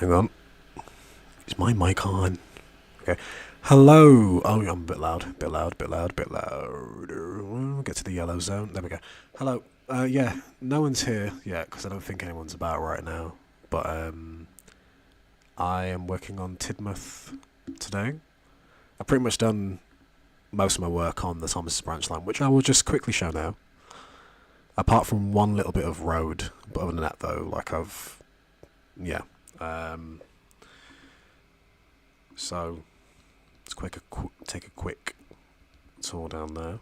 Hang on. Is my mic on? Okay. Hello. Oh, I'm a bit loud. Bit loud. Bit loud. Bit loud. Get to the yellow zone. There we go. Hello. Yeah. No one's here yet because I don't think anyone's about right now. But I am working on Tidmouth today. I've pretty much done most of my work on the Thomas branch line, which I will just quickly show now. Apart from one little bit of road, but other than that, though, yeah. Um, so let's take a quick tour down there.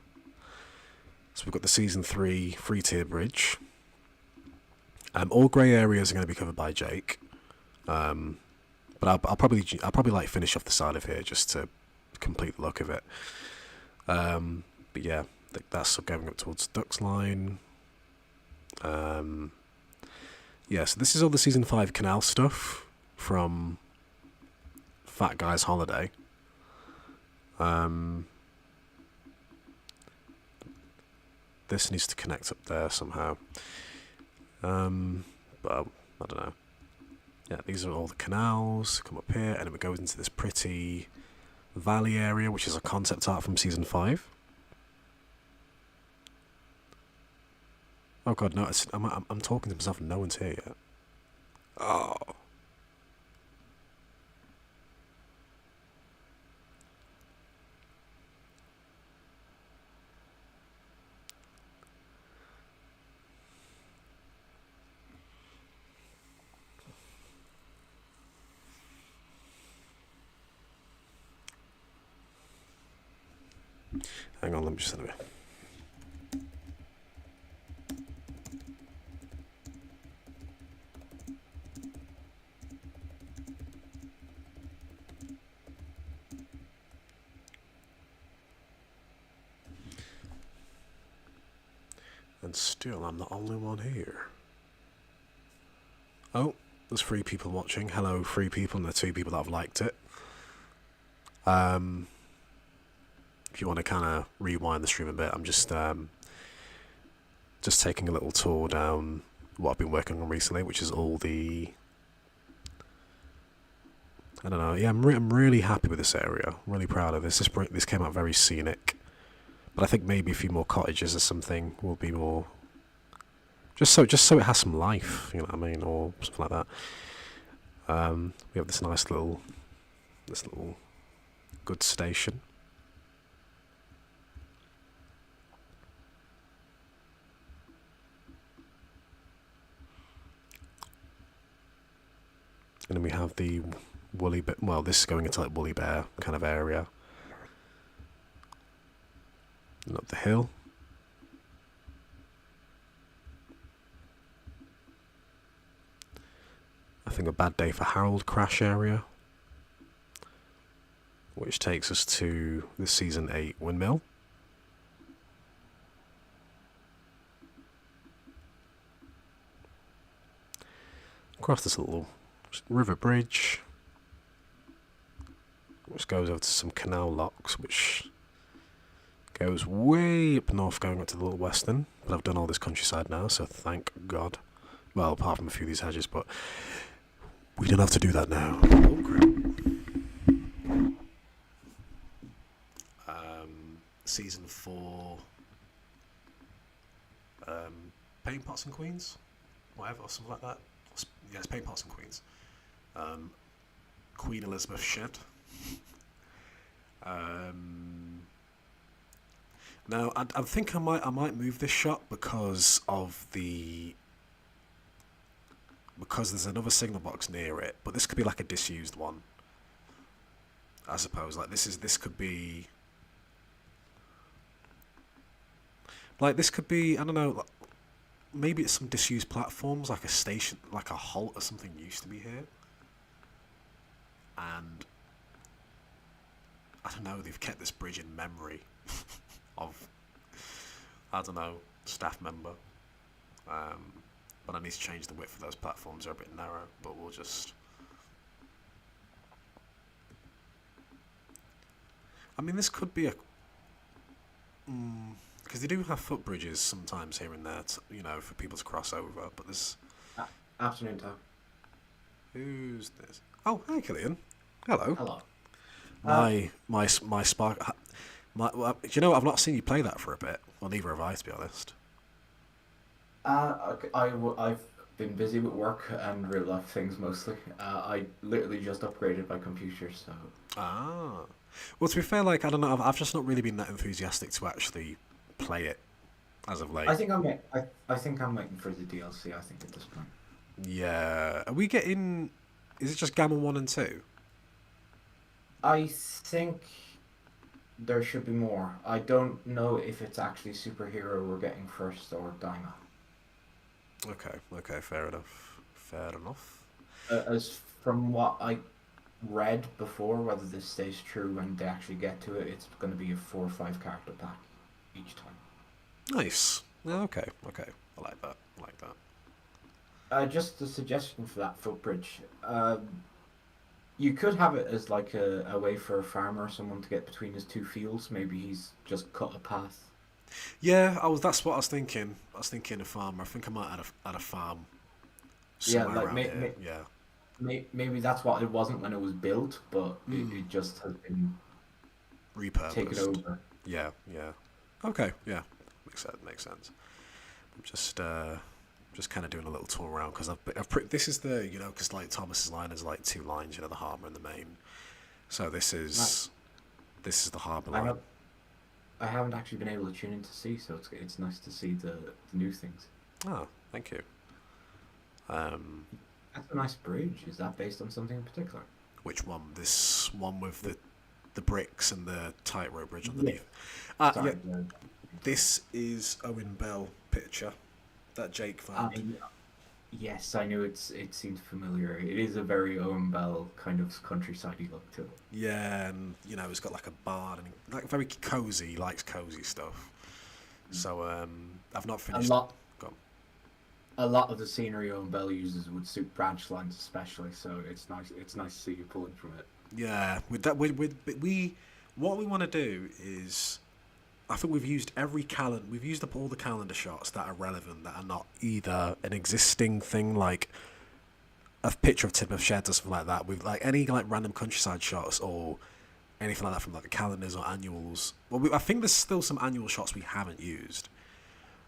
So we've got the season 3 free tier bridge. All grey areas are going to be covered by Jake. But I'll probably like finish off the side of here just to complete the look of it. But yeah, that's going up towards Ducks Line. Yeah, so this is all the season 5 canal stuff from Fat Guy's Holiday. This needs to connect up there somehow. But I don't know. Yeah, these are all the canals. Come up here, and it goes into this pretty valley area, which is a concept art from season 5. Oh god, no! I'm talking to myself, and no one's here yet. Oh. Hang on, let me just anyway. And still, I'm the only one here. Oh, there's 3 people watching. Hello, 3 people, and the 2 people that have liked it. If you want to kind of rewind the stream a bit, I'm just taking a little tour down what I've been working on recently, which is all the... I don't know. Yeah, I'm really happy with this area. I'm really proud of this. This came out very scenic, but I think maybe a few more cottages or something will be more. Just so it has some life, you know what I mean, or something like that. We have this little good station. And then we have the Woolly Bear. Well, this is going into like Woolly Bear kind of area. And up the hill. I think a bad day for Harold crash area. Which takes us to the season 8 windmill. Across this little river bridge, which goes over to some canal locks, which goes way up north, going up to the Little Western. But I've done all this countryside now, so thank God. Well, apart from a few of these hedges, but we don't have to do that now. Oh, crap. Season 4, Paint Pots and Queens, whatever, or something like that. Yeah, it's Paint Pots and Queens. Queen Elizabeth Shed. Now, I think I might move this shot because there's another signal box near it, but this could be like a disused one. I suppose this could be I don't know. Maybe it's some disused platforms, like a station, like a halt or something used to be here. And I don't know, they've kept this bridge in memory of, I don't know, staff member. But I need to change the width of those platforms, they're a bit narrow, but we'll just... I mean, this could be a... Because they do have footbridges sometimes here and there, for people to cross over. But there's Afternoon time. Who's this? Oh, hi, Killian. Hello. Hello. Uh, My spark. Do you know I've not seen you play that for a bit? Well, neither have I, to be honest. I've been busy with work and real life things mostly. I literally just upgraded my computer, so Ah. Well, to be fair, like I don't know, I've just not really been that enthusiastic to actually play it as of I late. think I think I'm waiting for the DLC. I think at this point. Yeah. Are we getting? Is it just Gammon 1 and 2? I think there should be more. I don't know if it's actually superhero we're getting first or Dyna. Okay. Okay. Fair enough. Fair enough. As from what I read before, whether this stays true when they actually get to it, it's going to be a 4 or 5 character pack each time. Nice. Yeah, okay. Okay. I like that. I like that. Just a suggestion for that footbridge. You could have it as like a way for a farmer or someone to get between his two fields. Maybe he's just cut a path. Yeah, I was. That's what I was thinking. I was thinking a farmer. I think I might add a farm Yeah, somewhere like around here. Yeah. maybe that's what it wasn't when it was built, but it just has been taken Repurposed. over. Yeah. Yeah. Okay. Yeah. Makes sense. Makes sense. I'm just kind of doing a little tour around because this is the because like Thomas's line is like two lines, the harbour and the main. So Nice. this is the harbour I line. have I haven't actually been able to tune in to see, so it's nice to see the new things. Oh, thank you. Um, That's a nice bridge. Is that based on something in particular? which one? This one with the bricks and the tightrope bridge Yeah. underneath. Yeah. Sorry. This is Owen Bell picture that Jake found. I Yes, I knew it seemed familiar. It is a very Owen Bell kind of countryside look to it. Yeah, and it's got like a barn and like very cozy. He likes cozy stuff. So I've not A finished. lot Gone. a lot of the scenery Owen Bell uses would suit branch lines especially, so it's nice to see you pulling from it. Yeah, with that, we what we want to do is, I think we've used every calendar. We've used up all the calendar shots that are relevant that are not either an existing thing like a picture of Tidmouth sheds or something like that. With like any like random countryside shots or anything like that from like the calendars or annuals. Well, I think there's still some annual shots we haven't used,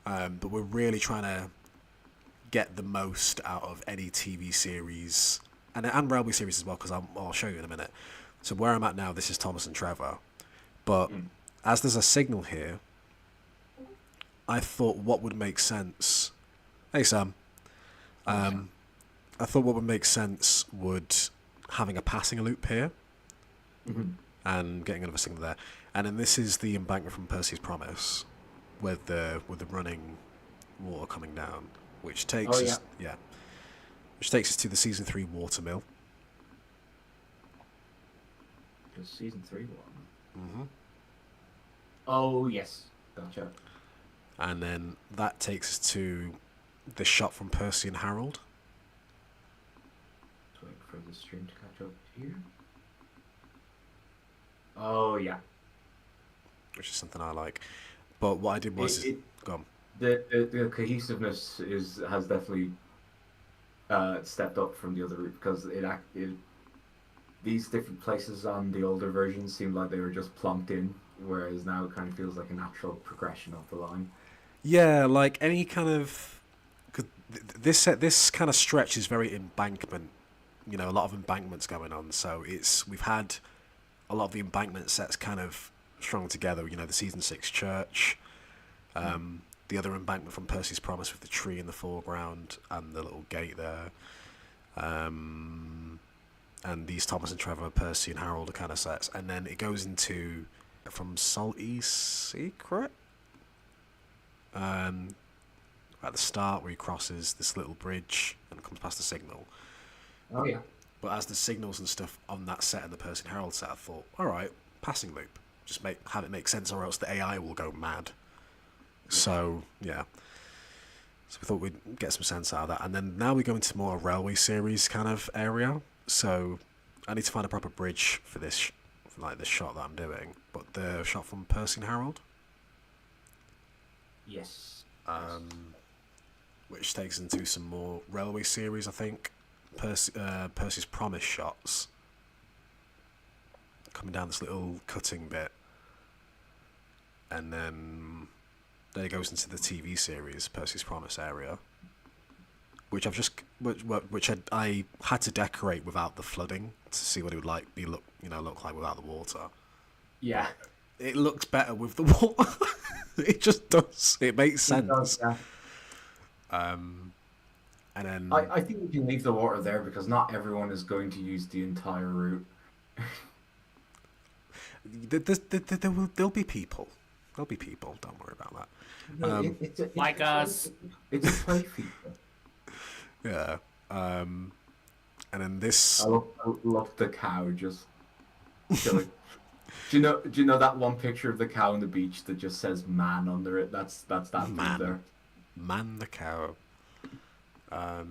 but we're really trying to get the most out of any TV series and railway series as well. Because I'll show you in a minute. So where I'm at now, this is Thomas and Trevor, but Mm. as there's a signal here, I thought what would make sense. Hey Sam, Hey, Sam. I thought what would make sense would having a passing loop here Mhm. and getting another signal there, and then this is the embankment from Percy's Promise, with the running water coming down, which Oh takes yeah, us which takes us to the season 3 water mill. just season three one. Hmm. Oh yes, gotcha. And then that takes us to the shot from Percy and Harold, Just waiting for the stream to catch up here. Oh yeah, which is something I like. But what I did it, was it gone. the cohesiveness is has definitely stepped up from the other route because it these different places on the older versions seemed like they were just plonked in, whereas now it kind of feels like a natural progression of the line. Yeah, like any kind of, cause this kind of stretch is very embankment. A lot of embankments going on. So we've had a lot of the embankment sets kind of strung together. The season 6 church, Mm. the other embankment from Percy's Promise with the tree in the foreground and the little gate there, um, and these Thomas and Trevor, Percy and Harold are kind of sets, and then it goes into from Salty Secret. Um, at the start where he crosses this little bridge and comes past the signal. Oh But yeah, but as the signals and stuff on that set and the Percy and Harold set, I thought, all right, passing loop, just have it make sense, or else the AI will go mad. yeah. So yeah, so we thought we'd get some sense out of that, and then now we go into more railway series kind of area. So I need to find a proper bridge for this, for like this shot that I'm doing. But the shot from Percy and Harold, Yes, yes. which takes into some more railway series, I think. Percy's promise shots coming down this little cutting bit, and then it goes into the TV series Percy's Promise area, which I had to decorate without the flooding to see what it would look like without the water. Yeah. It looks better with the water. It just does. It makes sense. It does, yeah. And then I think we can leave the water there because not everyone is going to use the entire route. there'll be people. There'll be people. Don't worry about that. Like us. It's a play feature. Yeah. And then this. I love the cow just chilling. Do you know that one picture of the cow on the beach that just says "man" under it? That's that Man. there. Man the cow. But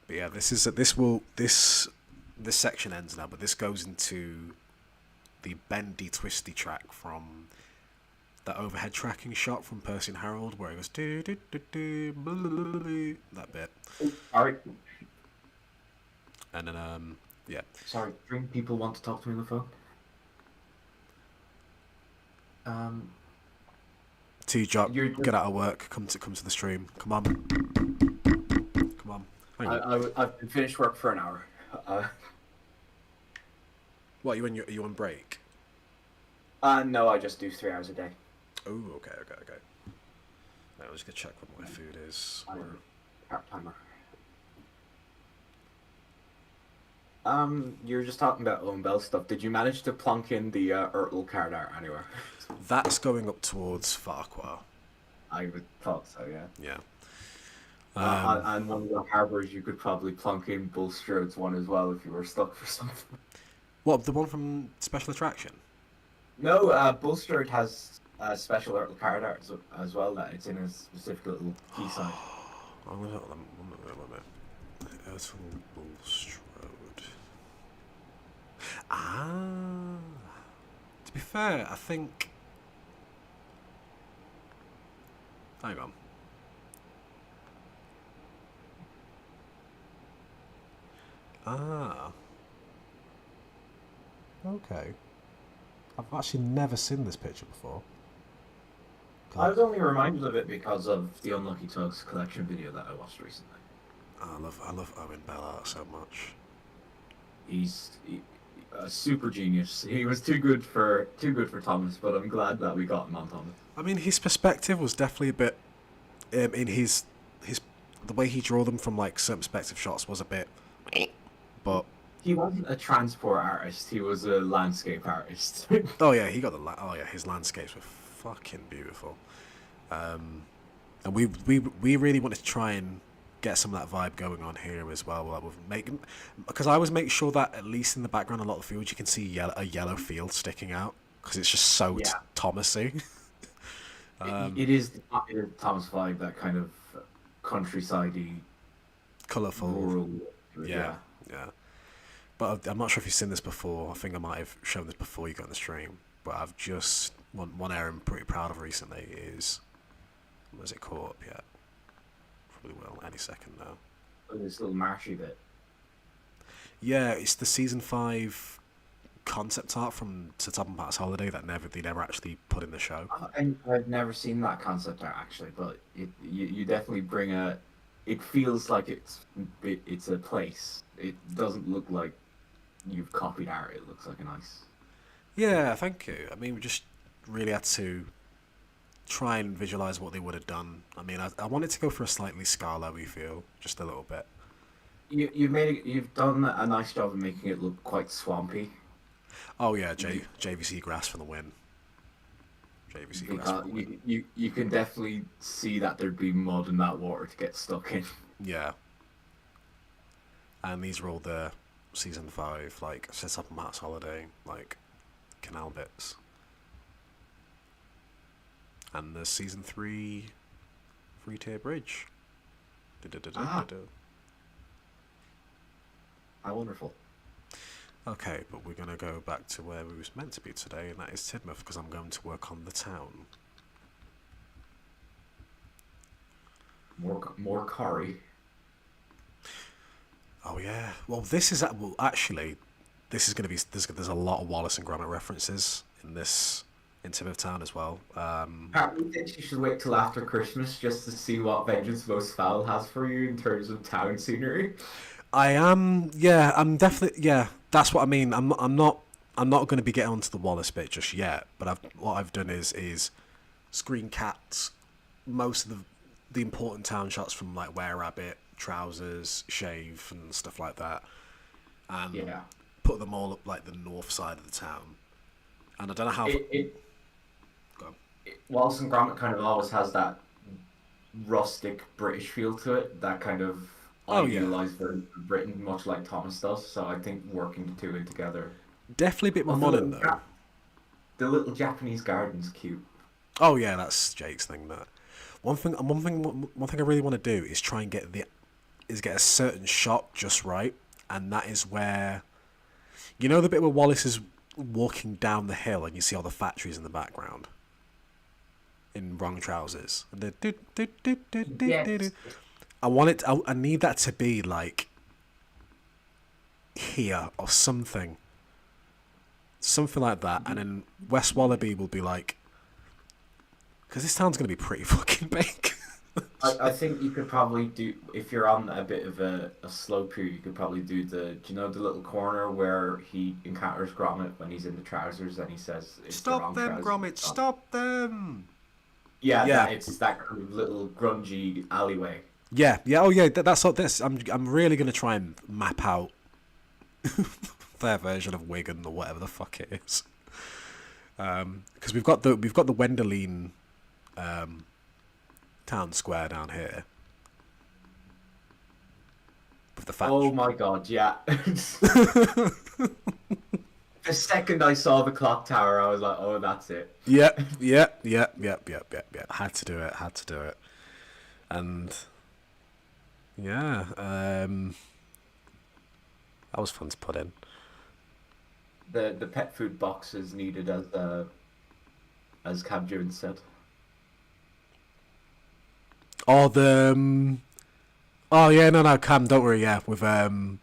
yeah, this section ends now, but this goes into the bendy, twisty track from the overhead tracking shot from Percy and Harold, where it goes do do do do blah, blah, blah, blah, that bit. Sorry. And then yeah. Sorry, three people want to talk to me on the phone. T-Jock, get out of work. Come to the stream. Come on. Come on. I've been finished work for an hour. What, are you on break? No, I just do 3 hours a day. Oh, okay. Now I'm just gonna check what my food is. Part-timer. You're just talking about Owen Bell stuff. Did you manage to plonk in the Urtle card art anywhere? That's going up towards Farquhar. I would thought so, yeah. Yeah. And one of the harbours, you could probably plonk in Bulstrode's one as well if you were stuck for something. What, the one from Special Attraction? No, Bulstrode has a special Urtle card art as well. That it's in a specific little key site. I'm gonna Urtle Bulstrode. To be fair, I think. Hang on. Okay. I've actually never seen this picture before. I was only reminded of it because of the Unlucky Tugs collection video that I watched recently. I love Owen Bell art so much. He's a super genius. He was too good for Thomas, but I'm glad that we got him on Thomas. I mean, his perspective was definitely a bit in his the way he drew them from like certain perspective shots was a bit, but he wasn't a transport artist. He was a landscape artist. oh yeah, his landscapes were fucking beautiful, and we really wanted to try and get some of that vibe going on here as well. Like because I always make sure that at least in the background, a lot of the fields you can see a yellow field sticking out because it's just so Thomasy. It is Thomas vibe, that kind of countryside-y, colourful, rural. Yeah. But I'm not sure if you've seen this before. I think I might have shown this before you got on the stream. But I've just one area I'm pretty proud of recently is, was it caught up yet? Probably will any second now. This little marshy bit. Yeah, it's the season 5 concept art from To Top and Pat's Holiday that they never actually put in the show. I've never seen that concept art actually, but you definitely bring a. It feels like it's a place. It doesn't look like you've copied art. It looks like a nice. Yeah, thank you. I mean, we just really had to try and visualize what they would have done. I mean, I wanted to go for a slightly Scarlet-y feel, just a little bit. You've done a nice job of making it look quite swampy. Oh yeah, JVC grass for the win. JVC grass for the win. You can definitely see that there'd be mud in that water to get stuck in. Yeah. And these are all the season 5, like Set Up and Matt's Holiday, like canal bits. And the season 3 free-tier bridge. How wonderful. Okay, but we're going to go back to where we was meant to be today, and that is Tidmouth, because I'm going to work on the town. More curry. Oh yeah. Well, well actually, this is going to be there's a lot of Wallace and Gromit references in Tidmouth Town as well. Apparently, think you should wait till after Christmas just to see what Vengeance Most Foul has for you in terms of town scenery. I am, yeah, I'm definitely, yeah. That's what I mean. I'm not going to be getting onto the Wallace bit just yet. But what I've done is screen capped most of the important town shots from like Were Rabbit, Trousers, Shave, and stuff like that, and Yeah. put them all up like the north side of the town. And I don't know how. Go on. Wallace and Gromit kind of always has that rustic British feel to it, that kind of Oh yeah, idealized version of Britain, much like Thomas does. So I think working the two in together. definitely a bit more Also, modern though. the little Japanese garden's cute. Oh yeah, that's Jake's thing. That one thing I really want to do is try and get a certain shot just right, and that is where, you know, the bit where Wallace is walking down the hill and you see all the factories in the background in Wrong Trousers. And Yes. I want it. I need that to be like here or something like that, and then West Wallaby will be like, because this town's gonna be pretty fucking big. I think you could probably do, if you're on a bit of a slope here, you could probably do do you know the little corner where he encounters Gromit when he's in the trousers and he says, it's the Stop wrong them, trousers. Gromit! Stop them! Yeah, Yeah. it's that kind of little grungy alleyway. Yeah, yeah, oh yeah. That's what this. I'm really gonna try and map out their version of Wigan or whatever the fuck it is. Because we've got the Wendoline town square down here with the factory. Oh my god, yeah. The second I saw the clock tower, I was like, oh, that's it. Yep. Had to do it. And yeah, that was fun to put in. The pet food box is needed as Cab Jones said. Oh oh yeah, no, Cam, don't worry. Yeah, with the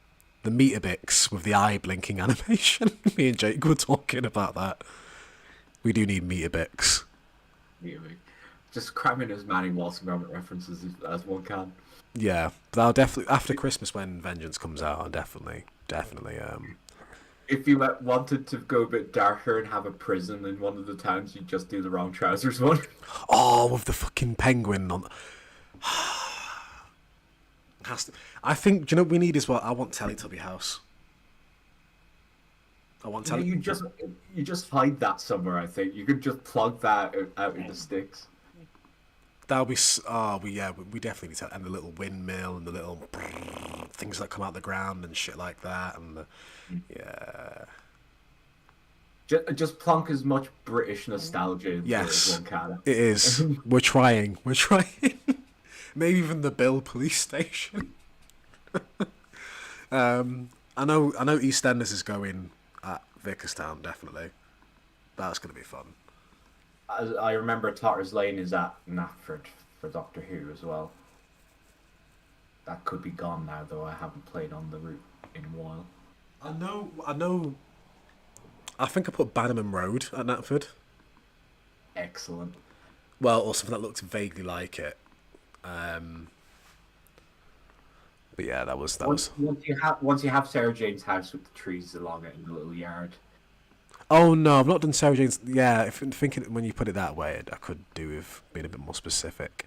Metabix with the eye blinking animation. Me and Jake were talking about that. We do need Metabix. Just cramming as many Wallace and Gromit references as one can. Yeah, but I'll definitely after Christmas when Vengeance comes out, I'll definitely. If you wanted to go a bit darker and have a prison in one of the towns, you'd just do the Wrong Trousers one. Oh, with the fucking penguin on. Has to. I think. Do you know what we need as well? I want Teletubby House. I want You just hide that somewhere. I think you could just plug that out in the sticks. That'll be. Oh, we definitely need to. And the little windmill and the little things that come out the ground and shit like that. And yeah. Just plonk as much British nostalgia into it as one can. It is. We're trying. Maybe even the Bill police station. I know EastEnders is going at Vickerstown, definitely. That's going to be fun. I remember Totter's Lane is at Knapford for Doctor Who as well. That could be gone now, though. I haven't played on the route in a while. I know. I think I put Bannerman Road at Knapford. Excellent. Well, or something that looked vaguely like it. But yeah, that was. Once you have Sarah Jane's house with the trees along it in the little yard. Oh no, I've not done Sarah Jane's. Yeah, if I'm thinking when you put it that way, I could do with being a bit more specific.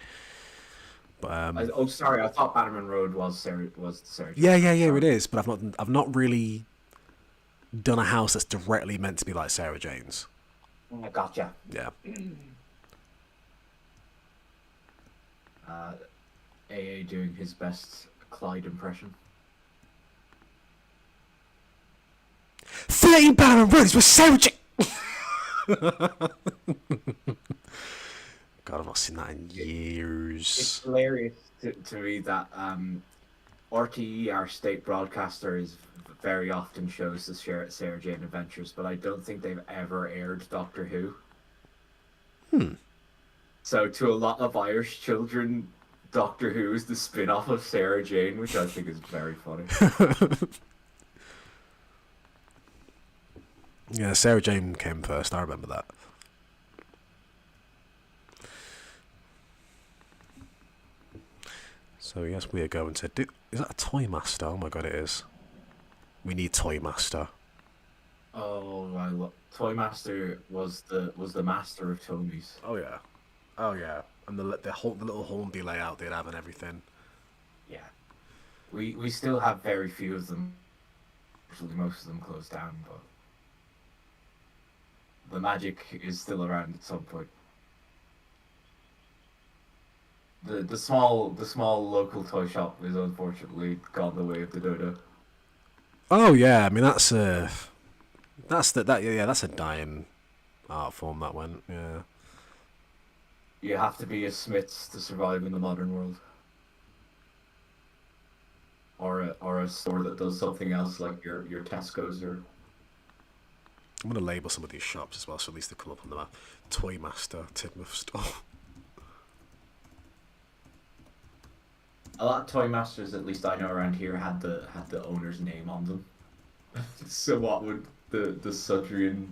But sorry, I thought Bannerman Road was Sarah. Yeah, it is. But I've not really done a house that's directly meant to be like Sarah Jane's. I gotcha. Yeah. AA doing his best Clyde impression. 13 Bannerman Road with Sarah Jane. God, I've not seen that in years. It's hilarious to me that RTE, our state broadcaster, very often shows the Sarah Jane Adventures, but I don't think they've ever aired Doctor Who. So to a lot of Irish children, Doctor Who is the spin-off of Sarah Jane, which I think is very funny. Yeah, Sarah Jane came first. I remember that. So yes, we are going to do. Is that a Toy Master? Oh my god, it is. We need Toy Master. Oh, Toy Master was the master of Tomies. Oh yeah, oh yeah, and the little Hornby layout they'd have and everything. Yeah, we still have very few of them. Actually, most of them closed down, but the magic is still around at some point. The small local toy shop is unfortunately gone the way of the dodo. Oh yeah, I mean that's a that's a dying art form that went. Yeah. You have to be a Smiths to survive in the modern world. Or a store that does something else like your Tesco's or. I'm gonna label some of these shops as well, so at least they come up on the map. Toy Master, Tidmouth store. A lot of Toy Masters, at least I know around here, had the owner's name on them. So what would the Sudrian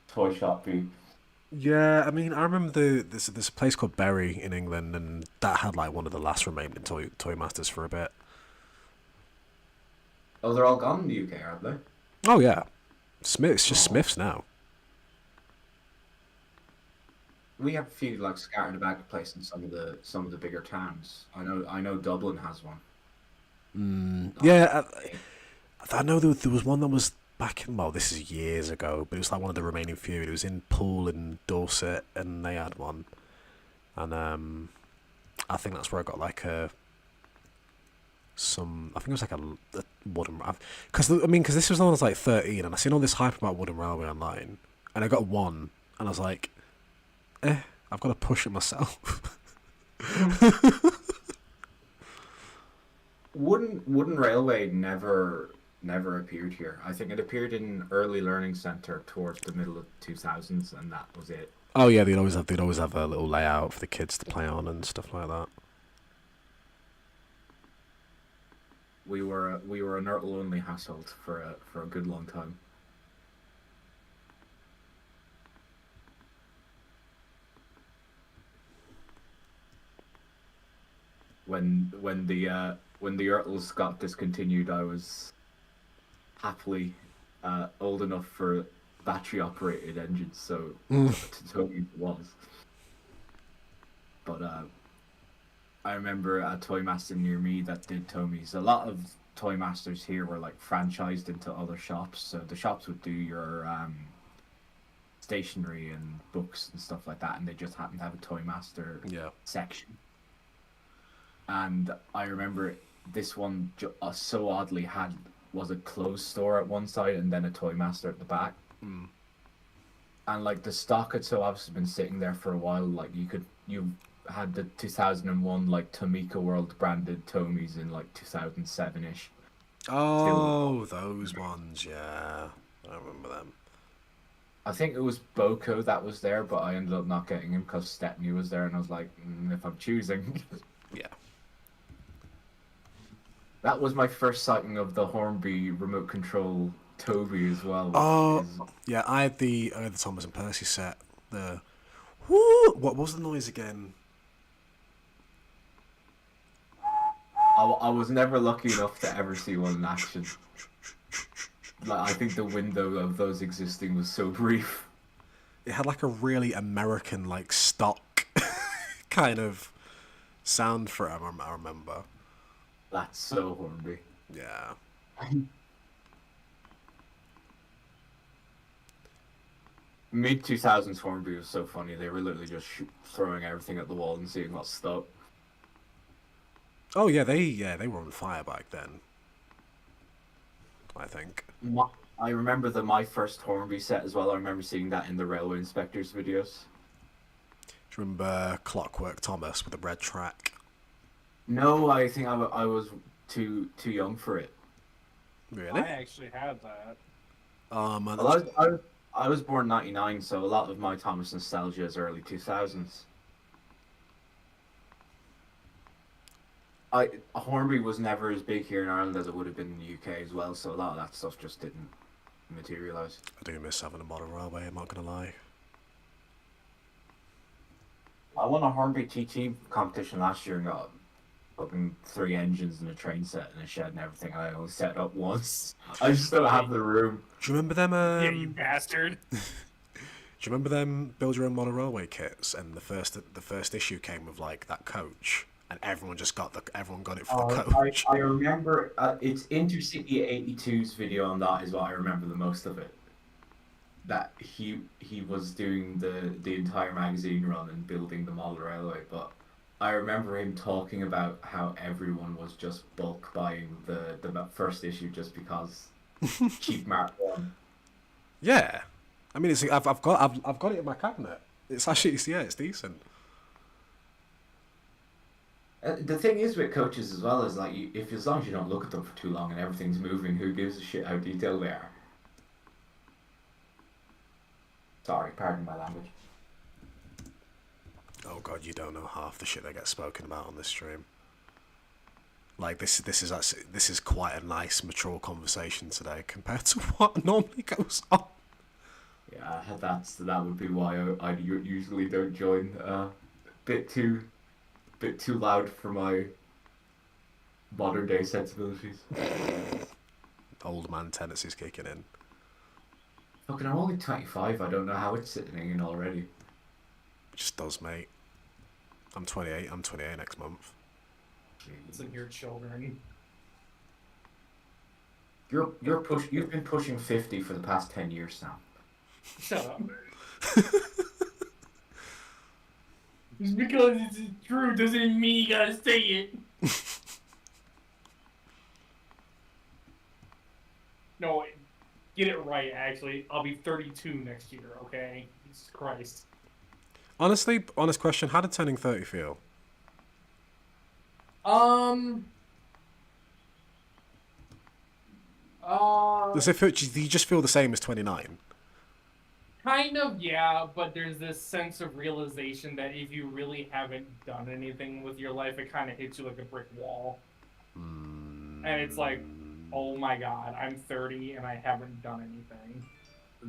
toy shop be? Yeah, I mean, I remember there's a place called Bury in England, and that had like one of the last remaining Toy Masters for a bit. Oh, they're all gone in the UK, aren't they? Oh yeah, Smiths, just Smiths now. We have a few like scattered about the place in some of the bigger towns. I know Dublin has one. Yeah, I know there was one that was back in, well, this is years ago, but it was like one of the remaining few. It was in Poole in Dorset, and they had one, and I think that's where I got like I think it was like a wooden, because this was when I was like 13, and I seen all this hype about wooden railway online, and I got one, and I was like, I've got to push it myself. Wooden railway never appeared here. I think it appeared in early learning center towards the middle of 2000s, and that was it. Oh yeah, they'd always have a little layout for the kids to play on and stuff like that. We were a Nurtle only household for a good long time. When the Urtles got discontinued, I was happily old enough for battery operated engines, so Tomy was. But I remember a Toy Master near me that did Tomies. A lot of Toy Masters here were like franchised into other shops, so the shops would do your stationery and books and stuff like that, and they just happened to have a Toy Master section. And I remember this one so oddly was a clothes store at one side and then a Toy Master at the back. And like the stock had so obviously been sitting there for a while. Like you had the 2001 like Tamika World branded Tomies in like 2007-ish. Oh, those ones, yeah, I remember them. I think it was Boko that was there, but I ended up not getting him because Stepney was there, and I was like, if I'm choosing. Yeah. That was my first sighting of the Hornby remote control Toby as well. Yeah, I had the Thomas and Percy set. The whoo, what was the noise again? I was never lucky enough to ever see one in action. Like, I think the window of those existing was so brief. It had like a really American, like stock kind of sound for it. I remember. That's so Hornby. Yeah. Mid-2000s Hornby was so funny. They were literally just throwing everything at the wall and seeing what stuck. Oh yeah, they were on fire back then. I think. I remember my first Hornby set as well. I remember seeing that in the Railway Inspector's videos. Do you remember Clockwork Thomas with the red track? No, I think I was too young for it. Really? I actually had that. Man, Well, I was born 99, so a lot of my Thomas nostalgia is early 2000s. Hornby was never as big here in Ireland as it would have been in the UK as well, so a lot of that stuff just didn't materialise. I do miss having a model railway, I'm not going to lie. I won a Hornby TT competition last year and got fucking 3 engines and a train set and a shed and everything, and I only set it up once. I just don't have the room. Do you remember them? Yeah, you bastard. Do you remember them build your own model railway kits? And the first issue came with like that coach, and everyone got it for the coach. I remember it's Intercity 82's video on that is what I remember the most of it. That he was doing the entire magazine run and building the model railway, but I remember him talking about how everyone was just bulk buying the first issue just because cheap Mark 1. Yeah, I mean I've got it in my cabinet. It's actually it's decent. The thing is with coaches as well is like if as long as you don't look at them for too long and everything's moving, who gives a shit how detailed they are? Sorry, pardon my language. Oh god, you don't know half the shit that gets spoken about on this stream. Like this is quite a nice, mature conversation today compared to what normally goes on. Yeah, that would be why I usually don't join. Bit too loud for my modern day sensibilities. Old man tendencies kicking in. Fucking, I'm only 25. I don't know how it's sitting in already. It just does, mate. I'm 28. I'm 28 next month. It's like your children. You've been pushing 50 for the past 10 years now. Shut up. Just because it's true doesn't mean you gotta say it. No, get it right, actually. I'll be 32 next year, okay? Jesus Christ. Honestly, honest question, how did turning 30 feel? Does it feel, do you just feel the same as 29? Kind of, yeah, but there's this sense of realization that if you really haven't done anything with your life, it kind of hits you like a brick wall. And it's like, oh my god, I'm 30 and I haven't done anything.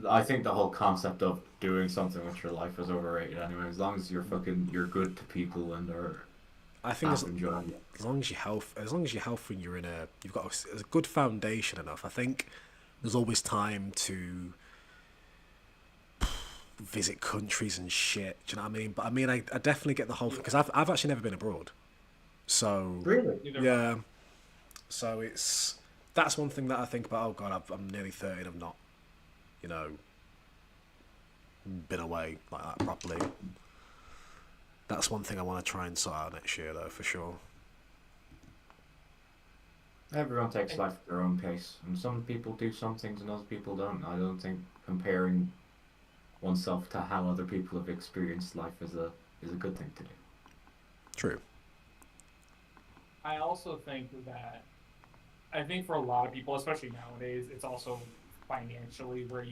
I think the whole concept of doing something with your life is overrated anyway. As long as you're good to people and are I think enjoying it. as long as you're healthy and you've got a good foundation enough, I think there's always time to visit countries and shit. Do you know what I mean? But I mean, I definitely get the whole thing because I've actually never been abroad, so Really? yeah. So that's one thing that I think about. Oh god, I'm nearly 30 and I've not, been away like that properly. That's one thing I want to try and sort out next year, though, for sure. Everyone takes life at their own pace, and some people do some things and other people don't. I don't think comparing oneself to how other people have experienced life is a good thing to do. True. I also think that for a lot of people, especially nowadays, it's also financially where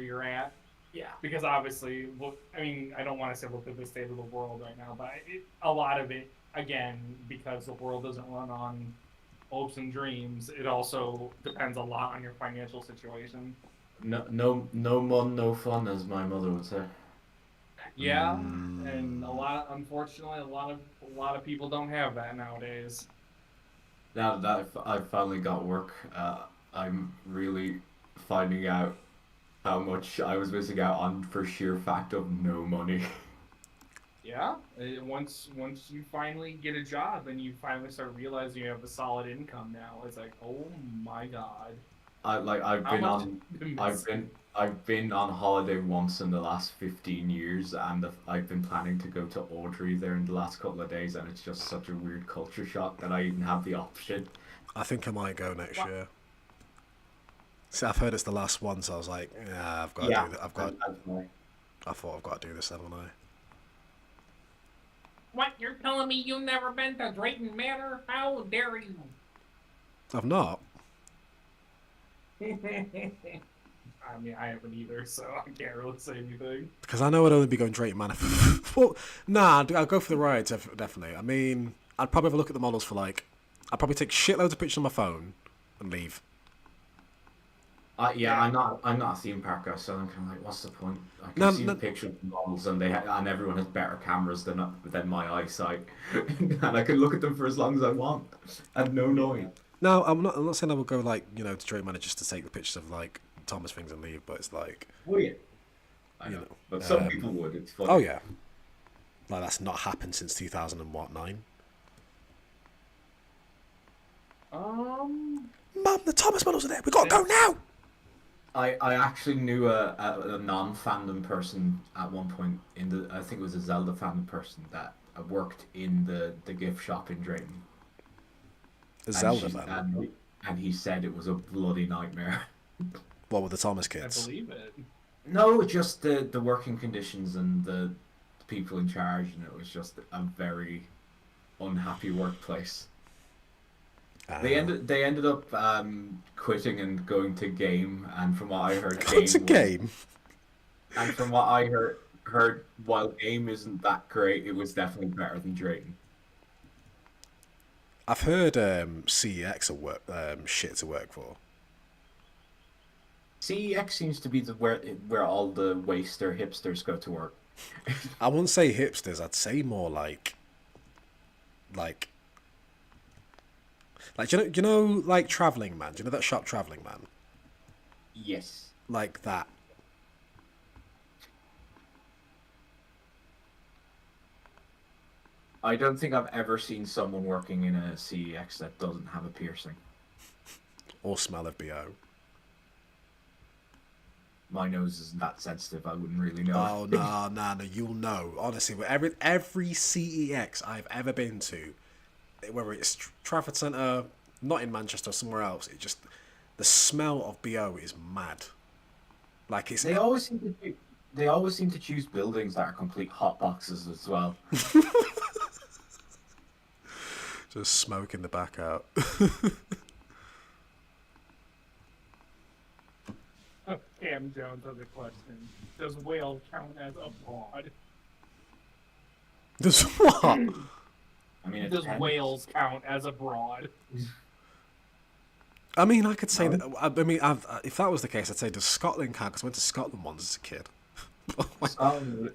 you're at. Yeah. Because obviously, I don't want to say look at the state of the world right now, but a lot of it, again, because the world doesn't run on hopes and dreams, it also depends a lot on your financial situation. No mon, no fun, as my mother would say. Yeah, and unfortunately, a lot of people don't have that nowadays. Now that I've finally got work, I'm really finding out how much I was missing out on for sheer fact of no money. Yeah, once you finally get a job and you finally start realizing you have a solid income now, it's like, oh my god. I've been on holiday once in the last 15 years, and I've been planning to go to Audrey there in the last couple of days, and it's just such a weird culture shock that I even have the option. I think I might go next year. See, I've heard it's the last one, so I was like, yeah, I've got to do that. I thought I've got to do this, haven't I? What? You're telling me you've never been to Drayton Manor? How dare you? I've not. I mean, I haven't either, so I can't really say anything. Because I know I'd only be going Drayton Manor. Well, nah, I'll go for the ride, definitely. I mean, I'd probably have a look at the models for like, I'd probably take shitloads of pictures on my phone and leave. Yeah, I'm not a theme park guy, so I'm kind of like, what's the point? I can No, see the no, pictures of models, and and everyone has better cameras than my eyesight, and I can look at them for as long as I want, and no noise. no. I'm not saying I would go like to Drake Manor just to take the pictures of like Thomas things and leave, but it's like, Oh yeah, I you know, know, but some people would. It's funny. oh yeah, like that's not happened since 2009. Mum, the Thomas models are there. We gotta go now. I actually knew a non-fandom person at one point I think it was a Zelda fandom person that worked in the gift shop in Drayton. A Zelda fan. And he said it was a bloody nightmare. What with the Thomas I kids? believe it. No, just the working conditions and the people in charge, and it was just a very unhappy workplace. They ended up quitting and going to Game, and from what I heard, It's a game. And from what I heard, while Game isn't that great, it was definitely better than Drayton. I've heard CEX are shit to work for. CEX seems to be where all the waster hipsters go to work. I wouldn't say hipsters. I'd say more like you know like Traveling Man. Do you know that shop Traveling Man? Yes. Like that. I don't think I've ever seen someone working in a CEX that doesn't have a piercing. Or smell of BO. My nose isn't that sensitive, I wouldn't really know. Oh no, you'll know. Honestly, with every CEX I've ever been to, whether it's Trafford Centre, not in Manchester or somewhere else, it just the smell of BO is mad. Like it's They always seem to choose buildings that are complete hot boxes as well. just smoking the back out. Cam Jones has a question. Does Wales count as abroad? Does what? I mean, it Does depends. Wales count as abroad? I mean, I could say that. I mean, if that was the case, I'd say does Scotland count? Because I went to Scotland once as a kid. Scotland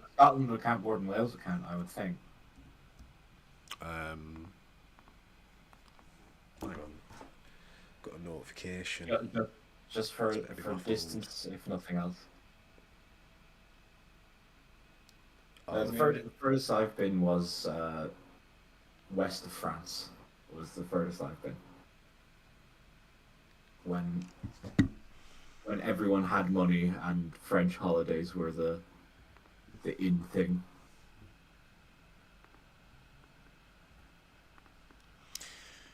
would count more than Wales would count, I would think. Hang on. Got a notification. Just for It's maybe my distance, if nothing else. Oh, The furthest I've been was west of France. Was the furthest I've been. When everyone had money and French holidays were the in thing.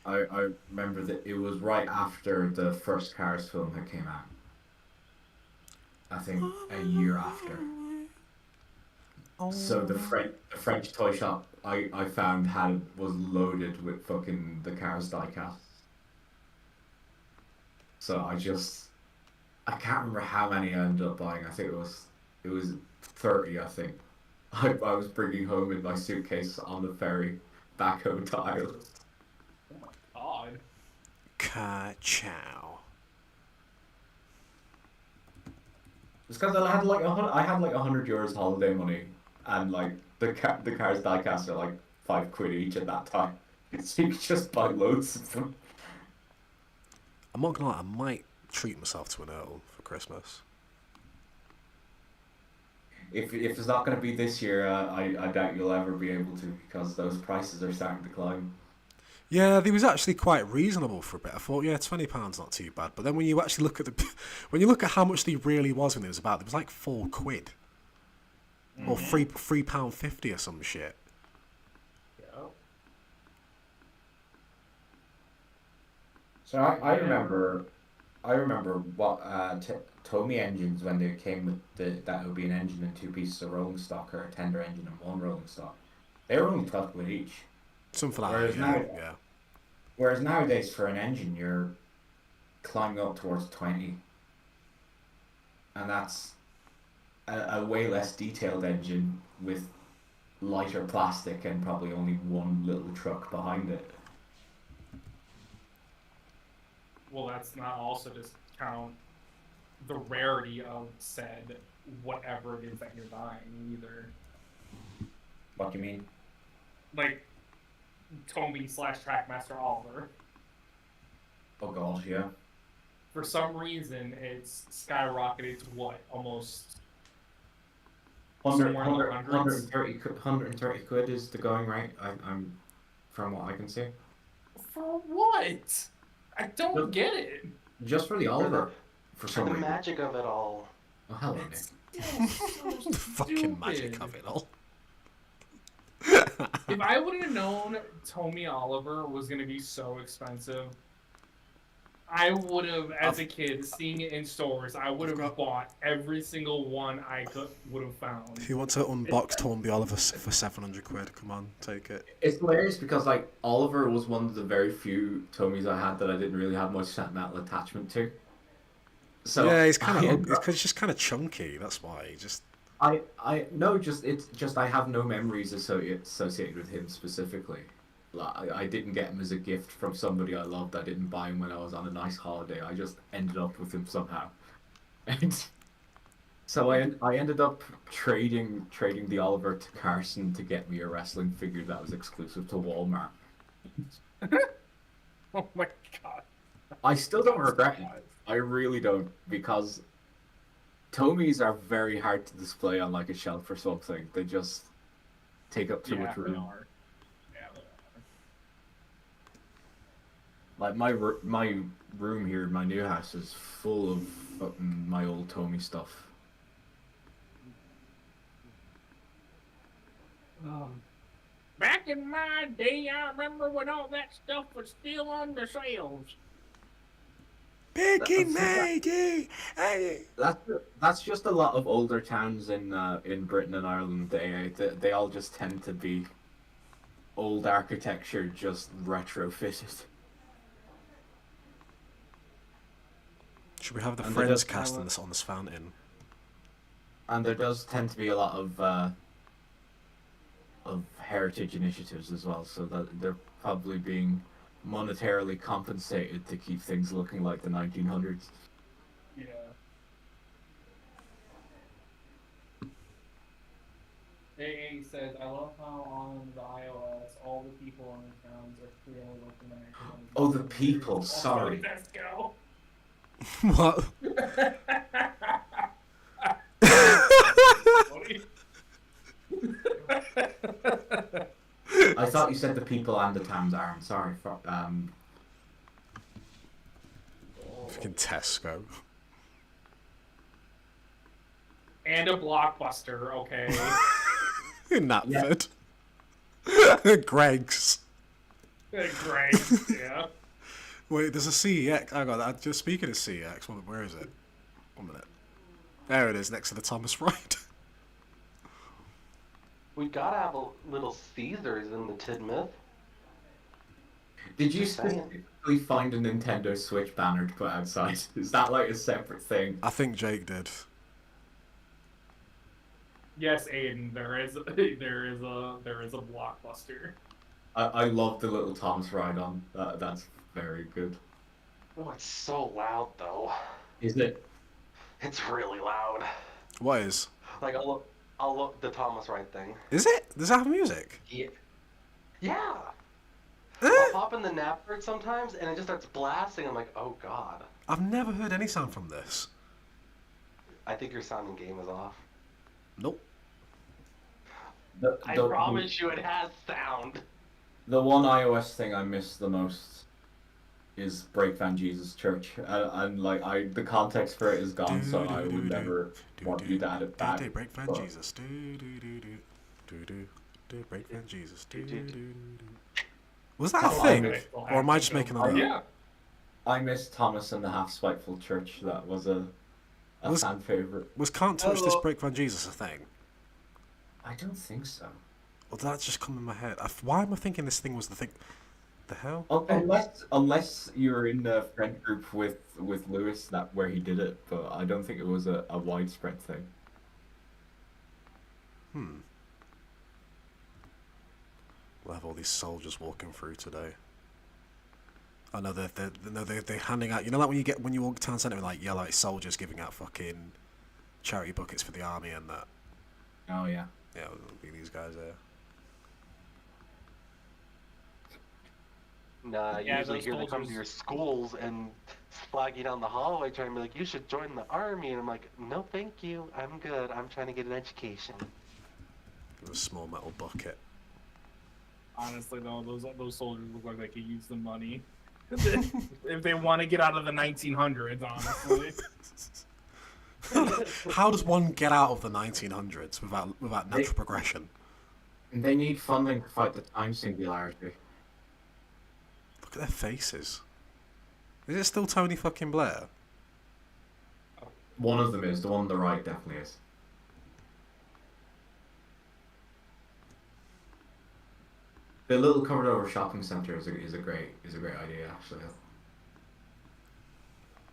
I remember that it was right after the first Cars film had came out. I think a year after. So the French toy shop I found was loaded with fucking the Cars diecasts. So I can't remember how many I ended up buying. I think it was 30. I think I was bringing home in my suitcase on the ferry back home to Ireland. Odd. Ka-chow. It's because I had like €100 holiday money, and like the Cars diecast are like £5 each at that time. So you could just buy loads of them. I'm not gonna lie, I might treat myself to an Earl for Christmas. If it's not going to be this year, I doubt you'll ever be able to because those prices are starting to climb. Yeah, they was actually quite reasonable for a bit. I thought, yeah, £20 not too bad. But then when you actually look at when you look at how much they really was when it was about, it was like £4 or £3.50 or some shit. Yeah. So I remember what Tomy engines when they came with that would be an engine and two pieces of rolling stock or a tender engine and one rolling stock. They were only £12 each. Something like Whereas that. now- Yeah. Whereas nowadays for an engine you're climbing up towards 20, and that's a way less detailed engine with lighter plastic and probably only one little truck behind it. Well, that's not also just count the rarity of said whatever it is that you're buying either. What do you mean? Like Tommy / Trackmaster Oliver. Oh gosh, yeah. For some reason, it's skyrocketed to what? Almost 100, somewhere in the hundreds? 130 quid is the going rate. I'm from what I can see. For what? I don't get it. Just for the Oliver, for For some the reason. magic of it all. Oh hello, Nick. It's still so The fucking magic stupid. of it all. If I would have known Tommy Oliver was going to be so expensive, I would have, as a kid, seeing it in stores, I would have bought every single one I would have found. If you want to unbox Tornby Oliver for 700 quid, come on, take it. It's hilarious because like Oliver was one of the very few Tomies I had that I didn't really have much sentimental attachment to. So Yeah, he's kind I- of he's just kind of chunky. That's why he just. it's just I have no memories associated with him specifically. Like I didn't get him as a gift from somebody I loved. I didn't buy him when I was on a nice holiday. I just ended up with him somehow, and so I ended up trading the Oliver to Carson to get me a wrestling figure that was exclusive to Walmart. Oh my god. I still don't regret it. I really don't, because Tomies are very hard to display on like a shelf or something. They just take up too much they room. are. Yeah, they Like my room here in my new house is full of fucking my old Tommy stuff. are. Back in my day, I remember when all that stuff was still on the shelves. Back in That's- my day, That's just a lot of older towns in Britain and Ireland. They all just tend to be old architecture just retrofitted. should we have the And they Friends just cast have on this fountain? And there does tend to be a lot of heritage initiatives as well, so that they're probably being monetarily compensated to keep things looking like the 1900s. Yeah. AA says, I love how on the iOS all the people in the towns are clearly looking at it. Oh, the people, sorry. Let's go. What? I thought you said the people and the towns are. I'm sorry. Fucking Tesco. And a blockbuster, okay. In Knapford. Greg's. Great, yeah. Wait, there's a CEX. I got that. Just speaking of CEX, where is it? 1 minute. There it is, next to the Thomas Wright. We gotta have a little Caesars in the Tidmouth. Did you Just saying. specifically find a Nintendo Switch banner to put outside? Is that like a separate thing? I think Jake did. Yes, Aiden, there is a blockbuster. I love the little Thomas ride on. That's very good. Oh, it's so loud though. Is it? It's really loud. What is? Like I'll look the Thomas Wright thing. Is it? Does that have music? Yeah. Eh? I'll pop in the Napford sometimes and it just starts blasting. I'm like, oh god. I've never heard any sound from this. I think your sound in game is off. Nope. I promise you it has sound. The one iOS thing I miss the most is Break Van Jesus Church, and like the context for it is gone, so I would never want you to add it back. Break Van but- Jesus. Break Van Jesus. Was that a Oh, thing? I Or am I just making that up? Yeah. I miss Thomas and the Half Spiteful Church. That was a Was- fan favorite. Was Can't Touch This Hello. Break Van Jesus a thing? I don't think so. Or did that just come in my head? Why am I thinking this thing was the thing? The hell? Unless you're in a friend group with Lewis that where he did it, but I don't think it was a widespread thing. We'll have all these soldiers walking through today. I know they're handing out. You know, like when you walk to town centre, and like like soldiers giving out fucking charity buckets for the army and that. Oh yeah. Yeah, there'll be these guys there. Nah, Yeah, usually those here they come to soldiers- your schools and flag you down the hallway trying to be like, you should join the army. And I'm like, no, thank you. I'm good. I'm trying to get an education. With a small metal bucket. Honestly, though, those soldiers look like they could use the money if they want to get out of the 1900s. Honestly, How does one get out of the 1900s without natural progression? They need funding to fight the time singularity. Look at their faces. Is it still Tony fucking Blair? One of them is. The one on the right definitely is. The little covered over shopping centre is a great idea actually.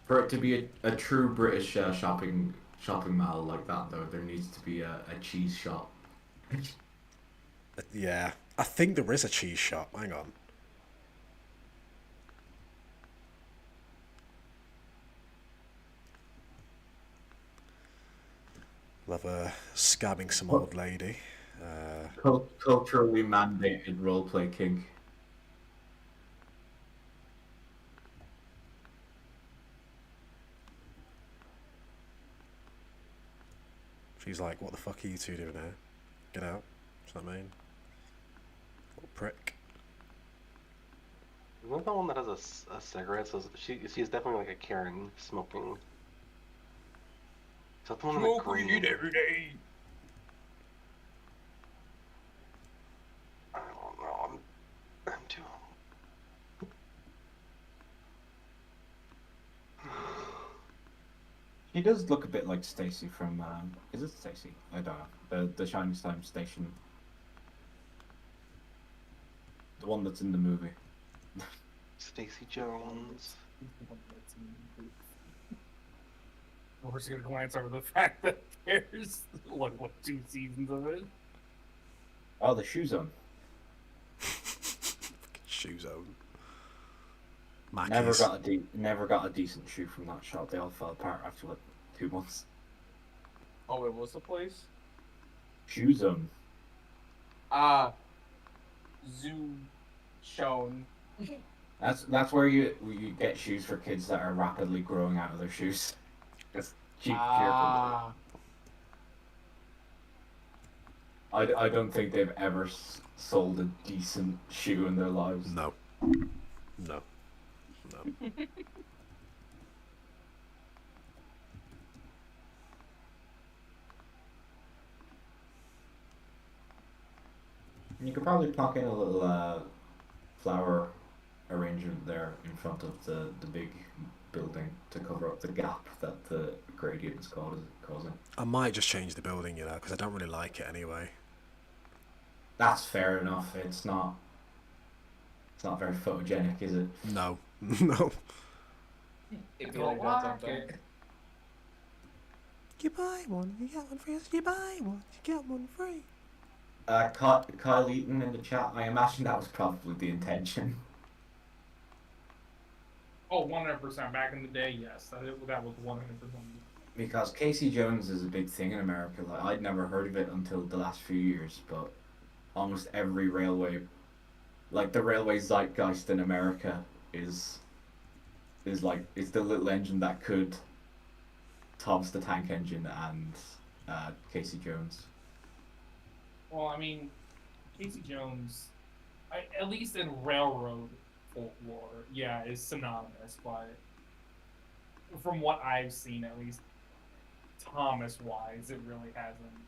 For it to be a true British shopping mall like that though, there needs to be a cheese shop. Yeah, I think there is a cheese shop. Hang on. Love scabbing some old lady. Culturally mandated roleplay kink. She's like, what the fuck are you two doing here? Get out. What's that mean? Little prick. Isn't that the one that has a cigarette? So she's definitely like a Karen smoking. Is that the one in the green? every day. I don't know. I'm too. She does look a bit like Stacy from. Is it Stacy? I don't know. The Shining Time Station. The one that's in the movie. Stacey Jones. We're just gonna glance over the fact that there's what 2 seasons of it. Oh, the shoe zone. Shoe zone. Never Mackies. got a decent shoe from that shop. They all fell apart after like 2 months. Oh, it was the place. Shoe zone. Zoo shown. That's where you get shoes for kids that are rapidly growing out of their shoes. It's cheap. Ah. I don't think they've ever sold a decent shoe in their lives. No. No. No. You could probably plonk in a little flower arrangement there in front of the big building to cover up the gap that the gradient is causing. I might just change the building, because I don't really like it anyway. That's fair enough. It's not very photogenic, is it? No. No. If you like that something. You buy one, you get one free. You buy one, you get one free. Kyle Eaton in the chat, I imagine that was probably the intention. Oh, 100%. Back in the day, yes, that was 100%. Because Casey Jones is a big thing in America. Like I'd never heard of it until the last few years, but almost every railway, like the railway zeitgeist in America, is the little engine that could Thomas the Tank Engine and Casey Jones. Well, I mean, Casey Jones, at least in railroad folklore, yeah, is synonymous, but from what I've seen, at least Thomas-wise, it really hasn't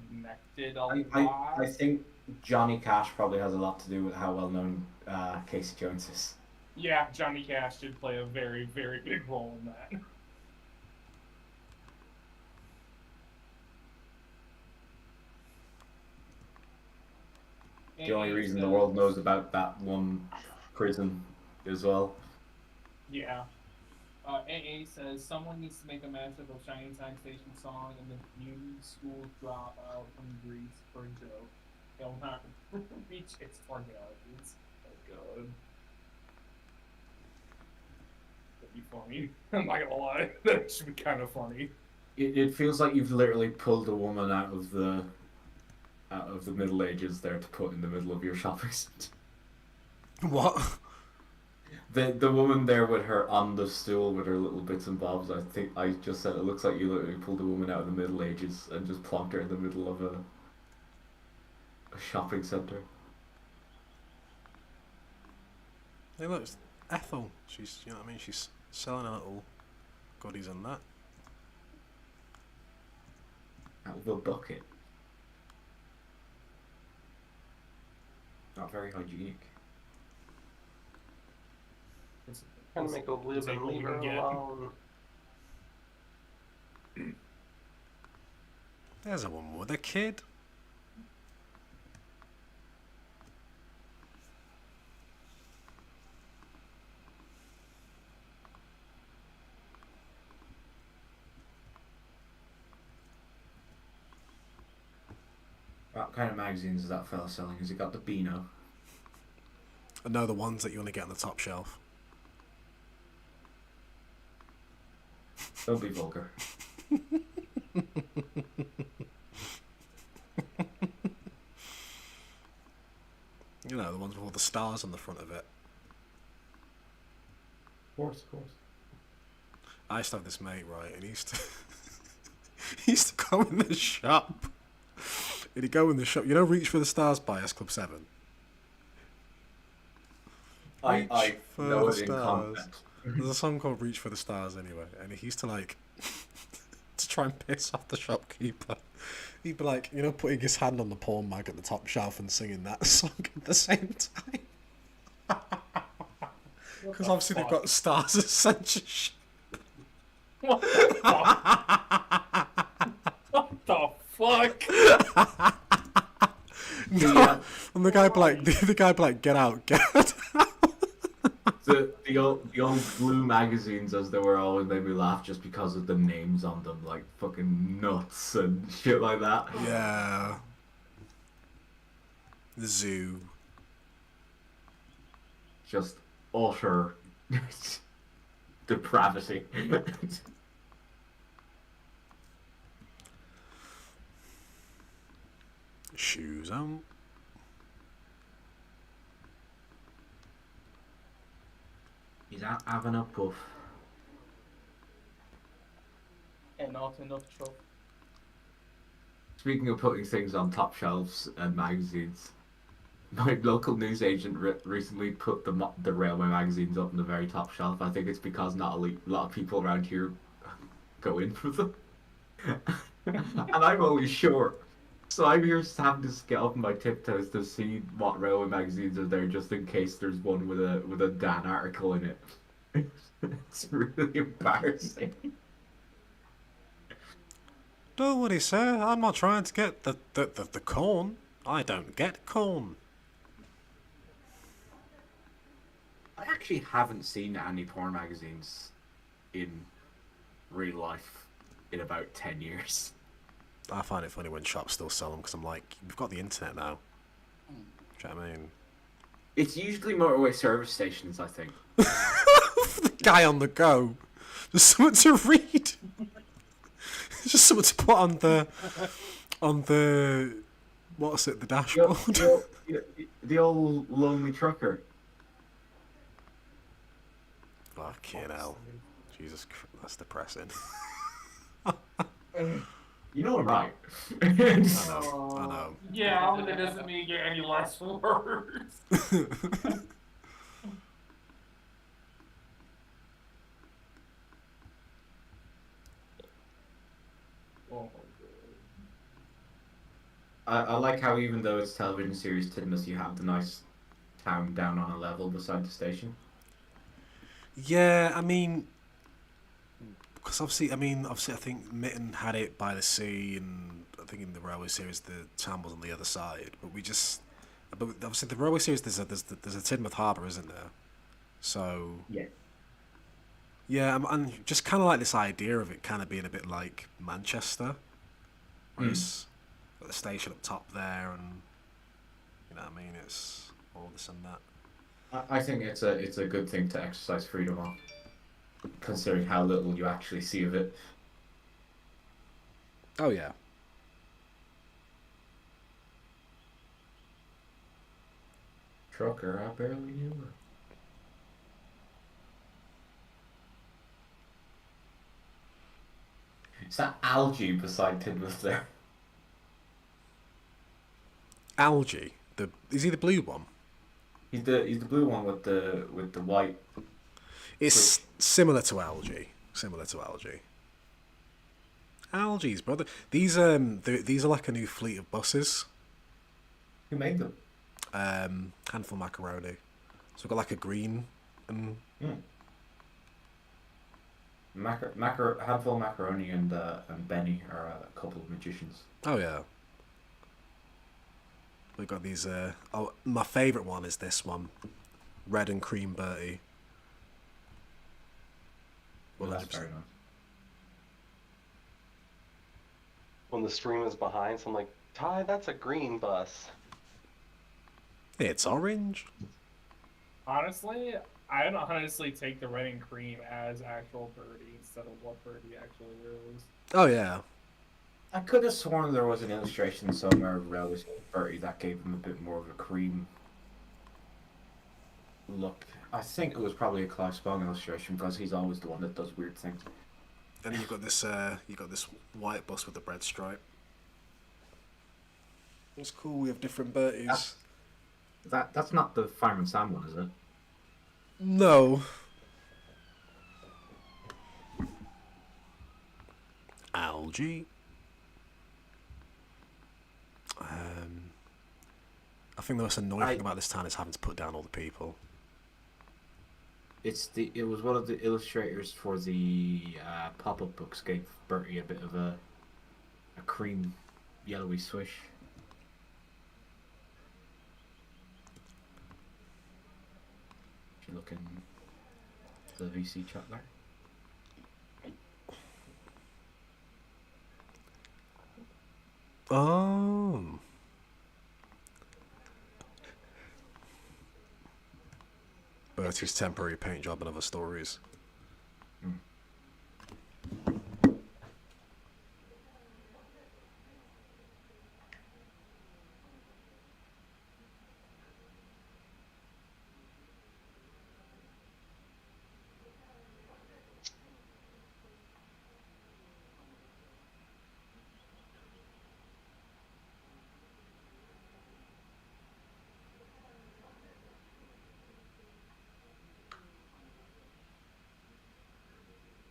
connected a lot. I think Johnny Cash probably has a lot to do with how well known Casey Jones is. Yeah, Johnny Cash did play a very, very big role in that. The only reason the world knows about that one prison as well. Yeah. AA says someone needs to make a mashup of Shining Time Station song and the new school drop out from Greece for a joke. You'll not reach its formalities. Oh god. That'd be funny. I'm not gonna lie. That should be kind of funny. It feels like you've literally pulled a woman out of the Middle Ages there to put in the middle of your shopping center. What? The woman there with her on the stool with her little bits and bobs. I think I just said it looks like you literally pulled a woman out of the Middle Ages and just plonked her in the middle of a shopping center. Hey, look, it's Ethel. She's, you know what I mean? She's selling her little goodies and that. Out of a bucket. Not very hygienic. It's, Trying to make a live and leave her alone. There's a woman with a kid. What kind of magazines is that fella selling? Has he got the Beano? I know the ones that you want to get on the top shelf. Don't be vulgar. You know, the ones with all the stars on the front of it. Of course, of course. I used to have this mate, right, and he used to he used to go in the shop. And he'd go in the shop, you know, Reach for the Stars by S Club 7. I for know the it in stars. context. There's a song called Reach for the Stars anyway, and he used to like to try and piss off the shopkeeper. He'd be like, you know, putting his hand on the porn mag at the top shelf and singing that song at the same time. Because obviously they've got stars as censorship. What the fuck? What the fuck? No, and the guy be like, the guy be like, get out, get out. The old blue magazines, as they were, always made me laugh just because of the names on them, like fucking nuts and shit like that. Yeah. The zoo. Just utter depravity. Shoes on. He's out having a puff. And not enough trouble. Speaking of putting things on top shelves and magazines, my local newsagent recently put the railway magazines up on the very top shelf. I think it's because not a lot of people around here go in for them. And I'm always short. So I'm here having to get up on my tiptoes to see what railway magazines are there, just in case there's one with a Dan article in it. It's really embarrassing. Don't worry, sir. I'm not trying to get the corn. I don't get corn. I actually haven't seen any porn magazines in real life in about 10 years. I find it funny when shops still sell them because I'm like, we've got the internet now. Do you know what I mean? It's usually motorway service stations, I think. The guy on the go. There's something to read. It's just something to put on the what's it, the dashboard. The old lonely trucker. Fucking hell. Jesus Christ, that's depressing. You know I'm right. I know. Yeah, but that doesn't mean you get any less words. Oh I like how even though it's television series Tidmouth, you have the nice town down on a level beside the station. Yeah, I mean, because obviously, I think Mitten had it by the sea, and I think in the railway series the town was on the other side. But obviously the railway series there's a Tidmouth harbour, isn't there? So Yeah. yeah, and just kind of like this idea of it kind of being a bit like Manchester, where it's got the station up top there, and You know what I mean? It's all this and that. I think it's a good thing to exercise freedom on, considering how little you actually see of it. Oh yeah. Trucker, I barely knew her. Is that algae beside Tidmouth there? Algae. Is he the blue one? He's the blue one with the white. It's similar to algae. Similar to algae. Algae's brother. These are like a new fleet of buses. Who made them? Handful macaroni. So we've got like a green and Handful of macaroni and Benny are a couple of magicians. oh yeah. We've got these. Oh, my favourite one is this one, red and cream Bertie. Well, that's 100%. very nice. When the stream is behind, so I'm like, Ty, that's a green bus. It's orange. Honestly, I'd honestly take the red and cream as actual birdie instead of what birdie actually is. Oh yeah. I could have sworn there was an illustration somewhere of Relish Bertie that gave him a bit more of a cream look. I think it was probably a Clive Spong illustration because he's always the one that does weird things. And then you've got this. White bus with the bread stripe. It's cool. We have different Berties. That's not the Fireman Sam one, is it? No. Algae. I think the most annoying thing about this town is having to put down all the people. It was one of the illustrators for the pop-up books gave Bertie a bit of a cream yellowy swish. If you look in the VC chat there. Oh. Bertie's temporary paint job and other stories.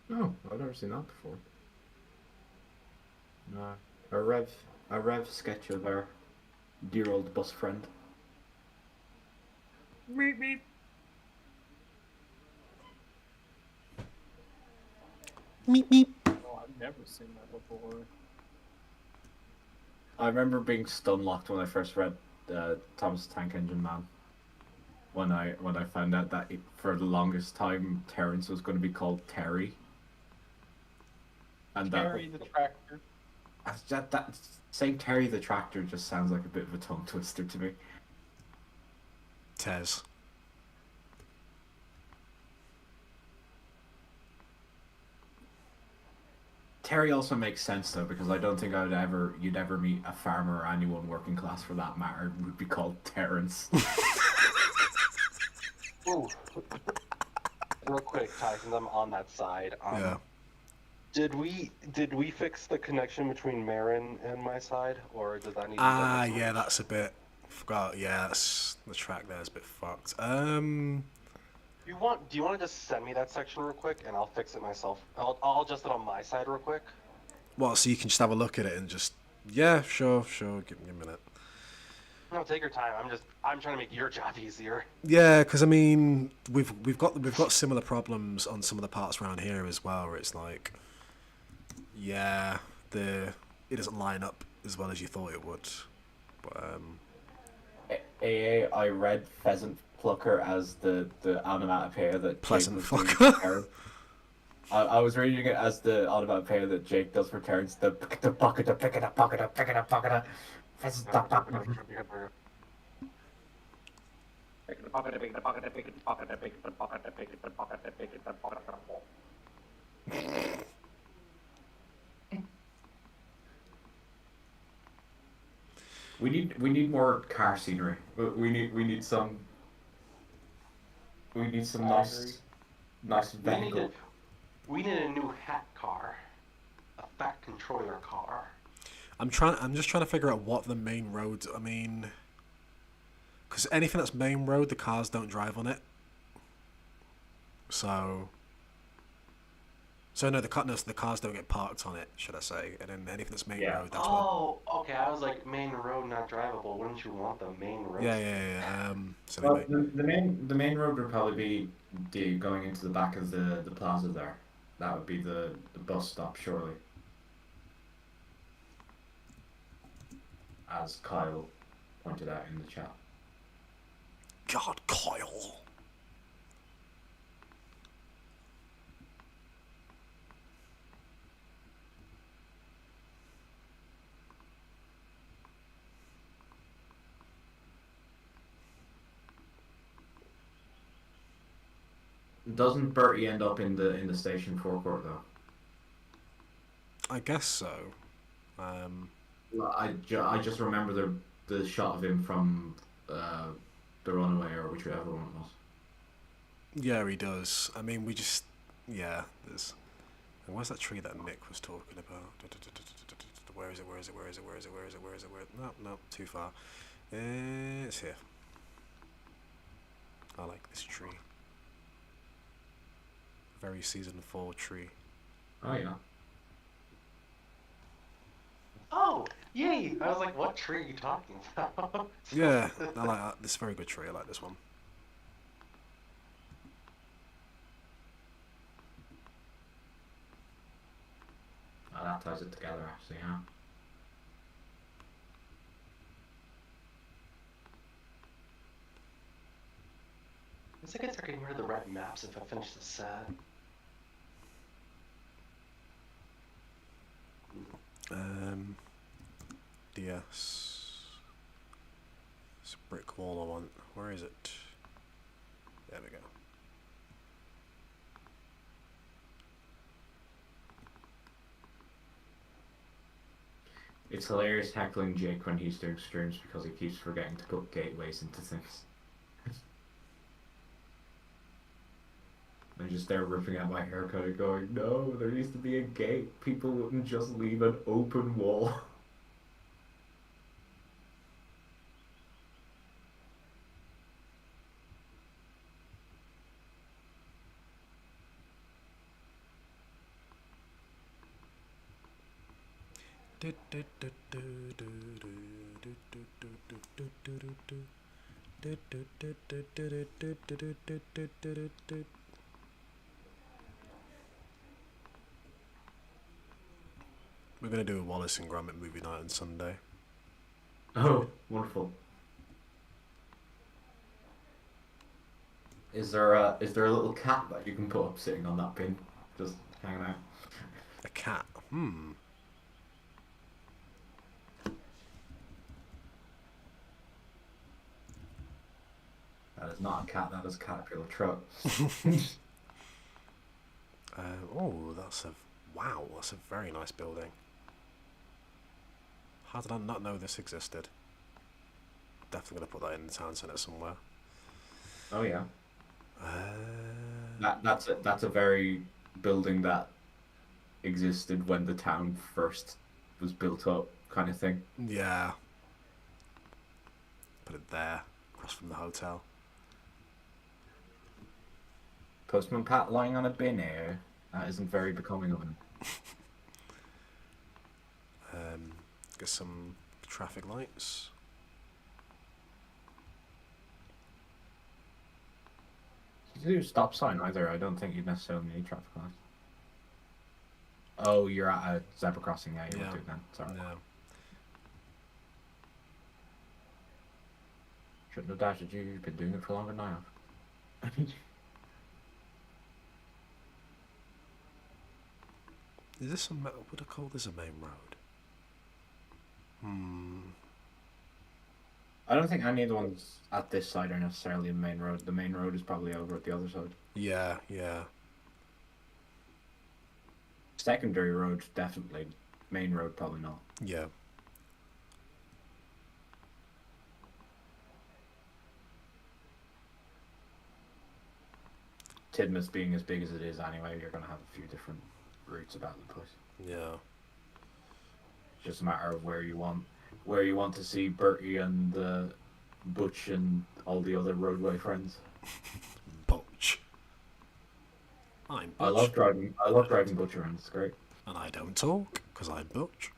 Oh, I've never seen that before. No, a Rev sketch of our dear old bus friend. Meep meep. Meep meep. Oh, I've never seen that before. I remember being stunlocked when I first read Thomas the Tank Engine Man. When I found out that for the longest time Terrence was going to be called Terry. And Terry the tractor. that saying Terry the Tractor just sounds like a bit of a tongue twister to me. Tez. Terry also makes sense though because I don't think you'd ever meet a farmer or anyone working class for that matter who would be called Terrence. Ooh. Real quick, Ty, since I'm on that side. Yeah. Did we fix the connection between Marin and my side, or does that need to be Ah, done? yeah, that's a bit. Forgot. Yeah, that's the track there is a bit fucked. Do you want to just send me that section real quick, and I'll fix it myself. I'll adjust it on my side real quick. What? So you can just have a look at it and just. Yeah, sure. Give me a minute. No, take your time. I'm trying to make your job easier. Yeah, because I mean, we've got similar problems on some of the parts around here as well, where it's like, yeah, it doesn't line up as well as you thought it would. But AA, I read Pheasant Plucker as the onomatopoeia that Pleasant Jake was doing fucker. for Terrence. I was reading it as the onomatopoeia that Jake does for Terrence. The pick it up, pocket up, pick it up, pocket up, pick it up, pocket up. Pheasant plucker. We need more car scenery. We need some I agree. nice We need a vehicle. we need a new hat car, a fat controller car. I'm just trying to figure out what the main roads. I mean, because anything that's main road, the cars don't drive on it. So. So no, the cars don't get parked on it, should I say? And then anything that's main Yeah. road, that's what. Oh, okay. I was like, main road not drivable. Wouldn't you want the main road? Yeah. Silly Well, me. the main road would probably be going into the back of the plaza there. That would be the bus stop, surely. As Kyle pointed out in the chat. God, Kyle. Doesn't Bertie end up in the station forecourt though? I guess so. Well, I just remember the shot of him from the runaway or whichever one it was. Yeah, he does. I mean, yeah. There's. And where's that tree that Nick was talking about? Where is it? No, too far. It's here. I like this tree. Very season 4 tree. Oh yeah. Oh, yay! I was like, what tree are you talking about? Yeah, I like that. This is a very good tree. I like this one. Oh, that ties it together actually, yeah. It's like it's getting rid of the red maps if I finish this set. DS. It's a brick wall I want. Where is it? There we go. It's hilarious heckling Jake when he's doing streams because he keeps forgetting to put gateways into things. I'm just there ripping at my haircut and going, no, there needs to be a gate. People wouldn't just leave an open wall. We're gonna do a Wallace and Gromit movie night on Sunday. Oh, wonderful. Is there a little cat that you can put up sitting on that pin? Just hanging out. A cat. That is not a cat, that is a caterpillar truck. Oh, that's a very nice building. How did I not know this existed? Definitely gonna put that in the town centre somewhere. Oh yeah. That's a very building that existed when the town first was built up, kind of thing. Yeah. Put it there, across from the hotel. Postman Pat lying on a bin here. That isn't very becoming of him. Get some traffic lights. You do stop sign either. I don't think you necessarily need traffic lights. Oh, you're at a zebra crossing. Yeah, you Yeah. will do it then. Sorry. No. Shouldn't have dashed at you. You've been doing it for longer than I have. Is this would I call this a main road? I don't think any of the ones at this side are necessarily the main road. The main road is probably over at the other side. Yeah, yeah. Secondary road, definitely. Main road, probably not. Yeah. Tidmouth being as big as it is anyway, you're going to have a few different routes about the place. Yeah. It's just a matter of where you want to see Bertie and Butch and all the other roadway friends. Butch. I'm Butch. I love driving Butch around. It's great. And I don't talk, because I'm Butch.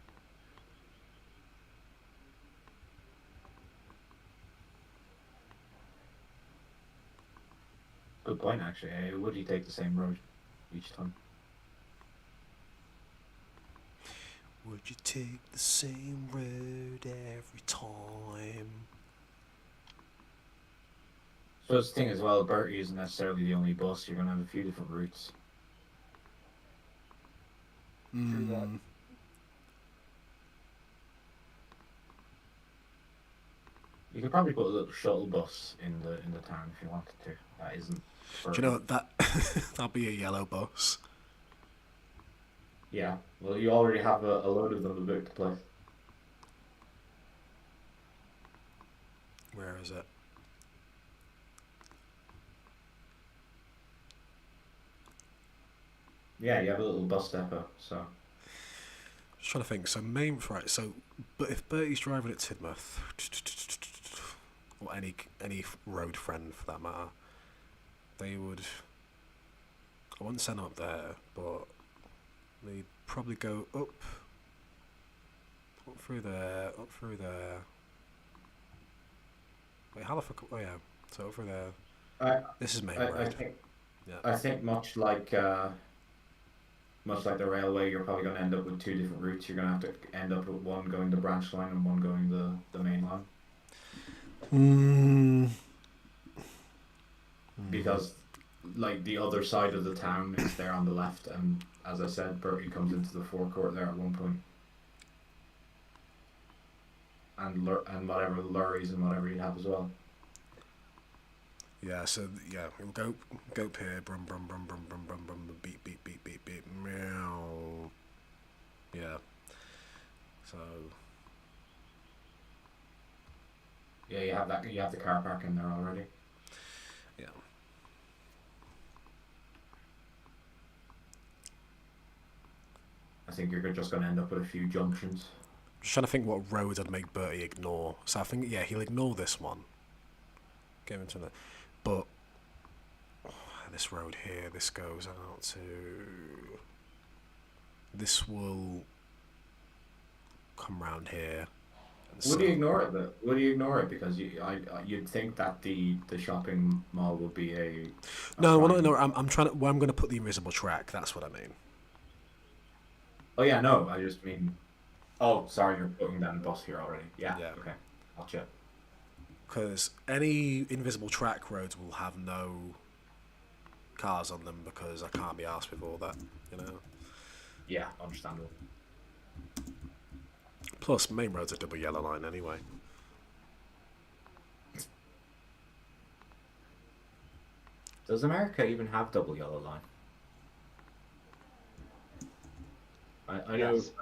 Good point, actually. Would you take the same road each time? Would you take the same road every time? So that's the thing as well, Bertie isn't necessarily the only bus. You're going to have a few different routes. True that. You could probably put a little shuttle bus in the town if you wanted to. That isn't. Do you know what, that that'd be a yellow bus. Yeah. Well, you already have a load of them about the place. Where is it? Yeah, you have a little bus depot. So. Just trying to think. So right. So, but if Bertie's driving at Tidmouth, or any road friend for that matter, they would. I wouldn't send them up there, but they'd probably go up through there, up through there. Wait, Halifax. Oh yeah. So up through there. This is main road. I think much like the railway, you're probably going to end up with two different routes. You're going to have to end up with one going the branch line and one going the main line. Because, like, the other side of the town is there on the left, and as I said, Bertie comes into the forecourt there at one point. And whatever lorries and whatever you have as well. Yeah, so yeah, we'll go up here, brum brum brum brum brum brum brum, beep beep beep beep beep, meow. Yeah. So. Yeah, you have that. You have the car park in there already. Yeah. I think you're just going to end up with a few junctions. Just trying to think what road I'd make Bertie ignore. So I think, yeah, he'll ignore this one. Get into that. But this road here, this goes out to. This will come round here. Would you ignore it though? Would you ignore it because you'd think that the shopping mall would be a no, well, no, I'm trying to. Well, I'm going to put the invisible track. That's what I mean. Oh yeah, no, I just mean. Oh, sorry, you're putting down the bus here already. Yeah. Okay. Gotcha. Because any invisible track roads will have no cars on them because I can't be arsed with all that, you know. Yeah, understandable. Plus, main road's a double yellow line anyway. Does America even have double yellow line? I know. Yes.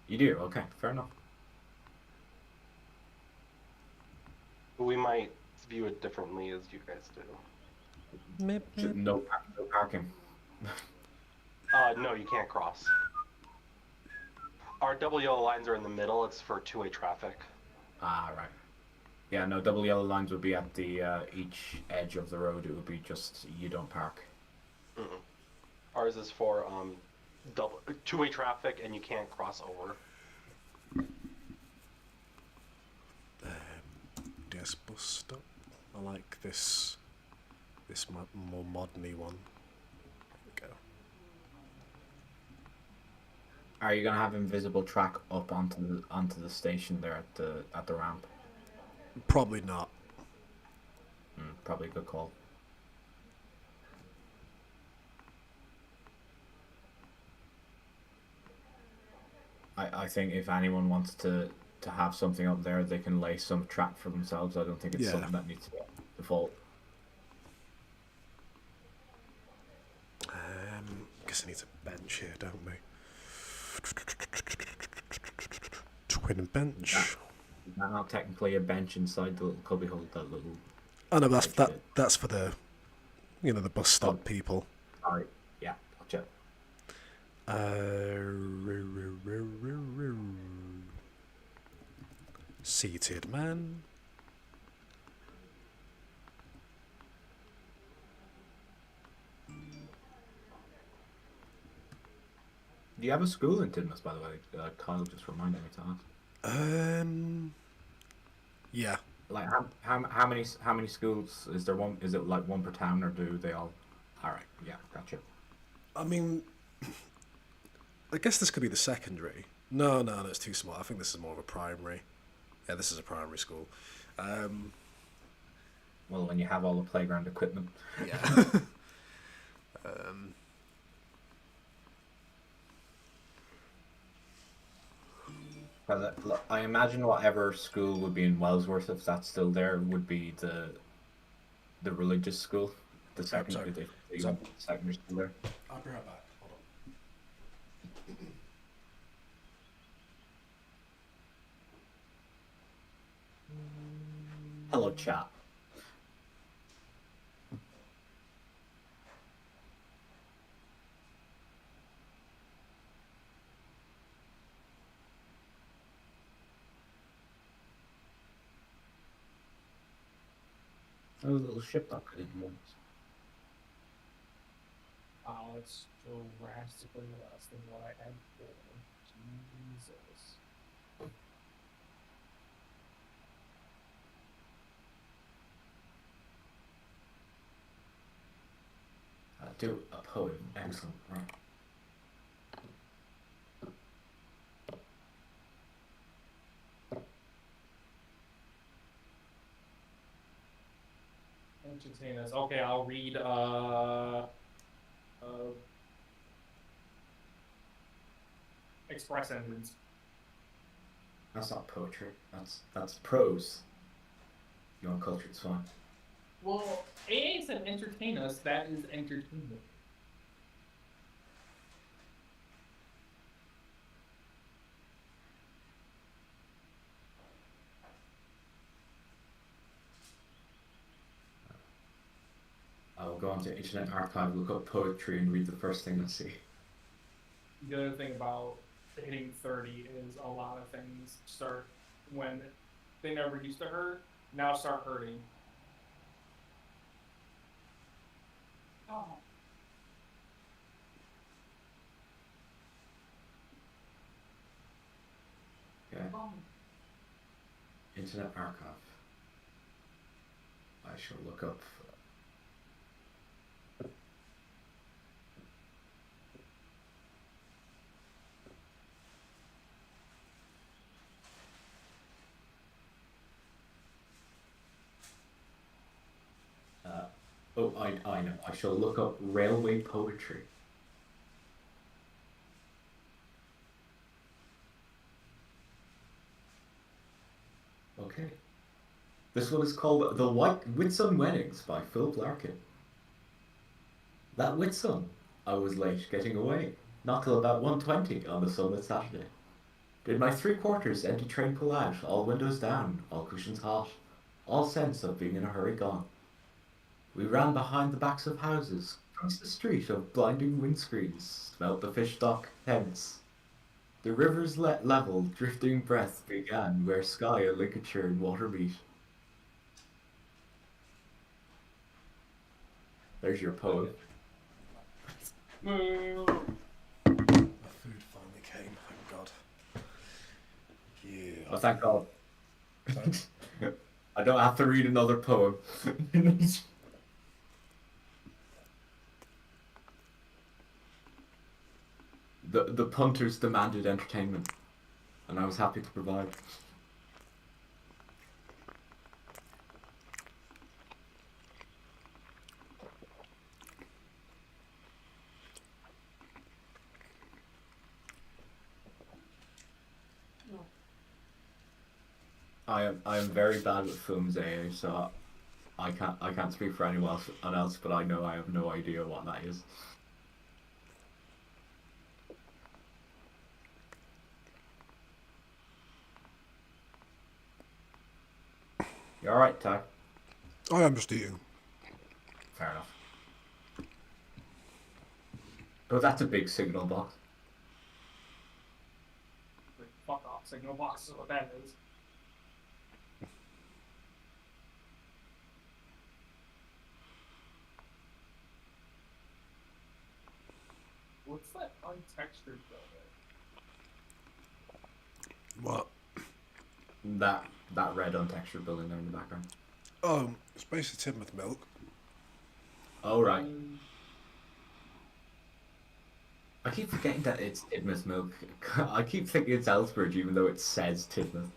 You do? Okay, fair enough. We might view it differently as you guys do. No parking. No, you can't cross. Our double yellow lines are in the middle. It's for two-way traffic. Ah, right. Yeah, no, double yellow lines would be at the each edge of the road. It would be just you don't park. Mm-mm. Ours is for double two-way traffic, and you can't cross over. DS bus stop. I like this more modern-y one. There we go. Are you gonna have invisible track up onto the station there at the ramp? Probably not. Probably a good call. I think if anyone wants to to have something up there, they can lay some trap for themselves. I don't think it's Yeah. something that needs to be default. Guess I need a bench here, don't we? Twin bench. Is that not technically a bench inside the little cubbyhole? That little. Oh no, that's bench bit? that's for the, the bus stop Oh. people. Sorry. Yeah. Gotcha. Seated man. Do you have a school in Tidmouth, by the way? Kyle just reminded me to ask. Yeah. Like how many schools is there? One, is it like one per town, or do they all? All right. Yeah. Gotcha. I mean, I guess this could be the secondary. No, it's too small. I think this is more of a primary. Yeah, this is a primary school. Well, when you have all the playground equipment. Yeah. Look, I imagine whatever school would be in Wellsworth, if that's still there, would be the religious school, the secondary. Sorry. Secondary school there. I'll be right back. Hold on. Hello, chat. That was a little ship dock I didn't want. Oh, it's drastically less than what I had before. Jesus. Do a poem. Excellent. Right. Entertain us. Okay, I'll read express endings. That's not poetry. That's prose. You want culture? It's fine. Well, AA said entertain us. That is entertainment. I'll go onto Internet Archive, look up poetry, and read the first thing I see. The other thing about hitting 30 is a lot of things start when they never used to hurt, now start hurting. Oh. Okay. Internet Archive. I shall look up. I know. I shall look up railway poetry. Okay. This one is called The White Whitsun Weddings by Philip Larkin. That Whitsun, I was late getting away, not till about 1:20 on the sunlit Saturday. Did my 3/4 empty train pull out, all windows down, all cushions hot, all sense of being in a hurry gone. We ran behind the backs of houses, across the street of blinding windscreens, smelt the fish dock hence. The river's level, drifting breath began where sky and ligature and water meet. There's your poem. Moo. My food finally came, thank God. Yeah. Oh, thank God. I don't have to read another poem. The punters demanded entertainment, and I was happy to provide. I am very bad with films AA, so I can't speak for anyone else, but I know I have no idea what that is. You alright, Ty? I am just eating. Fair enough. But that's a big signal box. Like, fuck off, signal box is what that is. What's that untextured building? What? That red untextured building there in the background. Oh, it's basically Tidmouth milk. Oh right. I keep forgetting that it's Tidmouth milk. I keep thinking it's Ellsbridge even though it says Tidmouth.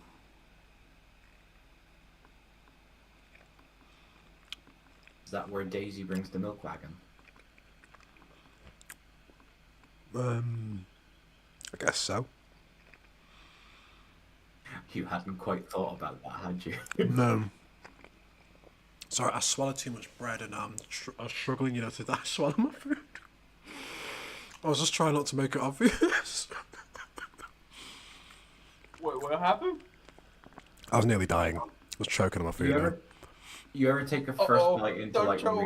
Is that where Daisy brings the milk wagon? I guess so. You hadn't quite thought about that, had you? No. Sorry, I swallowed too much bread and I was struggling, you know, to swallow my food. I was just trying not to make it obvious. Wait, what happened? I was nearly dying. I was choking on my food. You ever take a first Uh-oh, bite into don't like choke.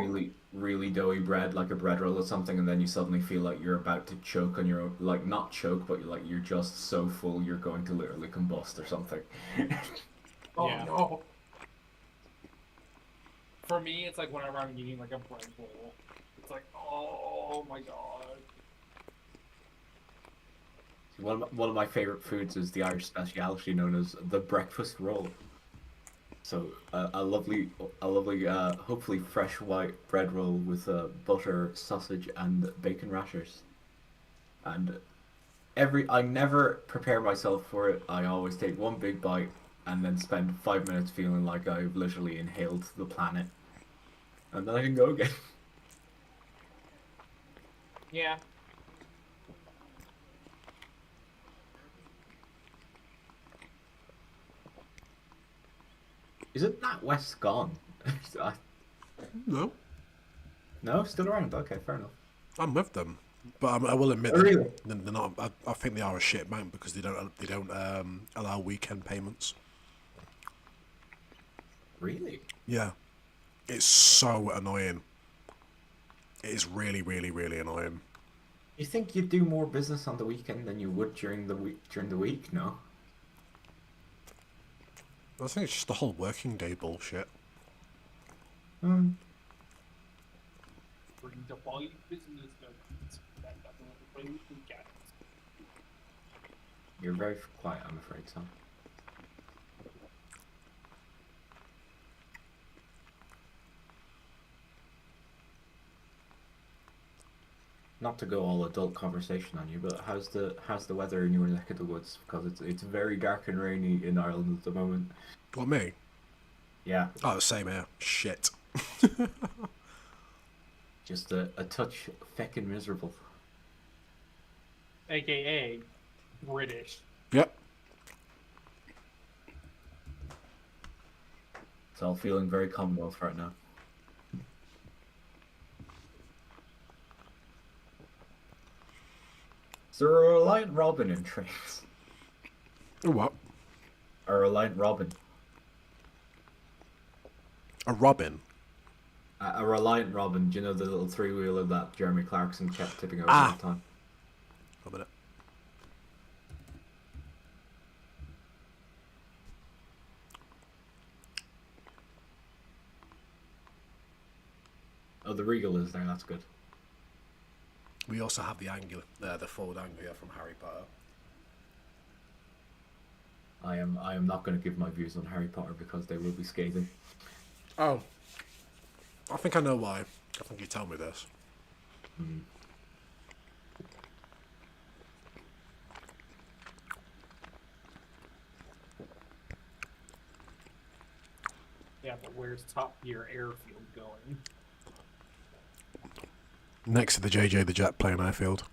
really doughy bread, like a bread roll or something, and then you suddenly feel like you're about to choke on your own, like not choke, but you're just so full you're going to literally combust or something. Oh Yeah. no. For me, it's like whenever I'm eating like a bread bowl. It's like, oh my god. One of my favorite foods is the Irish speciality known as the breakfast roll. So a lovely, hopefully fresh white bread roll with butter, sausage, and bacon rashers. And I never prepare myself for it. I always take one big bite and then spend 5 minutes feeling like I've literally inhaled the planet, and then I can go again. Yeah. Isn't that West gone? No, No, still around. Okay, fair enough. I'm with them, but I will admit Oh, really? they're not. I think they are a shit bank because they don't allow weekend payments. Really? Yeah, it's so annoying. It is really, really, really annoying. You think you'd do more business on the weekend than you would during the week? During the week, no. I think it's just the whole working day bullshit. Hmm. Bring the body business governance. That doesn't bring the cat. You're very quiet, I'm afraid, son. Not to go all adult conversation on you, but how's the weather in your neck of the woods? Because it's very dark and rainy in Ireland at the moment. What, me? Yeah, Oh, same here. Shit. just a touch feckin' miserable. AKA British. Yep. It's all feeling very Commonwealth right now. Is there a Reliant Robin in trains? What? A Reliant Robin. A robin? A Reliant Robin, do you know the little three-wheeler that Jeremy Clarkson kept tipping over Ah. all the time? A minute. Oh, the Regal is there, that's good. We also have the the forward Anglia from Harry Potter. I am not going to give my views on Harry Potter because they will be scathing. Oh. I think I know why. I think you tell me this. Hmm. Yeah, but where's Top Gear Airfield going? Next to the JJ the Jet playing airfield.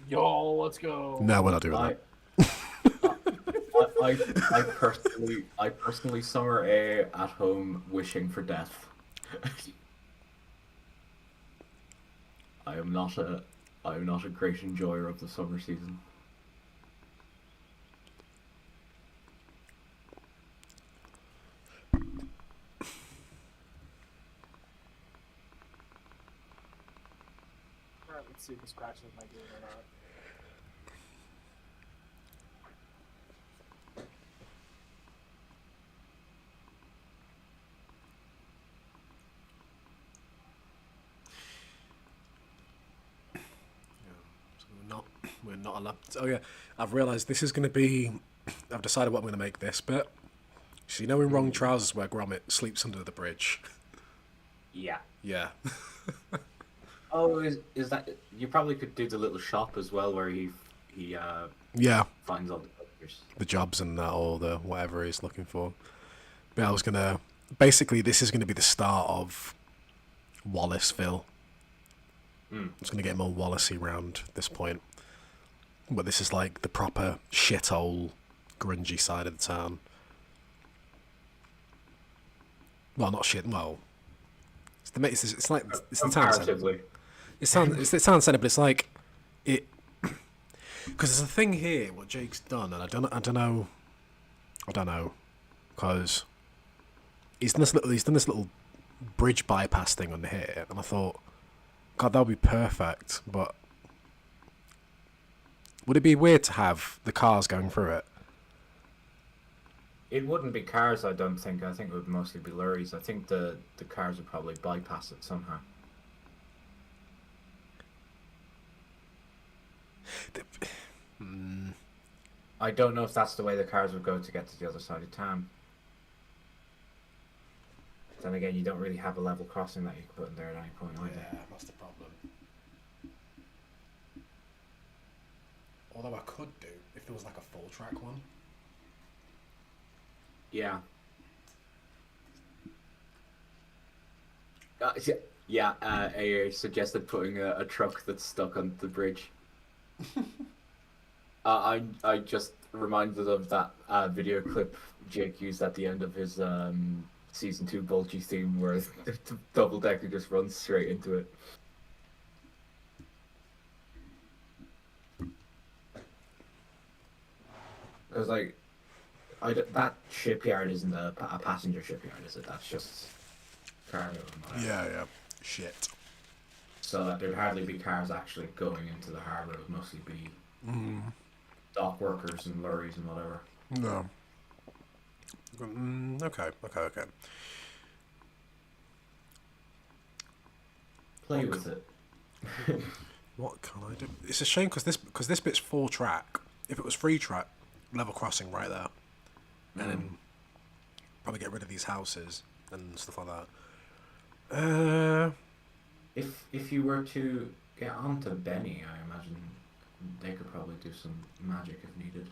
Yo, let's go. No, we're not doing I, that. I personally summer A at home wishing for death. I am not a great enjoyer of the summer season. Alright, let's see if the scratches might do it or not. So we're not allowed. Oh yeah, I've realised this is going to be. I've decided what I'm going to make this bit. So you know in Wrong Trousers where Gromit sleeps under the bridge. Yeah. Yeah. Oh, is that? You probably could do the little shop as well, where he Yeah. finds all the pictures. The jobs and that, or the whatever he's looking for. But I was gonna. Basically, this is going to be the start of Wallaceville. It's going to get more Wallacey round this point. But this is like the proper shithole, grungy side of the town. Well, not shit. Well, it's the it's like it's the town centre. Comparatively. It's the town centre, but it's like it because there's a thing here. What Jake's done, and I don't know, because he's done this little bridge bypass thing on here, and I thought, God, that would be perfect. But would it be weird to have the cars going through it? It wouldn't be cars, I don't think. I think it would mostly be lorries. I think the cars would probably bypass it somehow. I don't know if that's the way the cars would go to get to the other side of town. Then again, you don't really have a level crossing that you can put in there at any point either. Yeah, that's the problem. Although I could do if there was like a full track one. Yeah. AA suggested putting a truck that's stuck on the bridge. I just reminded of that video clip Jake used at the end of his season 2 Bulgy theme, where the double decker just runs straight into it. Because like, that shipyard isn't a passenger shipyard, is it? That's just cargo. Yeah. Shit. So that there'd hardly be cars actually going into the harbour. It would mostly be dock workers and lorries and whatever. No. Okay. Play with it. What can I do? It's a shame because this bit's 4 track. If it was 3 track, level crossing right there, and then probably get rid of these houses and stuff like that. If you were to get onto Benny, I imagine they could probably do some magic if needed.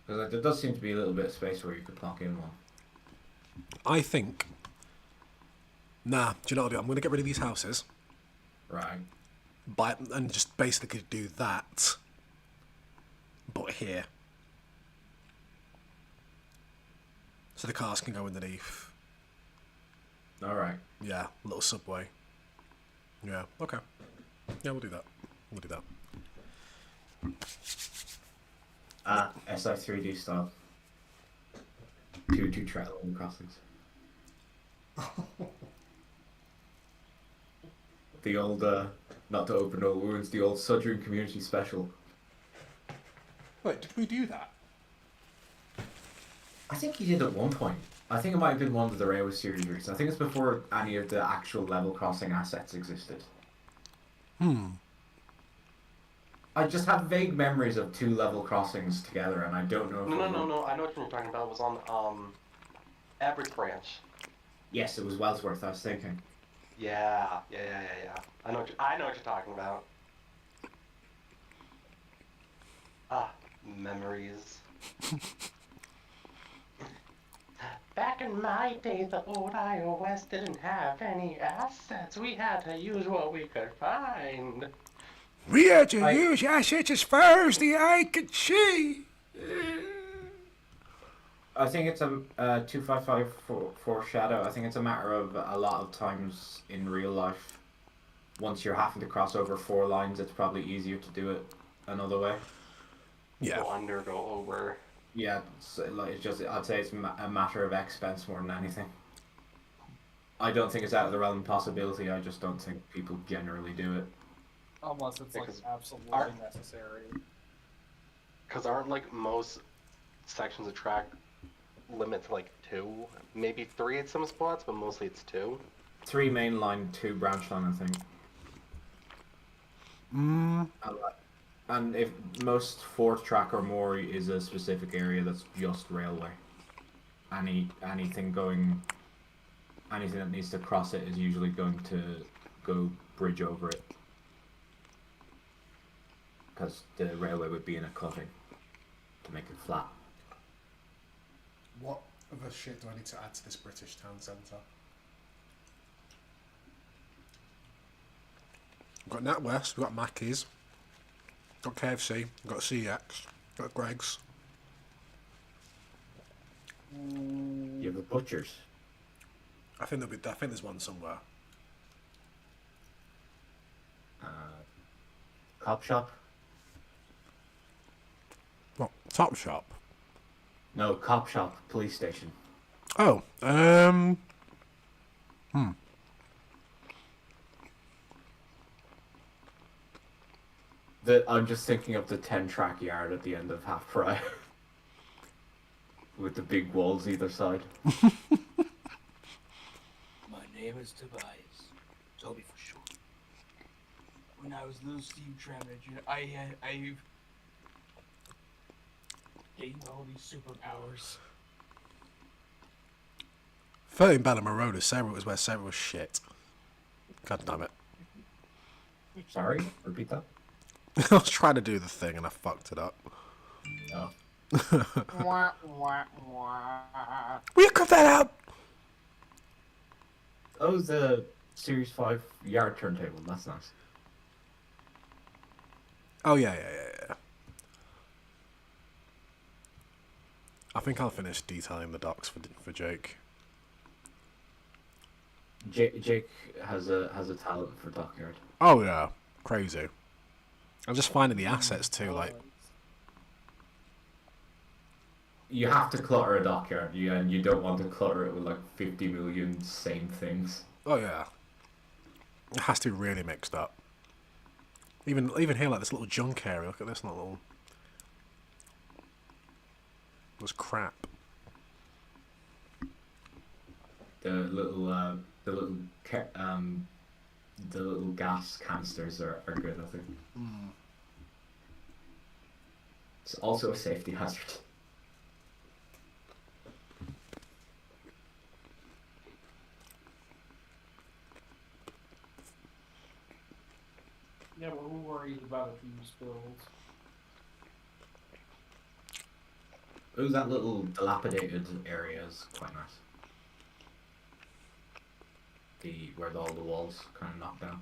Because like, there does seem to be a little bit of space where you could plonk in one. I think. Nah, do you know what I'll do? I'm going to get rid of these houses, Right. and just basically do that, but here. So the cars can go underneath. Alright. Yeah, little subway. Yeah, okay. Yeah, we'll do that. SI3D style. Two traveling crossings. The old, not to open old wounds, the old Sudroom Community Special. Wait, did we do that? I think he did at one point. I think it might have been one of the Railway series routes. I think it's before any of the actual level crossing assets existed. I just have vague memories of 2 level crossings together, and I don't know if No. I know what you were talking about. It was on Average Branch. Yes, it was Wellsworth, I was thinking. Yeah. I know what you're talking about. Memories. Back in my day, the old iOS didn't have any assets. We had to use what we could find. We had to use assets as far as the eye could see. I think it's a 255 foreshadow. I think it's a matter of a lot of times in real life, once you're having to cross over 4 lines, it's probably easier to do it another way. Yeah. Go under, go over. Yeah, it's just, I'd say it's a matter of expense more than anything. I don't think it's out of the realm of possibility. I just don't think people generally do it. Unless it's like Because absolutely necessary. Because aren't like most sections of track limit to like 2, maybe 3 at some spots, but mostly it's 2. 3 main line, 2 branch line, I think. And if most 4th track or more is a specific area that's just railway. Anything that needs to cross it is usually going to go bridge over it. Because the railway would be in a cutting to make it flat. What other shit do I need to add to this British town centre? We've got NatWest, we've got Mackey's, got KFC, we've got CX, we've got Greg's. You have the butchers. I think there's one somewhere. Cop shop? What? Top Shop? No, cop shop, police station. Oh, I'm just thinking of the 10-track yard at the end of Half Price. With the big walls either side. My name is Tobias. Toby for short. When I was a little steam tram engine, I gained all these superpowers. 13 Bellamere Road is where Sarah was shit. God damn it. Sorry, repeat that. I was trying to do the thing and I fucked it up. Oh. Will you cut that out? Oh, the Series 5 yard turntable. That's nice. Oh, yeah. I think I'll finish detailing the docks for Jake. Jake has a talent for dockyard. Oh, yeah. Crazy. I'm just finding the assets too, like... You have to clutter a dockyard, and you don't want to clutter it with like 50 million same things. Oh, yeah. It has to be really mixed up. Even here, like this little junk area. Look at this little... It was crap. The little gas canisters are good, I think. It's also a safety hazard. Yeah, but who worries about a few spills? Ooh, that little dilapidated area is quite nice. Where all the walls kind of knocked down.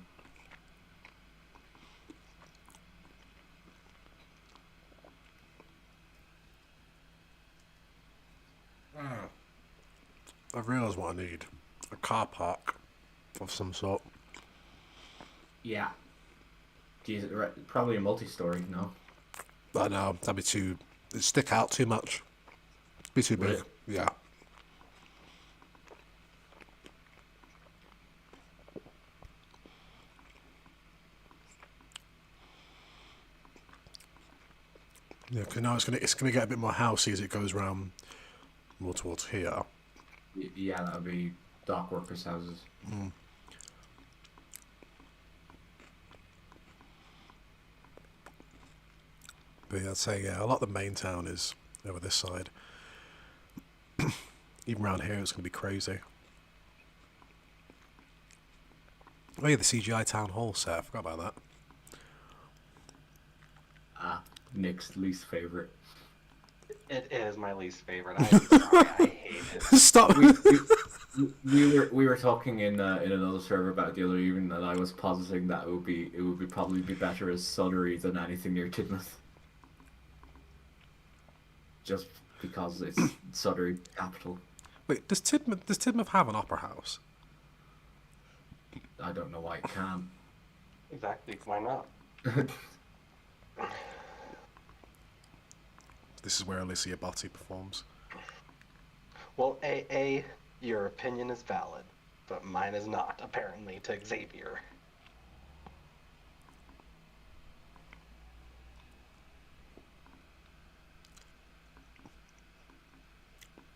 I realised what I need. A car park of some sort. Yeah. Jesus, probably a multi-story, no? I know, that'd be too... It'd stick out too much. Be too big. Would it? Yeah. Yeah, because now it's gonna get a bit more housey as it goes round more towards here. Yeah, that would be dock workers' houses. But yeah, I'd say a lot of the main town is over this side. Even around here, it's gonna be crazy. Oh yeah, the CGI town hall set. I forgot about that. Nick's least favorite. It is my least favorite. I'm sorry, I hate it. Stop. We were talking in another server about it the other evening, and I was positing that it would probably be better as Sudbury than anything near Tidmouth. Just because it's Sudbury capital. Wait, does Tidmouth have an opera house? I don't know why it can. Exactly, why not? This is where Alicia Botti performs. Well, A, your opinion is valid, but mine is not, apparently, to Xavier.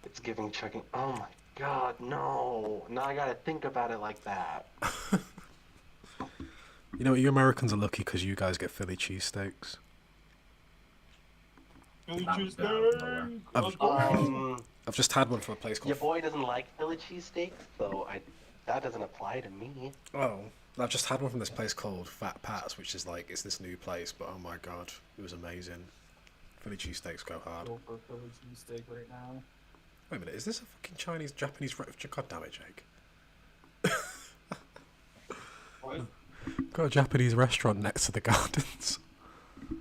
It's giving chugging. Oh my god, no. Now I gotta think about it like that. You know, you Americans are lucky because you guys get Philly cheesesteaks. Philly That was down nowhere. cheesesteak. I've just had one from a place Your called... boy doesn't like Philly cheesesteaks, so that doesn't apply to me. Oh, I've just had one from this place called Fat Pat's, which is like, it's this new place, but oh my god, it was amazing. Philly cheesesteaks go hard. Go for Philly cheesesteak right now. Wait a minute, is this a fucking Chinese, Japanese... God damn it, Jake. What? Got a Japanese restaurant next to the gardens. Do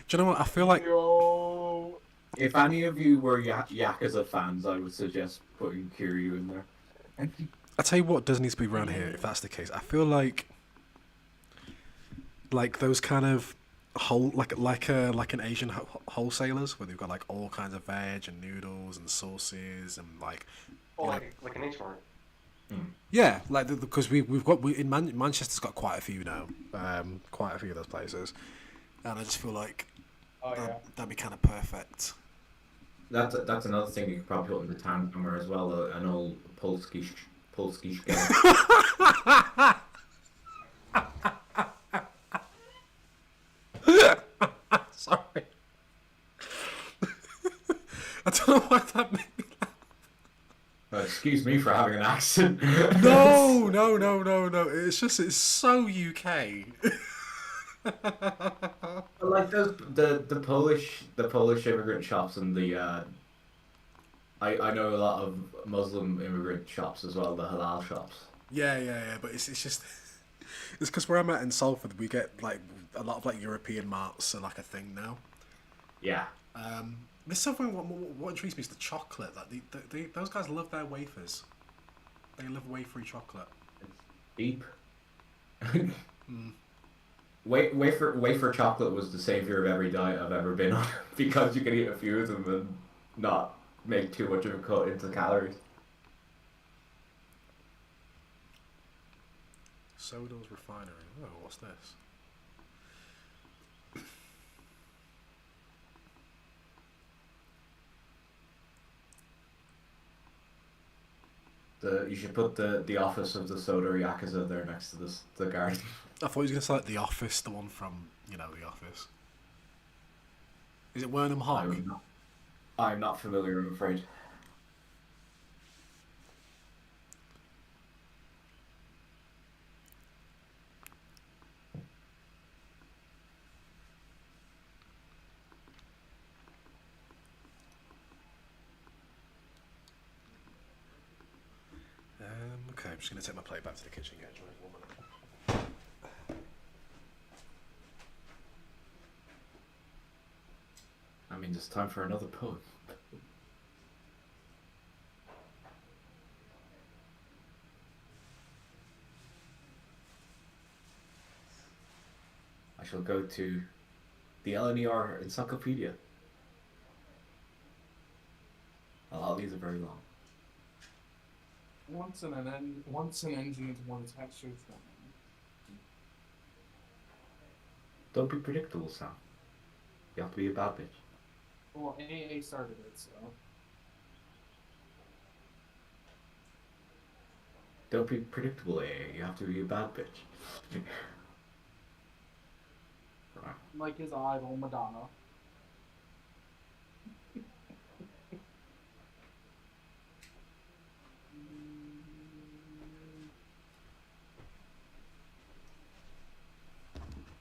you know what? I feel like... Yo. If any of you were Yakuza fans, I would suggest putting Kiryu in there. I tell you what does need to be around here, if that's the case. I feel like those kind of like an Asian wholesalers where they've got like all kinds of veg and noodles and sauces and like. Oh, you know, like an H-Mart. yeah, like because Manchester's got quite a few now, quite a few of those places, and I just feel like Oh yeah. that'd be kind of perfect. That's another thing you could probably put in the town somewhere as well. An old Polski game. Sorry. I don't know why that made me Excuse me for having an accent. No. It's just, it's so UK. Like the Polish immigrant shops and the I know a lot of Muslim immigrant shops as well, the halal shops. Yeah. But it's just, it's because where I'm at in Salford, we get like a lot of like European marts are like a thing now. Yeah. There's something what intrigues me is the chocolate. Like those guys love their wafers. They love wafery chocolate. Deep. Wafer chocolate was the savior of every diet I've ever been on because you can eat a few of them and not make too much of a cut into calories. Soda's Refinery. Oh, what's this? You should put the office of the Soda Yakuza there next to the garden. I thought he was going to select The Office, the one from, The Office. Is it Wernham Hog? I'm not familiar, I'm afraid. Okay, I'm just going to take my plate back to the kitchen. Get a drink, 1 minute. I mean, it's time for another poem. I shall go to the LNER Encyclopedia. Oh, these are very long. Once an engine is one texture thing. Don't be predictable, Sam. You have to be a bad bitch. Well, AA started it, so. Don't be predictable, AA. You have to be a bad bitch. Right. Like his idol, Madonna.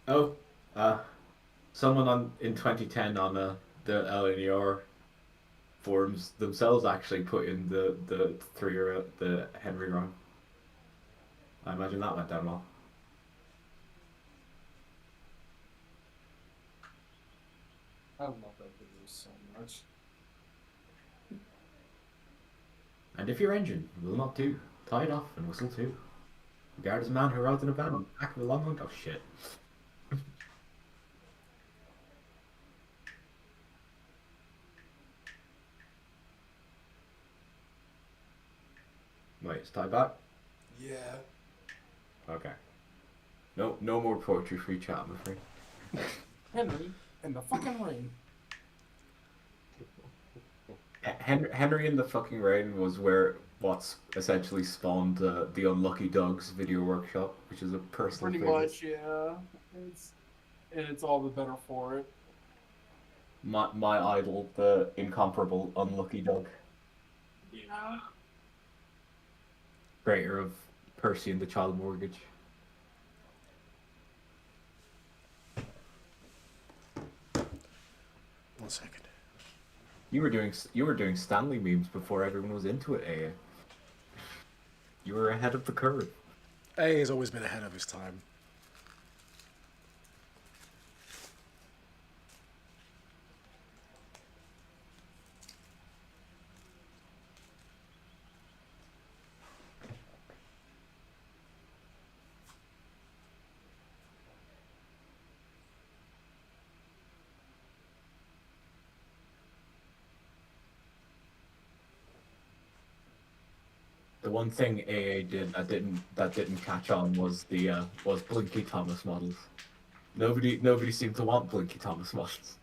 Oh, someone in 2010 on the LNER forums themselves actually put in the the Henry rhyme. I imagine that went down well. I love that video so much. And if your engine will not do, tie it off and whistle too. Regard as a man who rides in a van on the back of a long one. Oh shit. Wait, it's tied back? Yeah. Okay. No more poetry free chat, I'm afraid. Henry in the fucking rain. Henry in the fucking rain was where what's essentially spawned the Unlucky Dogs video workshop, which is a personal Pretty favorite. much, yeah. It's all the better for it. My idol, the incomparable Unlucky Dog, Yeah. creator of Percy and the Child Mortgage. One second. You were doing Stanley memes before everyone was into it, AA. You were ahead of the curve. A has always been ahead of his time. The one thing AA did that didn't catch on was the was Blinky Thomas models. Nobody seemed to want Blinky Thomas models.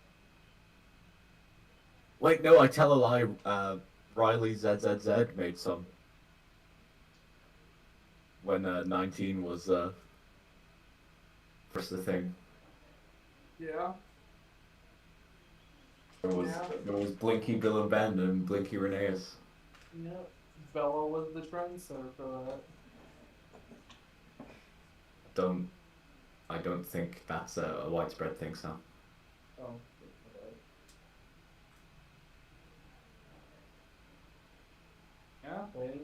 Wait, no, I tell a lie. Riley ZZZ made some when 19 was first the thing. Yeah. There was Blinky Bill and Ben and Blinky Reneus. Yeah. Bella was the trendsetter for that. I don't think that's a widespread thing, Sam. Oh. Yeah, wait.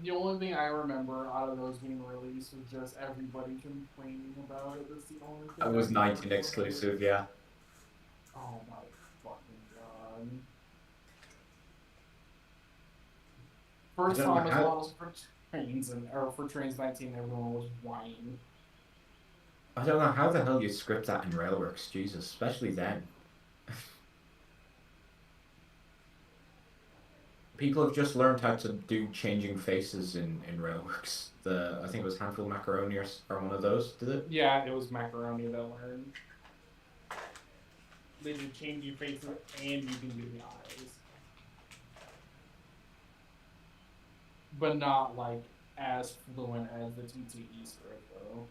The only thing I remember out of those being released was just everybody complaining about it. That's the only thing. It was I 19 remember. exclusive, yeah. Oh my fucking god. First I don't know Thomas how- models for trains or for trains 19, everyone was whining. I don't know how the hell you script that in Railworks, Jesus, especially then. People have just learned how to do changing faces in Railworks. I think it was Handful Macaroni or one of those, did it? Yeah, it was macaroni that learned. They can change your face and you can do the eyes. But not like as fluent as the TTE script though.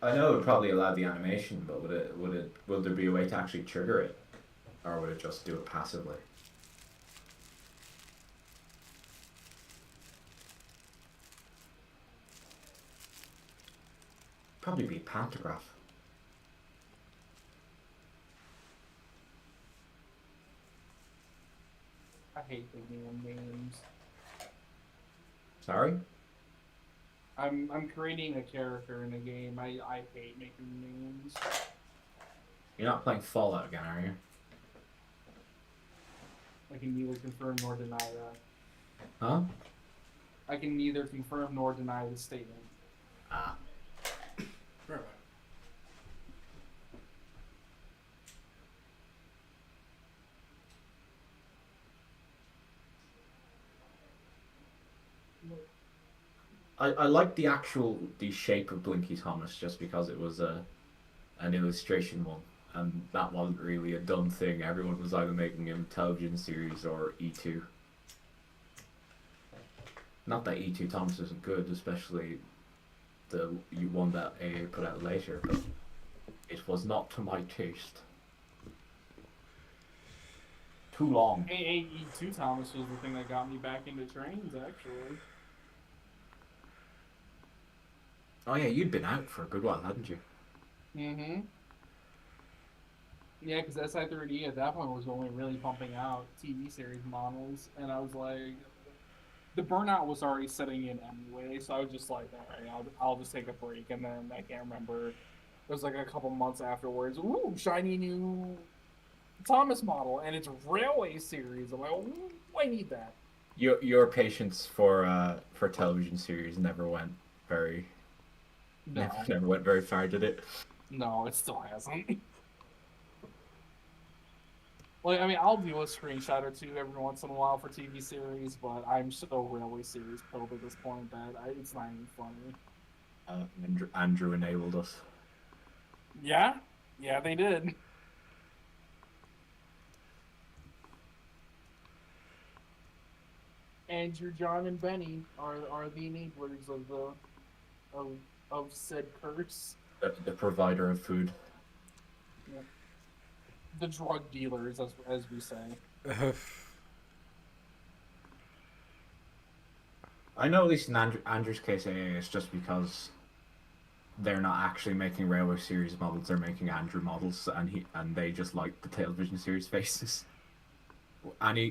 I know it would probably allow the animation, but would there be a way to actually trigger it? Or would it just do it passively? Probably be pantograph. I hate thinking of names. Sorry? I'm creating a character in a game. I hate making names. You're not playing Fallout again, are you? I can neither confirm nor deny that. Huh? I can neither confirm nor deny the statement. Ah. Right. I like the shape of Blinky Thomas just because it was an illustration one, and that wasn't really a done thing. Everyone was either making an television series or E2. Not that E2 Thomas isn't good, especially the one that AA put out later, but it was not to my taste. Too long. AAE2 Thomas was the thing that got me back into trains, actually. Oh yeah, you'd been out for a good while, hadn't you? Mm-hmm. Yeah, because SI3D at that point was only really pumping out TV series models, and I was like, the burnout was already setting in anyway, so I was just like, all right, I'll just take a break, and then I can't remember. It was like a couple months afterwards. Ooh, shiny new Thomas model, and it's Railway Series. I'm like, ooh, I need that. Your patience for television series never went very No, never went very far, did it? no, it still hasn't. Like, I mean, I'll do a screenshot or two every once in a while for TV series, but I'm so Railway Series pilled at this point that it's not even funny. Andrew enabled us. Yeah, yeah, they did. Andrew, John, and Benny are the enablers of the of said curse. The provider of food. Yeah. The drug dealers, as we say. I know at least in Andrew's case, it's just because they're not actually making Railway Series models; they're making Andrew models, and they just like the television series faces.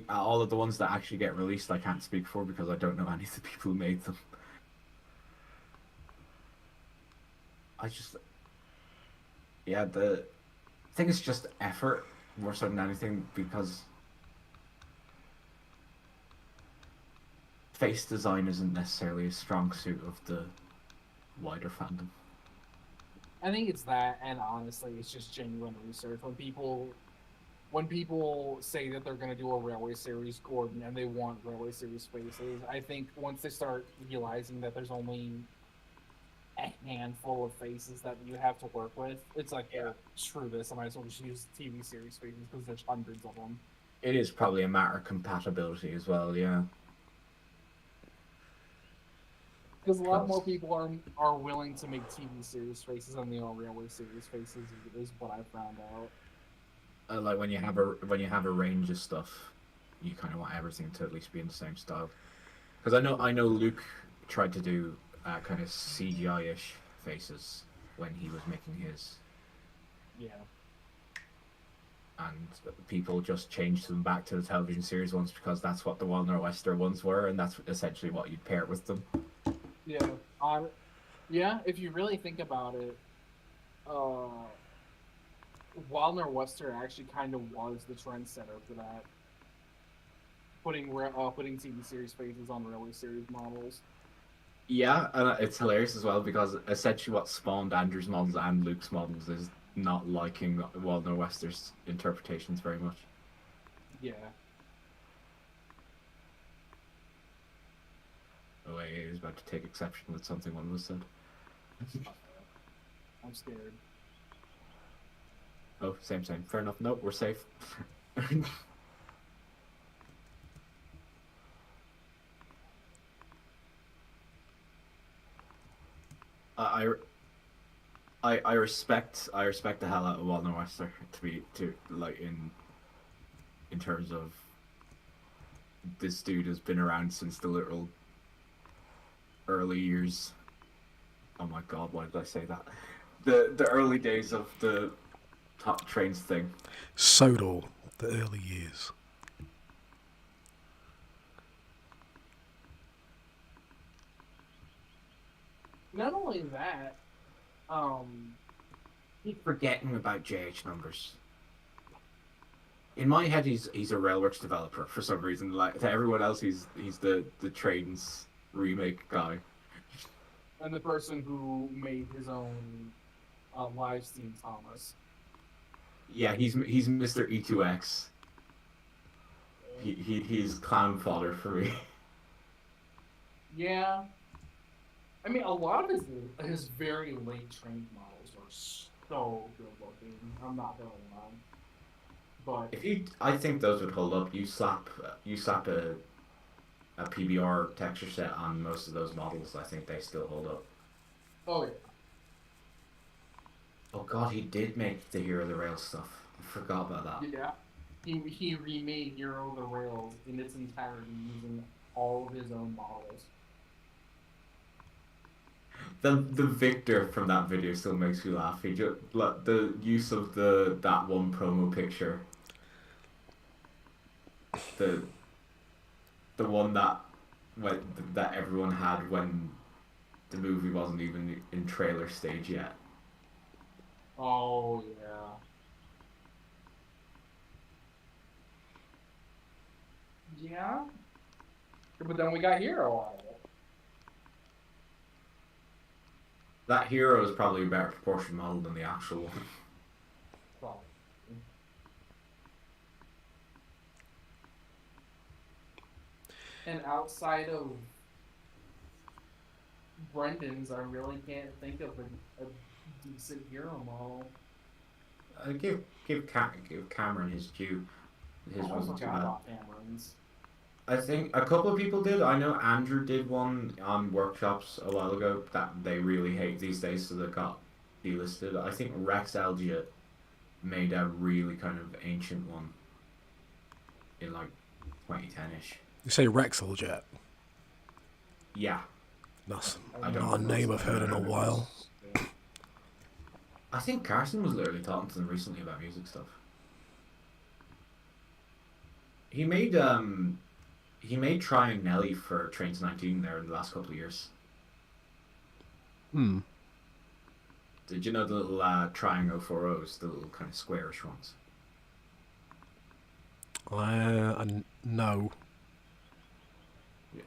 All of the ones that actually get released, I can't speak for because I don't know any of the people who made them. The thing is just effort more so than anything because face design isn't necessarily a strong suit of the wider fandom. I think it's that, and honestly, it's just genuine research. When people say that they're going to do a Railway Series Gordon and they want Railway Series faces, I think once they start realizing that there's only a handful of faces that you have to work with, it's like, Yeah. well, screw this, I might as well just use TV series faces because there's hundreds of them. It is probably a matter of compatibility as well, yeah. Because a lot more people are willing to make TV series faces than they are Railway Series faces, is what I found out. Like when you have a range of stuff, you kind of want everything to at least be in the same style. Because I know Luke tried to do kind of CGI-ish faces when he was making his, Yeah. and people just changed them back to the television series ones because that's what the Walner Wester ones were, and that's essentially what you'd pair with them. Yeah. Yeah, if you really think about it, Wildner Wester actually kind of was the trendsetter for that. Putting TV series faces on Railway Series models. Yeah, and it's hilarious as well because essentially what spawned Andrew's models and Luke's models is not liking Walner Wester's interpretations very much. Yeah. Oh, wait, he was about to take exception with something one was said. I'm scared. Oh, same. Fair enough. Nope, we're safe. I, I respect the hell out of Walner Wester to like in terms of this dude has been around since the literal early years. Oh my god, why did I say that? The early days of the top trains thing. Sodal, the early years. Not only that, Keep forgetting about JH numbers. In my head, he's a Railworks developer for some reason. Like to everyone else, he's the trains remake guy. and the person who made his own live Steam Thomas. Yeah, he's Mr. E2X. He's clown fodder for me. Yeah. I mean, a lot of his very late trained models are so good looking. I'm not gonna lie. But I think those would hold up. You slap a PBR texture set on most of those models. I think they still hold up. oh yeah. Oh god, he did make the Hero of the Rail stuff. I forgot about that. Yeah. He remade Hero of the Rails in its entirety using all of his own models. The Victor from that video still makes me laugh. He just like the use of that one promo picture, the one that everyone had when the movie wasn't even in trailer stage yet. Oh yeah. Yeah. But then we got Hero out of it. That hero is probably a better proportion model than the actual one. Probably. And outside of Brendan's, I really can't think of a decent hero model. Give Cameron his due. His I wasn't too forgot bad. about Cameron's. I think a couple of people did. I know Andrew did one on workshops a while ago that they really hate these days, so they got delisted. I think Rex Elliott made a really kind of ancient one in like 2010-ish. You say Rexel Jet? Yeah, That's I don't not a know. name I've heard in a while. I think Carson was literally talking to them recently about music stuff. He made Trying Nelly for Trains 19 there in the last couple of years. Hmm. Did you know the little Trying 040s, the little kind of squarish ones? No.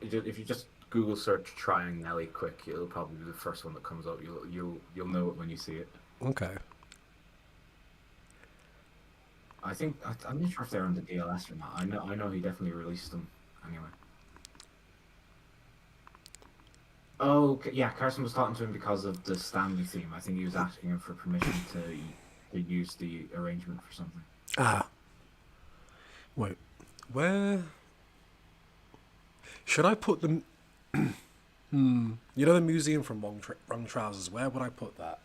If you just Google search "Trying Nelly" quick, it'll probably be the first one that comes up. You'll know it when you see it. Okay. I'm not sure if they're on the DLS or not. I know he definitely released them anyway. Oh yeah, Carson was talking to him because of the Stanley theme. I think he was asking him for permission to use the arrangement for something. Ah. Wait. Where? Should I put them? You know the museum from Wrong Trousers. Where would I put that?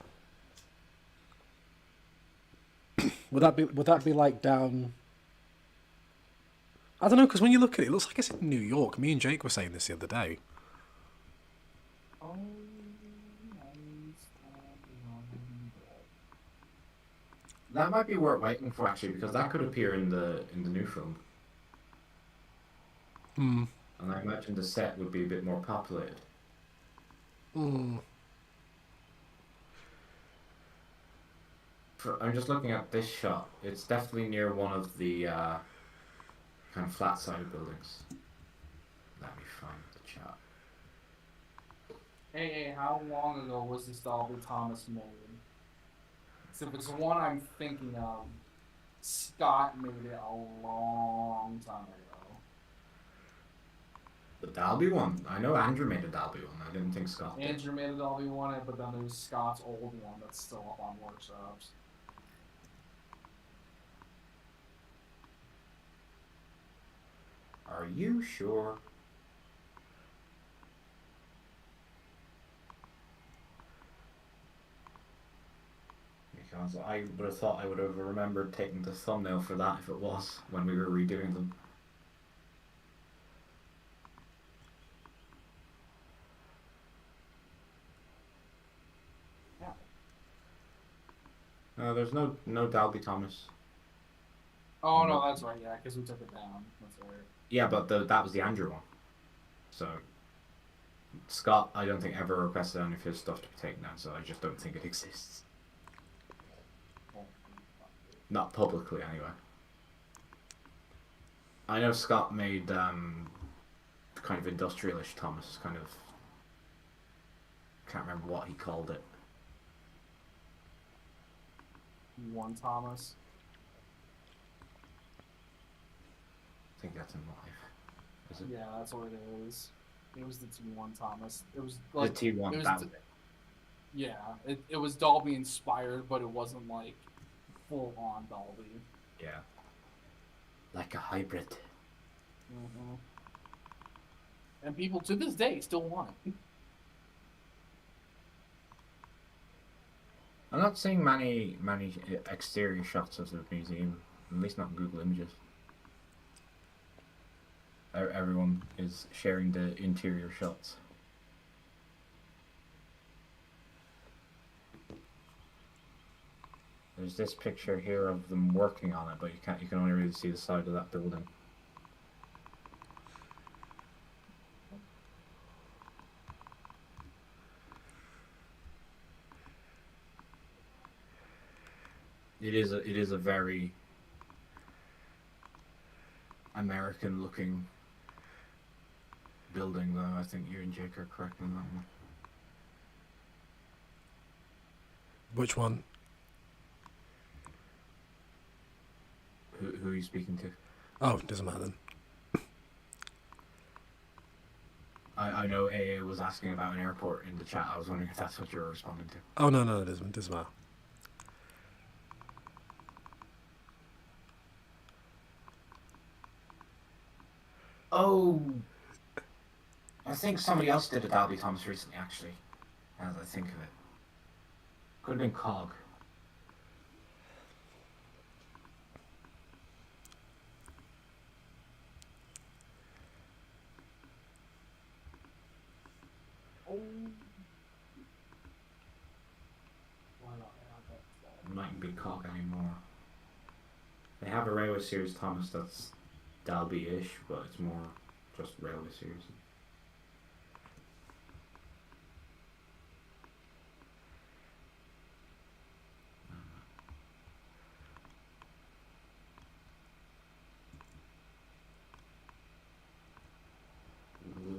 Would that be like down? I don't know, because when you look at it, it looks like it's in New York. Me and Jake were saying this the other day. That might be worth waiting for actually, because that could appear in the new film. Hmm. And I imagine the set would be a bit more populated. Hmm. I'm just looking at this shot. It's definitely near one of the kind of flat-sided buildings. Let me find the shot. Hey, how long ago was this Dolby Thomas made? So if it's the one I'm thinking of, Scott made it a long time ago. The Dalby one? I know Andrew made a Dalby one. I didn't think Scott did. Andrew made a Dolby one, but then there's Scott's old one that's still up on workshops. Are you sure? Because I would have thought I would have remembered taking the thumbnail for that if it was when we were redoing them. Yeah. There's no Dalby Thomas. Oh no, that's right. Yeah, because we took it down. That's right. Yeah, but that was the Andrew one. So Scott, I don't think ever requested any of his stuff to be taken down. So I just don't think it exists. Not publicly, anyway. I know Scott made kind of industrialish Thomas, kind of. Can't remember what he called it. One Thomas. I think that's in live. Is it? Yeah, that's what it is. It was the T1 Thomas. It was like The T1. it was That was it. yeah, it was Dolby inspired, but it wasn't like full on Dolby. Yeah. Like a hybrid. Mm-hmm. And people to this day still want it. I'm not seeing many exterior shots of the museum, at least not in Google Images. Everyone is sharing the interior shots. there's this picture here of them working on it, but you can only really see the side of that building. It is a very American looking building, though. I think you and Jake are correct in that one. Which one? Who are you speaking to? Oh, doesn't matter then. I know AA was asking about an airport in the chat. I was wondering if that's what you were responding to. Oh, no, it doesn't matter. Oh, I think somebody else did a Dalby Thomas recently, actually. Now that I think of it. Could have been Cog. It mightn't be Cog anymore. They have a Railway Series Thomas that's Dalby-ish, but it's more just Railway Series.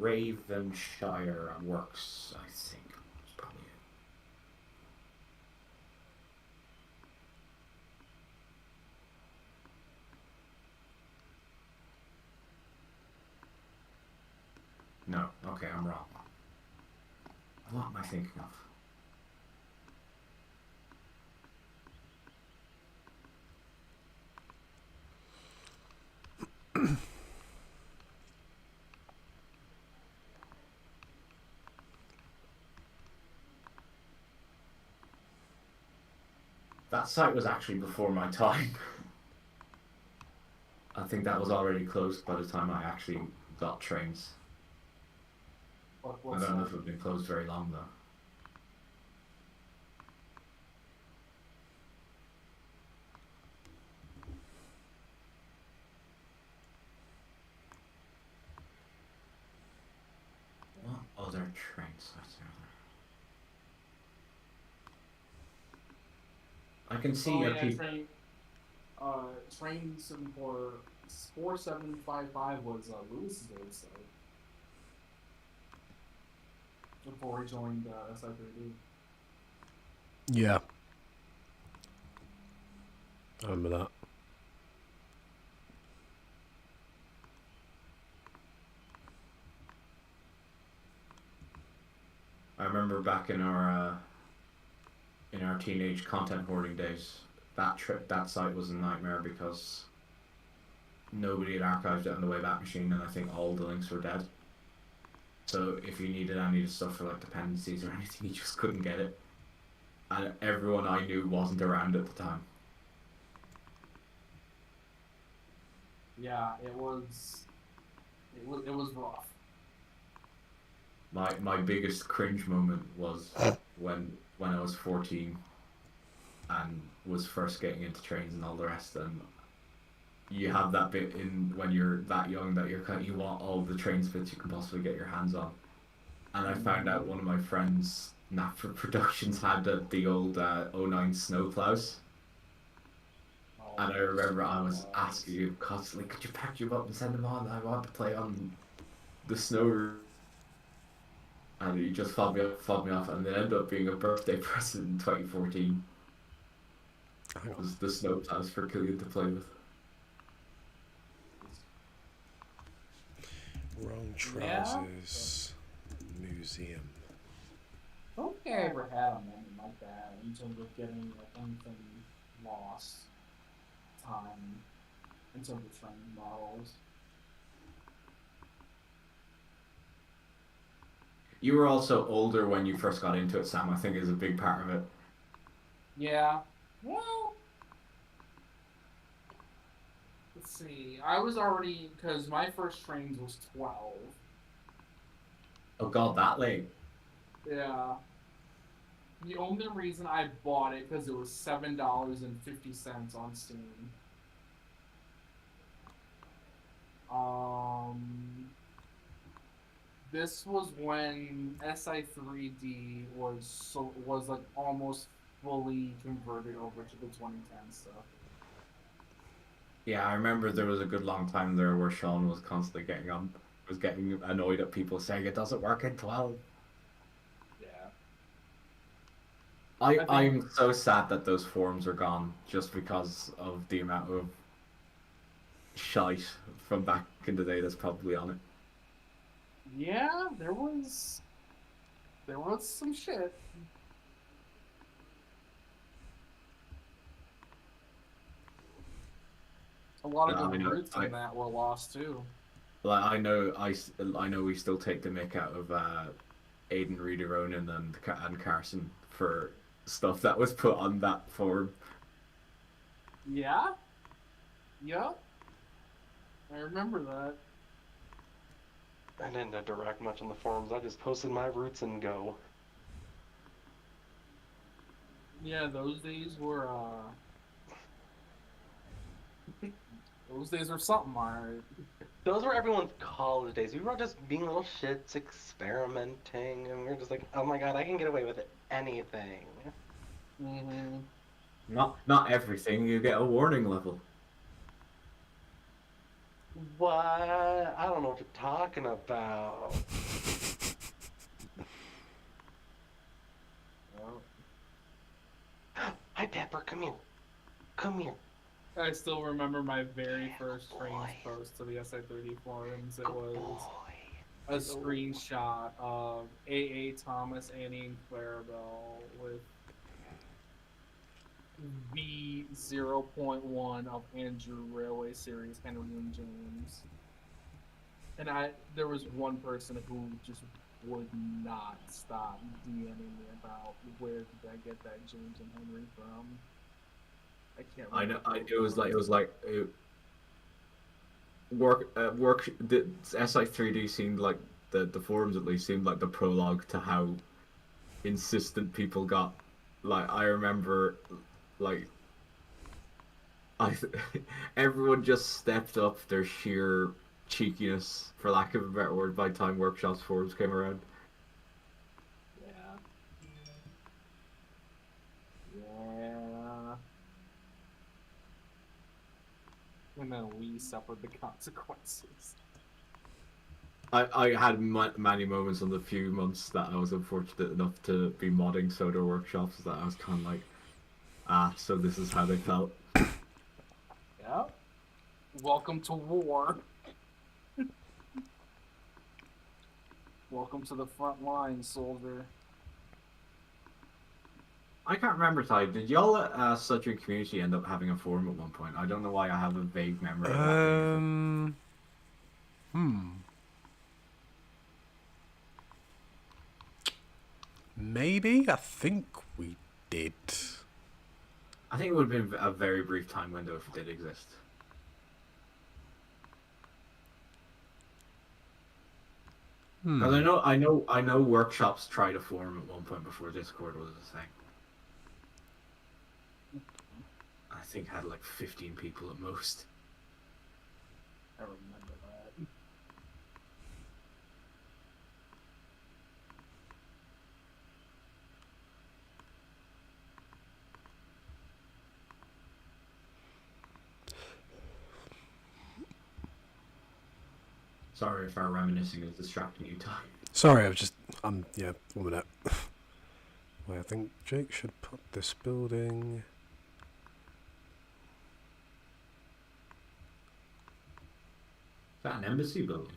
Ravenshire Works, I think. That's probably it. No, okay, I'm wrong. What am I thinking of? That site was actually before my time. I think that was already closed by the time I actually got trains. I don't know if it had been closed very long though. What other train sites are there? I can see a people. Train 4755 was Lewis's old site. Before he joined SI3D. Yeah. I remember that. I remember back in our teenage content hoarding days, that site was a nightmare because nobody had archived it on the Wayback Machine, and I think all the links were dead. So if you needed any of the stuff for like dependencies or anything, you just couldn't get it. And everyone I knew wasn't around at the time. Yeah, it was rough. My biggest cringe moment was when I was 14 and was first getting into trains and all the rest, and you have that bit in when you're that young that you want all the trains bits you can possibly get your hands on. And I found out one of my friends, Napford Productions, had the old '09 snowplows. And I remember I was asking you constantly, could you pack them up and send them on? I want to play on the snow. And he just fobbed me off, and it ended up being a birthday present in 2014. It was the snowplows for Killian to play with. Wrong trousers. Museum. I don't think I ever had on anything like that in terms of getting like anything lost time in terms of train models. You were also older when you first got into it, Sam, I think is a big part of it. Yeah. Well, let's see. I was already, because my first trains was 12. Oh god, that late? Yeah. The only reason I bought it because it was $7.50 on Steam. This was when SI3D was like almost fully converted over to the 2010 stuff. Yeah, I remember there was a good long time there where Sean was constantly getting annoyed at people saying it doesn't work in 12. Yeah. I'm so sad that those forums are gone just because of the amount of shite from back in the day that's probably on it. Yeah, there was some shit. A lot of good roots in that were lost too. Like I know we still take the mick out of Aiden Reader Ronan and Carson for stuff that was put on that forum. Yeah? Yeah? I remember that. I didn't interact much on the forums. I just posted my roots and go. Yeah, those days were those days were something, alright. Those were everyone's college days. We were just being little shits, experimenting, and we were just like, oh my god, I can get away with anything. Mm-hmm. Not everything. You get a warning level. What? I don't know what you're talking about. Hi, Pepper, come here. Come here. I still remember my very first strange post to the SI30 forums. It was a screenshot of A.A. Thomas, Annie, and Clarabelle with V0.1 of Andrew Railway Series, Henry and James. And there was one person who just would not stop DMing me about where did I get that James and Henry from. I can't remember. The SI3D seemed like the forums at least seemed like the prologue to how insistent people got. Like I remember, like everyone just stepped up their sheer cheekiness, for lack of a better word, by the time Workshop's forums came around. Yeah. Yeah. And then we suffered the consequences. I had many moments on the few months that I was unfortunate enough to be modding Soda Workshops that I was kind of like, so this is how they felt. Yeah. Welcome to war. Welcome to the front line, soldier. I can't remember, Ty. Did y'all at such a community end up having a forum at one point? I don't know why I have a vague memory of that. Maybe? I think we did. I think it would have been a very brief time window if it did exist. Because I know Workshops tried a forum at one point before Discord was a thing. I think it had like 15 people at most. I remember that. Sorry if our reminiscing is distracting you, Ty. Sorry, yeah, 1 minute. Wait, I think Jake should put this building... Is that an embassy building?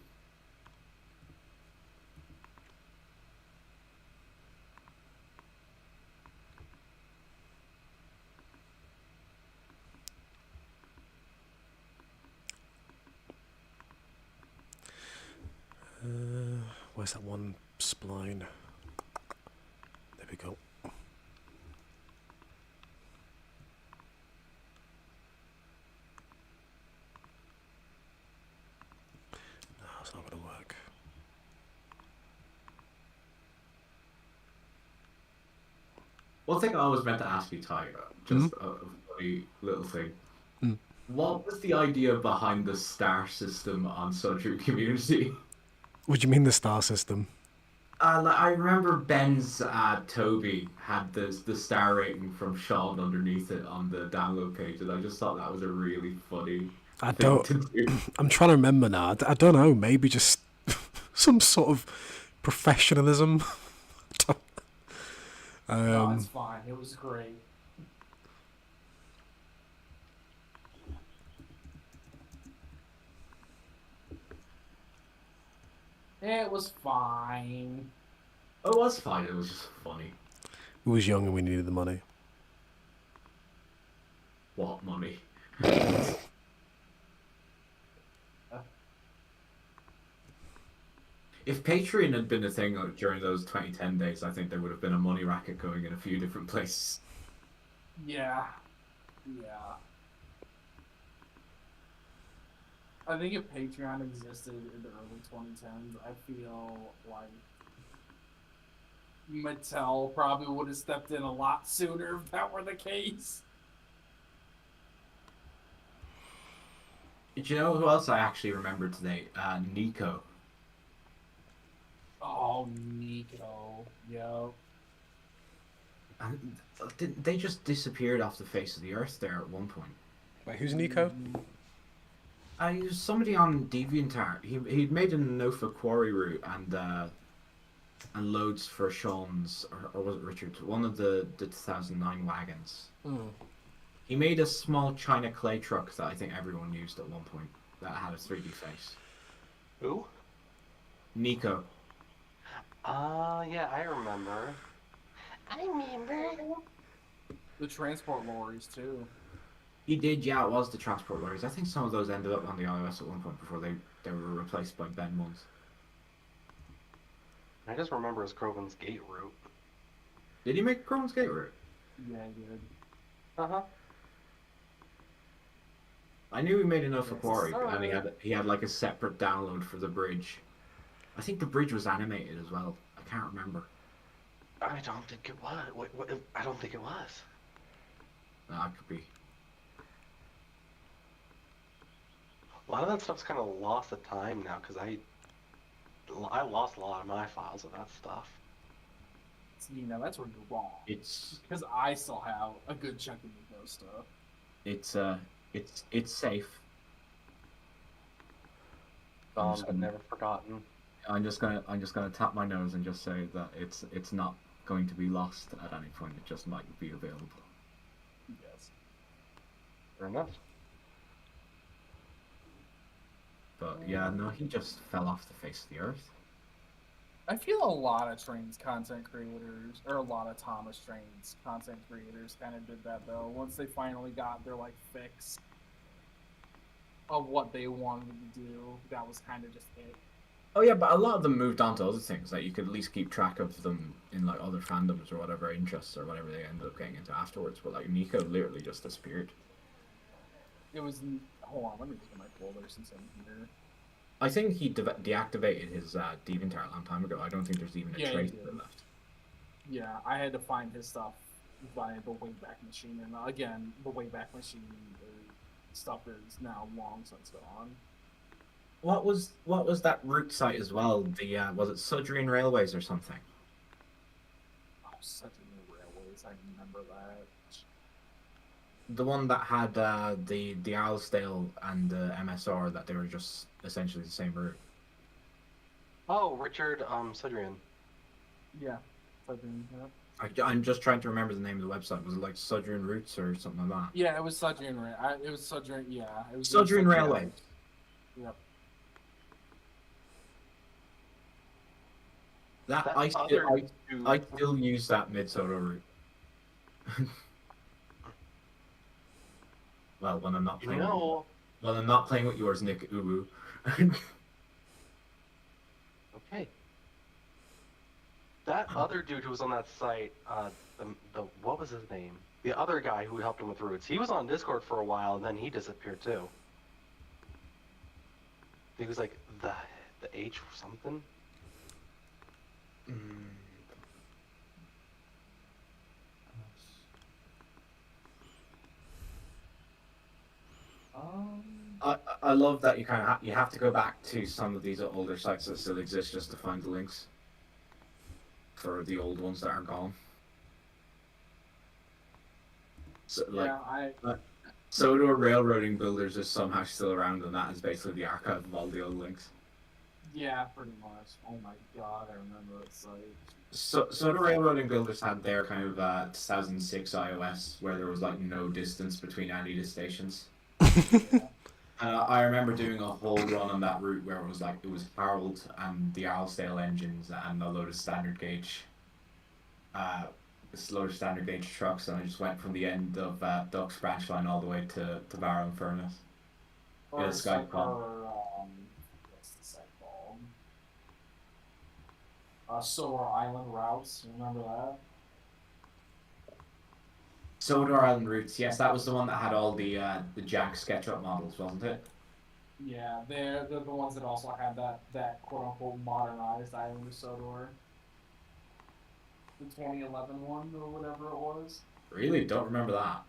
Where's that one spline? There we go. No, it's not going to work. One thing I always meant to ask you, Ty, just a funny little thing. Mm. What was the idea behind the star system on Sundry Community? What do you mean the star system? I remember Ben's Toby had the star rating from Sean underneath it on the download page, and I just thought that was a really funny I thing don't. to do. I'm trying to remember now. I don't know. Maybe just some sort of professionalism. No, it's fine. It was great. It was fine. It was fine. It was just funny. We was young and we needed the money. What money? If Patreon had been a thing during those 2010 days, I think there would have been a money racket going in a few different places. Yeah. I think if Patreon existed in the early 2010s, I feel like Mattel probably would have stepped in a lot sooner if that were the case. Did you know who else I actually remember today? Nico. Oh, Nico. Yo. And they just disappeared off the face of the earth there at one point. Wait, who's Nico? He was somebody on DeviantArt. He'd made a Nofa quarry route and loads for Sean's, or was it Richard's? One of the 2009 wagons. He made a small China clay truck that I think everyone used at one point that had a 3D face. Who? Nico. Yeah, I remember. The transport lorries too. He did, yeah, it was the transport lorries. I think some of those ended up on the iOS at one point before they were replaced by Ben ones. I just remember his Croven's Gate route. Did he make Chrome's Gate route? Yeah, I did. Uh-huh. I knew he made enough for Yes, Quarry, sir. and he had like a separate download for the bridge. I think the bridge was animated as well. I can't remember. I don't think it was. I don't think it was. No, it could be. A lot of that stuff's kind of lost at time now because I lost a lot of my files of that stuff. See, now that's where you're wrong. It's Because I still have a good chunk of Nico stuff. it's safe. But never forgotten. I'm just gonna tap my nose and just say that it's not going to be lost at any point. It just might be available. Yes. Fair enough. But yeah, no, he just fell off the face of the earth. I feel a lot of Trains content creators, or a lot of Thomas Trains content creators kind of did that though. Once they finally got their like fix of what they wanted to do, that was kind of just it. Oh yeah, but a lot of them moved on to other things. Like you could at least keep track of them in like other fandoms or whatever interests or whatever they ended up getting into afterwards. But like Nico literally just disappeared. It was. Hold on, let me look at my folder since I'm here. I think he deactivated his DeviantArt a long time ago. I don't think there's even a Yeah, he trace did. of it left. Yeah, I had to find his stuff via the Wayback Machine, and again, the Wayback Machine stuff is now long since gone. What was that route site as well? The was it Sudrian Railways or something? Oh, such a new railways, I remember that. The one that had the Alsdale and the MSR, that they were just essentially the same route. Oh, Richard Sudrian. Yeah, such a, yeah. I'm just trying to remember the name of the website. Was it like Sudrian Routes or something like that? Yeah, it was Sudrian. It was Sudrian. Yeah, it was Sudrian Railway. Yep. That That I other dude- still use that Mid-Soda route. Well, when I'm not You playing. know, Well, I'm not playing with yours, Nick Uwu. okay. That other dude who was on that site, the what was his name? The other guy who helped him with routes. He was on Discord for a while, and then he disappeared too. He was like the H or something. I love that you kind of you have to go back to some of these older sites that still exist just to find the links for the old ones that are gone. So like, yeah, Sodor Railroading Builders is somehow still around, and that is basically the archive of all the old links. yeah, pretty much. Oh my god, I remember that site. So the Railroading Builders had their kind of 2006 iOS where there was like no distance between any of the stations. I remember doing a whole run on that route where it was Harold and the Arlesdale engines and a load of standard gauge, trucks, and I just went from the end of Duck's branch line all the way to Barrow and Furnace. Or Yeah, Skype call. What's the site called? Solar Island routes. You remember that? Sodor Island routes, yes, that was the one that had all the Jack SketchUp models, wasn't it? Yeah, they're the ones that also had that quote unquote modernized Island of Sodor. The 2011 one or whatever it was. Really? Don't remember that.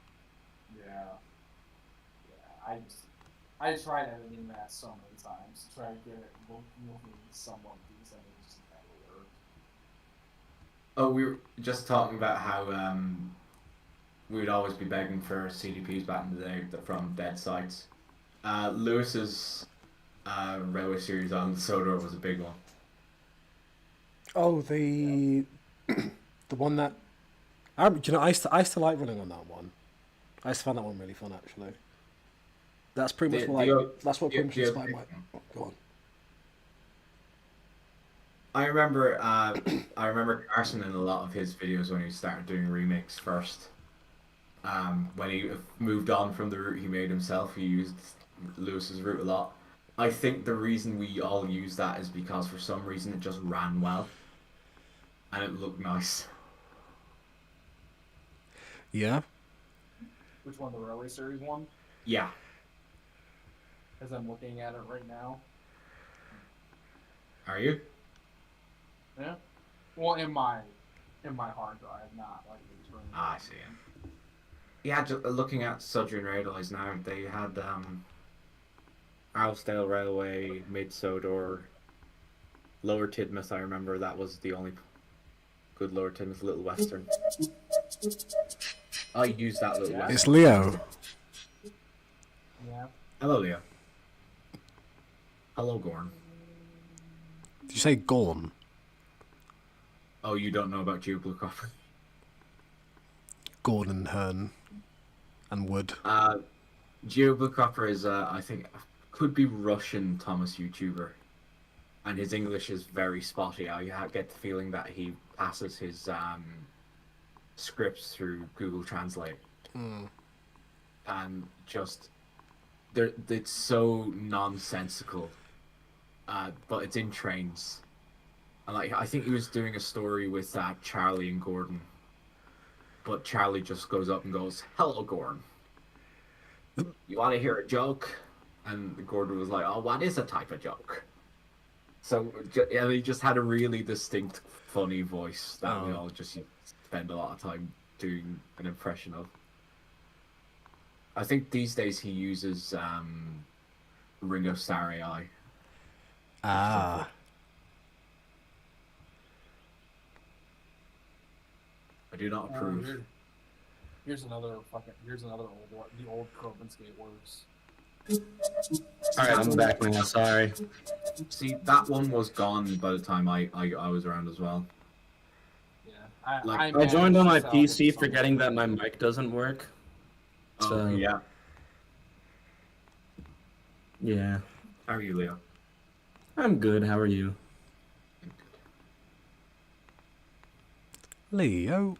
Yeah. Yeah, I tried editing that so many times to try to get it looking somewhat decent. It just never worked. Oh, we were just talking about how we would always be begging for CDPs back in the day from dead sites. Lewis's Railway Series on Sodor was a big one. Oh, the one that I used to like running on that one. I used to find that one really fun actually. That's pretty much that's what pretty much inspired my. Go on. I remember Carson in a lot of his videos when he started doing remix first. When he moved on from the route he made himself, he used Lewis's route a lot. I think the reason we all use that is because for some reason it just ran well. And it looked nice. Yeah. Which one, the Railway Series one? Yeah. As I'm looking at it right now. Are you? Yeah. Well, in my hard drive, not like internally. I see. Yeah, just looking at Sudrian Railways now, they had Arlesdale Railway, Mid Sodor, Lower Tidmouth. I remember that was the only good Lower Tidmouth, Little Western. I used that Little Western. It's Leo. Yeah. Hello, Leo. Hello, Gorn. Did you say Gorn? Oh, you don't know about Jubal Copper? Gordon Hearn and Wood. Jubal Copper is, I think, could be Russian Thomas YouTuber. And his English is very spotty. I get the feeling that he passes his scripts through Google Translate. And just, it's so nonsensical. But it's in trains. And I think he was doing a story with Charlie and Gordon. But Charlie just goes up and goes, "Hello, Gordon. You want to hear a joke?" And Gordon was like, "Oh, what is a type of joke?" So yeah, he just had a really distinct, funny voice that we all just spend a lot of time doing an impression of. I think these days he uses Ringo Starr AI. Ah. I do not approve. Here's another old one. The old Coven Skate Works. Alright, I'm back now, sorry. See, that one was gone by the time I was around as well. Yeah. I joined on my managed to salvage PC some forgetting of that it. my mic doesn't work. So, Yeah. yeah. How are you, Leo? I'm good, how are you? Leo.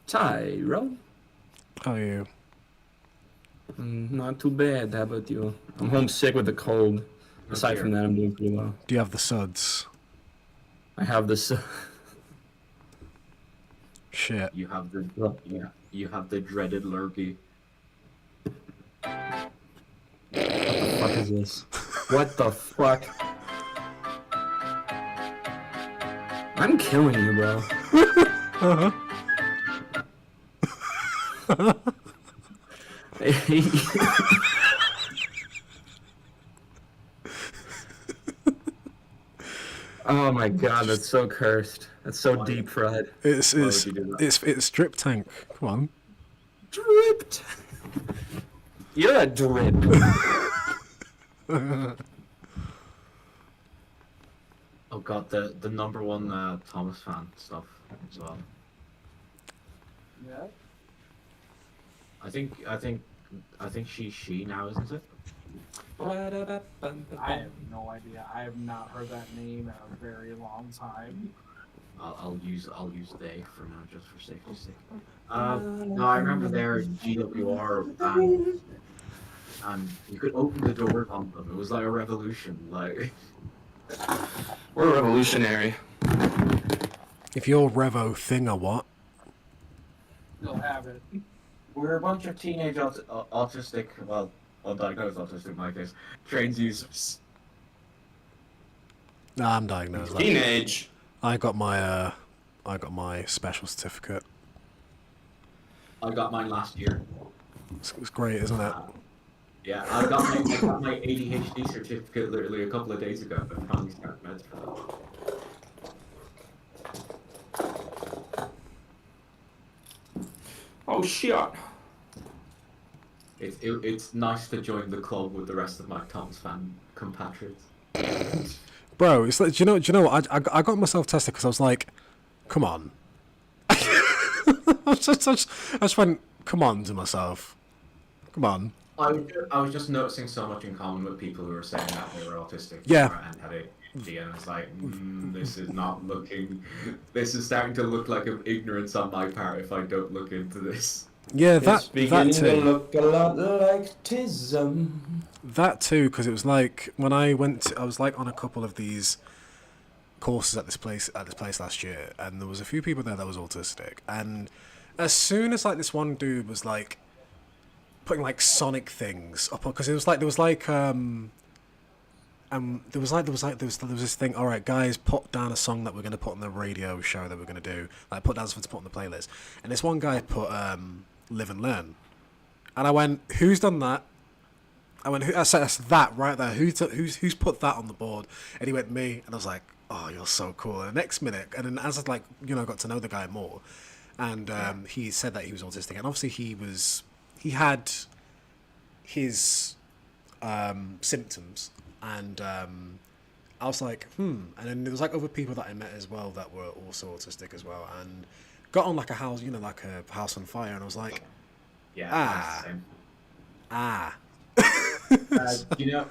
Tyro? How are you? Not too bad, how about you? I'm homesick with the cold. Aside from that, I'm doing pretty well. Do you have the suds? I have this... Shit. You have the you have the dreaded lurgy. What the fuck is this? What the fuck? I'm killing you, bro. Oh my god, that's so cursed. That's so deep fried. It's Why it's would you do that? it's drip tank. Come on. Dripped. You're a drip. Oh god, the number one Thomas fan stuff as well. Yeah. I think she's she now, isn't it? I have no idea. I have not heard that name in a very long time. I'll use they for now, just for safety's sake. No, I remember their GWR and you could open the doors on them. It was like a revolution. Like We're revolutionary. If you're Revo thing or what? You'll have it. we're a bunch of teenage autistic, well, undiagnosed autistic in my case, trains users. Nah, I'm diagnosed. Teenage. I got my special certificate. I got mine last year. It's great, isn't it? Yeah, I got my ADHD certificate literally a couple of days ago. I finally started meds for that. Oh shit. It's nice to join the club with the rest of my Tom's fan compatriots. Bro, it's like, do you know what? I got myself tested because I was like, come on. I just went, come on to myself. Come on. I was just noticing so much in common with people who were saying that they were autistic. Yeah. And had ADHD, and it's like, this is not looking. This is starting to look like an ignorance on my part if I don't look into this. Yeah, that too. look a lot like tism. That too, because it was like when I was like on a couple of these courses at this place last year, and there was a few people there that was autistic, and as soon as like this one dude was like putting like Sonic things up, because there was this thing. All right, guys, put down a song that we're gonna put on the radio show that we're gonna do. Like put down something to put on the playlist, and this one guy put Live and Learn, and I went, who's done that? I went, that's that right there. Who's put that on the board? And he went, me, and I was like, oh, you're so cool. And the next minute, and then as I like got to know the guy more, and he said that he was autistic, and obviously he had his symptoms, and I was like, and then there was like other people that I met as well that were also autistic as well, and got on like a house, like a house on fire, and I was like, Yeah. Do you know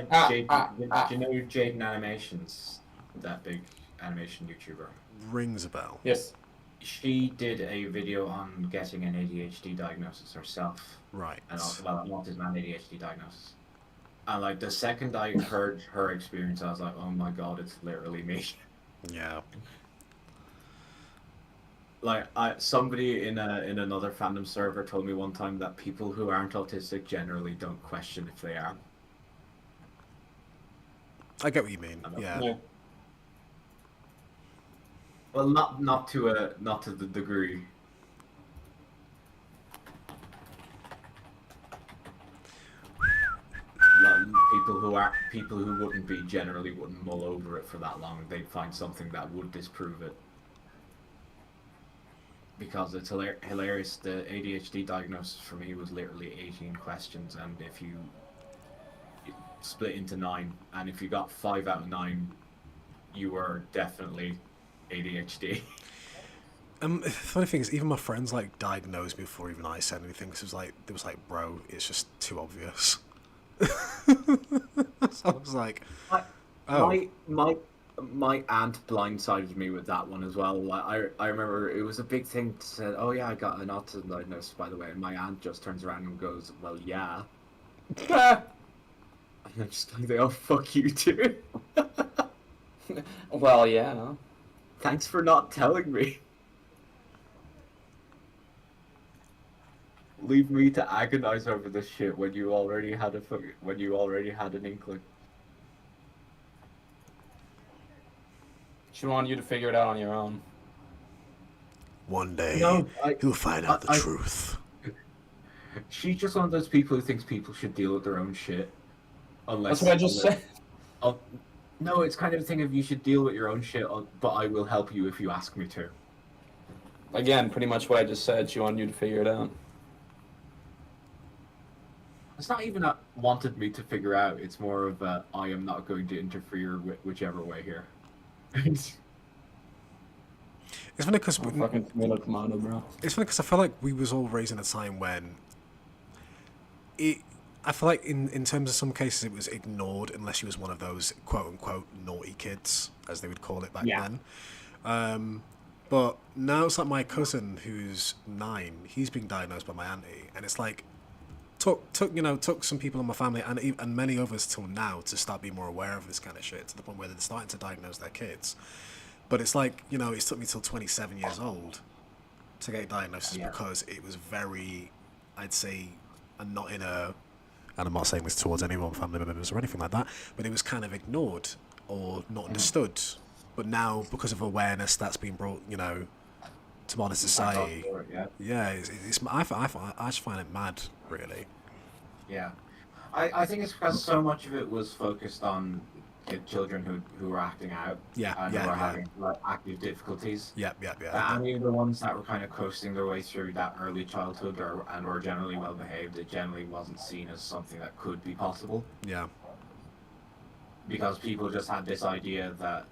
Jaden Animations, that big animation YouTuber? rings a bell. Yes. She did a video on getting an ADHD diagnosis herself, Right. and also, well, an autism and ADHD diagnosis. And like the second I heard her experience, I was like, oh my god, it's literally me. Yeah. Like somebody in another fandom server told me one time that people who aren't autistic generally don't question if they are. I get what you mean. Yeah. Well, not to the degree. Like, people who wouldn't be generally wouldn't mull over it for that long. They'd find something that would disprove it. Because it's hilarious. The ADHD diagnosis for me was literally 18 questions, and if you split into 9, and if you got 5 out of 9, you were definitely ADHD. The funny thing is, even my friends like diagnosed me before even I said anything. Cause it was like, bro, it's just too obvious. So I was like, oh. My aunt blindsided me with that one as well. Like, I remember it was a big thing to say, oh yeah, I got an autism diagnosis, by the way, and my aunt just turns around and goes, well, yeah. And I'm just like, oh, fuck you too. Well, yeah. Thanks for not telling me. Leave me to agonize over this shit when you already had an inkling. She wanted you to figure it out on your own. One day, No, you'll find out the truth. she's just one of those people who thinks people should deal with their own shit. Unless, That's what I just said. Oh, no, it's kind of a thing of you should deal with your own shit, but I will help you if you ask me to. Again, pretty much what I just said. She wanted you to figure it out. It's not even a wanted me to figure out. It's more of a I am not going to interfere with whichever way here. It's funny because Fucking tomato, bro. it's funny because I feel like we was all raised in a time when I feel like in terms of some cases it was ignored unless you was one of those quote unquote naughty kids, as they would call it back then. But now it's like my cousin who's 9. He's being diagnosed by my auntie, and it's like took some people in my family and many others till now to start being more aware of this kind of shit, to the point where they're starting to diagnose their kids. But it's like, it's took me till 27 years old to get a diagnosis because it was very, I'd say, and not in a, and I'm not saying this towards any of my family members or anything like that, but it was kind of ignored or not understood. But now, because of awareness that's been brought, to modern society, I just find it mad, really. Yeah, I think it's because so much of it was focused on children who were acting out, who were having like active difficulties. And even the ones that were kind of coasting their way through that early childhood and were generally well behaved, it generally wasn't seen as something that could be possible. Yeah. Because people just had this idea that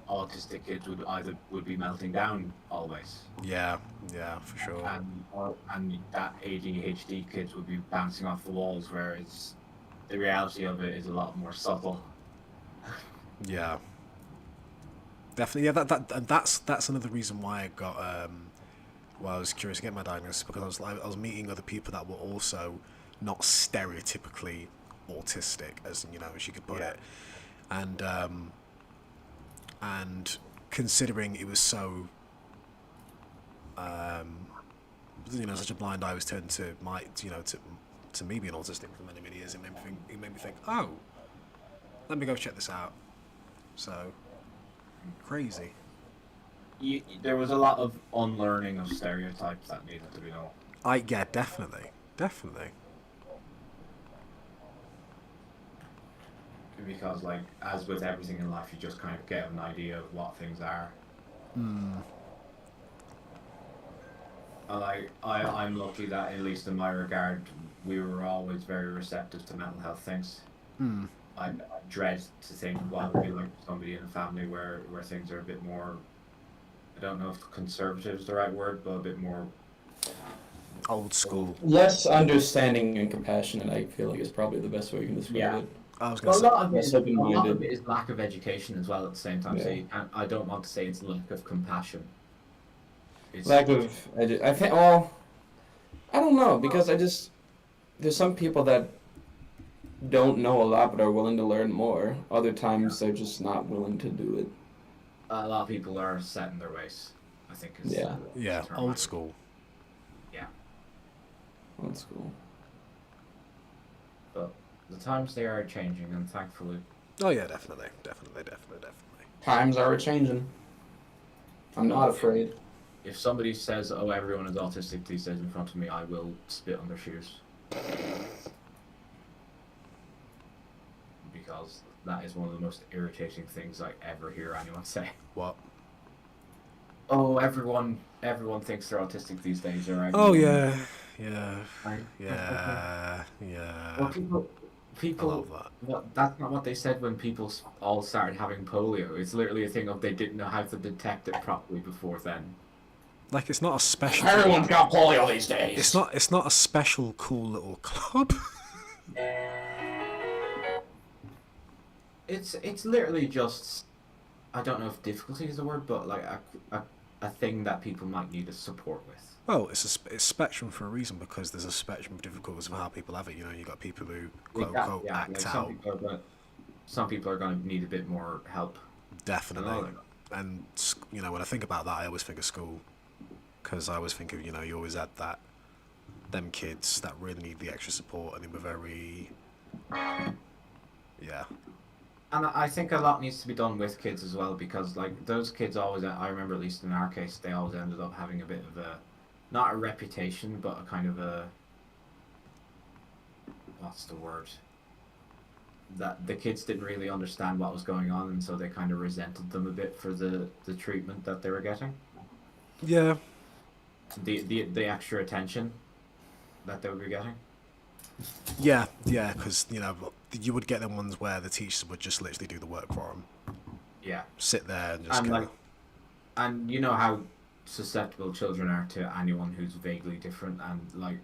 autistic kids would be melting down always. Yeah, for sure. And that ADHD kids would be bouncing off the walls, whereas the reality of it is a lot more subtle. Yeah. Definitely. Yeah. That's another reason why I got I was curious to get my diagnosis, because I was meeting other people that were also not stereotypically autistic, as you could put it, and considering it was so such a blind eye was turned to my to me being autistic for many years, it made me think, oh, let me go check this out. So crazy. There was a lot of unlearning of stereotypes that needed to be done. Definitely. Because, like, as with everything in life, you just kind of get an idea of what things are. I'm lucky that, at least in my regard, we were always very receptive to mental health things. I dread to think what it would be like for somebody in a family where things are a bit more, I don't know if conservative is the right word, but a bit more old school. Less understanding and compassionate, I feel like, is probably the best way you can describe it. I was a lot of open-minded. it is lack of education as well at the same time. Yeah. So I don't want to say it's lack of compassion. It's Lack of, I think. Well, I don't know, because there's some people that don't know a lot but are willing to learn more. Other times they're just not willing to do it. a lot of people are set in their ways, I think. Is Yeah, old school. Yeah. Old school. But the times they are changing, and thankfully. Oh yeah, definitely. Times are changing. I'm not afraid. If somebody says, "Oh, everyone is autistic these days" in front of me, I will spit on their shoes. Because that is one of the most irritating things I ever hear anyone say. What? Oh, everyone thinks they're autistic these days, or Oh yeah. Well, people. I love that. Well, that's not what they said when people all started having polio. It's literally a thing of they didn't know how to detect it properly before then. Like, it's not a special. Everyone's got polio these days. It's not a special cool little club. It's literally just, I don't know if difficulty is the word, but like a thing that people might need a support with. Well, it's spectrum for a reason, because there's a spectrum of difficulties of how people have it. You know, you got people who quote unquote act out. Some people are going to need a bit more help. Definitely. And you know, when I think about that, I always think of school, because I always think of, you know, you always had them kids that really need the extra support, and they were very, yeah. And I think a lot needs to be done with kids as well, because like those kids always, I remember at least in our case, they always ended up having a bit of a, not a reputation, but a kind of a what's the word? That the kids didn't really understand what was going on, and so they kind of resented them a bit for the treatment that they were getting. Yeah. The extra attention that they would be getting. Yeah, because, you would get them ones where the teachers would just literally do the work for them. Yeah. Sit there and just And kind of... and you know how susceptible children are to anyone who's vaguely different, and like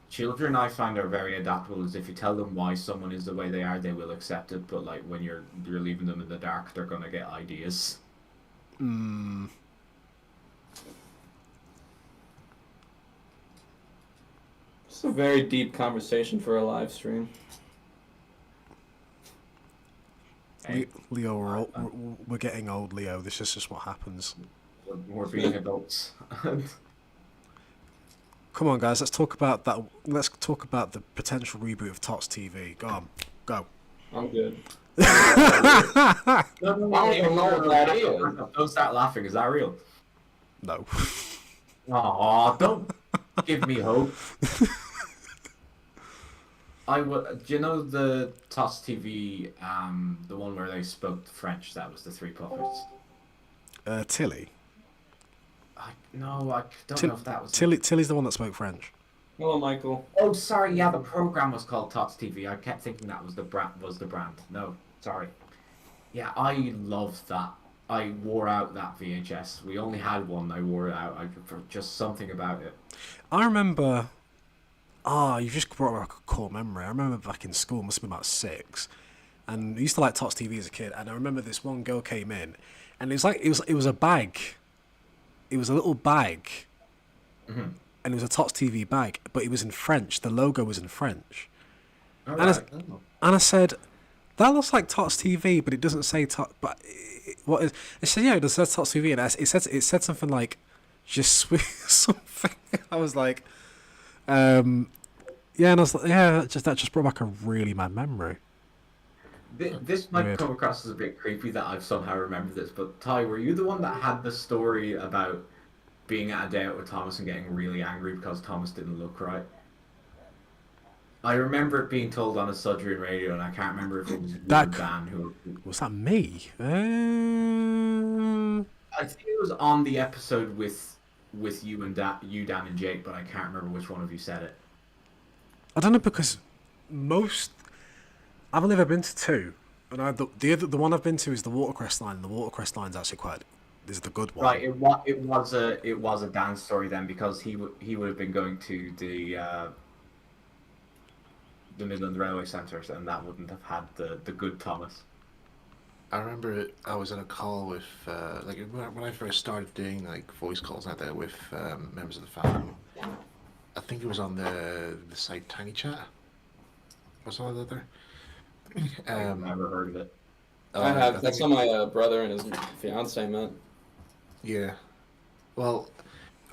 children I find are very adaptable. As if you tell them why someone is the way they are, they will accept it, but like when you're leaving them in the dark, they're gonna get ideas. It's a very deep conversation for a live stream. Leo, we're getting old, Leo. This is just what happens. We're being adults. Come on, guys. Let's talk about that. Let's talk about the potential reboot of Tots TV. Go on, go. I'm good. I don't even know what that is. Don't start laughing. Is that real? No. Aw, don't give me hope. Do you know the Tots TV, the one where they spoke French? That was the three puppets. Tilly. I don't know if that was. Tilly's the one that spoke French. Hello, Michael. Oh, sorry. Yeah, the program was called Tots TV. I kept thinking that was the brand. No, sorry. Yeah, I loved that. I wore out that VHS. We only had one. I wore it out. For just something about it. I remember. You just brought back a core memory. I remember back in school, must have been about 6, and I used to like Tots TV as a kid. And I remember this one girl came in, and it was a bag. It was a little bag, and it was a Tots TV bag, but it was in French. The logo was in French, and I said, "That looks like Tots TV, but it doesn't say Tots." But what is? It said, "Yeah, it says Tots TV," and it said something like, "Je suis," something. I was like, and I was like, that just brought back a really mad memory. This might come across as a bit creepy that I've somehow remembered this, but Ty, were you the one that had the story about being at a day out with Thomas and getting really angry because Thomas didn't look right? I remember it being told on a Sudrian radio, and I can't remember if it was Dan who... Was that me? I think it was on the episode with you and Dan and Jake, but I can't remember which one of you said it. I don't know, because I've only ever been to 2, and the one I've been to is the Watercress line. And the Watercress line's actually is the good one. Right, it was a Dan story then, because he would have been going to the Midland Railway Centre, and that wouldn't have had the good Thomas. I remember I was on a call with when I first started doing like voice calls out there with members of the family. I think it was on the site Tiny Chat. What's all that there? I've never heard of it. I have. That's how my brother and his fiance met. Yeah. Well,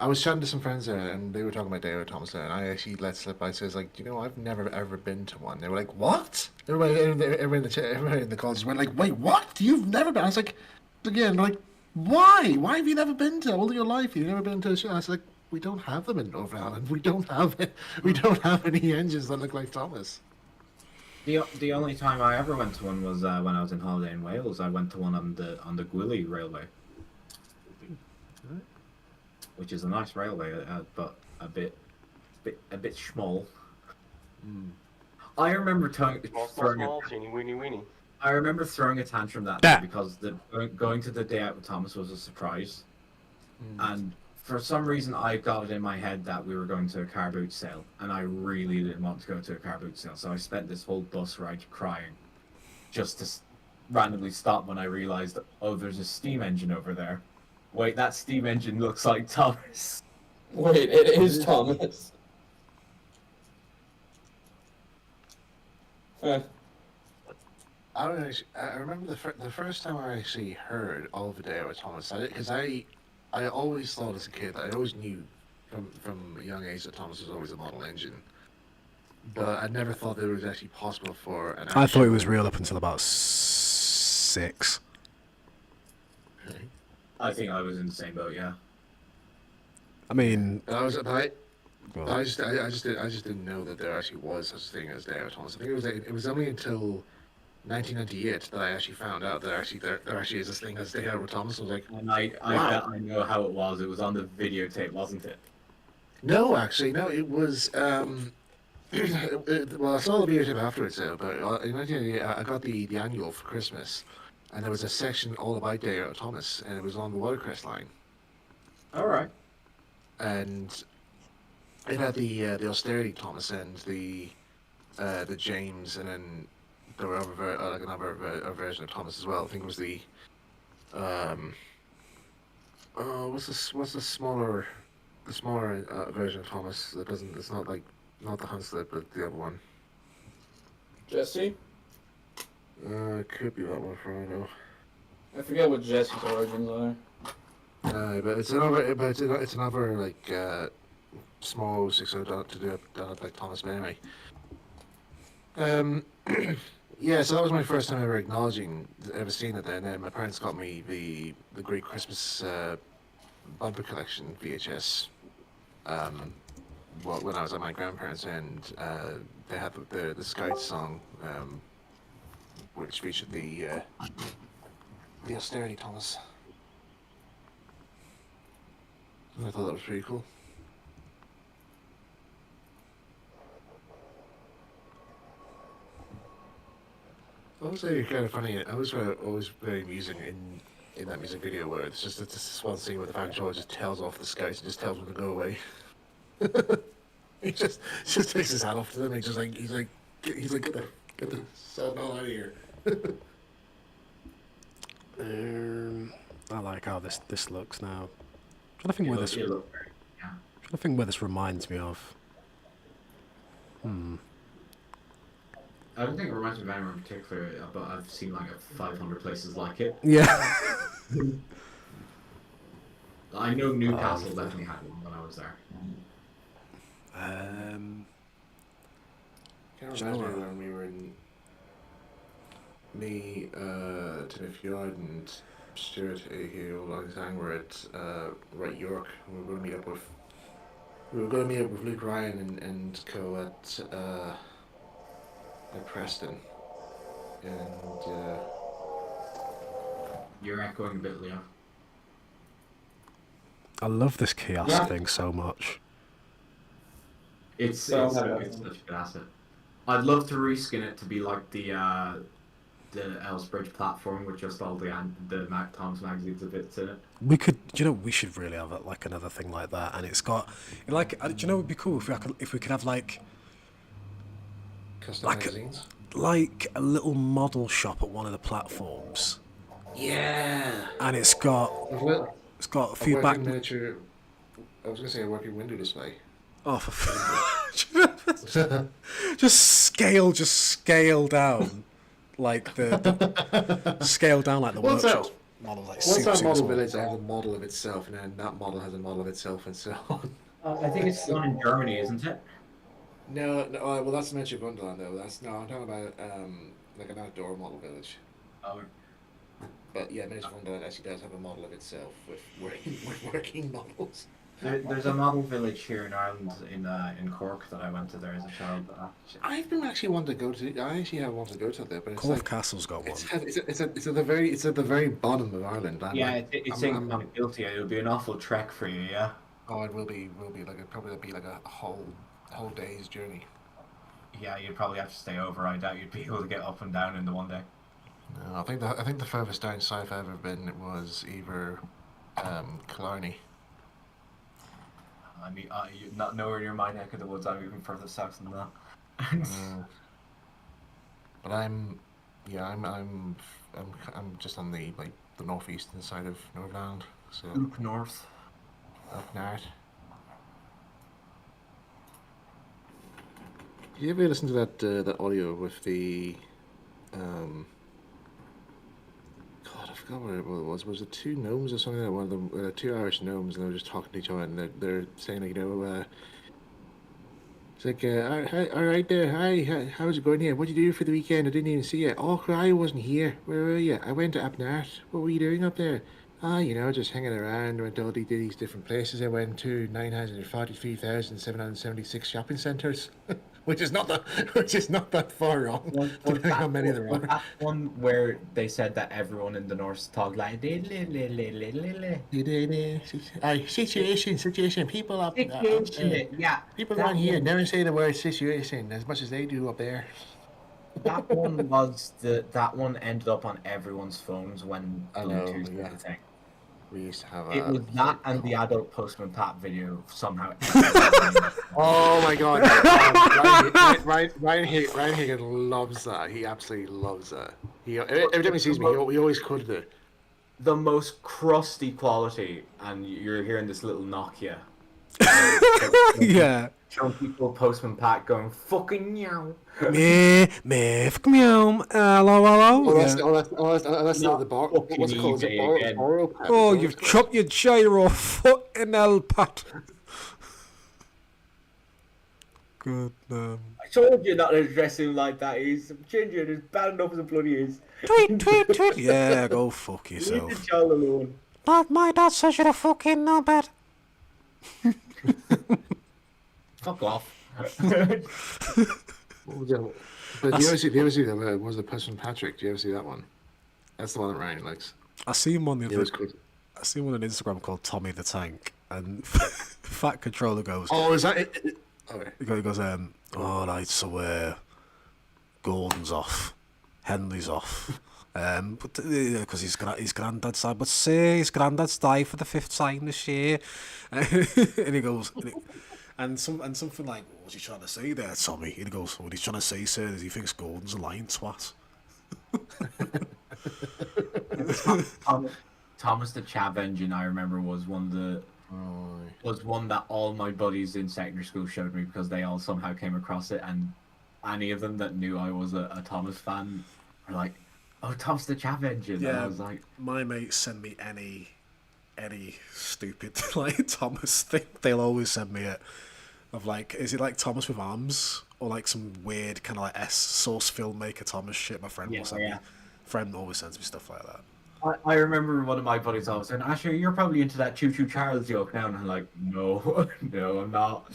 I was chatting to some friends there, and they were talking about David Thomas there, and I actually let slip by. Says like, I've never ever been to one. They were like, what? Everybody in the call just went like, wait, what? You've never been? I was like, again, like, why? Why have you never been to all your life? You've never been to a show? I was like, we don't have them in Northern Ireland. We don't have any engines that look like Thomas. The only time I ever went to one was when I was in holiday in Wales. I went to one on the Gwilly Railway, which is a nice railway, but a bit small. I remember I remember throwing a tantrum that day because going to the day out with Thomas was a surprise, and for some reason I got it in my head that we were going to a car boot sale, and I really didn't want to go to a car boot sale, so I spent this whole bus ride crying, just to randomly stop when I realized, oh, there's a steam engine over there. Wait, that steam engine looks like Thomas. Wait, it is Thomas. I don't know. I remember the first time I actually heard all of the day with Thomas, because I always thought as a kid, I always knew from a young age that Thomas was always a model engine, but I never thought that it was actually possible for an. I thought it was real up until about 6. I think I was in the same boat, yeah. I mean, Well, I just didn't know that there actually was such a thing as day autonomous. I think it was only until 1998 that I actually found out that there actually is this thing as day autonomous. I was like, And I wow. bet I know how it was. It was on the videotape, wasn't it? No, actually, no. It was. Well, I saw the videotape afterwards, but in 1988, I got the annual for Christmas, and there was a section all about day autonomous, and it was on the Watercress line, All right. and it had the austerity Thomas and the James, and then there were like another version of Thomas as well. I think it was the what's the smaller version of Thomas that doesn't, it's not like, not the Huntslet, but the other one. Jesse? It could be that one for all I know. I forget what Jesse's origins are. But it's another like small 6 done up like Thomas, but anyway. Yeah, so that was my first time ever seeing it. Then, and my parents got me the Great Christmas bumper collection VHS. Well, when I was at my grandparents', and they had the Scout song, which featured the austerity Thomas. And I thought that was pretty cool. Also, kind of funny. I was always very amusing in that music video where it's just this one scene where the Van George just tells off the Scouts and just tells them to go away. he just takes his hat off to them. And he's like get the sod all out of here. I like how this looks now. I'm trying to think where this reminds me of. I don't think it reminds me of anyone in particular, but I've seen like 500 places like it. Yeah. I know Newcastle definitely had one when I was there. Can't remember when we were in Tidmouth Yard and Stuart Ahill, Langsang were at Right York. We were going to meet up with Luke Ryan and co at Preston, and You're echoing a bit, Leo. I love this kiosk thing so much. It's such a good asset. I'd love to reskin it to be like the Ellsbridge platform with just all the Thomas magazines and bits in it. We could, we should really have like another thing like that, and it's got like, it'd be cool if we could have like custom magazines, like a little model shop at one of the platforms. Yeah. And it's got a few back. Miniature. I was gonna say a working window display. Oh, just scale down, like the scale down like the workshop model. Like what's that model village that has a model of itself, and then that model has a model of itself, and so on. I think it's one in Germany, isn't it? No, well that's Miniature Wonderland though. I'm talking about like an outdoor model village. Oh. But yeah, Miniature Wonderland actually does have a model of itself with working models. There's a model village here in Ireland in Cork that I went to there as a child. I've been actually wanting to go to. I actually have wanted to go to there, but it's Cork like, Castle's got one. It's at the very bottom of Ireland. It's in Guilty. It would be an awful trek for you, yeah. Oh, it will be probably be like a whole day's journey. Yeah, you'd probably have to stay over. I doubt you'd be able to get up and down in the one day. No, I think the furthest down south I've ever been was either Killarney. I mean, not nowhere near my neck of the woods. I'm even further south than that. But I'm just on the northeastern side of Northern Ireland. So up north. Up north. Did you ever listen to that audio with the God, I forgot what it was. Was it two gnomes or something? One of them, two Irish gnomes, and they were just talking to each other, and they're saying, it's like, all right there, hi, how's it going here? What did you do for the weekend? I didn't even see you. Oh, I wasn't here. Where were you? I went to up north. What were you doing up there? just hanging around. Went to all these different places. I went to 943,776 shopping centres, which is not that far wrong, depending on how many there Was are. that one where they said that everyone in the North talked like Situation. People up, yeah, people that down here one. never say the word situation as much as they do up there. That one ended up on everyone's phones when I know, Bluetooth was yeah. a thing. We used to have It a. was that and the adult Postman Pat video somehow. Oh my god! Ryan Higgin loves that. He absolutely loves that. Every time he sees me, he always quoted it. The most crusty quality, and you're hearing this little Nokia. Yeah. Showing people Postman Pat going fucking meow. Me, fuck meow. Hello, hello. That's Yeah. that's the bar. What's it called? eBay again. Borrow pad. Oh, you've chopped your gyro fucking hell, Pat. Good. I told you not to address him like that. He's ginger and as bad enough as a bloody is. Tweet, tweet, tweet. Yeah, go fuck Leave the yourself. child alone. Dad, my dad says you're a fucking knobhead. Fuck off. But do you ever see that? Was the person Patrick? Do you ever see that one? That's the one that Ryan likes. I seen one the It other. was good. I seen one on Instagram called Tommy the Tank, and Fat Controller goes. Oh, is that it? Okay. He goes, all right, so Gordon's off, Henley's off, but because his granddad's died, but say his granddad's died for the 5th time this year, and he goes, and something like, what's he trying to say there, Tommy? He goes, what he's trying to say, sir, is he thinks Gordon's a lying twat. Thomas the Chav Engine, I remember, was one that all my buddies in secondary school showed me because they all somehow came across it, and any of them that knew I was a Thomas fan were like, "Oh, Thomas the Chav Engine." Yeah, and I was like, my mates send me any stupid like Thomas thing. They'll always send me it. Of like, is it like Thomas with arms or like some weird kind of like source filmmaker Thomas shit? My friend will send me. Friend always sends me stuff like that. I remember one of my buddies always saying, "Asher, you're probably into that Choo Choo Charles joke now," and I'm like, "No, no, I'm not."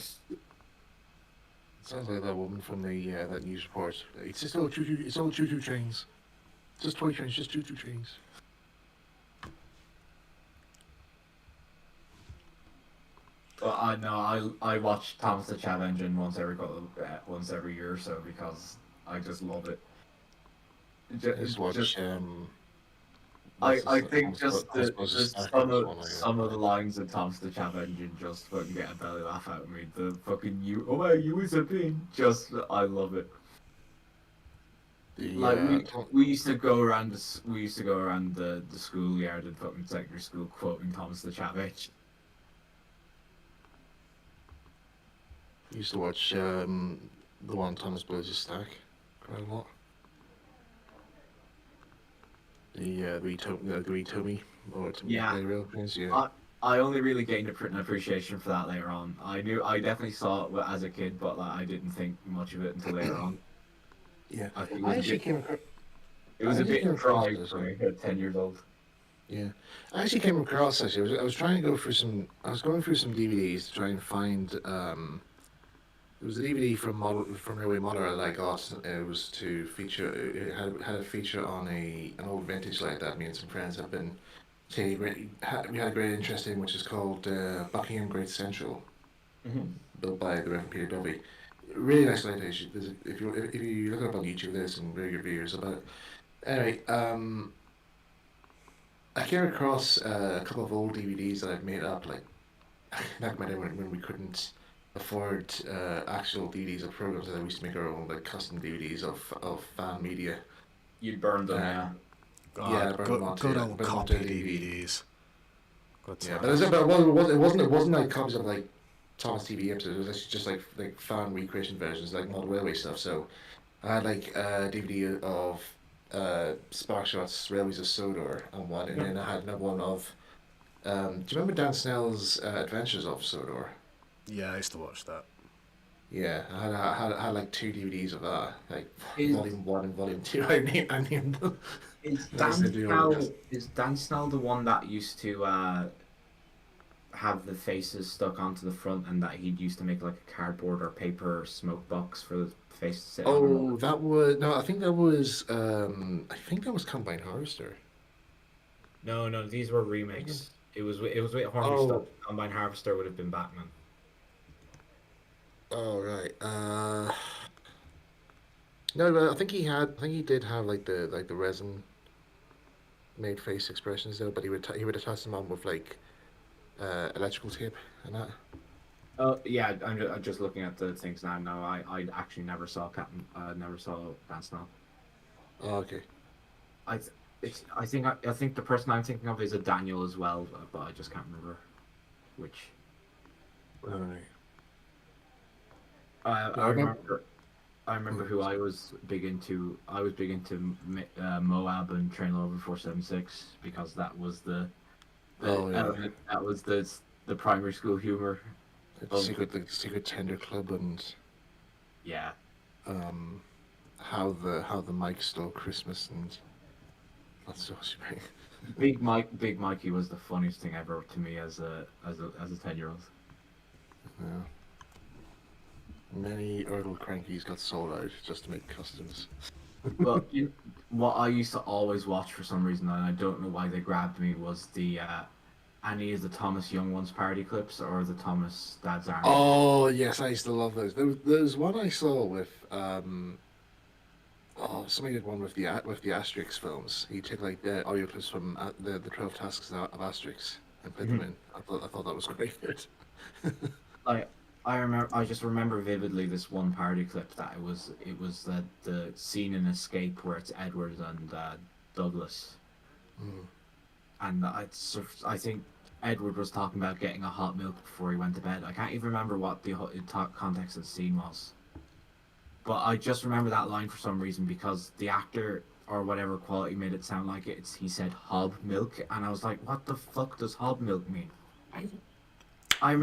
Sounds like that woman from the that news report. It's just all choo choo. It's all choo choo trains. Just toy trains. Just choo choo trains. But I know I watch Thomas the Chav Engine once every year or so because I just love it. Just watch. I think just some of the lines in Thomas the Chav Engine just fucking get a belly laugh out of me. The fucking you is a pin. I love it. We used to go around the schoolyard in fucking secondary school quoting Thomas the Chav Engine. Used to watch the one Thomas Blows His Stack quite a lot. The wee Tomy or Tomy Playreal things, yeah. I only really gained an appreciation for that later on. I definitely saw it as a kid, but like, I didn't think much of it until later on. Yeah, I think it was a bit dry for me at 10 years old. Yeah, I actually came across actually. I was trying to go through some. I was going through some DVDs to try and find. There was a DVD from Railway Modder that I got. It was to feature. It had a feature on an old vintage like that. Me and some friends have been. We had a great interest in, which is called Buckingham Great Central, built by the Reverend Peter Dovey. Really nice light. If you look it up on YouTube, there's some really good videos about it. Anyway, I came across a couple of old DVDs that I'd made up, like back in my day when we couldn't afford actual DVDs of programs, that we used to make our own like custom DVDs of fan media. You burned them, yeah. God, good old copy DVDs. Yeah, but it wasn't like copies of like Thomas TV episodes. It was actually just like fan recreation versions, like Model Railway stuff. So I had like a DVD of Sparkshot's Railways of Sodor and one, and then I had another one of. Do you remember Dan Snell's Adventures of Sodor? Yeah, I used to watch that. Yeah, I had like 2 DVDs of that, like Volume 1 and Volume 2. I named them. Is Nice to do all this. Dan Snell the one that used to have the faces stuck onto the front, and that he'd used to make like a cardboard or paper smoke box for the face to sit on? Oh, that was no. I think that was. I think that was Combine Harvester. No, these were remakes. It was with Hornby Oh. stuff. Combine Harvester would have been Batman. Oh right. No, but I think he had. I think he did have like the resin made face expressions though. But he would attach them on with like electrical tape and that. Oh yeah, I'm just looking at the things now. No, I actually never saw never saw Dan Snell. Oh, okay. I think the person I'm thinking of is a Daniel as well, but I just can't remember which. All right. I remember who I was big into. I was big into Moab and Train Over 476 because that was the element, that was the primary school humor. The secret tender club and Yeah. how the Mike stole Christmas and that's so shebang. Big Mikey was the funniest thing ever to me as a 10-year-old. Yeah. Many Erdl crankies got sold out just to make customs. Well, what I used to always watch for some reason, and I don't know why they grabbed me, was the any of the Thomas Young Ones parody clips or the Thomas Dad's Army. Oh yes, I used to love those. There's one I saw with somebody did one with the Asterix films. He took like the audio clips from the 12 Tasks of Asterix and put them in. I thought that was great. I just remember vividly this one parody clip that it was the scene in Escape where it's Edward and Douglas, and I think Edward was talking about getting a hot milk before he went to bed. I can't even remember what the context of the scene was, but I just remember that line for some reason because the actor or whatever quality made it sound like he said hob milk, and I was like, what the fuck does hob milk mean? I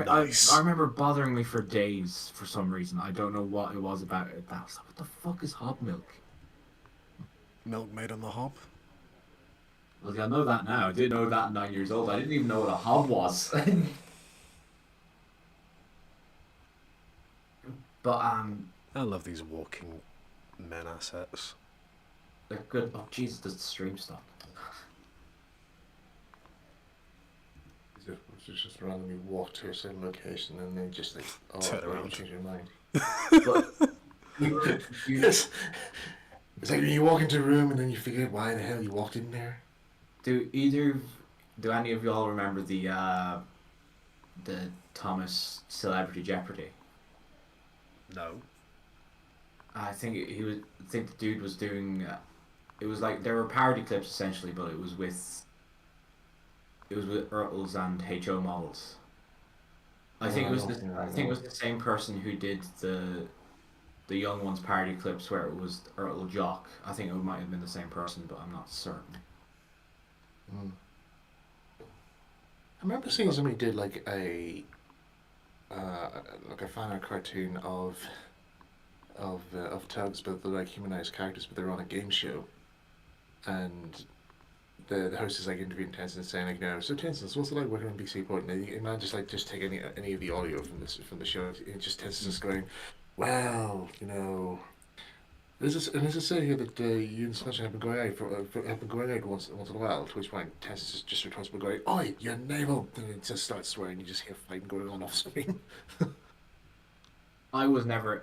remember bothering me for days for some reason. I don't know what it was about it. That was like, what the fuck is hob milk? Milk made on the hob. Well, I know that now. I didn't know that at 9 years old. I didn't even know what a hob was. But I love these walking men assets. they're good. Oh Jesus, does the stream stop? Just randomly walk to a certain location and then just like, turn around, change your mind. But It's like when you walk into a room and then you figure out why the hell you walked in there. do any of y'all remember the Thomas Celebrity Jeopardy? No. I think the dude was doing. It was like there were parody clips essentially, but it was with Ertles and HO models. I think it was the same person who did the Young Ones parody clips where it was Ertl Jock. I think it might have been the same person, but I'm not certain. I remember seeing somebody did like a fan art cartoon of Tugs, but they're like humanized characters, but they're on a game show, and the host is like interviewing Tencent saying like, so Tencent, what's it like working on BC Port? And you man just take any of the audio from the show, and just Tencent's just going, well, there's a say here that you and Sunshine have been going out once in a while. To which point Tencent just retorts by going, "Oi, you navel!" And it just starts swearing. You just hear fighting going on off screen. I was never.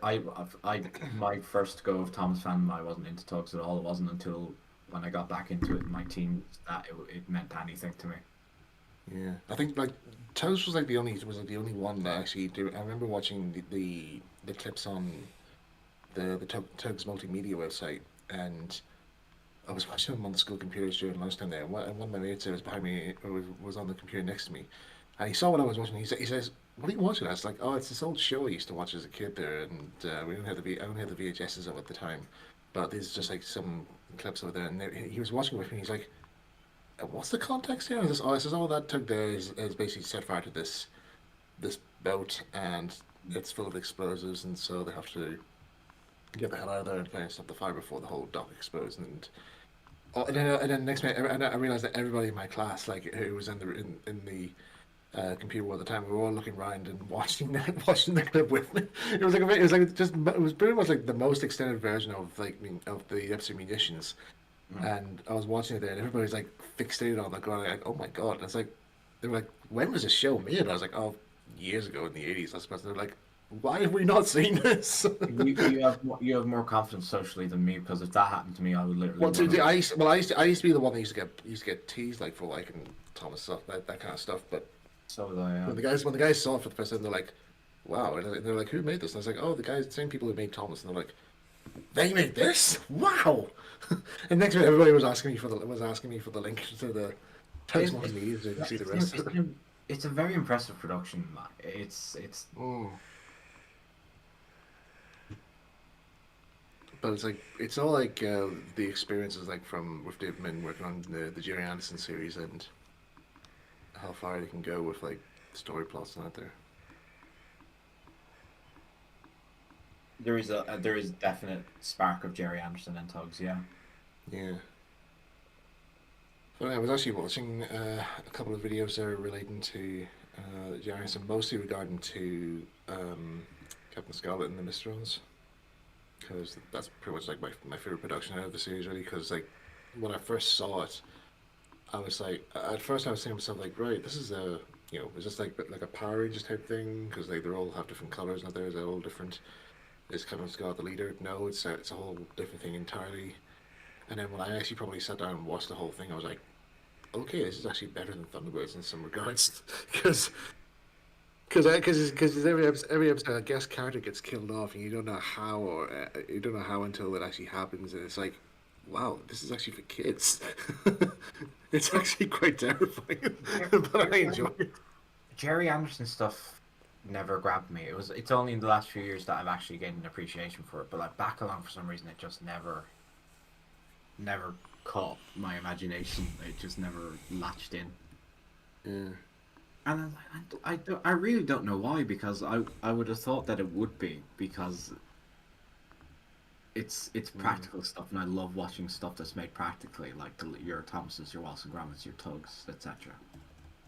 My first go of Thomas fandom, I wasn't into Tugs at all. It wasn't until when I got back into it in my teens that it meant anything to me. Yeah, I think like Toast was the only one that actually do. I remember watching the clips on the Tugs multimedia website, and I was watching them on the school computers during lunchtime there. And one of my mates was behind me, or was on the computer next to me, and he saw what I was watching. He says, "What are you watching?" I was like, "Oh, it's this old show I used to watch as a kid there, and we didn't have I only had the VHSs of at the time, but there's just like some clips over there." And he was watching with me. He's like, "What's the context here?" I says, that Tug there is basically set fire to this boat, and it's full of explosives, and so they have to get the hell out of there and try and stop the fire before the whole dock explodes." And and then next minute, and I realized that everybody in my class, like who was in the computer world at the time, we were all looking around and watching the clip with me. It was pretty much like the most extended version of of the episode Munitions, and I was watching it there, and everybody's like fixated on like oh my god, and it's like they were like, when was this show made? And I was like, oh, years ago in the 80s, I suppose. And they're like, why have we not seen this? you have more confidence socially than me, because if that happened to me, I would literally. Well, I used to be the one that used to get teased like for liking Thomas stuff, that kind of stuff. But so did I. Yeah. when the guys saw it for the first time, they're like, wow, and they're like, who made this? And I was like, oh, the same people who made Thomas. And they're like, they made this? Wow! And next minute, everybody was asking me for the link to the Tidmouth Media to see the rest. It's a very impressive production. It's. But it's like it's all like the experiences like from with David Min working on the Jerry Anderson series and how far they can go with like story plots and out there. There is definite spark of Jerry Anderson and Tugs, yeah. Yeah. Well, I was actually watching a couple of videos there relating to Jerry Anderson, mostly regarding to Captain Scarlet and the Mysterons. Because that's pretty much like my favorite production out of the series, really. Because like when I first saw it, I was like, at first I was saying to myself like, right, this is a is this like a Power Rangers type thing? Because like they all have different colors, not they're all different. Is Kevin Scott the leader? No, it's a whole different thing entirely. And then when I actually probably sat down and watched the whole thing, I was like, okay, this is actually better than Thunderbirds in some regards, because every episode a guest character gets killed off and you don't know how until it actually happens, and it's like, wow, this is actually for kids. It's actually quite terrifying, but I enjoy it. Jerry Anderson stuff never grabbed me. It's only in the last few years that I've actually gained an appreciation for it. But like back along, for some reason, it just never caught my imagination. It just never latched in. Yeah. And I really don't know why, because I would have thought that it would be, because it's practical stuff, and I love watching stuff that's made practically, like your Thomases, your Walson Grammars, your Tugs, etc.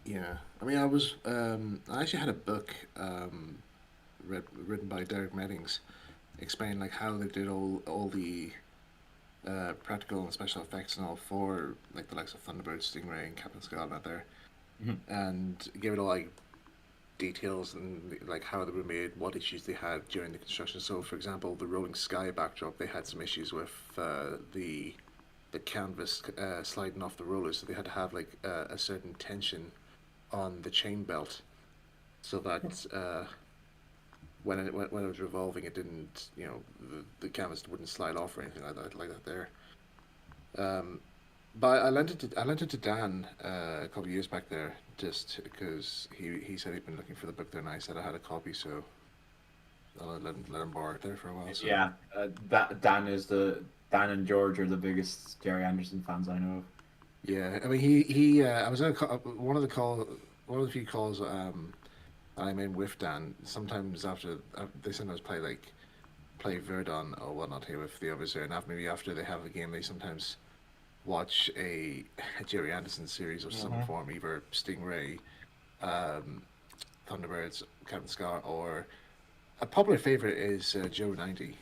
Yeah, I mean, I actually had a book written by Derek Meddings explaining like how they did all the practical and special effects and all for like the likes of Thunderbird, Stingray, and Captain Scott out there, and gave it all like details and like how they were made, what issues they had during the construction. So, for example, the rolling sky backdrop, they had some issues with the canvas sliding off the rollers, so they had to have like a certain tension on the chain belt, so that when it was revolving, it didn't, the canvas wouldn't slide off or anything like that there. But I lent it to Dan a couple of years back there, just because he said he'd been looking for the book there, and I said I had a copy, so I'll let him borrow it there for a while. So. Yeah, Dan and George are the biggest Jerry Anderson fans I know of. Yeah, I mean he I was on one of the few calls I'm in with Dan. Sometimes after they sometimes play Verdun or whatnot here with the others there, and maybe after they have a game, they sometimes watch a Jerry Anderson series of some form, either Stingray, Thunderbirds, Captain Scott, or a popular favorite is Joe 90.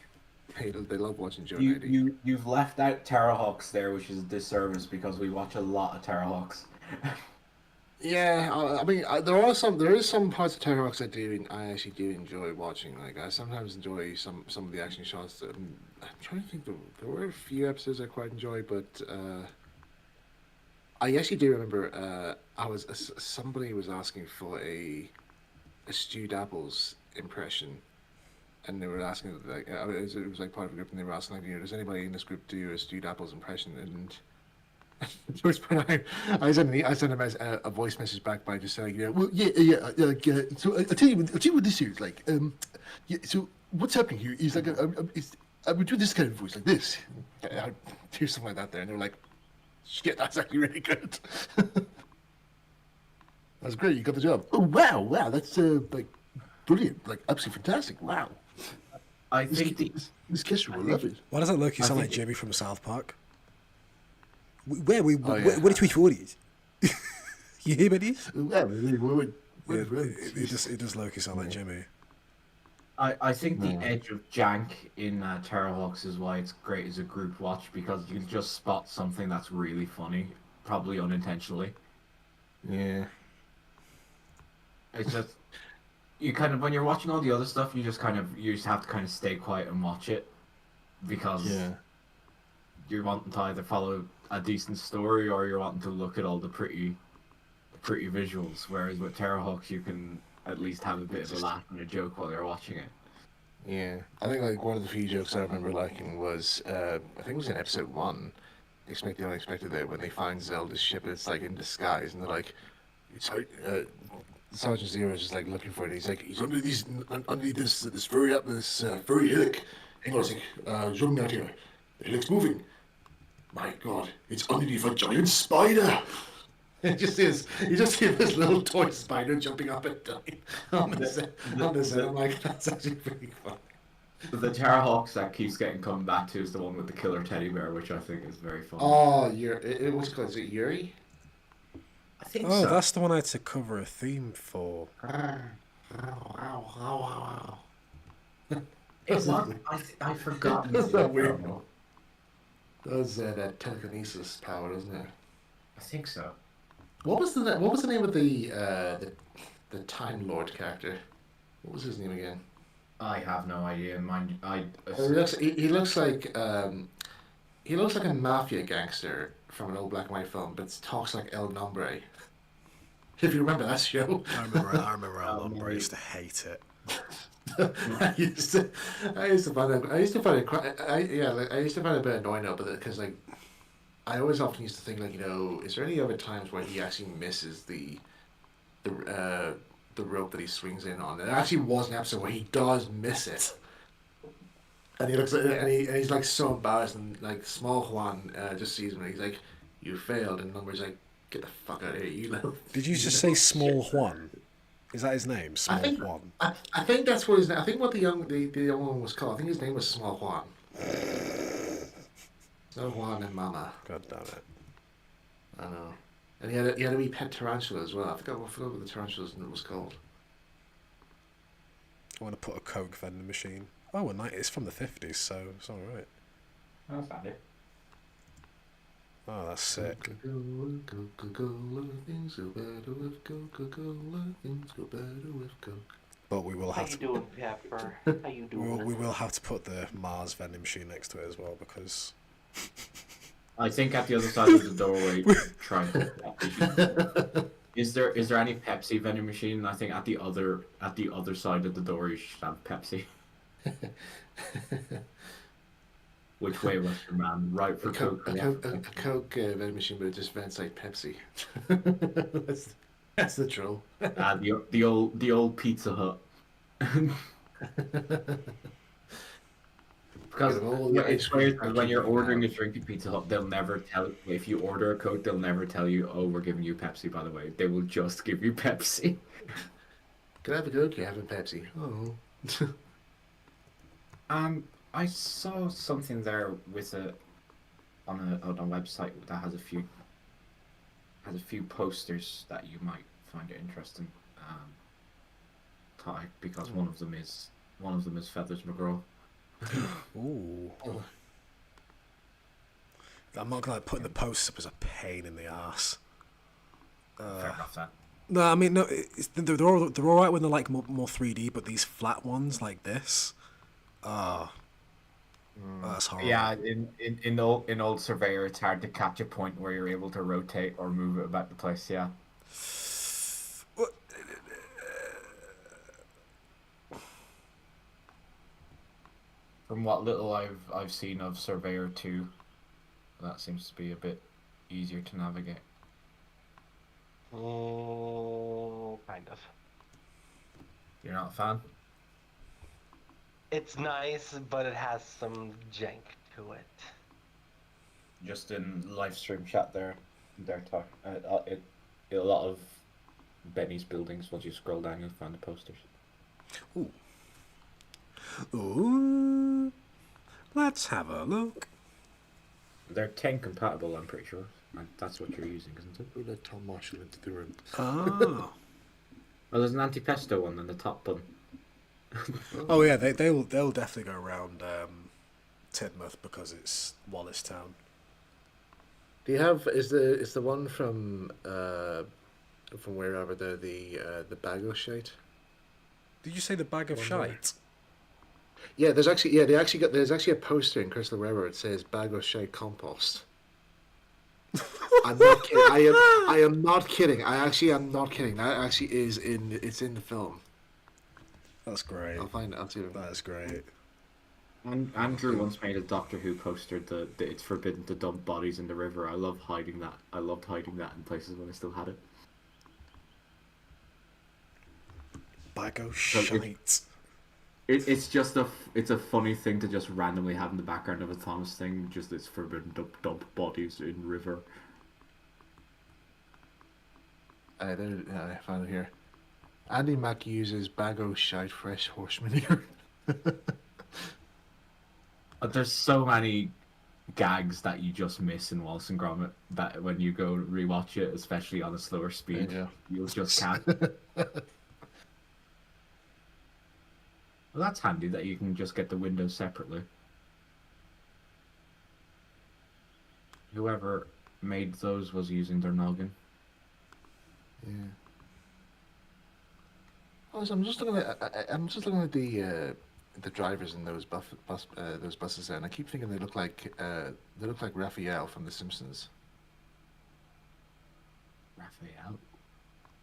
They love watching Joe 90. You've left out Terrahawks there, which is a disservice, because we watch a lot of Terrahawks. Yeah, I mean, there is some parts of Terrahawks I actually do enjoy watching. Like I sometimes enjoy some of the action shots. I'm trying to think. There were a few episodes I quite enjoy, but I actually do remember somebody was asking for a stewed apples impression, and they were asking like it was like part of a group, and they were asking like, does anybody in this group do a stewed apples impression? And I sent him a voice message back by just saying, so I'll tell you what this is like. So what's happening here is like I would do this kind of voice like this. I'd do something like that there, and they're like, shit, that's actually really good. That's great, you got the job. Oh wow, that's like brilliant, like absolutely fantastic. Wow. I think this Kesher will love it. Why does it look? You sound like Jimmy from South Park. Where we? Oh, yeah. What did we these? You hear me? These? Yeah, we would. It does Loki sound like Jimmy. I think the edge of jank in Terrorhawks is why it's great as a group watch, because you can just spot something that's really funny, probably unintentionally. Yeah. It's just you kind of, when you're watching all the other stuff, you just have to kind of stay quiet and watch it, because you're wanting to either follow a decent story or you're wanting to look at all the pretty visuals. Whereas with Terrorhawks, you can at least have a bit of a laugh and a joke while you're watching it. Yeah, I think like one of the few jokes I remember liking was I think it was in episode 1, Expect the Unexpected, there when they find Zelda's ship and it's like in disguise and they're like, it's Sergeant Zero is just like looking for it. He's like, he's under this furry hillock. Hang on a sec, zooming out here. The hillock's moving. My God, it's underneath a giant spider. You just see this little toy spider jumping up and down on the set. I'm like, that's actually pretty fun. The Terrorhawks that keeps getting come back to is the one with the killer teddy bear, which I think is very fun. Oh, what's it called? Is it Yuri? I think Oh, so. that's the one I had to cover a theme for. It's not. I forgot. That's not weird. That's that telekinesis power, isn't it? I think so. What was the name of the Time Lord character? What was his name again? I have no idea. Mind, He looks like a mafia gangster from an old black and white film, but talks like El Nombre. If you remember that show. I remember El Nombre. I used to hate it. I used to find it a bit annoying now, but because like I always often used to think like, is there any other times where he actually misses the rope that he swings in on? There actually was an episode where he does miss it, and he looks like, and he's like so embarrassed, and like Small Juan just sees him and he's like, "You failed," and Number's like, "Get the fuck out of here, you little." Did you just say Small Juan? Is that his name? Small Juan. I think that's what his name. I think what the young one was called. I think his name was Small Juan. No Juan and Mama. God damn it. I know. And he had a wee pet tarantula as well. I forgot what the tarantula was called. I want to put a Coke vending machine. Oh, it's from the 50s, so it's alright. That's handy. Oh, that's sick. Coca-Cola, things go better with Coca-Cola, things go better with Coke. But we will How have you to. doing, Pepper? How you doing? We will have to put the Mars vending machine next to it as well because. I think at the other side of the doorway, trying to. Is there any Pepsi vending machine? I think at the other side of the door you should have Pepsi. Which way, Western Man? Right for Coke. A Coke vending machine, but it just vents like Pepsi. that's the troll. The old Pizza Hut. Because it's weird, when you're ordering a drink at Pizza Hut, they'll never tell. If you order a Coke, they'll never tell you, "Oh, we're giving you Pepsi." By the way, they will just give you Pepsi. Can I have a Coke? You're having Pepsi. Oh. I saw something there with on a website that has a few posters that you might find it interesting. Ty, because one of them is Feathers McGraw. Ooh. I'm not gonna putting the posts up as a pain in the ass. Fair enough, then. No, I mean no. They're all right when they're like more 3D, but these flat ones like this, that's horrible. Yeah, in old Surveyor, it's hard to catch a point where you're able to rotate or move it about the place. Yeah. From what little I've seen of Surveyor 2, that seems to be a bit easier to navigate. Kind of. You're not a fan? It's nice, but it has some jank to it. Just in live stream chat there, they're talking. A lot of Benny's buildings. Once you scroll down, you'll find the posters. Ooh. Ooh. Let's have a look. They're 10 compatible, I'm pretty sure. That's what you're using, isn't it? We let Tom Marshall into the room. Oh. Well, there's an anti-pesto one in the top bun. Oh yeah, they'll definitely go around Tidmouth because it's Wallace Town. Do you have is the one from wherever the Bago shite? Did you say the bag of One shite? Yeah, there's actually there's actually a poster in Crystal River. It says Bago shite compost. I'm not kidding. I am not kidding. I actually am not kidding. That actually it's in the film. That's great. I'll find it. I'll see it. That's great. And Andrew once made a Doctor Who poster that it's forbidden to dump bodies in the river. I loved hiding that. I loved hiding that in places when I still had it. Bag of So shite. It's just it's a funny thing to just randomly have in the background of a Thomas thing. Just it's forbidden to dump bodies in river. I found it here. Andy Mack uses Bago shite fresh horse manure. There's so many gags that you just miss in Wallace and Gromit that when you go rewatch it, especially on a slower speed, Yeah. you'll just can't. Well, that's handy that you can just get the windows separately. Whoever made those was using their noggin. Yeah. Also, I'm just looking at the drivers in those those buses there, and I keep thinking they look like Raphael from The Simpsons. Raphael.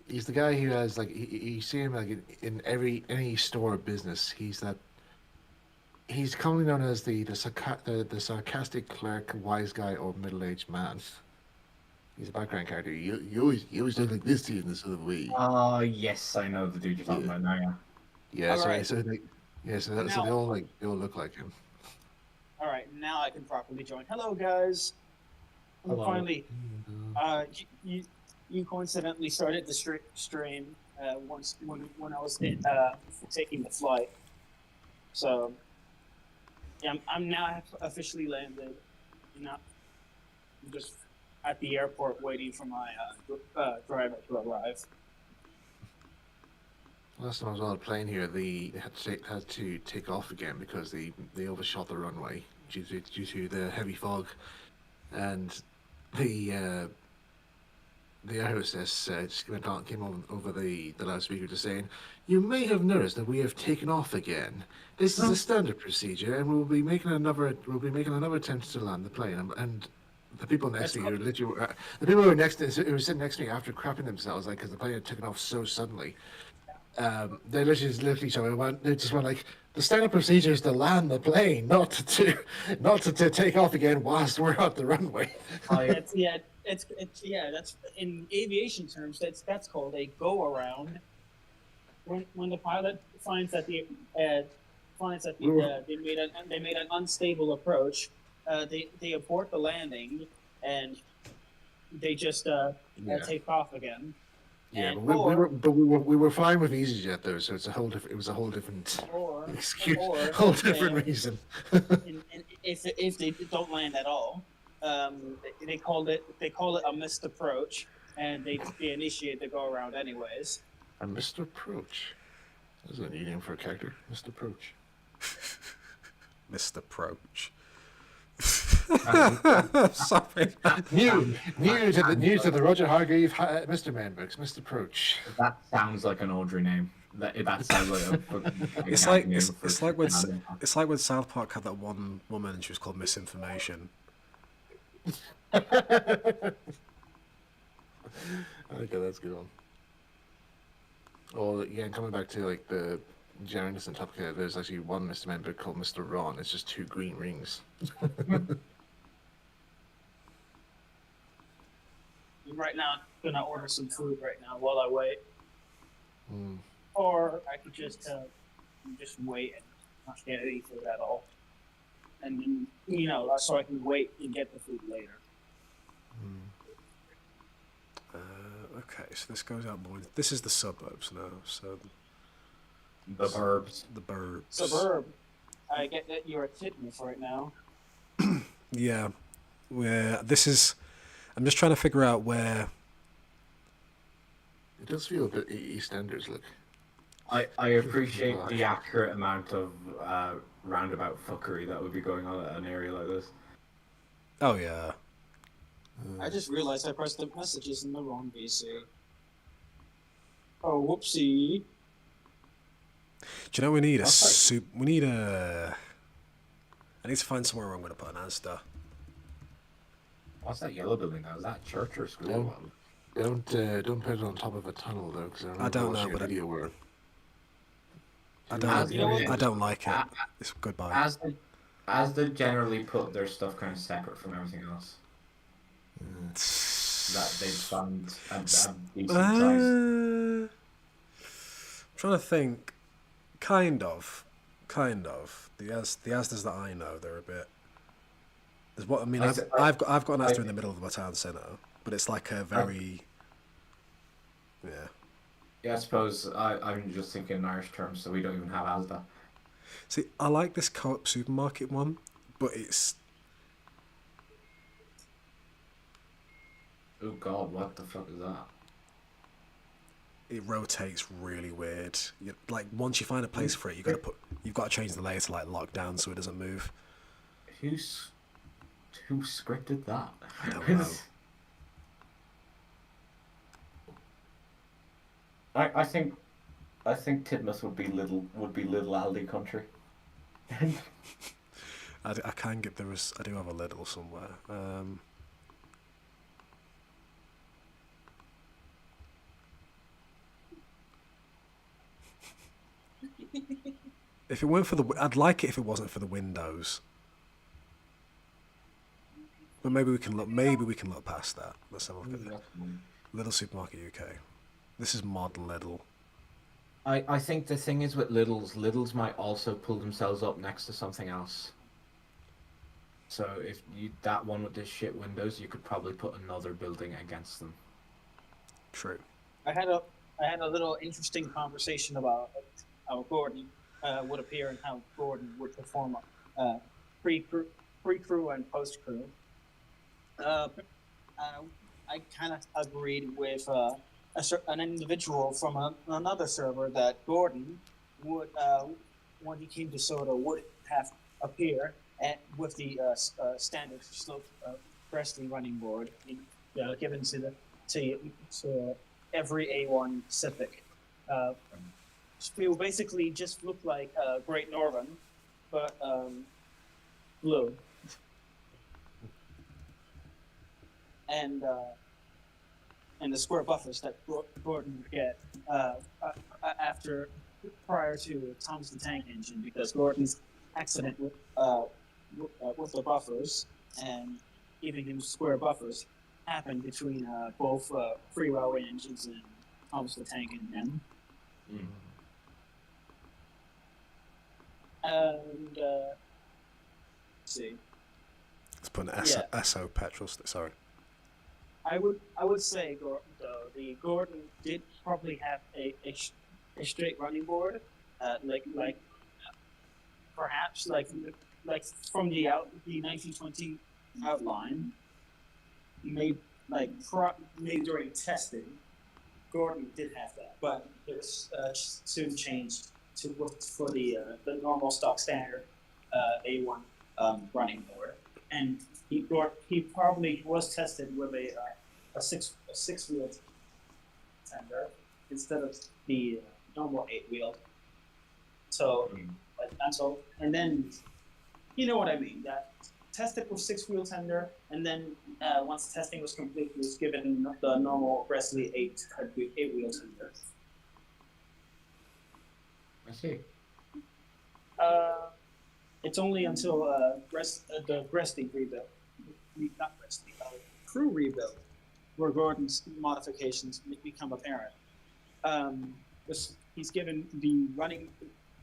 He's the guy who has like you see him like in any store or business. He's commonly known as the sarcastic clerk, wise guy, or middle-aged man. He's a background character. You always look like this in this sort of way. Oh yes, I know the dude you're talking about now. Yeah. Yeah, All so right. so they all look like him. All right, now I can properly join. Hello, guys. Hello. Finally, you coincidentally started the stream once when I was taking the flight. So yeah, I'm now officially landed. Not just at the airport waiting for my driver to arrive. Last time I was on a plane here, they had to take off again because they overshot the runway due to the heavy fog, and the air hostess just came over the loudspeaker just saying, "You may have noticed that we have taken off again. This is a standard procedure, and we'll be making another attempt to land the plane." And the people next to me were literally the people who were sitting next to me after crapping themselves like because the plane had taken off so suddenly. They literally just looked at each other and they just went like, the standard procedure is to land the plane, not to take off again whilst we're at the runway. That's that's in aviation terms. That's called a go around. When the pilot finds that they made an unstable approach, they abort the landing and they just take off again. Yeah, And but we were fine with EasyJet though, so it was a whole different excuse, whole different reason. and if they don't land at all, they call it a missed approach, and they initiate the go around anyways. A Mr. Approach. That's an idiom for a character. Mr. Approach. Mr. Proach. Sorry. New to the Roger Hargreave Mr. Man books. Mr. Approach. That sounds like an Audrey name. That sounds like a It's like it's like when South Park had that one woman and she was called Misinformation. Okay, that's a good one. Well, yeah, coming back to like the Janus and Topka, there's actually one Mr. Man book called Mr. Ron. It's just 2 green rings. Right now, I'm gonna order some food right now while I wait, Mm. or I could just wait and not get any food at all, and then so I can wait and get the food later. Okay, so this goes out more. This is the suburbs now. So the burbs. The burbs. Suburb. I get that you're at Tidmouth right now. Yeah, where this is I'm just trying to figure out where. It does feel a bit EastEnders like. I appreciate the accurate amount of roundabout fuckery that would be going on at an area like this. Oh yeah. I just realized I pressed the messages in the wrong VC. Oh, whoopsie. Do you know we need a That's like- soup? We need a. I need to find somewhere where I'm going to put an Asda. What's that yellow building now? Is that a church or a school? No. Don't put it on top of a tunnel though, because I don't know, but video where. I You know what? don't like it. It's goodbye. As they generally put their stuff kind of separate from everything else. That they fund a decent size. I'm trying to think. Kind of. The Asdas that I know, they're a bit. There's what I mean. I've got an Asda in the middle of my town centre, but it's like a very. Yeah. Yeah, I suppose I'm just thinking in Irish terms, so we don't even have Asda. See, I like this Co-op supermarket one, but it's. Oh God, what the fuck is that? It rotates really weird. Like once you find a place for it, you've got to change the layer to like lock down so it doesn't move. Who scripted that? I don't know. I think Tidmouth would be little Aldi country. I can get there. I do have a Lidl somewhere. If it weren't for I'd like it if it wasn't for the windows. But maybe we can look past that. Let's have a look at it. Lidl Supermarket UK. This is mod Lidl. I think the thing is with Lidl's might also pull themselves up next to something else. So if that one with the shit windows, you could probably put another building against them. True. I had a little interesting conversation about how Gordon would appear and how Gordon would perform pre-crew and post-crew. I kind of agreed with an individual from another server that Gordon would, when he came to Soda, would have appear with the standard slope Presley running board given to every A1 Civic. It will basically just look like Great Northern, but blue. And the square buffers that Gordon would get prior to Thomas the Tank Engine, because Gordon's accident with the buffers and giving him square buffers happened between both Free Railway engines and Thomas the Tank Engine. Mm. And let's see. Let's put an SO petrol. Sorry. I would say the Gordon did probably have a straight running board, perhaps like from the 1920 outline. Maybe during testing, Gordon did have that, but it was soon changed for the normal stock standard A1 running board, and he probably was tested with a six-wheel tender instead of the normal 8-wheel. So and then you know what I mean. That tested with 6-wheel tender, and then once testing was complete, he was given the normal Presley 8-wheel tender. I see. It's only until the Gresty rebuild, not Gresty, crew rebuild, where Gordon's modifications become apparent. He's given the running,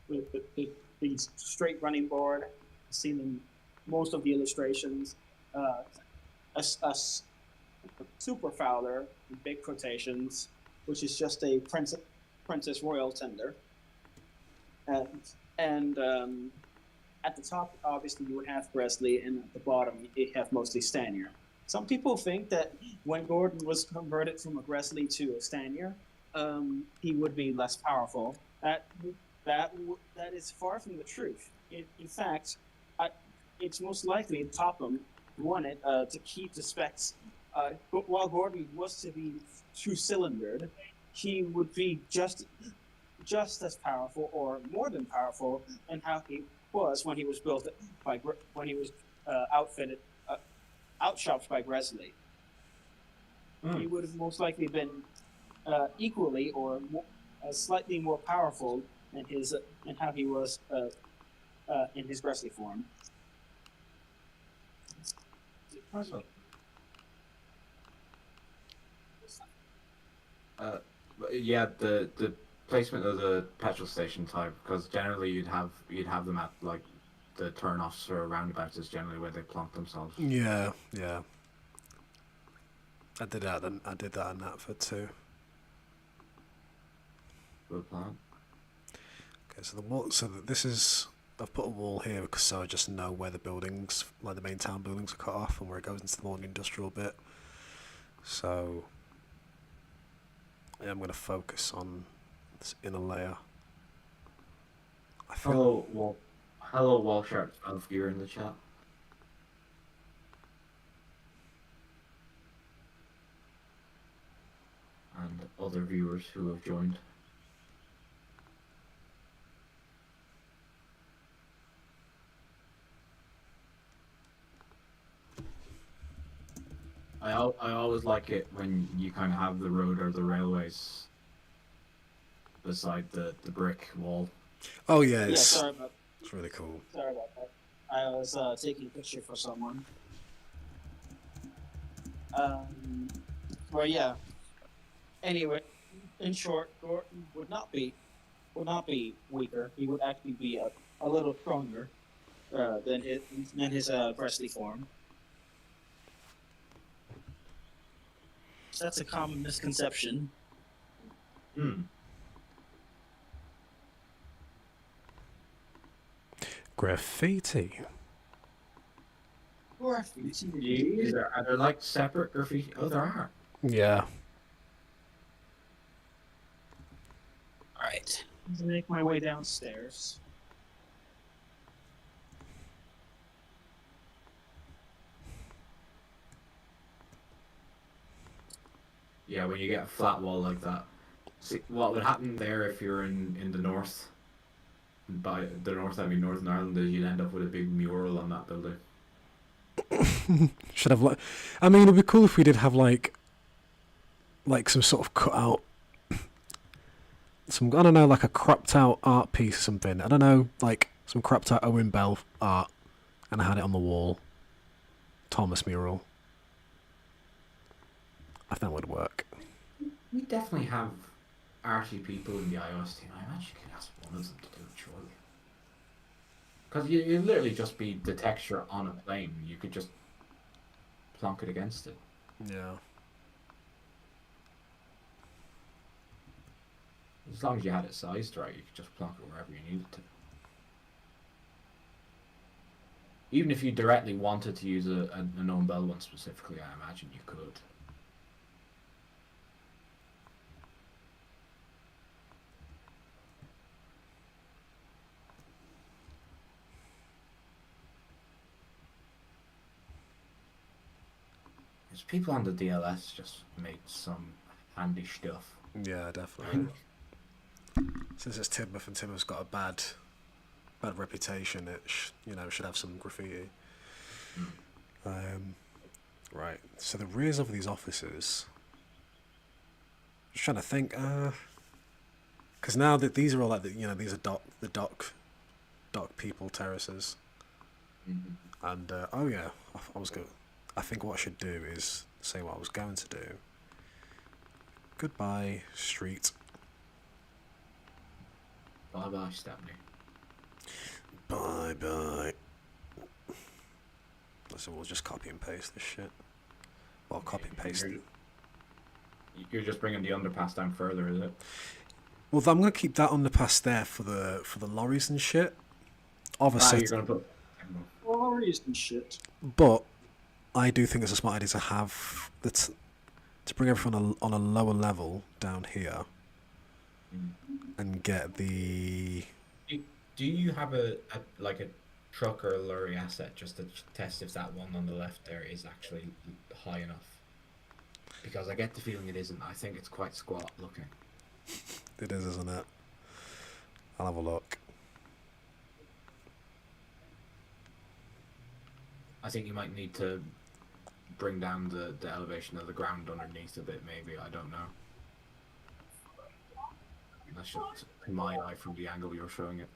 the straight running board, seen in most of the illustrations, a super fowler, big quotations, which is just a Princess Royal tender. And at the top, obviously, you would have Presley, and at the bottom, you have mostly Stanier. Some people think that when Gordon was converted from a Gresly to a Stanier, he would be less powerful. That is far from the truth. In fact, it's most likely Topham wanted to keep the specs. But while Gordon was to be two-cylindered, he would be just as powerful or more than powerful in how he was when he was built by when he was outfitted outshopped by Gresly. He would have most likely been equally or slightly more powerful in his in how he was in his Gresly form. Yeah, the placement of the petrol station type, because generally you'd have them at like the turn-offs or roundabouts is generally where they plonk themselves. Yeah, yeah. I did that in Natford too. Good plan. Okay, so the wall. So this is. I've put a wall here because so I just know where the buildings, like the main town buildings, are cut off and where it goes into the more industrial bit. So yeah, I'm going to focus on this inner layer. I feel. Hello, Wallshark of gear in the chat. And other viewers who have joined. I always like it when you kind of have the road or the railways beside the brick wall. Oh yeah, Yeah, it's sorry about it's really cool. Sorry about that. I was taking a picture for someone. Well, yeah. Anyway, in short, Gordon would not be weaker. He would actually be a little stronger than his Gresly form. So that's a common misconception. Graffiti. Are there like separate graffiti? Oh, there are. Yeah. Alright. Make my way downstairs. Yeah, when you get a flat wall like that. See, what would happen there if you're in the north? By the north, I mean Northern Ireland, is you'd end up with a big mural on that building. Should have like. I mean, it'd be cool if we did have like some sort of cut out. Some, I don't know, like a cropped out art piece or something. I don't know, like some cropped out Owen Bell art, and I had it on the wall. Thomas mural. I think that would work. We definitely have arty people in the iOS team. I imagine you could ask one of them to do it, surely. Because you'd literally just be the texture on a plane. You could just plonk it against it. Yeah. As long as you had it sized right, you could just plonk it wherever you needed to. Even if you directly wanted to use a known bell one specifically, I imagine you could. There's people on the DLS just make some handy stuff. Yeah, definitely. Since it's Tidmouth and Tidmouth's got a bad reputation, it should have some graffiti. Right. So the rears of these offices. Just trying to think. Because now that these are all like these are the dock people terraces. Mm-hmm. And oh yeah, I think what I should do is say what I was going to do. Goodbye, street. Bye bye, Stepney. Bye bye. So we'll just copy and paste this shit. Well, copy and paste it. You're just bringing the underpass down further, is it? Well, I'm gonna keep that underpass there for the lorries and shit. Obviously, you're gonna put Lorries and shit. but I do think it's a smart idea to have to bring everyone on a lower level down here, and get the. Do you have a like a truck or a lorry asset just to test if that one on the left there is actually high enough? Because I get the feeling it isn't. I think it's quite squat looking. It is, isn't it? I'll have a look. I think you might need to bring down the elevation of the ground underneath a bit, maybe. I don't know. That's just my eye from the angle you're showing it.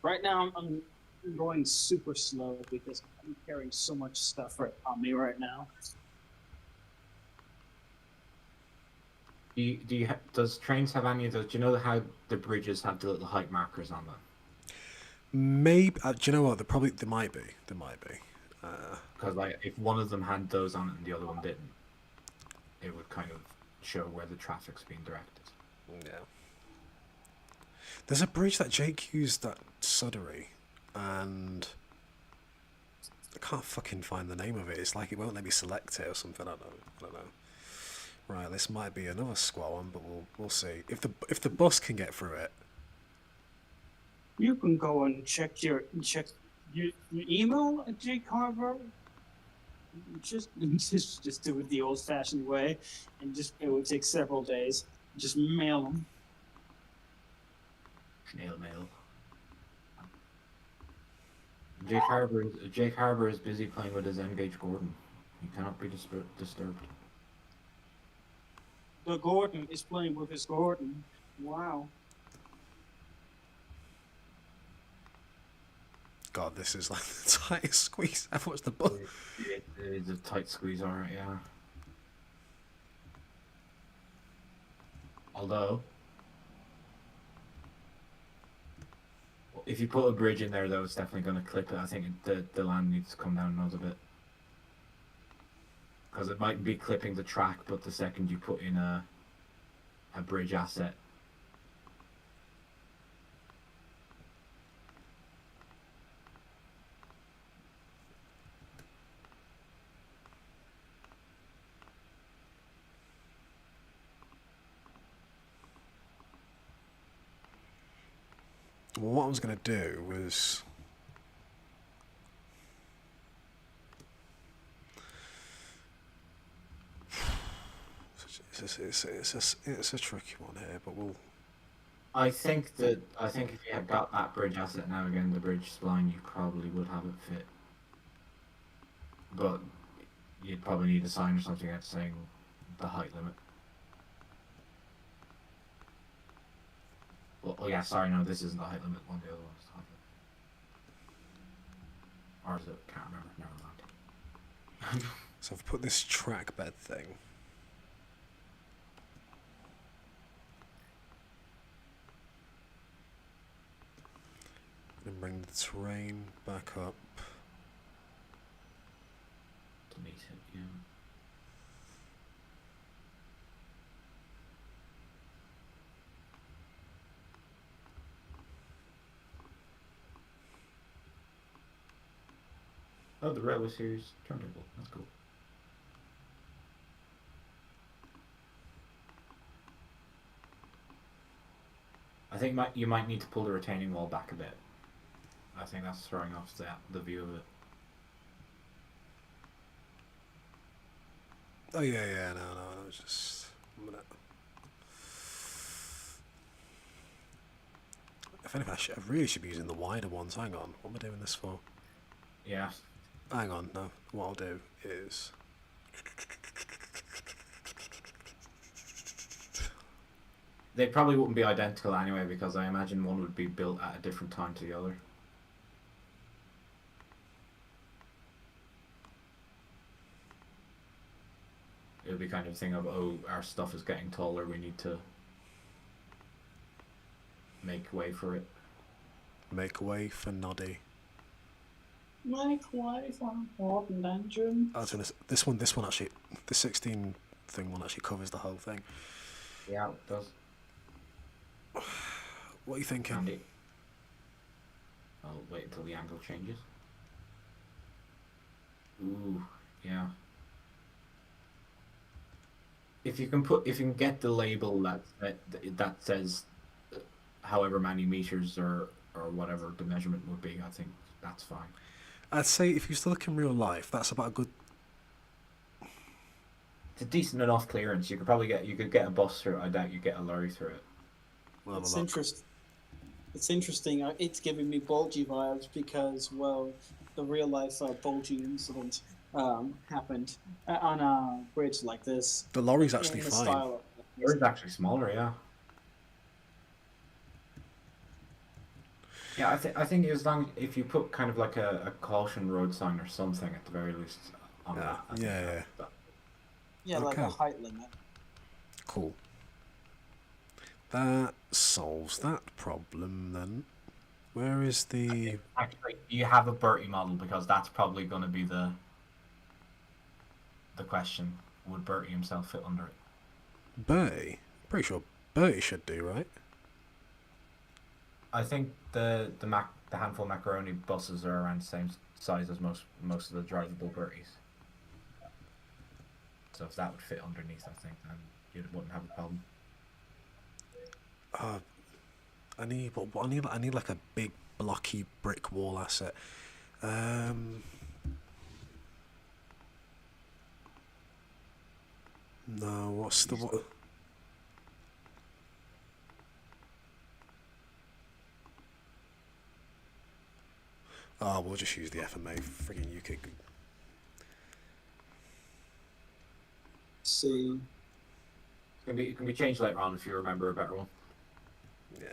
Right now, I'm going super slow because I'm carrying so much stuff on me right now. Does trains have any of those? Do you know how the bridges have the little height markers on them? Maybe. Do you know what? There might be. Because like if one of them had those on it and the other one didn't, it would kind of show where the traffic's being directed. Yeah. There's a bridge that Jake used at Sudbury, and I can't fucking find the name of it. It's like it won't let me select it or something. I don't know. Right, this might be another squat one, but we'll see. If the bus can get through it. You can go and check your email at Jake Carver. Just do it the old-fashioned way, and it would take several days. Just mail them. Snail mail. Jake Harbour is busy playing with his N-Gage Gordon. He cannot be disturbed. The Gordon is playing with his Gordon. Wow. God, this is like the tightest squeeze ever. What's the bus? It is a tight squeeze, alright, yeah. Although, if you put a bridge in there, though, it's definitely going to clip it. I think the land needs to come down another bit. Because it might be clipping the track, but the second you put in a bridge asset. Well, what I was going to do was. It's a tricky one here, but we'll. I think if you had got that bridge asset now again, the bridge spline, you probably would have it fit. But you'd probably need a sign or something out saying the height limit. Well, oh yeah, sorry, no, this isn't the height limit. One of the other ones. Or is it? Can't remember. Never mind. So I've put this track bed thing. And bring the terrain back up. To meet it, yeah. Oh, the Railway Series turntable. That's cool. I think you might need to pull the retaining wall back a bit. I think that's throwing off the view of it. Oh yeah, no, just a minute. If anything, I really should be using the wider ones. Hang on, what am I doing this for? Yeah. Hang on, no. What I'll do is. They probably wouldn't be identical anyway, because I imagine one would be built at a different time to the other. It would be kind of a thing of, oh, our stuff is getting taller, we need to make way for it. Make way for Noddy. Make way for important engine. Oh, so this one actually, the 16 thing one actually covers the whole thing. Yeah, it does. What are you thinking? Andy. I'll wait until the angle changes. Ooh, yeah. If you can get the label that says however many meters or whatever the measurement would be, I think that's fine. I'd say if you used to look in real life, that's about a good. It's a decent enough clearance. You could get a bus through it. I doubt you get a lorry through it. Well, It's interesting. It's interesting. It's giving me bulgy vibes because, well, the real life bulgy incident happened on a bridge like this. The lorry's actually in the fine. style of It's actually smaller, yeah. Yeah, I think as long if you put kind of like a caution road sign or something at the very least on that. I think Yeah. Yeah, like a Okay. height limit. Cool. That solves that problem then. Where is the... Actually, you have a Bertie model because that's probably going to be the question. Would Bertie himself fit under it? Bertie? Pretty sure Bertie should do, right? I think the handful of macaroni buses are around the same size as most of the drivable Berties. So if that would fit underneath, I think then you wouldn't have a problem. I need like a big blocky brick wall asset. No, what's the what? Oh, we'll just use the FMA. Friggin' UK. See. It can be changed later on if you remember a better one. Yeah.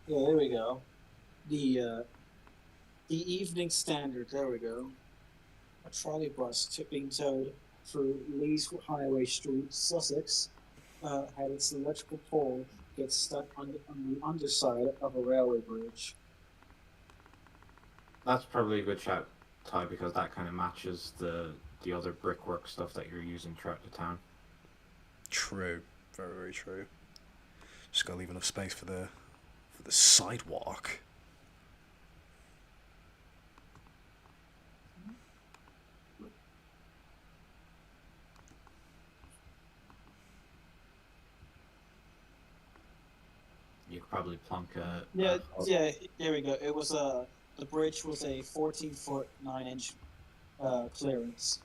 Yeah, there we go. The Evening Standard. There we go. A trolley bus being towed through Lees Highway Street, Sussex, had its electrical pole get stuck on the underside of a railway bridge. That's probably a good shout, Ty, because that kind of matches the other brickwork stuff that you're using throughout the town. True. Very, very true. Just gotta leave enough space for the sidewalk. You could probably plunk a... Yeah, here we go. It was the bridge was a 14-foot 9-inch clearance.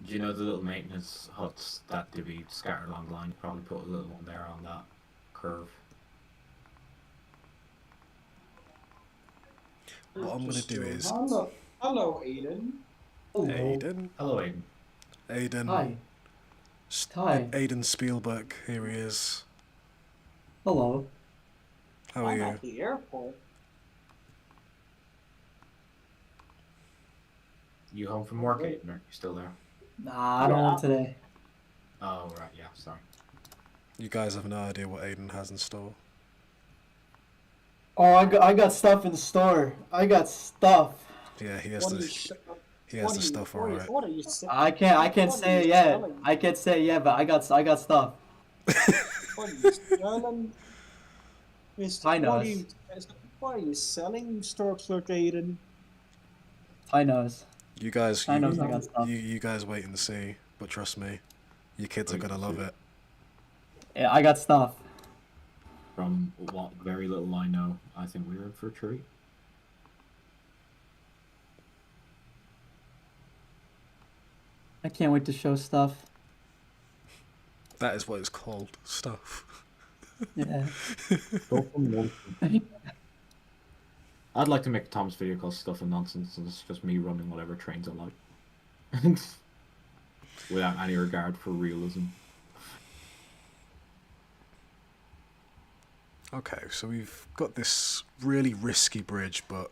Do you know the little maintenance huts that they be scattered along the line? You probably put a little one there on that curve. What I'm gonna do is... Hello, Aiden. Aiden? Hello, Aiden. Aiden. Hi. Hi. Aiden Spielberg, here he is. Hello. How are I'm you? at the airport. You home from work, Aiden, or you still there? Nah, I don't work today. Oh, right, yeah, sorry. You guys have no idea what Aiden has in store. Oh, I got stuff in the store. I got stuff. Yeah, he has the stuff alright. What are you saying? I can't say it yet. I can't say it yet, but I got stuff. What are you selling? I know. What are you selling, store clerk Aiden? I knows. You guys, I knows I got stuff. you guys wait and see, but trust me, your kids are gonna love it. Yeah, I got stuff. From what very little I know, I think we're in for a treat. I can't wait to show stuff. That is what it's called, stuff. Yeah. I'd like to make a Tom's video called Stuff and Nonsense, and it's just me running whatever trains I like. Without any regard for realism. Okay, so we've got this really risky bridge, but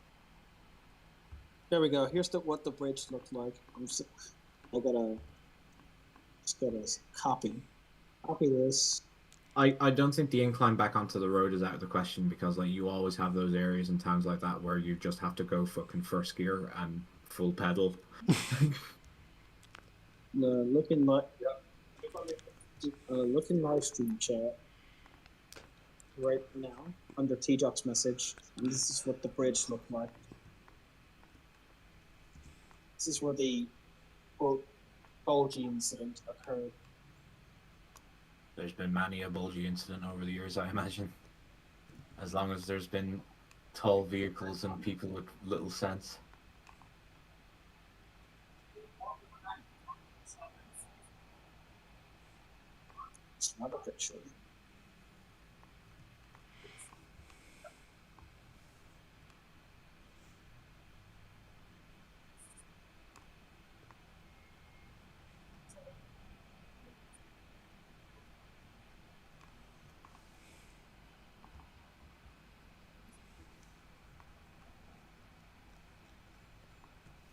There we go. Here's what the bridge looked like. Just gotta copy this. I don't think the incline back onto the road is out of the question because like you always have those areas in towns like that where you just have to go fucking first gear and full pedal. Looking live stream chat. right now under T-Doc's message. And this is what the bridge looked like. This is where the quote bulgy incident occurred. There's been many a bulgy incident over the years, I imagine. As long as there's been tall vehicles and people with little sense. It's another picture.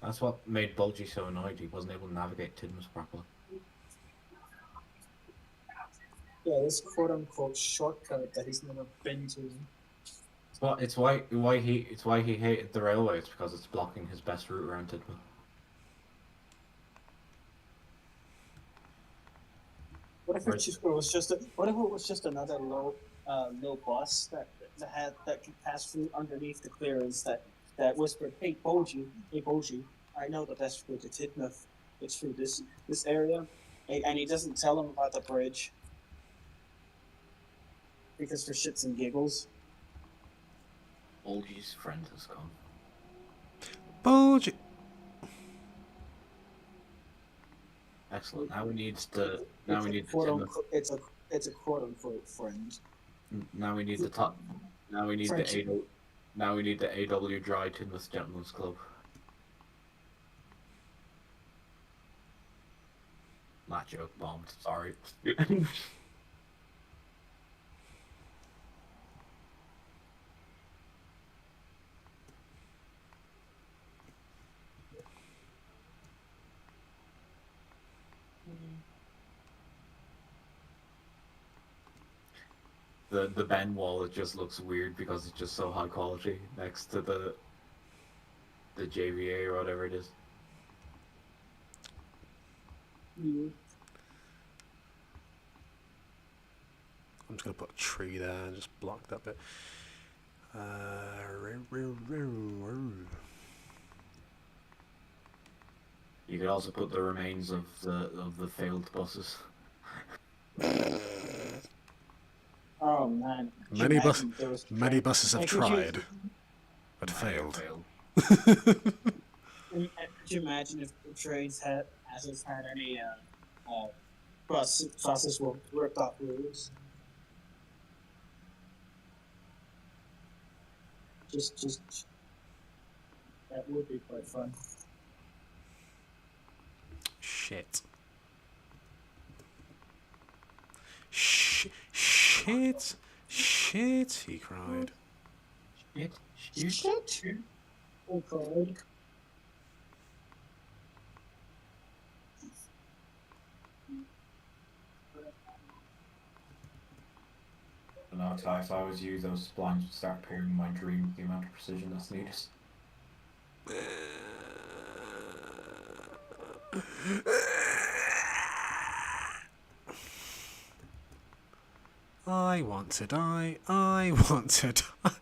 That's what made Bulgy so annoyed. He wasn't able to navigate Tidmouth properly. Yeah, this quote unquote shortcut that he's never been to. It's why he hated the railway. It's because it's blocking his best route around Tidmouth. What if it was just another low bus that could pass through underneath the clearance that whispered, hey Boji, I know the best route to Tidmouth. It's through this area. And he doesn't tell him about the bridge. Because for shits and giggles. Bulgy's friend has gone. Bulgy. Excellent. Now we need the It's a quote unquote friend. Now we need the top. Now we need Friendship. Now we need the AW Dry Tidmouth Gentlemen's Club. That joke bombed. Sorry. The Ben wall, it just looks weird because it's just so high quality next to the JVA or whatever it is. Mm. I'm just gonna put a tree there and just block that bit. You could also put the remains of the failed buses. Oh man. Many buses have tried, but failed. Could you imagine if the trains hasn't had any buses with ripped off wheels? Just that would be quite fun. Shit. Shit. Shit, he cried. Shit. Oh god. No, if I was you, those splines would start appearing in my dream with the amount of precision that's needed. I want to die. I want to die.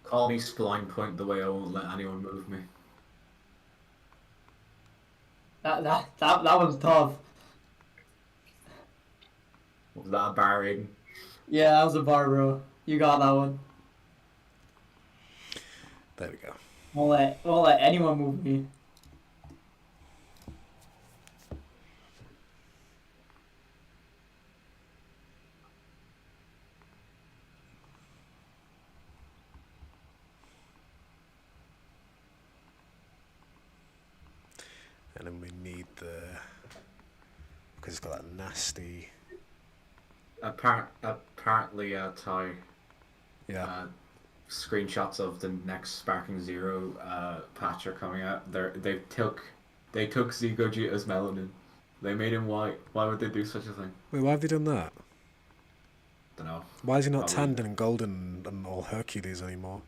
Call me spline point the way I won't let anyone move me. That was tough. Was that a bar, Aiden? Yeah, that was a bar, bro. You got that one. There we go. Won't let anyone move me. And then we need because it's got that nasty. Apparently, Ty. Yeah. Screenshots of the next Sparking Zero patch are coming out. They took Zigogita's melanin. They made him white. Why would they do such a thing? Wait, why have they done that? Don't know. Why is he not tanned and golden and all Hercules anymore?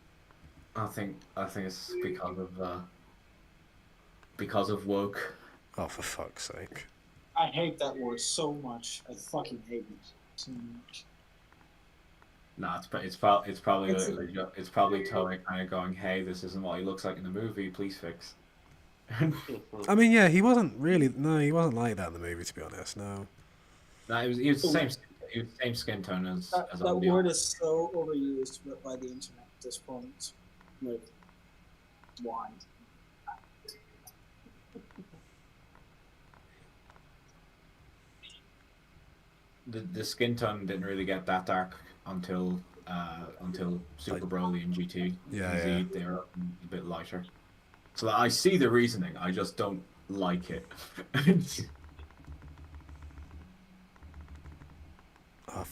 I think it's because of woke. Oh, for fuck's sake. I hate that word so much. I fucking hate it so much. No, it's probably It's- it's probably Toei kind of going, hey, this isn't what he looks like in the movie. Please fix. I mean, yeah, he wasn't like that in the movie, to be honest. No. No, he was the same. He was the same skin tone as That all the word others. is so overused by the internet at this point. Like, why? The skin tone didn't really get that dark until Super Broly and GT. Yeah, Z, yeah. they were a bit lighter. So I see the reasoning. I just don't like it. Oh,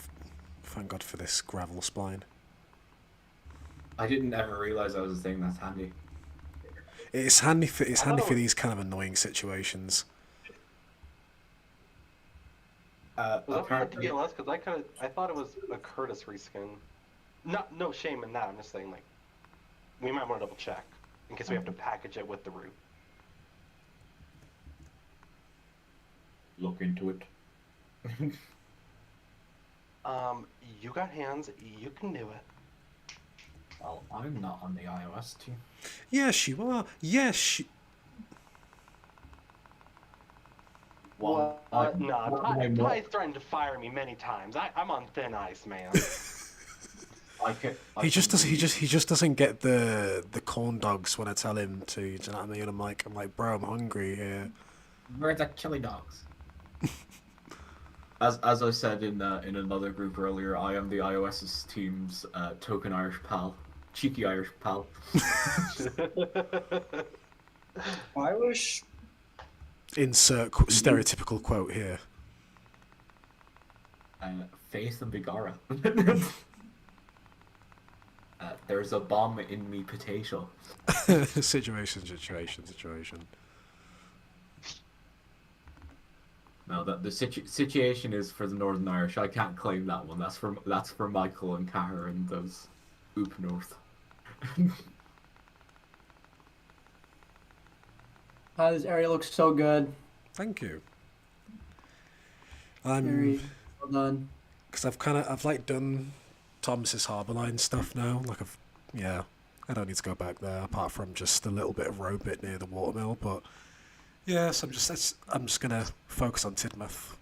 thank God for this gravel spline. I didn't ever realize that was a thing. That's handy. It's handy for these kind of annoying situations. Was that for Apparently, TLS? Because I thought it was a Curtis reskin. No shame in that. I'm just saying, like, we might want to double check in case we have to package it with the root. look into it. You got hands. You can do it. Well, I'm not on the iOS team. Yes, you are. Yes, you... Well, no, Ty's threatened to fire me many times. I'm on thin ice, man. He just doesn't get the corn dogs when I tell him to. Do you know what I mean? I'm like, bro, I'm hungry here. Where's the chili dogs? As I said in another group earlier, I am the iOS team's token Irish pal, cheeky Irish pal. Irish? Insert stereotypical quote here. Faith and Bigara. There's a bomb in me potato. Situation. No, the situation is for the Northern Irish. I can't claim that one. That's for Michael and Cara and those Oop North. This area looks so good. Thank you. Very well done. Because I've like done Thomas's Harbour Line stuff now. Like I don't need to go back there apart from just a little bit of road bit near the watermill. But yes, I'm just gonna focus on Tidmouth.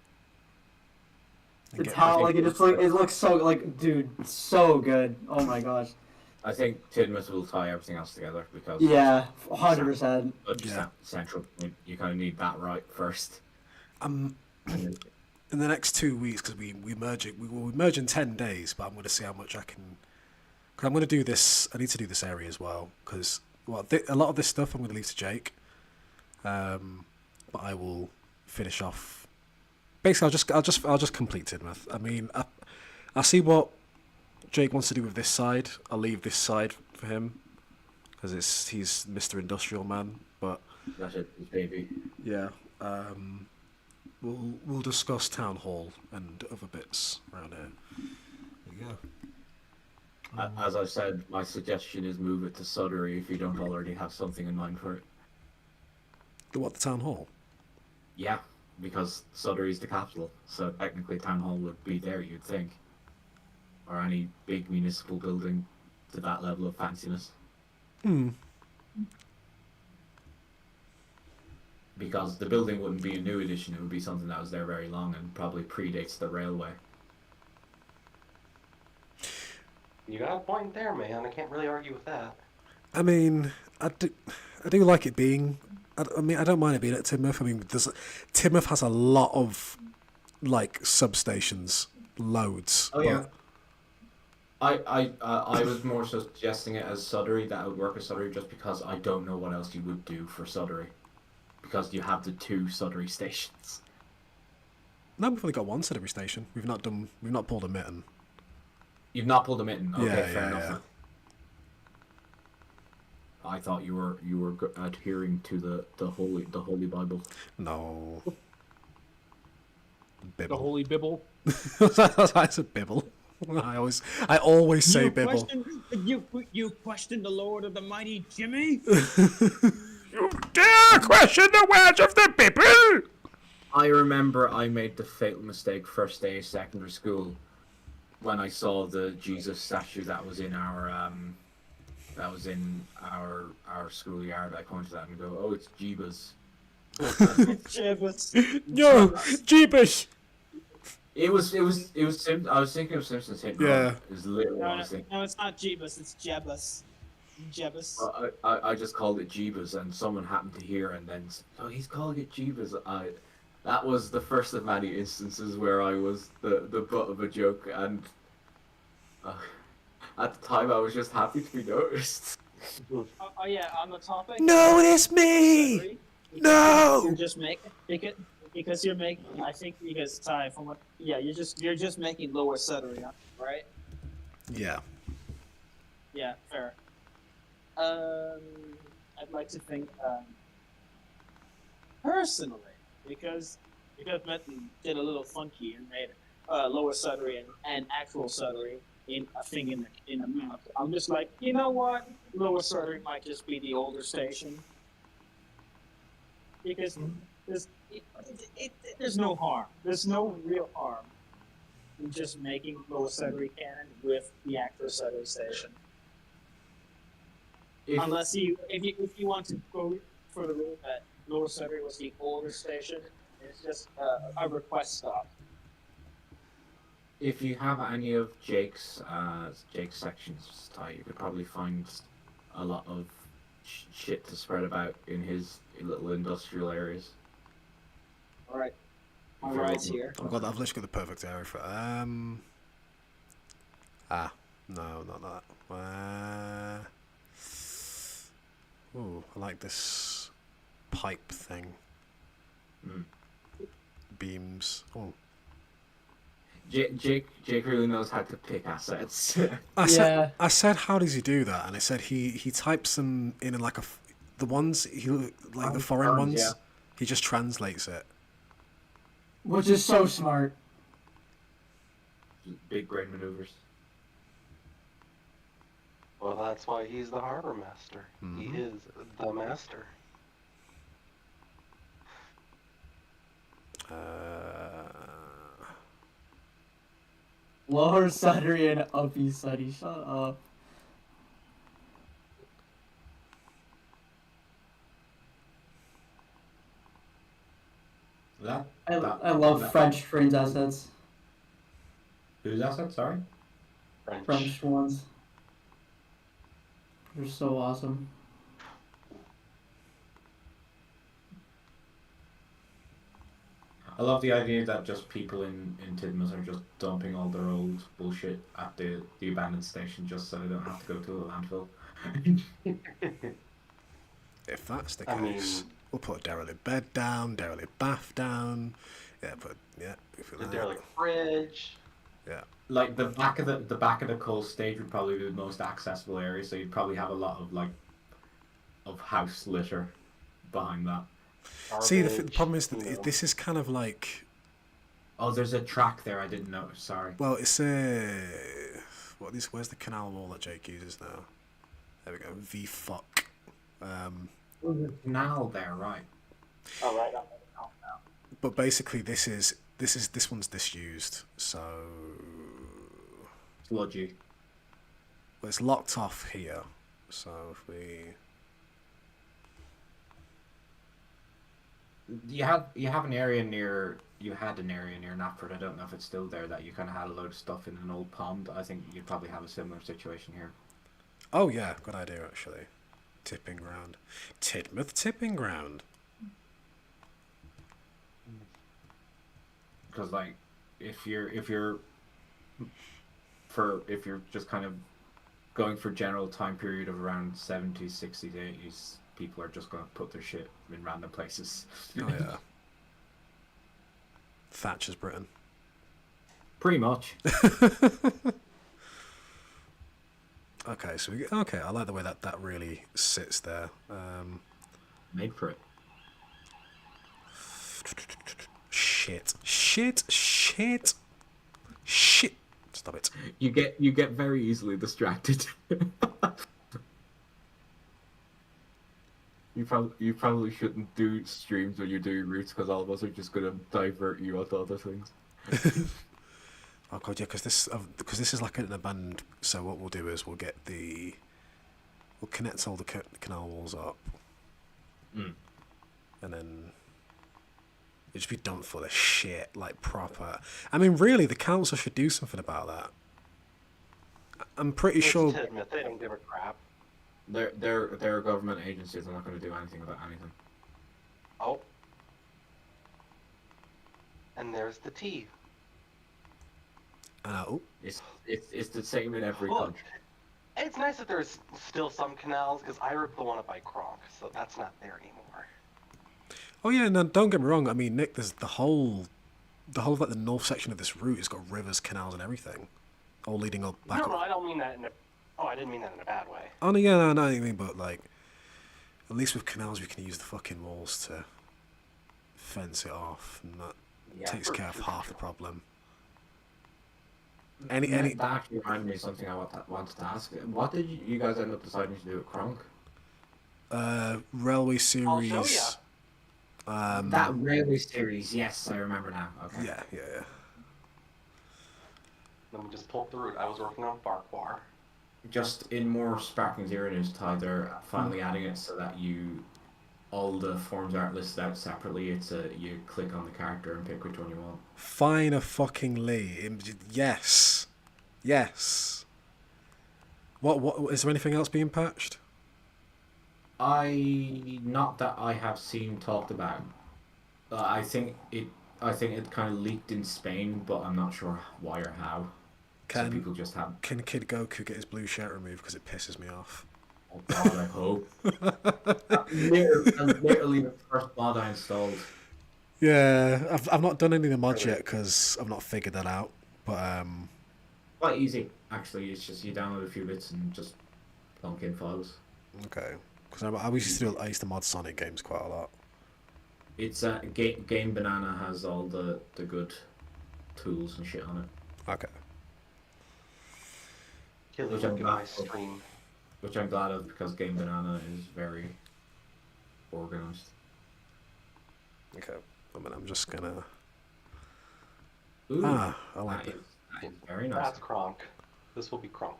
It's how like it looks so like dude so good. Oh my gosh. I think Tidmouth will tie everything else together because 100%. But central, you kind of need that right first. In the next 2 weeks, because we will merge in 10 days, but I'm going to see how much I can. Because I'm going to do this. I need to do this area as well because a lot of this stuff I'm going to leave to Jake. But I will finish off. Basically, I'll just complete Tidmouth. I mean, I'll see what Jake wants to do with this side. I'll leave this side for him because he's Mr. Industrial Man. But that's it, his baby. Yeah. We'll discuss Town Hall and other bits around here. Yeah. As I said, my suggestion is move it to Sudbury if you don't already have something in mind for it. The Town Hall? Yeah, because Sudbury is the capital, so technically Town Hall would be there, you'd think. Or any big municipal building to that level of fanciness. Because the building wouldn't be a new addition, it would be something that was there very long and probably predates the railway. You got a point there, man. I can't really argue with that. I mean, I do like it being. I mean, I don't mind it being at Tidmouth. I mean, Tidmouth has a lot of like substations, loads. Oh yeah. I was more so suggesting it as Sudbury, that would work as Sudbury, just because I don't know what else you would do for Sudbury. Because you have the 2 Sudbury stations. No, we've only got one Sudbury station. We've not pulled a mitten. You've not pulled a mitten. Okay, fair enough. Yeah. Then. I thought you were adhering to the holy Bible. No. The Holy Bible. That's a bibble. I always say bibble. You question the Lord of the Mighty Jimmy? dare question the words of the people? I remember I made the fatal mistake first day of secondary school when I saw the Jesus statue that was in our schoolyard. I pointed at it and go, "Oh, it's Jeebus." Jeebus. No, Jeebus. It was I was thinking of Simpsons Hit and Yeah. Run. Is literally what I No, was thinking. no, it's not Jeebus. It's Jebus. Jebus. I just called it Jeebus, and someone happened to hear, and then oh, he's calling it Jeebus. That was the first of many instances where I was the butt of a joke, and at the time I was just happy to be noticed. Oh yeah, on the topic. Notice me. No. You're just making because you're making. I think because Ty, from what, yeah, you're just making lower stuttering, right? Yeah. Yeah, fair. I'd like to think personally, because Metin did a little funky and made lower stuttering and actual stuttering in a thing in a map. I'm just like, you know what? Lower stuttering might just be the older station because there's no harm. There's no real harm in just making lower stuttering canon with the actual stuttering station. Unless if you want to go for the rule that Lower Sudbury was the older station, it's just a request stop. If you have any of Jake's sections, Ty, you could probably find a lot of shit to spread about in his little industrial areas. All right, all right here. I've literally got the perfect area for. No, not that. Ooh, I like this pipe thing. Beams. Oh. Jake really knows how to pick assets. I said, how does he do that? And it said he types them in like the ones the foreign ones. Yeah. He just translates it. Which is so smart. Big brain maneuvers. Well, that's why he's the harbor master. Mm-hmm. He is the master. Lower Sudbury and Uppy Suddy. Shut up. I love French friends assets. Whose assets? Sorry. French ones. They're so awesome. I love the idea that just people in Tidmouth are just dumping all their old bullshit at the abandoned station just so they don't have to go to a landfill. If that's the case, we'll put a derelict bed down, derelict bath down. Yeah, The derelict fridge. Yeah. Like the back of the coal stage would probably be the most accessible area, so you'd probably have a lot of house litter behind that. See, the problem is that this is kind of like. Oh, there's a track there. I didn't notice. Sorry. Well, it's where's the canal wall that Jake uses now? There we go. V-fuck. There's a canal there, right? All right, I'm now. But basically, this one's disused, so. Sludgy. Well, it's locked off here, so if we. You have an area near. You had an area near Napford. I don't know if it's still there. That you kind of had a load of stuff in an old pond. I think you'd probably have a similar situation here. Oh yeah, good idea actually. Tipping ground, Tidmouth tipping ground. Because like, if you're just kind of going for general time period of around 70s, 60s, 80s, people are just going to put their shit in random places. Oh yeah. Thatcher's Britain. Pretty much. Okay, so I like the way that really sits there. Made for it. Shit. Stop it. You get very easily distracted. You probably shouldn't do streams when you're doing routes because all of us are just gonna divert you onto other things. Oh god, yeah, because this is like an abandoned. So what we'll do is we'll connect all the canal walls up, Mm. and then it'd just be done for the shit, like proper. I mean, really, the council should do something about that. I'm pretty It's sure. Tidmouth, they don't give a crap. They're a government agency. They're not going to do anything about anything. Oh. And there's the T. Oh, It's the same in every Look, country. it's nice that there's still some canals, because I ripped the one up by Kronk, so that's not there anymore. oh yeah, no, don't get me wrong. I mean, Nick, there's the whole of like the north section of this route has got rivers, canals, and everything, all leading up back. No, I don't mean that in a... Oh, I didn't mean that in a bad way. Oh no, yeah, no, no, I mean, but like, at least with canals, we can use the fucking walls to fence it off, and that takes care of half the problem. Any That actually reminded me of something I wanted to ask. What did you guys end up deciding to do at Kronk? railway I'll show series? That railway series, yes, I remember now. Okay. Yeah. Let me just pull up the route. I was working on Farquhar. Just in more Sparking Zero news, Ty, they're finally adding it so that all the forms aren't listed out separately. It's you click on the character and pick which one you want. Fine fucking Lee. Yes. What is there anything else being patched? Not that I have seen talked about. I think it kind of leaked in Spain, but I'm not sure why or how. Some people just have. Can Kid Goku get his blue shirt removed because it pisses me off? Oh God, I hope. Literally the first mod I installed. Yeah, I've not done any of the mods yet because I've not figured that out. But Quite easy, actually. It's just you download a few bits and just plonk in files. okay, because I used to mod Sonic games quite a lot. It's Game Banana has all the good tools and shit on it. Okay. Kill Which it I'm in my glad for. stream. Which I'm glad of because Game Banana is very organized. Okay. I mean, I'm just gonna. Ooh, I like that it. is very nice. That's Kronk. This will be Kronk.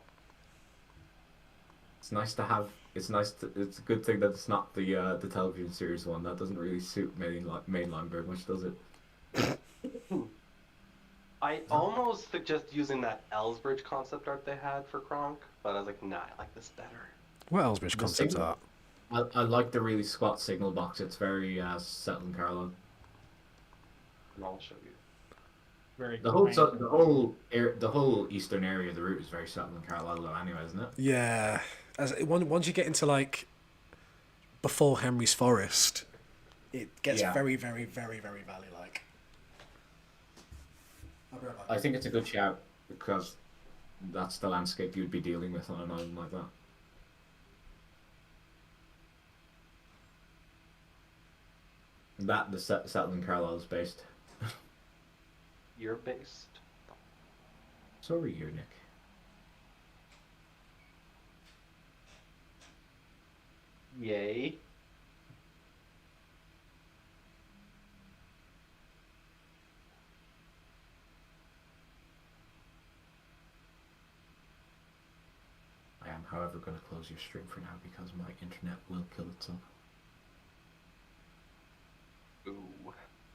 It's nice to have. It's a good thing that it's not the television series one. That doesn't really suit mainline very much, does it? I almost suggest using that Ellsbridge concept art they had for Kronk, but I was like, nah, I like this better. What Ellsbridge The concept signal- art? I like the really squat signal box. It's very Settling Caroline. And I'll show you. Very The whole kind. the whole eastern area of the route is very Settling Caroline though, anyway, isn't it? Yeah. Once you get into like before Henry's Forest, it gets Yeah. very, very, very, very valley-like. I'll be right back. I think it's a good shout because that's the landscape you'd be dealing with on an island like that. The Settling Carlisle is based. You're based. So are you, Nick. Yay. I am, however, going to close your stream for now because my internet will kill itself. Ooh.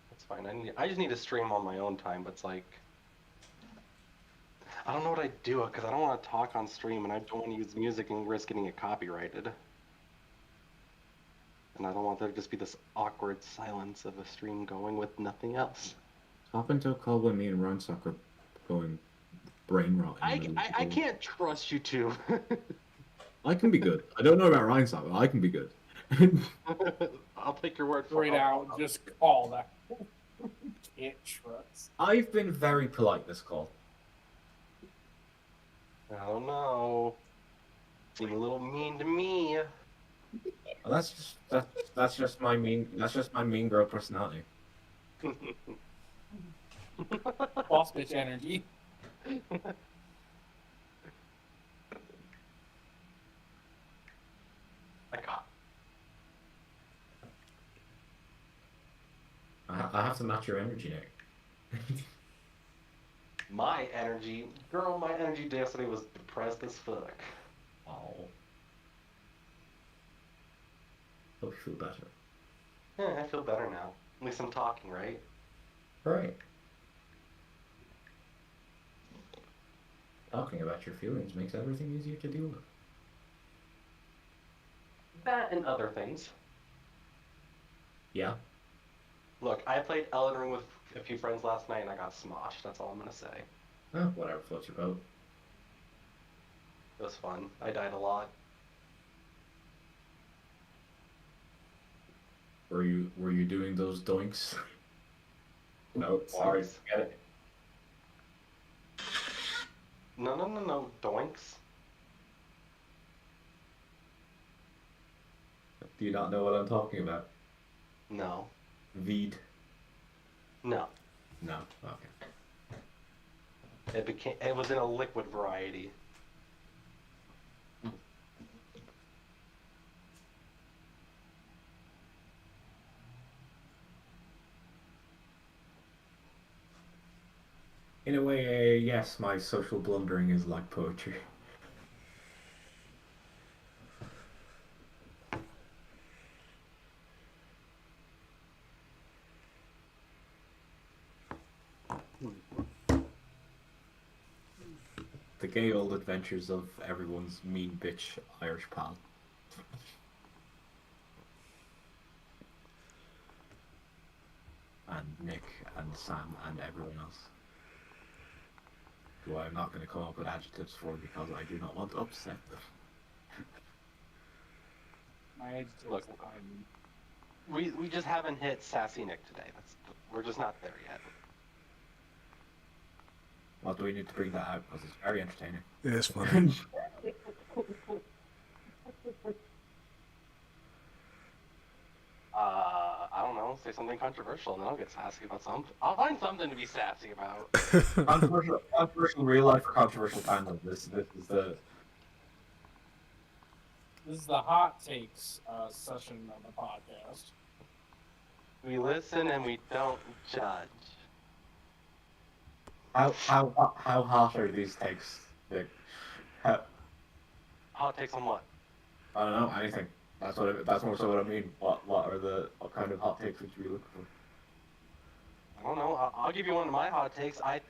That's fine. I just need to stream on my own time, but it's like... I don't know what I'd do, because I don't want to talk on stream, and I don't want to use music and risk getting it copyrighted. And I don't want there to just be this awkward silence of a stream going with nothing else. Hop into a call with me and Ryan Soccer going brain rot. I can't trust you two. I can be good. I don't know about Ryan Soccer. I can be good. I'll take your word for Straight it. out, just call that. Can't trust. I've been very polite this call. I don't know. Seem a little mean to me. Well, that's just my mean girl personality. Boss bitch energy. I got. I have to match your energy now. My energy, girl, my energy yesterday was depressed as fuck. Oh. Hope you feel better. Yeah, I feel better now. At least I'm talking, right? Right. Talking about your feelings makes everything easier to deal with. That and other things. Yeah. Look, I played Elden Ring with a few friends last night and I got smoshed. That's all I'm gonna say. Whatever floats your boat. It was fun. I died a lot. Were you doing those doinks? No, sorry, Doinks? get it. No, doinks. Do you not know what I'm talking about? No. Veed. No. No. Okay. It was in a liquid variety. In a way, yes, my social blundering is like poetry. The gay old adventures of everyone's mean bitch Irish pal. And Nick and Sam and everyone else. Who I'm not going to come up with adjectives for because I do not want to upset them. My adjectives Look. are We just haven't hit Sassy Nick today. We're just not there yet. What do we need to bring that out? Because it's very entertaining. It is funny. I don't know. Say something controversial, and then I'll get sassy about something. I'll find something to be sassy about. Controversial real life or controversial fandom. This is the. This is the hot takes session of the podcast. We listen and we don't judge. How hot are these takes, Nick? Hot takes on what? I don't know, anything. That's more so what I mean. What kind of hot takes would you be looking for? I don't know. I'll give you one of my hot takes. The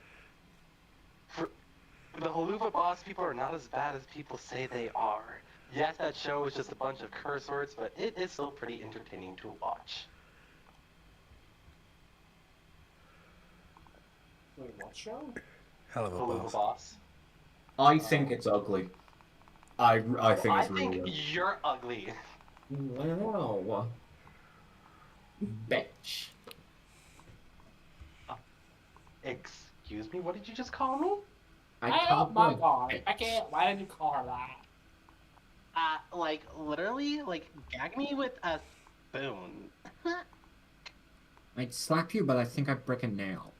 Haluva Boss people are not as bad as people say they are. Yes, that show is just a bunch of curse words, but it is still pretty entertaining to watch. Wait, what show? Hell of a Haluva boss. Boss. I think it's ugly. I think I it's really think ugly. you're ugly. Wow. Bitch. Excuse me, what did you just call me? Oh my god. I can't. Why did you call her that? Like, literally, like, gag me with a spoon. I'd slap you, but I think I'd break a nail.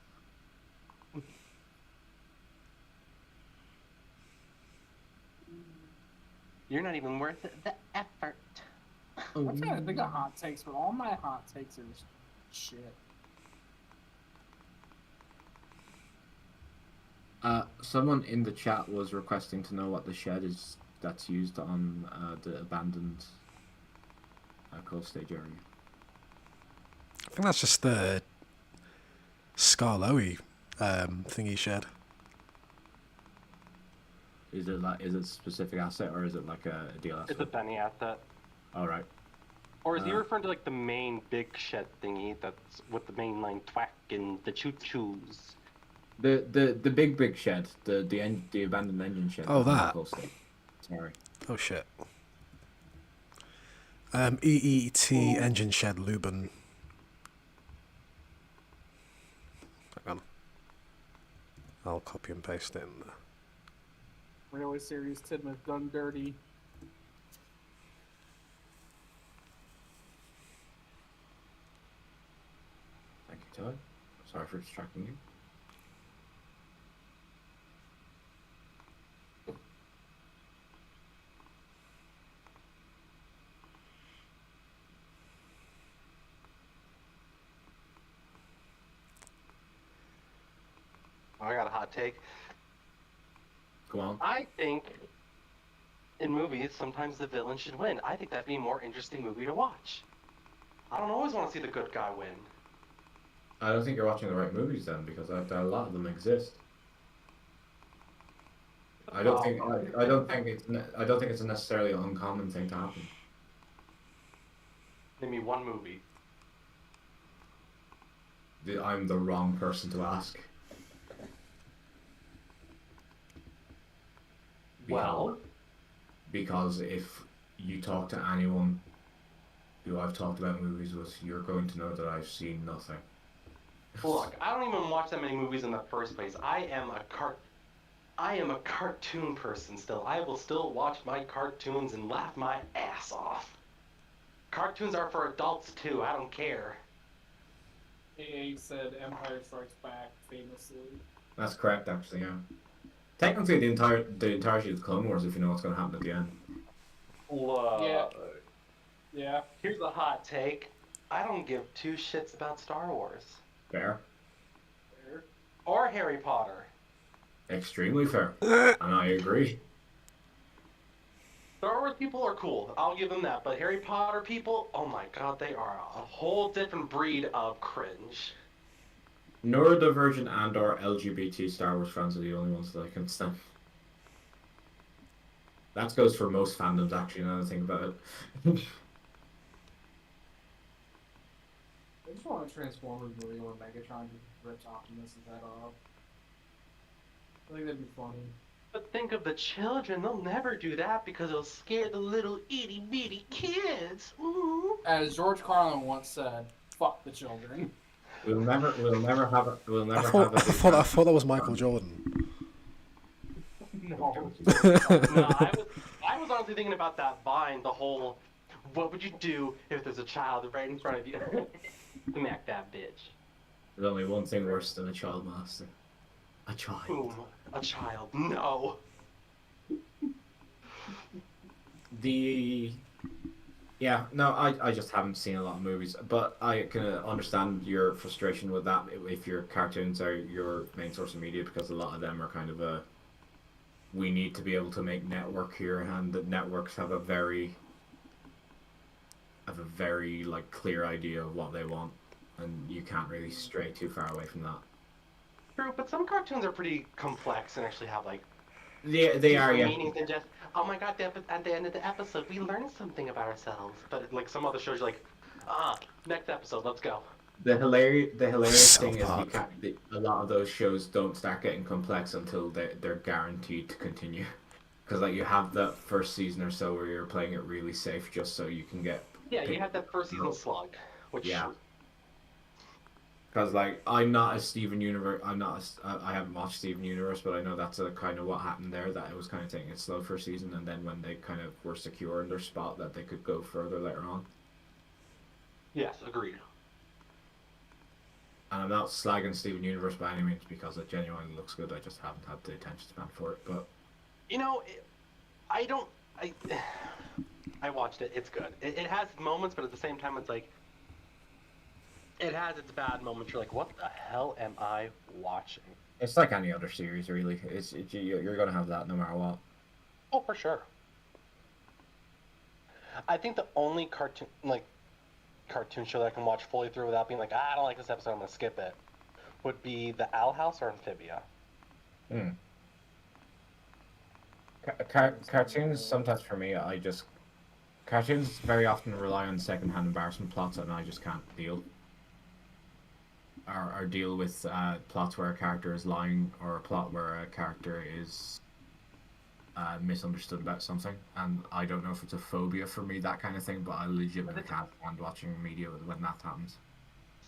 You're not even worth the effort. I'm trying to think of hot takes, but all my hot takes are shit. Someone in the chat was requesting to know what the shed is that's used on the abandoned cold stage area. I think that's just the Skarloey thingy shed. Is it a specific asset or is it like a DLS? It's a Benny asset. All right. Or is he referring to like the main big shed thingy that's with the mainline twack and the choo-choos? The big shed, the abandoned engine shed. Oh, that. Sorry. Oh shit. EET engine shed Luben. Hang on. I'll copy and paste it in there. Railway series Tidmouth done dirty. Thank you, Todd. Sorry for distracting you. hot take. Go on. I think in movies, sometimes the villain should win. I think that'd be a more interesting movie to watch. I don't always want to see the good guy win. I don't think you're watching the right movies then, because a lot of them exist. I don't think it's necessarily an uncommon thing to happen. Name me one movie. I'm the wrong person to ask. Well, because if you talk to anyone who I've talked about movies with, you're going to know that I've seen nothing. look, I don't even watch that many movies in the first place. I am a cartoon person still. I will still watch my cartoons and laugh my ass off. Cartoons are for adults too. I don't care. AA said Empire Strikes Back famously. That's correct, actually. Yeah. Technically, the entirety of the Clone Wars, if you know what's going to happen at the end. Look. Yeah. Here's a hot take. I don't give two shits about Star Wars. Fair. Or Harry Potter. Extremely fair. And I agree. Star Wars people are cool. I'll give them that. But Harry Potter people, oh my god, they are a whole different breed of cringe. Neurodivergent and or LGBT Star Wars fans are the only ones that I can stand. That goes for most fandoms, actually, now that I think about it. I just want a Transformers movie where Megatron just rips Optimus' head off. I think that'd be funny. But think of the children. They'll never do that because it'll scare the little itty bitty kids. Ooh. As George Carlin once said, "Fuck the children." We'll never have a. I thought that was Michael Jordan. No. No, I was honestly thinking about that Vine. The whole, what would you do if there's a child right in front of you? Smack that bitch. There's only one thing worse than a child molester. A child. Boom. A child. No. Yeah, no, I just haven't seen a lot of movies, but I can understand your frustration with that if your cartoons are your main source of media, because a lot of them are kind of we need to be able to make network here, and the networks have a very like clear idea of what they want, and you can't really stray too far away from that. True, but some cartoons are pretty complex and actually have like They are, yeah. meanings than just, oh my god, at the end of the episode we learned something about ourselves. But like some other shows, you're like, next episode, let's go. The hilarious South thing is Park. a lot of those shows don't start getting complex until they're guaranteed to continue. Because like you have that first season or so where you're playing it really safe just so you can get. Yeah, you had that first season slug, which Yeah. Because like I'm not a Steven Universe. I haven't watched Steven Universe, but I know that's a kind of what happened there. That it was kind of taking it slow first season, and then when they kind of were secure in their spot, that they could go further later on. yes, agreed. And I'm not slagging Steven Universe by any means because it genuinely looks good. I just haven't had the attention span for it. But You know, I watched it. It's good. It has moments, but at the same time, it's like it has its bad moments. You're like, what the hell am I watching? it's like any other series, really. You're gonna have that no matter what. Oh, for sure. I think the only cartoon show that I can watch fully through without being like, I don't like this episode, I'm gonna skip it, would be the Owl House or Amphibia. Cartoons sometimes for me, cartoons very often rely on second-hand embarrassment plots, and I just can't deal. Or deal with plots where a character is lying, or a plot where a character is misunderstood about something, and I don't know if it's a phobia for me, that kind of thing, but I legitimately can't stand watching media when that happens.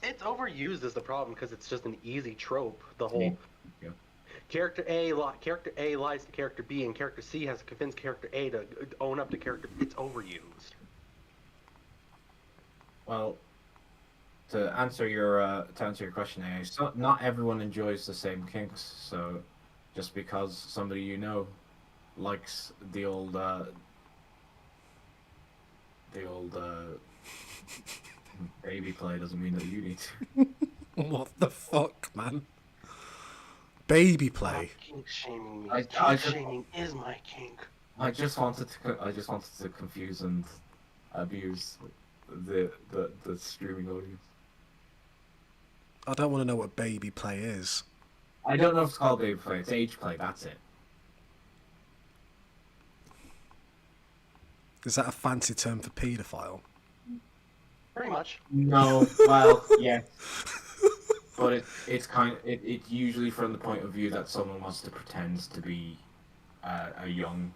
It's overused is the problem because it's just an easy trope. The whole Yeah. character A lies to character B, and character C has to convince character A to own up to character. It's overused. Well, to answer your question, so not everyone enjoys the same kinks. So, just because somebody you know likes the old baby play doesn't mean that you need to. What the fuck, man? Baby play. Kink shaming me. I Kink just- shaming is my kink. I just wanted to confuse and abuse the streaming audience. I don't want to know what baby play is. I don't know if it's called baby play. It's age play. That's it. Is that a fancy term for paedophile? Pretty much. No. Well, yeah. But it's usually from the point of view that someone wants to pretend to be a young,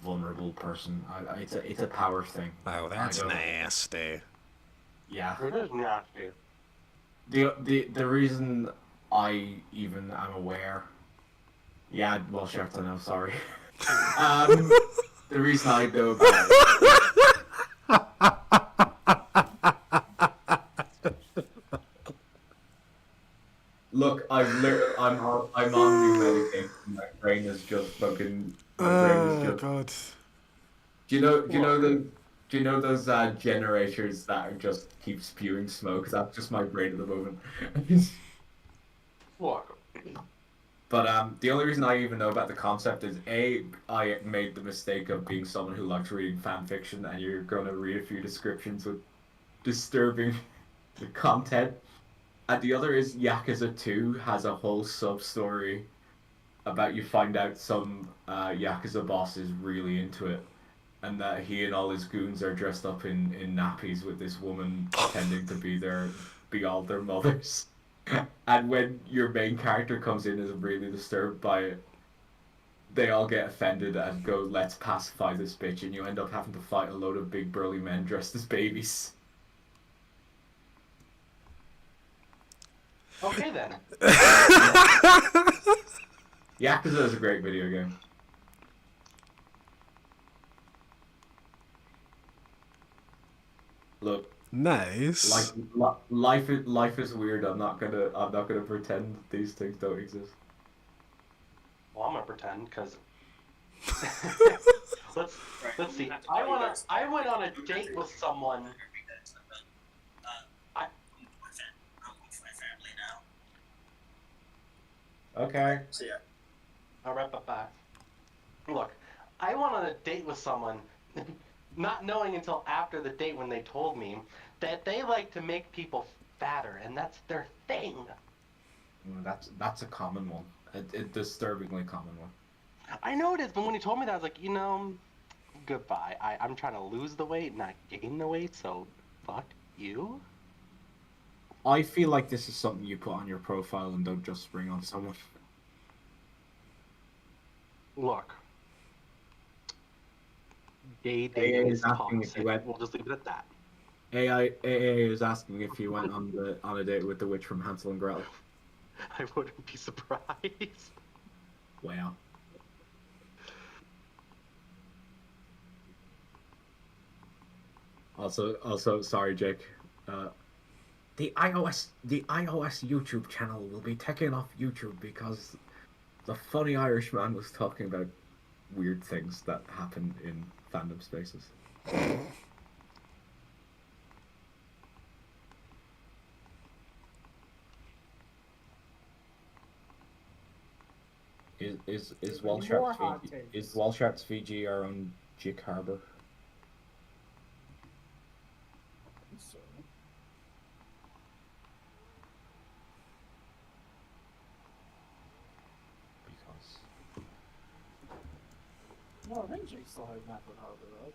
vulnerable person. It's a power thing. Oh, that's I don't- nasty. Yeah. It is nasty. The reason I even am aware. Yeah, well, sure, I know. Sorry. The reason I know about it. Look, I'm on new medication. My brain is just fucking. My brain is just. God. Do you know those generators that are just keep spewing smoke? That's just my brain at the moment. Welcome. But the only reason I even know about the concept is I made the mistake of being someone who likes reading fan fiction, and you're gonna read a few descriptions with disturbing content. And the other is Yakuza 2 has a whole sub story about you find out some Yakuza boss is really into it, and that he and all his goons are dressed up in nappies with this woman pretending to be all their mothers. And when your main character comes in and is really disturbed by it, they all get offended and go, "Let's pacify this bitch," and you end up having to fight a load of big burly men dressed as babies. Okay then. Yakuza is a great video game. Look, Nice. life is weird. I'm not gonna pretend these things don't exist. Well, I'm gonna pretend because. let's see. I went on a date with someone. Okay. All right, bye. Look, I went on a date with someone, not knowing until after the date when they told me that they like to make people fatter, and that's their thing. That's a common one. A disturbingly common one. I know it is, but when he told me that, I was like, goodbye. I'm trying to lose the weight, not gain the weight, so fuck you. I feel like this is something you put on your profile and don't just spring on someone. Look. Gay AA dating is is asking if toxic. you went. We'll just leave it at that. AA is asking if you went on a date with the witch from Hansel and Gretel. I wouldn't be surprised. Wow. Also, sorry, Jake. The iOS YouTube channel will be taken off YouTube because the funny Irish man was talking about weird things that happen in fandom spaces. Is More Walshart's hot VG, takes. is Walshart's VG our own Jick Harbour? So, Because no, I think Jake still has Napa Harbor, right?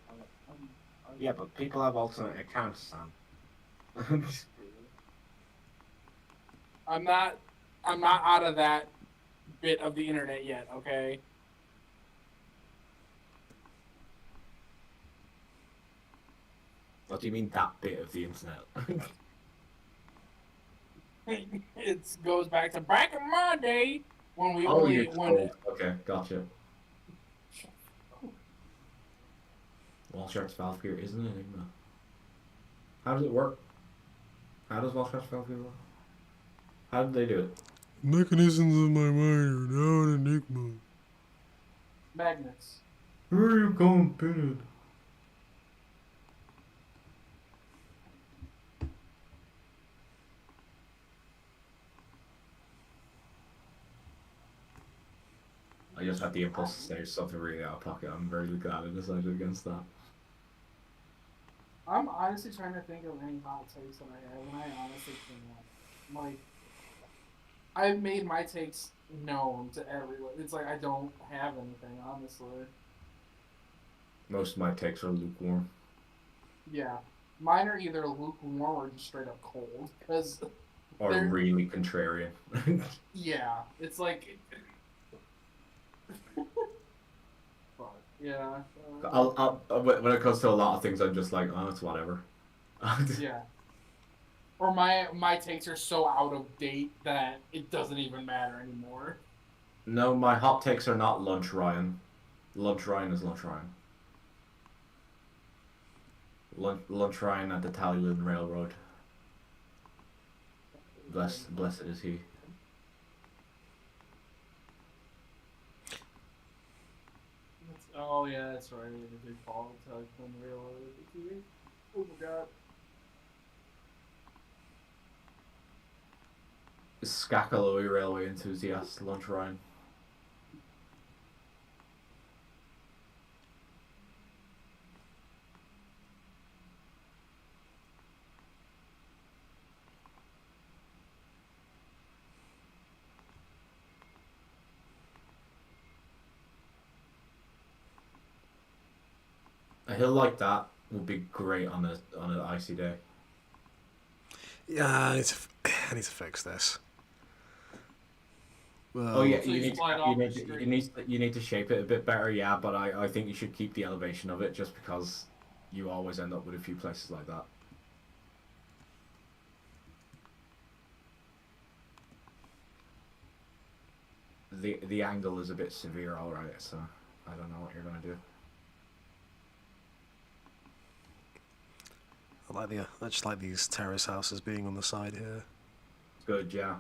yeah, but people have alternate accounts, Sam. I'm not out of that bit of the internet yet, okay? What do you mean that bit of the internet? It goes back to back in my day when we Oh, when, you're when cold. Okay, gotcha. Walshart's Valve Gear isn't an Enigma. How does it work? How does Walshart's Valve Gear work? How did they do it? Mechanisms of my mind are now an enigma. magnets. Where are you going, Bennett? I just had the impulse to say something really out of pocket. I'm very glad I decided against that. I'm honestly trying to think of any hot takes that I have, and I honestly can't. Like, I've made my takes known to everyone. It's like I don't have anything, honestly. Most of my takes are lukewarm. Yeah. Mine are either lukewarm or just straight up cold. Because Or they're... really contrarian. Yeah. It's like... But, yeah. When it comes to a lot of things, I'm just like, oh, it's whatever. Yeah. Or my takes are so out of date that it doesn't even matter anymore. No, my hot takes are not Lunch Ryan. Lunch Ryan is Lunch Ryan. Lunch Ryan at the Tallywood Railroad. Blessed is he. Oh yeah, that's right. The big fall telephone railroad. Oh my god. Skakaloi Railway enthusiast, Lunch Ryan. A hill like that would be great on an icy day. Yeah, I need to fix this. Well, Oh yeah, So you you need slide to, off the street. you need to shape it a bit better, yeah. But I think you should keep the elevation of it, just because you always end up with a few places like that. The angle is a bit severe, all right. So I don't know what you're gonna do. I just like these terrace houses being on the side here. Good, yeah.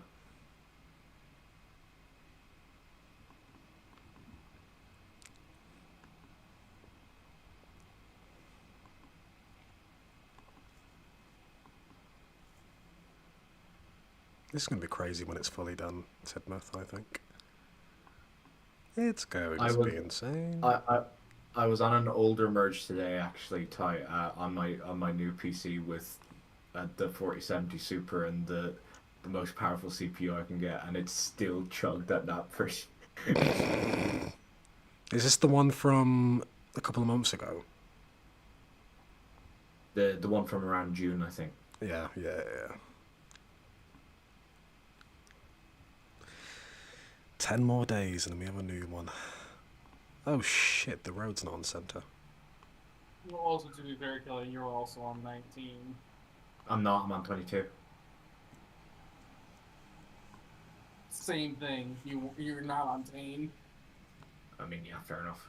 This is going to be crazy when it's fully done, Tidmouth, I think. It's going to be insane. I was on an older merge today, actually, on my new PC with the 4070 Super and the most powerful CPU I can get, and it's still chugged at that first. Is this the one from a couple of months ago? The one from around June, I think. Yeah. 10 more days and then we have a new one. Oh shit, the road's not on center. Well, also to be fair, Kelly, you're also on 19. I'm not, I'm on 22. Same thing. You're not on 10. I mean, yeah, fair enough.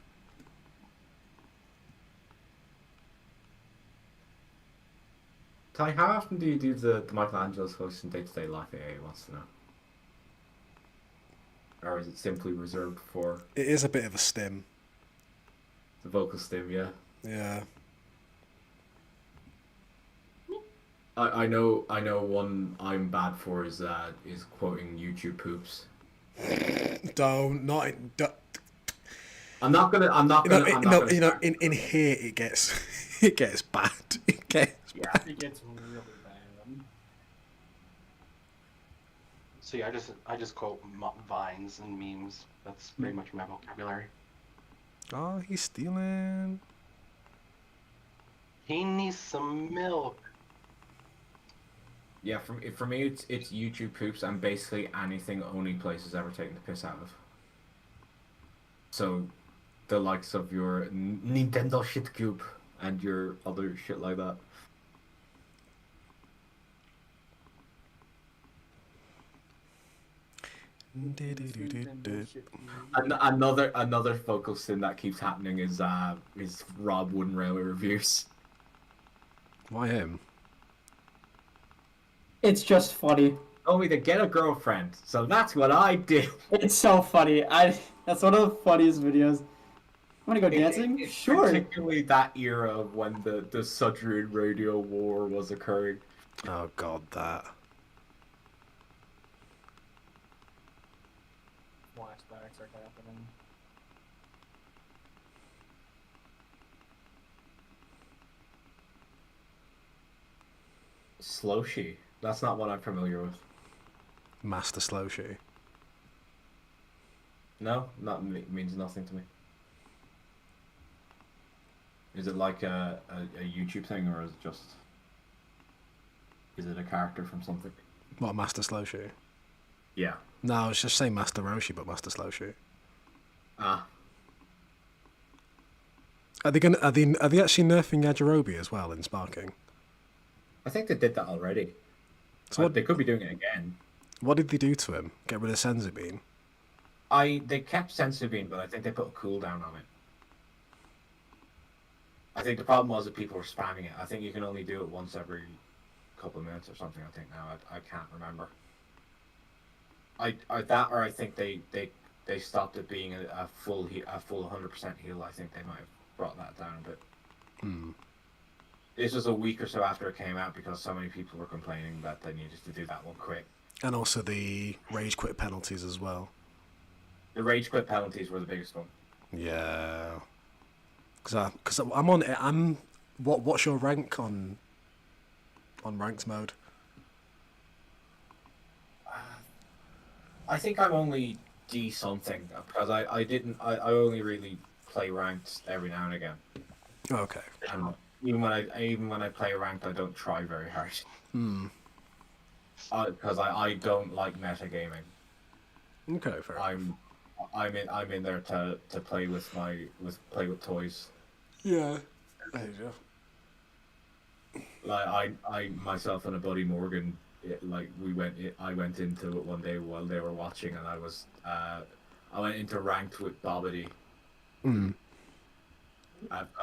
Ty, how often do you do the Michelangelo's host in day-to-day life? AA wants to know. Or is it simply reserved for... It is a bit of a stim. The vocal stim, yeah. Yeah. I know one I'm bad for is quoting YouTube poops. Don't. I'm not gonna. In here it gets it gets bad. It gets bad. It gets really bad. See, I just quote vines and memes. That's pretty much my vocabulary. Oh, he's stealing. He needs some milk. Yeah, for me it's YouTube poops and basically anything only place has ever taken the piss out of. So, the likes of your Nintendo shit cube and your other shit like that. Another focal sin that keeps happening is Rob Wooden Railway reviews. Why him? It's just funny. Told me to get a girlfriend, so that's what I did. It's so funny. That's one of the funniest videos. Want to go dancing? It's Sure. particularly that era of when the Sudrian radio war was occurring. Oh god, that. Flashbacks are happening. Slowshi. That's not what I'm familiar with. Master Slowshi. No, means nothing to me. Is it like a YouTube thing, or is it just... Is it a character from something? What, Master Slowshi? Yeah. No, it's just saying Master Roshi, but Master Slowshi. Ah. Are they actually nerfing Yajirobe as well in Sparking? I think they did that already. So what, They could be doing it again. what did they do to him? Get rid of Senzu Bean? They kept Sensu Bean, but I think they put a cooldown on it. I think the problem was that people were spamming it. I think you can only do it once every couple of minutes or something. I think now I can't remember. I think they stopped it being a full 100% heal. I think they might have brought that down a bit. Hmm. This was a week or so after it came out because so many people were complaining that they needed to do that one quick. And also the rage quit penalties as well. The rage quit penalties were the biggest one. Yeah. Because I'm on it. What's your rank on ranked mode? I think I'm only D something because I only really play ranked every now and again. Okay. And even when I play ranked, I don't try very hard. Hmm. Because I don't like metagaming. Okay, fair. I'm in there to play with play with toys. Yeah. There you go. Like I myself and a buddy Morgan, I went into it one day while they were watching, and I went into ranked with Bobbity. Hmm.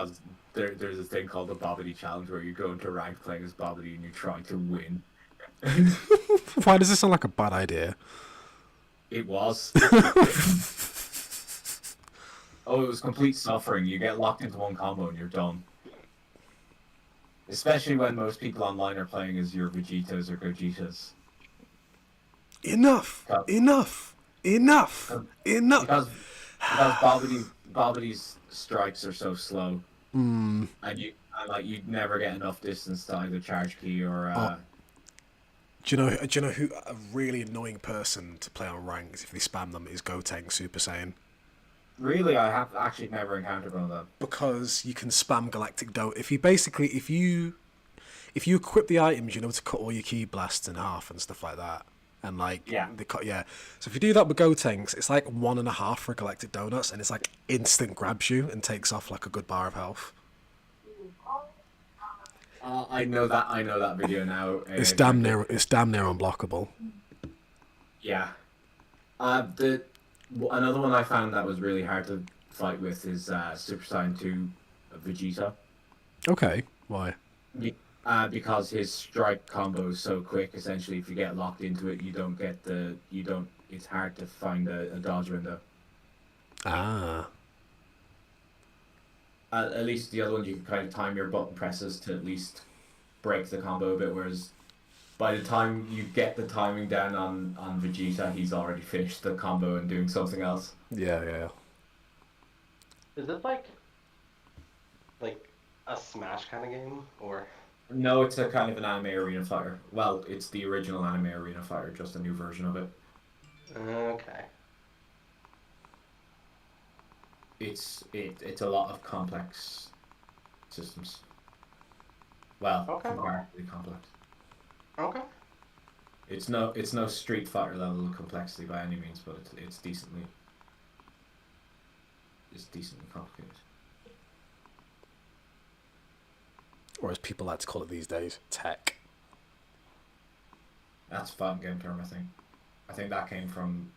As there's a thing called the Bobbity Challenge where you go into ranked playing as Bobbity and you try to win. Why does this sound like a bad idea? It was. Oh, it was complete suffering. You get locked into one combo and you're done. Especially when most people online are playing as your Vegetas or Gogetas. Enough! Enough! Enough! Enough! Because Bobbity's strikes are so slow. Hmm. And you'd never get enough distance to either charge key or Do you know who a really annoying person to play on ranks if they spam them is Gotenks Super Saiyan? Really, I have actually never encountered one of them. Because you can spam Galactic Dome. If you equip the items, you know to cut all your key blasts in half and stuff like that. And So if you do that with Gotenks, it's like 1.5 for Galactic Donuts, and it's like instant grabs you and takes off like a good bar of health. I know that video now. It's damn near unblockable. Yeah. Another one I found that was really hard to fight with is Super Saiyan 2 Vegeta. Okay, why? Because his strike combo is so quick. Essentially, if you get locked into it, it's hard to find a dodge window. Ah. At least the other ones you can kind of time your button presses to at least break the combo a bit, whereas by the time you get the timing down on Vegeta, he's already finished the combo and doing something else. Yeah. Is it like a Smash kind of game, or? No, it's a kind of an anime arena fighter. Well, it's the original anime arena fighter, just a new version of it. Okay. It's a lot of complex systems. Well, comparatively complex. Okay. It's no Street Fighter level of complexity by any means, but it's decently complicated. Or as people like to call it these days, tech. That's a fun game term, I think. I think that came from.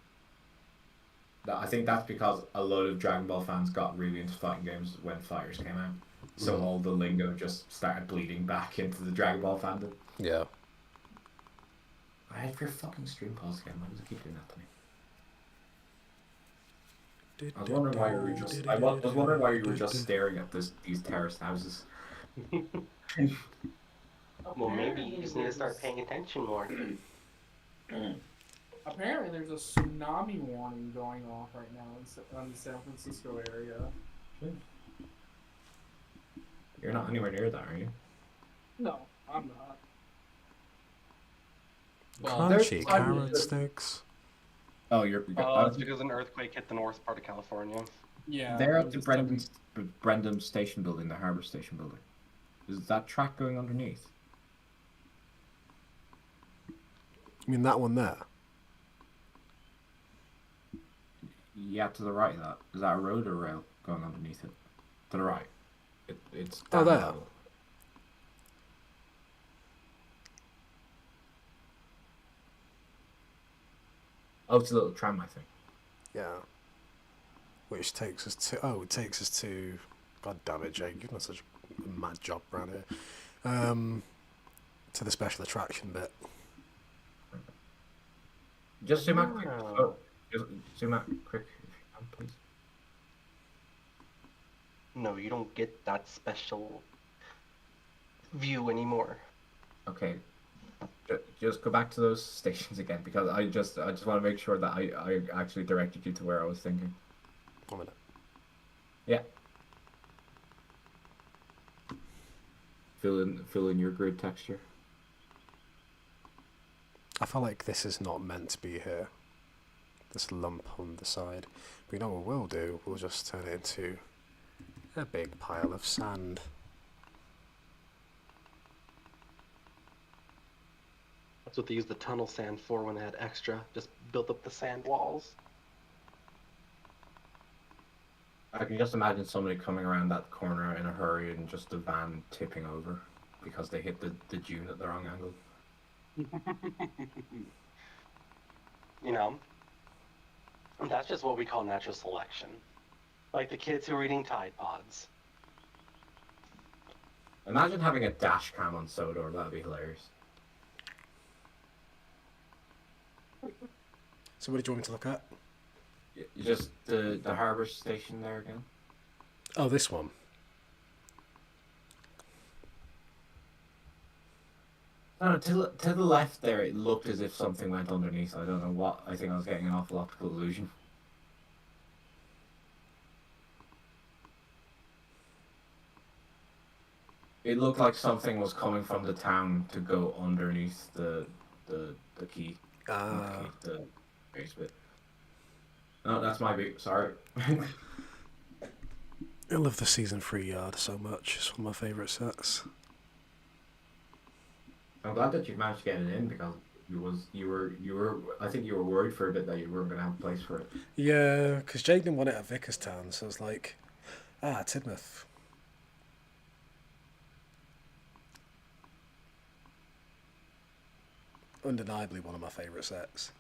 I think that's because a lot of Dragon Ball fans got really into fighting games when Fighters came out. So all the lingo just started bleeding back into the Dragon Ball fandom. Yeah. I had your fucking stream pause again. Why does it keep doing that to me? I was wondering why you were just staring at these terraced houses. Well, maybe you just need to start paying attention more. Apparently, there's a tsunami warning going off right now in the San Francisco area. You're not anywhere near that, are you? No, I'm not. Well, Crunchy there's- carrot sticks. Oh, you're. It's because an earthquake hit the north part of California. Yeah. They're it at the was Brendan Station building, the Harbour Station building. Is that track going underneath? You mean that one there? Yeah, to the right of that. Is that a road or rail going underneath it? To the right. It's Oh, down there. level. Oh, it's a little tram, I think. Yeah. Which takes us to... Oh, it takes us to... God damn it, Jake. You've done such a mad job around here. To the special attraction bit. Just zoom out quick. Oh. Oh, just zoom out quick, if you can, please. No, you don't get that special view anymore. Okay. Just go back to those stations again, because I just want to make sure that I actually directed you to where I was thinking. 1 minute. Yeah. Fill in your grid texture. I feel like this is not meant to be here. This lump on the side. But you know what we'll do? We'll just turn it into a big pile of sand. That's what they used the tunnel sand for when they had extra. Just built up the sand walls. I can just imagine somebody coming around that corner in a hurry and just the van tipping over because they hit the dune at the wrong angle. You know? And that's just what we call natural selection. Like the kids who are eating Tide Pods. Imagine having a dash cam on Sodor, that'd be hilarious. So what did you want me to look at? Just the harbour station there again. Oh, this one. No, to the left there, it looked as if something went underneath. I don't know what. I think I was getting an awful optical illusion. It looked like something was coming from the town to go underneath the key. Ah. The base bit. No, that's my beat. Sorry. I love the season 3 yard so much. It's one of my favourite sets. I'm glad that you managed to get it in because you were I think you were worried for a bit that you weren't going to have a place for it. Yeah, because Jake didn't want it at Vicarstown, so I was like, Tidmouth. Undeniably one of my favourite sets.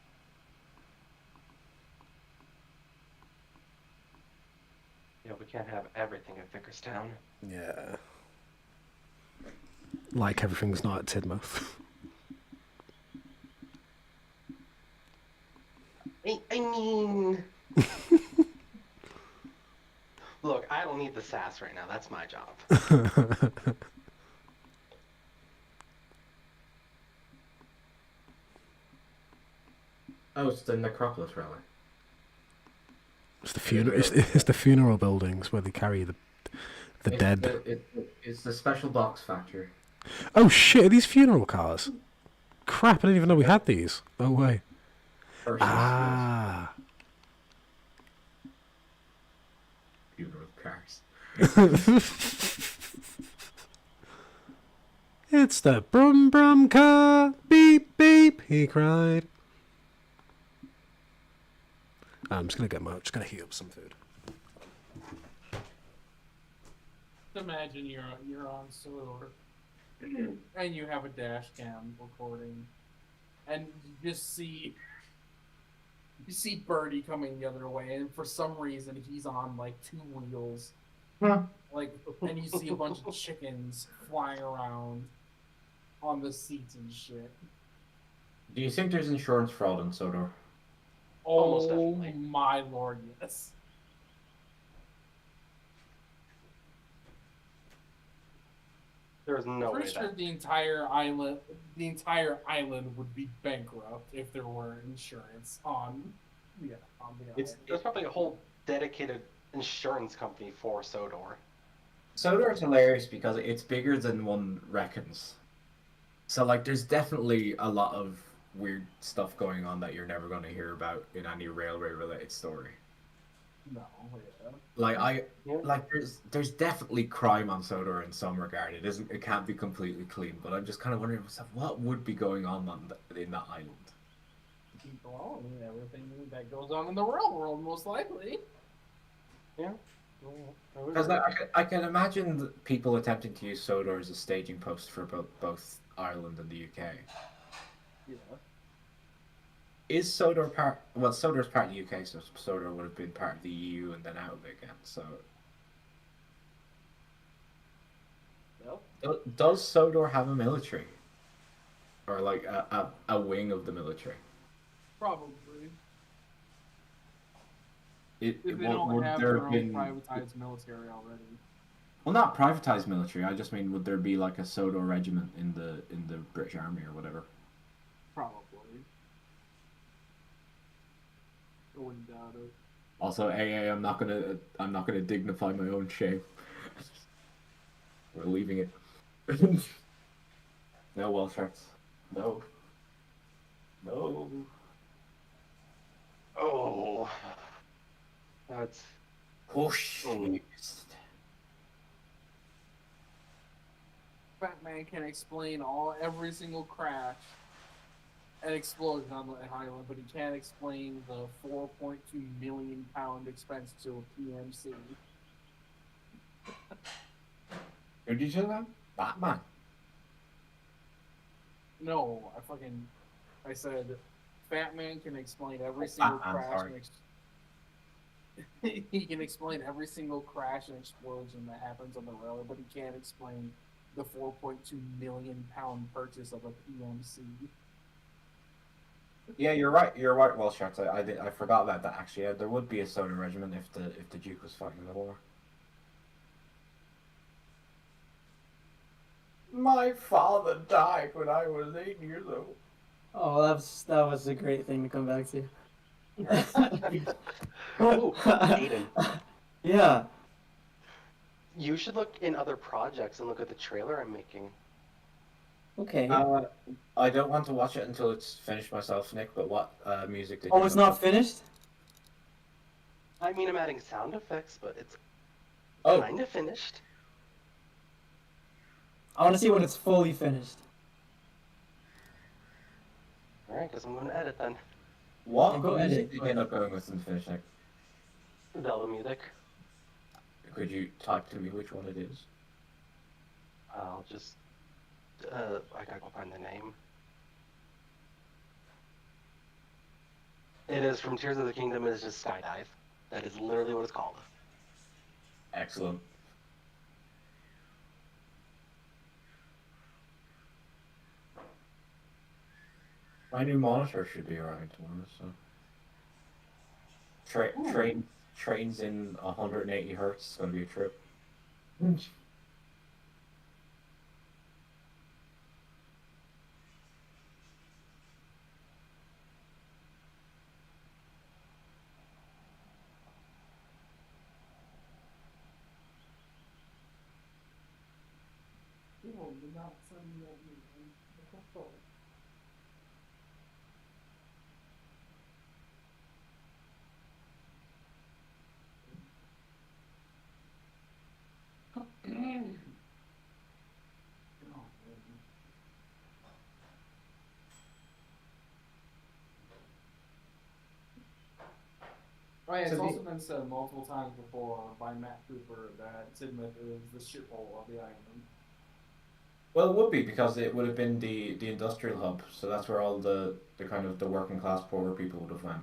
Yeah, we can't have everything at Vicarstown. Yeah. Like everything's not at Tidmouth. I mean... Look, I don't need the sass right now. That's my job. Oh, it's the Necropolis rally. It's the funeral. It's the funeral buildings where they carry the dead. It's the special box factory. Oh shit! Are these funeral cars? Crap! I didn't even know we had these. No way. Ah. Funeral cars. It's the brum brum car. Beep beep. He cried. I'm just gonna heat up some food. Imagine you're on Sodor, and you have a dash cam recording, and you just see Birdie coming the other way, and for some reason he's on like 2 wheels, like, and you see a bunch of chickens flying around on the seats and shit. Do you think there's insurance fraud in Sodor? Almost Oh definitely. my lord, yes. There's no way Pretty sure that... the entire island would be bankrupt if there were insurance on the island. There's probably a whole dedicated insurance company for Sodor. Sodor is hilarious because it's bigger than one reckons. So like, there's definitely a lot of weird stuff going on that you're never going to hear about in any railway related story. No, yeah. Like there's definitely crime on Sodor in some regard. It can't be completely clean, but I'm just kind of wondering myself what would be going on in that island. Well, I mean, everything that goes on in the real world, most likely. Yeah. Because I can imagine people attempting to use Sodor as a staging post for both Ireland and the UK. Yeah. Is Sodor part? Well, Sodor's part of the UK, so Sodor would have been part of the EU and then out of it again. So, does Sodor have a military, or like a wing of the military? Probably. If they don't have their own privatized military already. Well, not privatized military. I just mean, would there be like a Sodor regiment in the British Army or whatever? Probably. I wouldn't doubt it. Also, I'm not gonna dignify my own shame. We're leaving it. No wall sharks. No. No. Oh. That's. Whoosh. Batman can explain every single crash and explosion on the island, but he can't explain the 4.2 million pound expense to a PMC. Who did you say that? Batman. No, I said Batman can explain every single crash. He can explain every single crash and explosion that happens on the railway, but he can't explain the 4.2 million pound purchase of a PMC. Yeah, you're right. You're right. Well, sharks. I forgot about that. Actually, yeah, there would be a Sodor regiment if the Duke was fighting the war. My father died when I was 8 years old. Oh, that was a great thing to come back to. Oh, Aiden. Yeah. You should look in other projects and look at the trailer I'm making. Okay. I don't want to watch it until it's finished myself, Nick. But what music did you? Oh, it's not finished? I mean, I'm adding sound effects, but it's kind of finished. I want to see when it's fully finished. Alright, guess I'm going to edit then. What? Go edit. Did you end up going with and finish, Nick? Zelda music. Could you type to me which one it is? I'll just... I gotta go find the name. It is from Tears of the Kingdom. It is just Skydive. That is literally what it's called. Excellent. My new monitor should be arriving tomorrow, so... Trains in 180 hertz. It's going to be a trip. Oh yeah, it's also been said multiple times before by Matt Cooper that Tidmouth is the shithole of the island. Well, it would be because it would have been the industrial hub, so that's where all the kind of the working class poorer people would have went.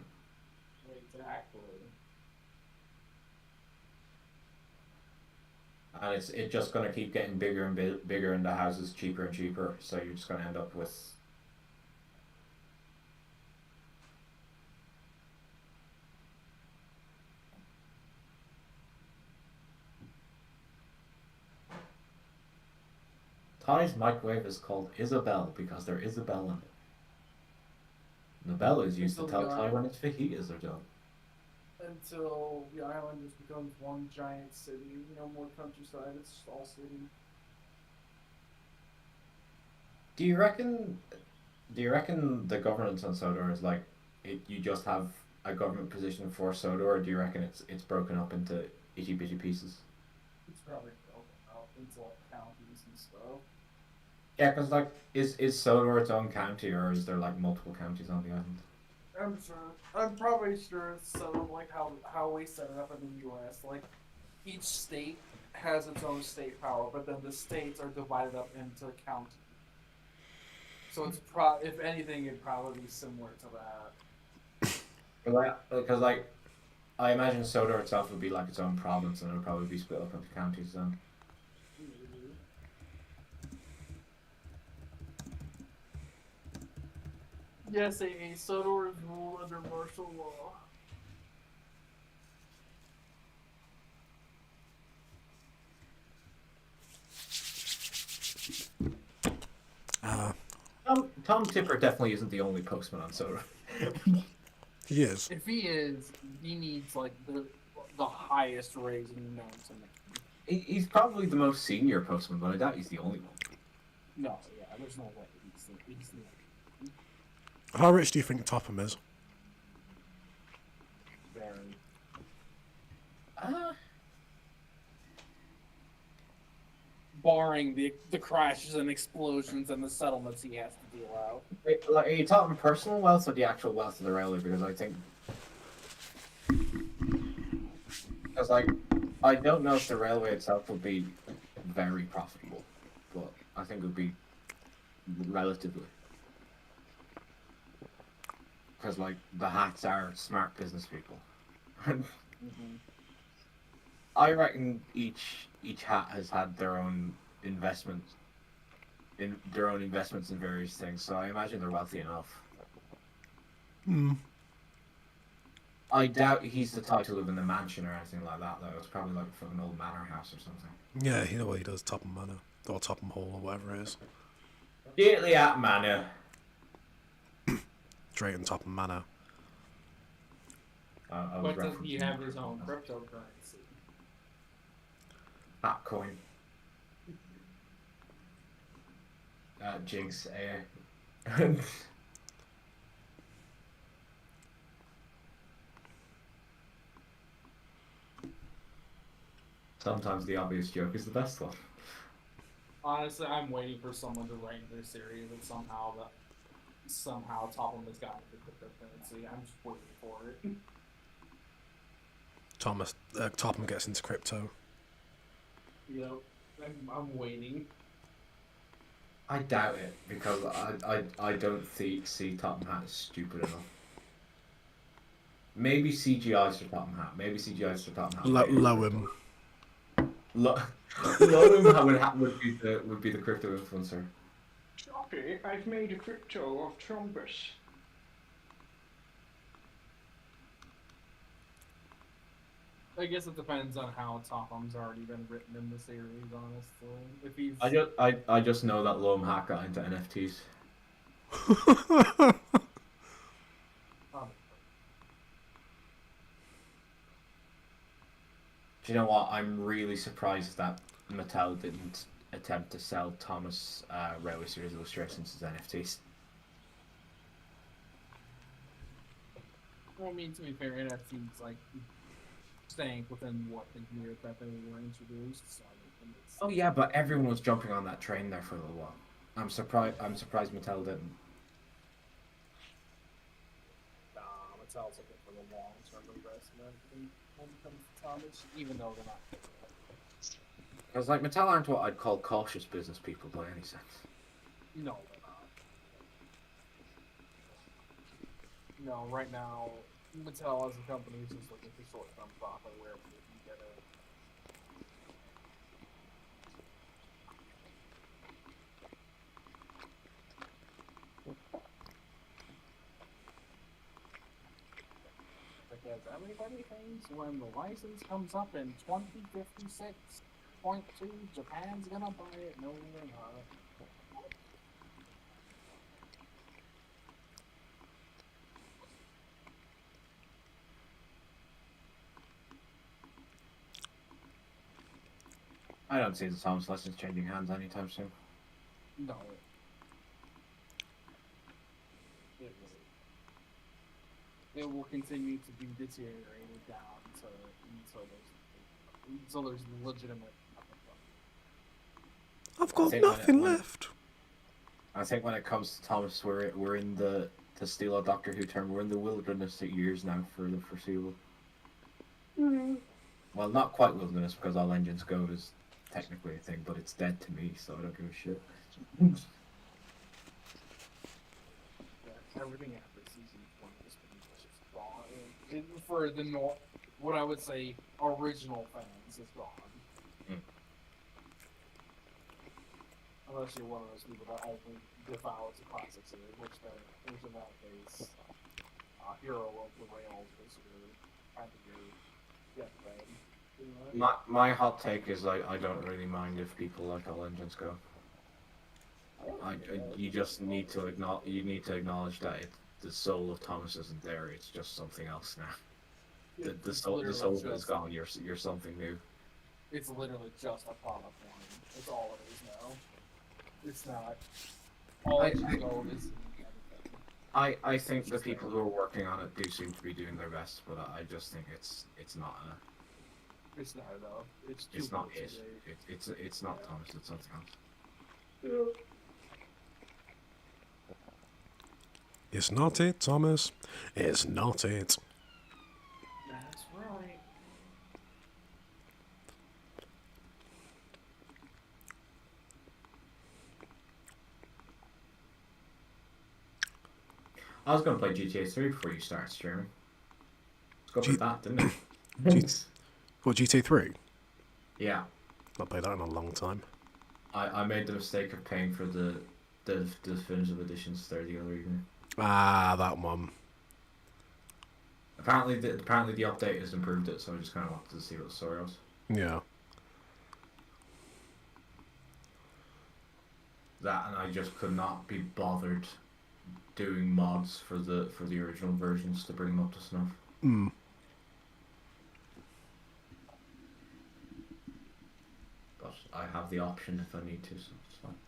Exactly. And it's just going to keep getting bigger and bigger, and the houses cheaper and cheaper. So you're just going to end up with. Ty's microwave is called Isabel because there is a bell in it. And the bell is used to tell Ty when its fajitas are done. Until the island just becomes one giant city, no more countryside, it's just all city. Do you reckon Do you reckon the governance on Sodor is like you just have a government position for Sodor, or do you reckon it's broken up into itty bitty pieces? It's probably broken out into like counties and stuff. Yeah, because like is Sodor its own county, or is there like multiple counties on the island? I'm sure. I'm probably sure it's sort of like how we set it up in the U.S. Like each state has its own state power, but then the states are divided up into counties. So it's if anything, it'd probably be similar to that. Because I imagine Sodor itself would be like its own province, and it would probably be split up into counties then. Maybe. Yes, a Sodor is ruled under martial law. Tom Tipper definitely isn't the only postman on Sodor. He is. If he is, he needs like the highest raising known to me. He's probably the most senior postman, but I doubt he's the only one. No, yeah, there's no way he's the How rich do you think Topham is? very. Barring the crashes and explosions and the settlements he has to deal out. Wait, like, are you talking personal wealth or the actual wealth of the railway? Because I think, because like, I don't know if the railway itself would be very profitable, but I think it would be relatively. Because like the hats are smart business people. I reckon each hat has had their own investments in various things, so I imagine they're wealthy enough. Hmm. I doubt he's the type to live in a mansion or anything like that, though. It's probably like from an old manor house or something. Yeah, you know what he does, Topham Manor. Or Topham Hall, or whatever it is. Gately at manor. Drayton Topham Manor. But does he have his own cryptocurrency? Bitcoin. Jigs, Sometimes the obvious joke is the best one. Honestly, I'm waiting for someone to write their series and somehow Topham has gotten the cryptocurrency. I'm just waiting for it. Topham gets into crypto. Yep, I'm waiting. I doubt it because I don't see Topham Hat as stupid enough. Maybe CGI's for Topham Hat. Maybe CGI's for Topham Hat. Low him. Low him would be the crypto influencer. Choppy, I've made a crypto of Trumpus. I guess it depends on how Topham's already been written in the series, honestly. If he's I just know that Loam Hat got into NFTs. Do you know what? I'm really surprised that Mattel didn't attempt to sell Thomas Railway Series illustrations as NFTs. Well, I mean, to be fair, NFTs like staying within what the year that they were introduced. So Oh yeah, but everyone was jumping on that train there for a little while. I'm surprised Mattel didn't. Mattel's looking for the long-term investment when it comes to Thomas, even though they're not. Because like Mattel aren't what I'd call cautious business people by any sense. No, they're not. No, right now, Mattel as a company is just looking for short-term profit wherever they can get it. Because everybody thinks when the license comes up in 2056.2, Japan's gonna buy it. No, they're not. I don't see the Thomas license changing hands anytime soon. No. it will continue to be deteriorated down until there's legitimate. I've got think nothing when it- left. I think when it comes to Thomas, we're in the, to steal a Doctor Who term, we're in the wilderness years now for the foreseeable. Well, not quite wilderness because all engines go is technically a thing, but it's dead to me, so I don't give a shit. Everything after season 20 is pretty much just gone. For the what I would say original fans is gone. Unless you're one of those people that only devours the classic series, which in that case, Hero of the Rails was your deathbed. My hot take is I don't really mind if people like all engines go. You just need to acknowledge that the soul of Thomas isn't there. It's just something else now. The soul is gone. You're something new. It's literally just a product line. It's all it is now. It's not. All it go is. I think the people who are working on it do seem to be doing their best, but I just think it's not It's not though. It's not it. It's not Thomas. It's something else. It's not it, Thomas. It's not it. That's right. I was going to play GTA 3 before you started streaming. Let's go with that, didn't it? What, GTA 3? Yeah. Not played that in a long time. I made the mistake of paying for the definitive editions there the other evening. Ah, that one. Apparently the update has improved it, so I just kind of wanted to see what the story was. Yeah. That, and I just could not be bothered doing mods for the original versions to bring them up to snuff. Hmm. But I have the option if I need to, so it's fine.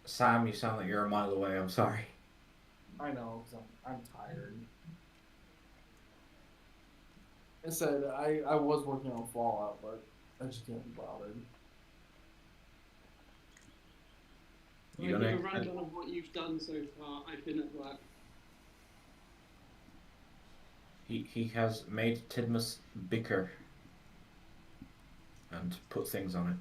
Sam, you sound like you're a mile away. I'm sorry. I know, because I'm tired. I said I was working on Fallout, but I just can't be bothered. You Give gonna a rundown of what you've done so far. I've been at work. He has made Tidmouth bicker and put things on it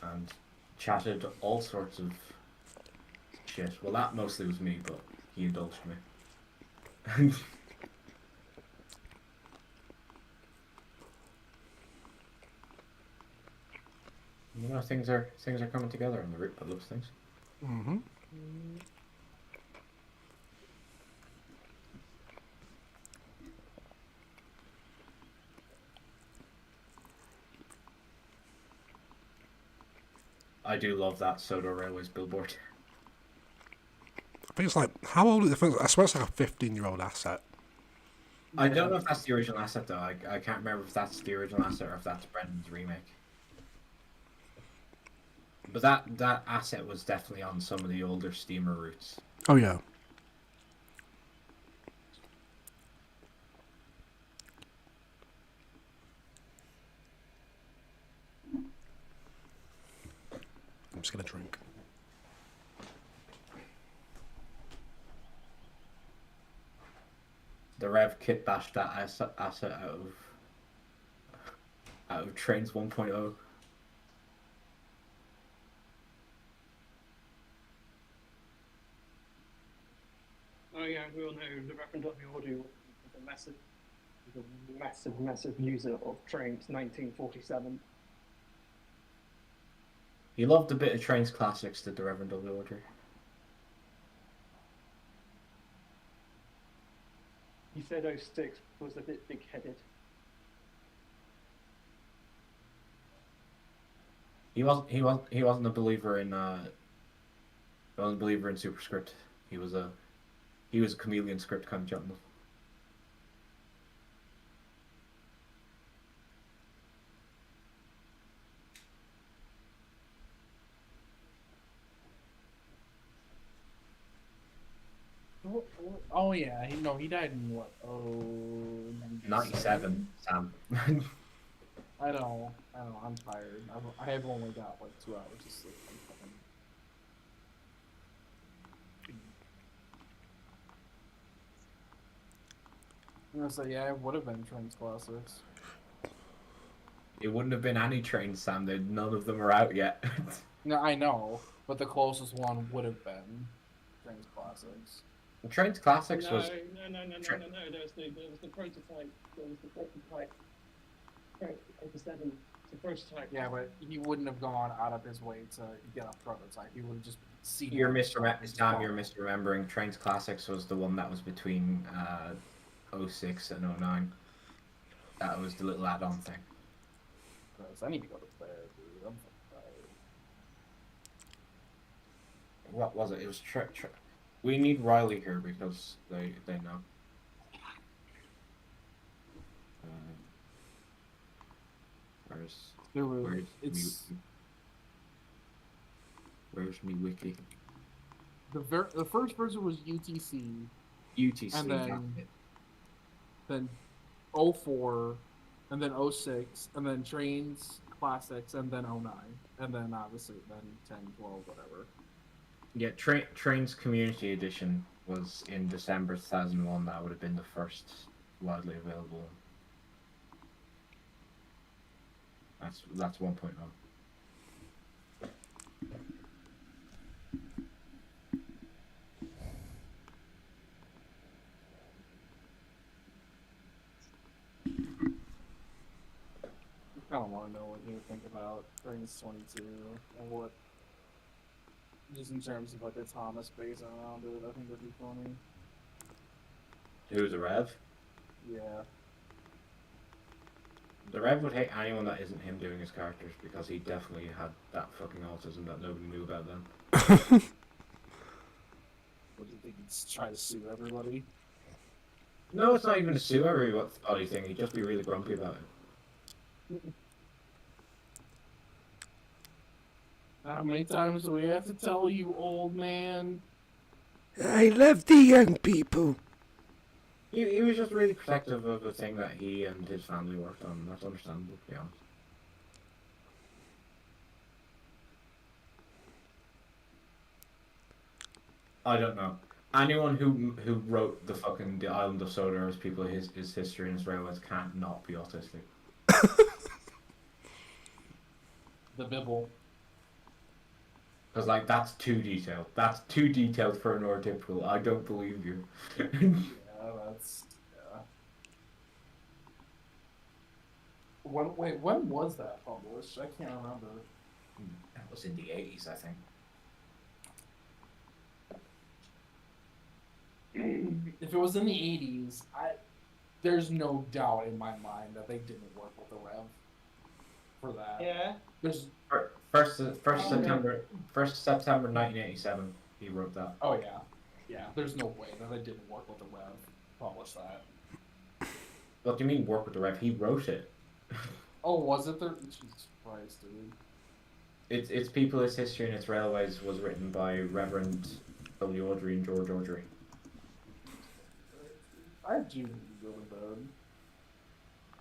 and chatted all sorts of shit. Well, that mostly was me, but he indulged me. You know, things are coming together on the root of those things. Mm-hmm. I do love that Soda Railways billboard. I think it's like, how old is it? I swear it's like a 15-year-old asset. I don't know if that's the original asset though. I can't remember if that's the original asset or if that's Brendan's remake. But that asset was definitely on some of the older steamer routes. Oh, yeah. I'm just going to drink. The Rev kit bashed that asset out of Trains 1.0. Oh yeah, we all know the Reverend Dudley Audio was a massive user of Trains 1947. He loved a bit of Trains classics, did the Reverend W. Order. He said 06 was a bit big-headed. He wasn't a believer in superscript. He was a chameleon script kind of gentleman. Oh yeah, he died in what? Oh, 97, Sam. I know. I'm tired. I have only got like 2 hours of sleep. I'm fucking. I'm gonna say yeah, it would have been Trains Classics. It wouldn't have been any trains, Sam. None of them are out yet. No, I know, but the closest one would have been Trains Classics. Trains Classics No, was. no. There was the prototype. There was the prototype. Right, 87. It's the prototype. Yeah, but he wouldn't have gone out of his way to get a prototype. He would have just seen. You're it. Sam, you're misremembering. Trains Classics was the one that was between 06 and 09. That was the little add-on thing. I need to go to bed, dude. I'm fucking tired. What was it? It was we need Riley here because they know. Where's me wiki? The first person was UTC. UTC. And then 04, and then 06, and then Trains Classics, and then 09, and then obviously then 10, 12, whatever. Yeah, Trains Community Edition was in December 2001. That would have been the first widely available one. That's 1.0. I don't want to know what you think about Trains 22 and what, just in terms of like the Thomas base around it. I think that'd be funny. Who's the Rev? Yeah. The Rev would hate anyone that isn't him doing his characters because he definitely had that fucking autism that nobody knew about then. What do you think? He's trying to sue everybody? No, it's not even a sue everybody thing. He'd just be really grumpy about it. How many times do we have to tell you, old man? I love the young people. He was just really protective of the thing that he and his family worked on. That's understandable, to be honest. I don't know. Anyone who wrote the Island of Soda as people his history and his railways can't not be autistic. The Bibble. Because like that's too detailed. That's too detailed for an neurotypical. I don't believe you. Yeah, that's yeah. When was that published? I can't remember. That was in the 80s, I think. If it was in the 80s, there's no doubt in my mind that they didn't work with the Rev for that. Yeah. There's First September 1987. He wrote that. Oh yeah, yeah. There's no way that they didn't work with the Rev to publish that. What do you mean work with the Rev? He wrote it. Oh, was it there? Jesus Christ, dude. It's People, Its History and Its Railways was written by Reverend W. Audrey and George Audrey. I do really bad.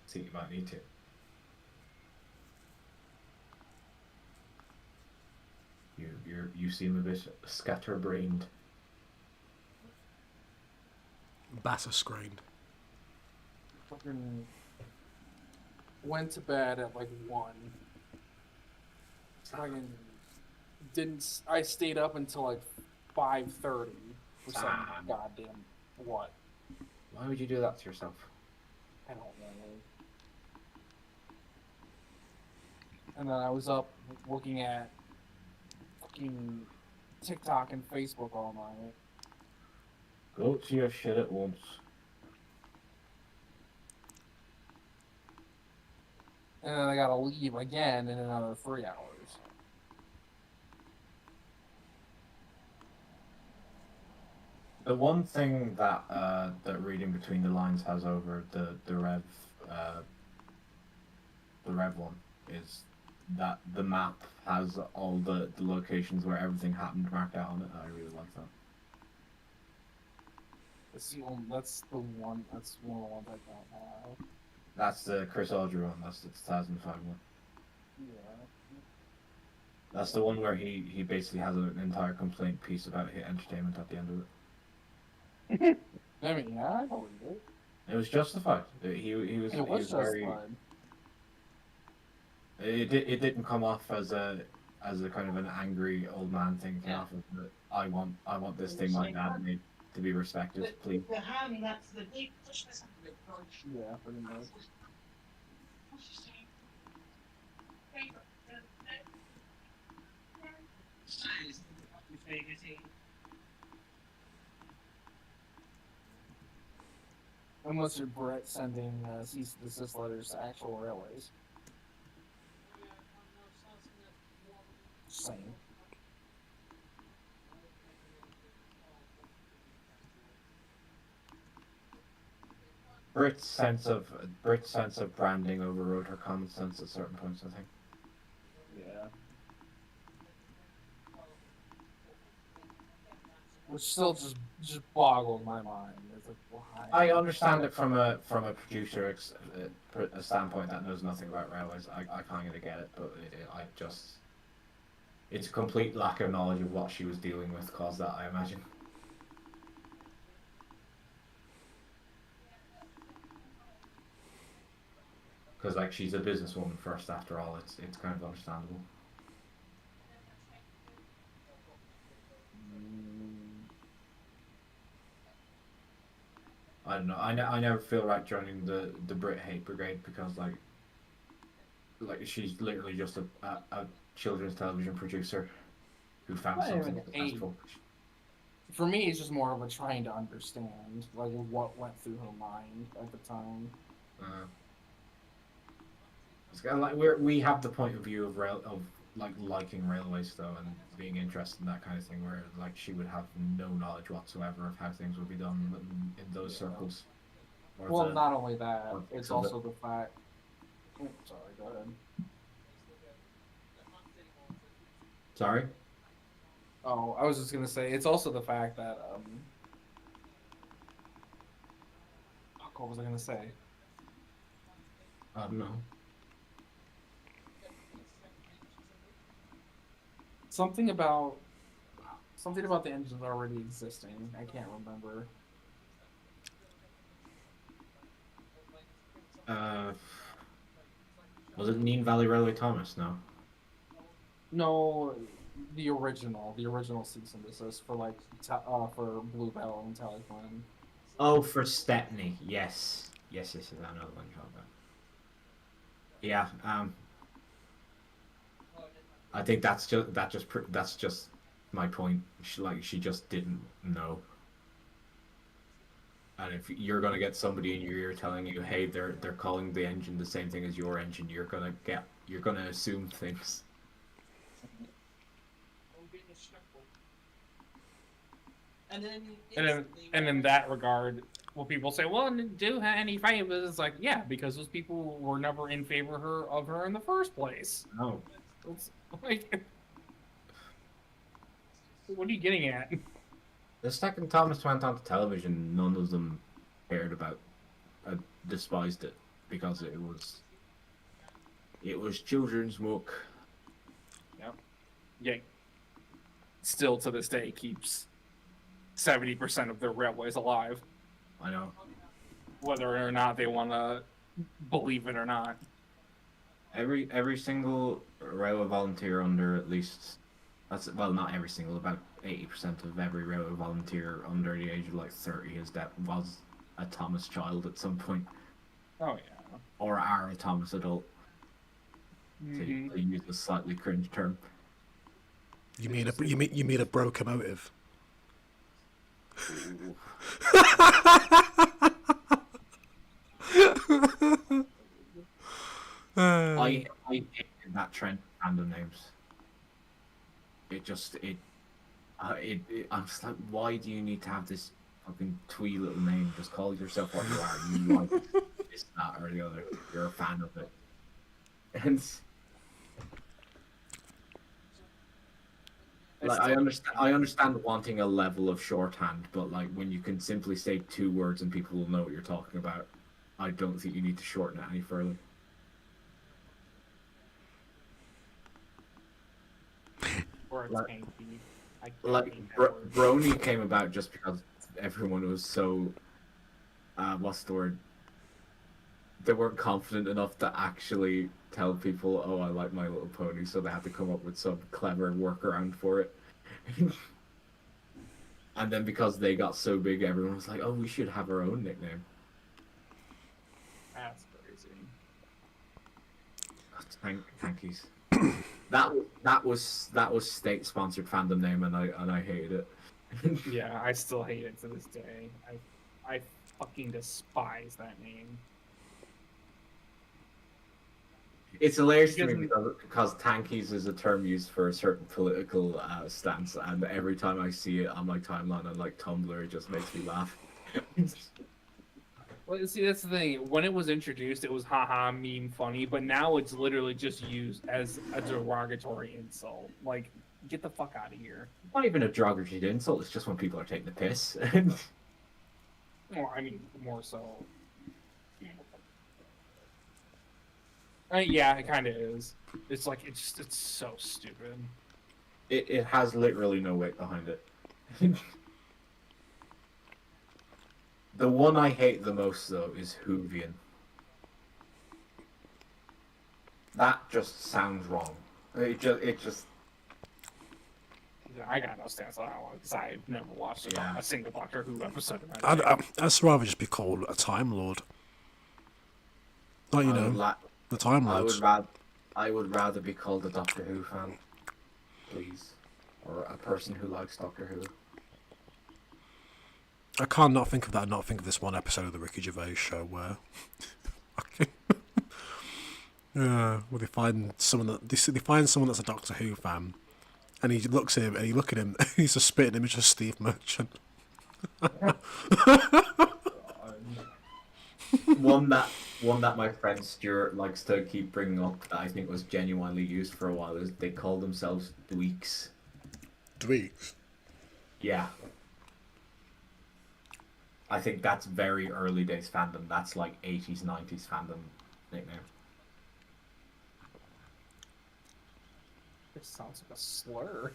See, you might need to. You seem a bit scatterbrained. Batter-screened. Fucking went to bed at like 1. Fucking didn't. I stayed up until like 5:30 for some goddamn what? Why would you do that to yourself? I don't know. And then I was up looking at fucking TikTok and Facebook all night. Go to your shit at once. And then I gotta leave again in another 3 hours. The one thing that that reading between the lines has over the Rev one is that the map has all the locations where everything happened marked out on it. I really like that. That's the one. That's the one. That's one of the ones I don't have. That's the Chris Audrey one. That's the 2005 one. Yeah. That's the one where he basically has an entire complaint piece about his entertainment at the end of it. I mean, yeah, I believe it. It was justified. He was very. justified. It didn't come off as a kind of an angry old man thing. It came off as the, I want this thing my dad made to be respected, please. Yeah, pretty much. Unless you're Brett sending cease and desist letters to actual railways. Same. Brit's sense of branding overrode her common sense at certain points, I think. Yeah. Which still just boggled my mind. It's like, why? I understand it from a producer a standpoint that knows nothing about railways. I kind of get it, but it's a complete lack of knowledge of what she was dealing with caused that, I imagine. Because like she's a businesswoman first, after all, it's kind of understandable. I don't know. I never feel right joining the Brit hate brigade because like she's literally just a children's television producer who found Not even something hate. successful. For me, it's just more of a trying to understand, like, what went through her mind at the time. It's kind of like we have the point of view of like liking railways though and being interested in that kind of thing, where like she would have no knowledge whatsoever of how things would be done in those circles. Or Well, not only that, or it's the- also the fact. Oh, sorry, go ahead. Sorry. Oh, I was just gonna say it's also the fact that fuck, what was I gonna say? I don't know. Something about the engines already existing. I can't remember. Was it Neen Valley Railway Thomas? No. No, the original cease and desist for like for Bluebell and Telequin. Oh, for Stepney. Yes. Yes. I know the one you're talking about. Yeah. I think that's just my point. She just didn't know. And if you're gonna get somebody in your ear telling you, "Hey, they're calling the engine the same thing as your engine," you're gonna assume things. And in that regard, well, people say, well, didn't do her any favors. It's like, yeah, because those people were never in favor of her in the first place. No. It's like, what are you getting at? The second Thomas went on to television, none of them cared about, despised it because it was children's muck. Yep. Yeah. Still to this day keeps 70% of their railways alive. I know. Whether or not they want to believe it or not. Every single railway volunteer under at least, not every single, about 80% of every railway volunteer under the age of like 30 was a Thomas child at some point. Oh yeah. Or are a Thomas adult. Mm-hmm. To use a slightly cringe term. You mean a broken motive? I hated that trend of random names. I'm just like, why do you need to have this fucking twee little name? Just call yourself what you are. You like this, that, or the other. You're a fan of it. And Like I understand wanting a level of shorthand, but like when you can simply say 2 words and people will know what you're talking about, I don't think you need to shorten it any further. Or Like- tanky. I can't Like hate that word. Brony came about just because everyone was so what's the word? They weren't confident enough to actually tell people, "Oh, I like My Little Pony," so they had to come up with some clever workaround for it. And then because they got so big, everyone was like, "Oh, we should have our own nickname." That's crazy. Tankies. that was state sponsored fandom name, and I hated it. Yeah, I still hate it to this day. I fucking despise that name. It's hilarious to me Because- because tankies is a term used for a certain political stance, and every time I see it on my timeline on like Tumblr, it just makes me laugh. Well, see, that's the thing. When it was introduced, it was haha, meme, funny, but now it's literally just used as a derogatory insult. Like, get the fuck out of here. Not even a derogatory insult. It's just when people are taking the piss. Well, I mean, more so. Yeah, it kind of is. It's like it's so stupid. It has literally no weight behind it. The one I hate the most though is Hoovian. That just sounds wrong. It just I got no stance on that one because I've never watched a single Doctor Who episode in my life. I'd rather just be called a Time Lord. Like, you know, the Time Lords. I would rather be called a Doctor Who fan, please, or a person who likes Doctor Who. I can't not think of that. Not think of this one episode of the Ricky Gervais show where, where they find someone they find someone that's a Doctor Who fan, and he looks at him and he look at him. And he's a spitting image of Steve Merchant. One that my friend Stuart likes to keep bringing up that I think was genuinely used for a while is they call themselves Dweeks. Dweeks? Yeah. I think that's very early days fandom. That's like 80s, 90s fandom nickname. This sounds like a slur.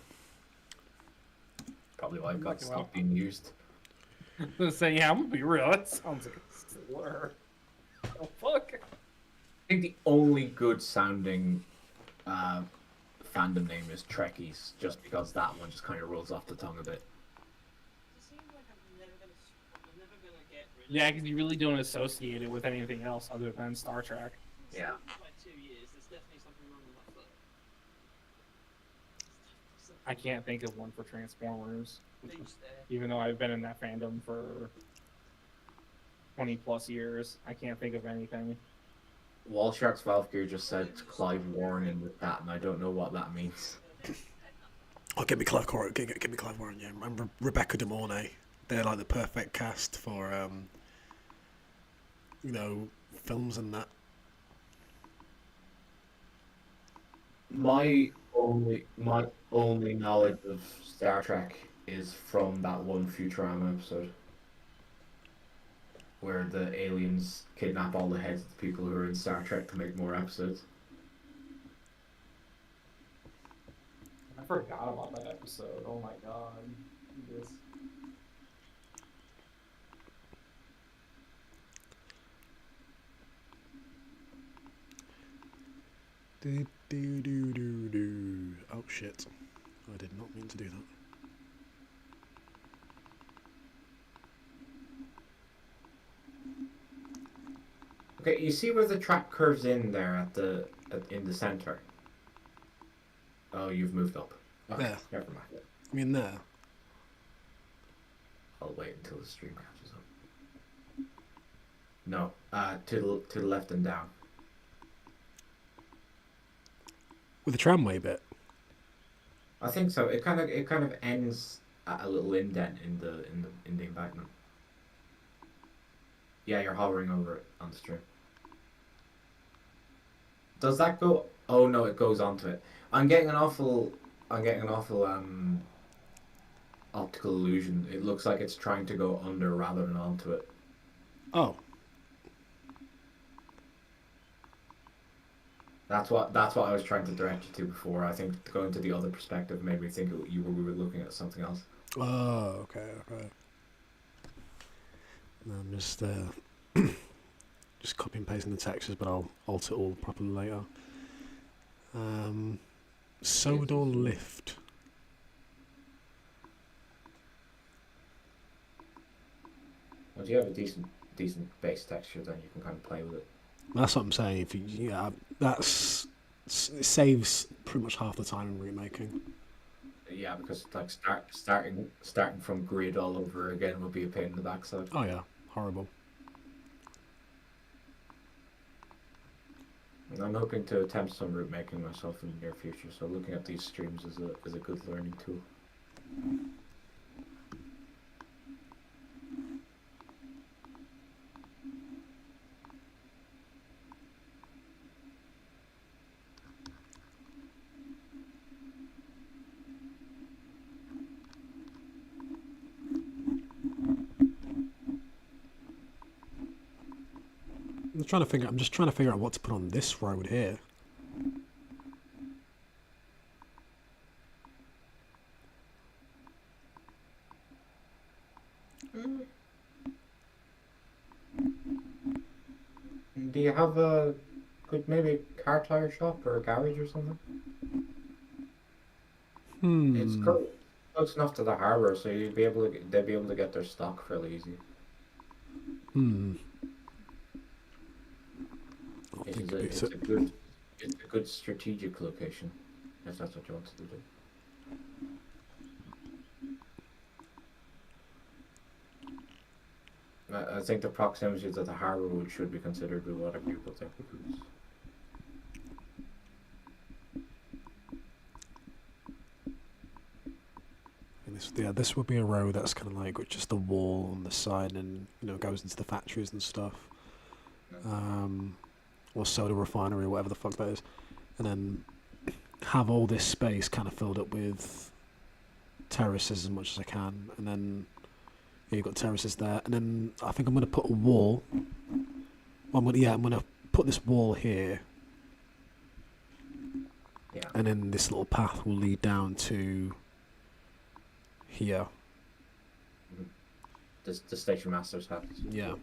Probably why it got stopped being used. Saying, yeah, I'm gonna be real. That sounds like a slur. Oh fuck. I think the only good sounding fandom name is Trekkies, just because that one just kind of rolls off the tongue a bit. Yeah, because you really don't associate it with anything else other than Star Trek. Yeah. I can't think of one for Transformers, even though I've been in that fandom for 20 plus years. I can't think of anything. Wall Sharks Valkyrie just said Clive Warren in the chat, and I don't know what that means. Oh, get me Clive Warren. Get me Clive Warren. Yeah, and Rebecca De Mornay. They're like the perfect cast for you know, films and that. My only knowledge of Star Trek is from that one Futurama episode where the aliens kidnap all the heads of the people who are in Star Trek to make more episodes. I forgot about that episode. Oh my god. This. Do. Oh shit. I did not mean to do that. Okay, you see where the track curves in there in the center? Oh, you've moved up. Okay, There. never mind. I mean there. I'll wait until the stream catches up. No, to the left and down. With the tramway bit. I think so. It kind of ends at a little indent in the embankment. Yeah, you're hovering over it on the stream. Does that go? Oh no, it goes onto it. I'm getting an awful I'm getting an awful optical illusion. It looks like it's trying to go under rather than onto it. Oh. That's what I was trying to direct you to before. I think going to the other perspective made me think we were looking at something else. Oh, okay. No, I'm just just copy and pasting the textures, but I'll alter it all properly later. Soda lift. Once you have a decent base texture, then you can kind of play with it. That's what I'm saying. If you, it saves pretty much half the time in remaking. Yeah, because like starting from grid all over again would be a pain in the backside. Oh yeah, horrible. And I'm hoping to attempt some route making myself in the near future, so looking at these streams is a good learning tool. I'm just trying to figure out what to put on this road here. Do you have a good maybe car tire shop or a garage or something? It's close enough to the harbour, so they'd be able to get their stock fairly easy. It's a good strategic location, if that's what you want to do. I think the proximity to the harbour should be considered with what people think. This would be a road that's kind of like with just a wall on the side, and goes into the factories and stuff, or soda refinery, or whatever the fuck that is, and then have all this space kind of filled up with terraces as much as I can, and then you've got terraces there, and then I think I'm going to put a wall. I'm going to put this wall here, and then this little path will lead down to here. The station master's house. Yeah.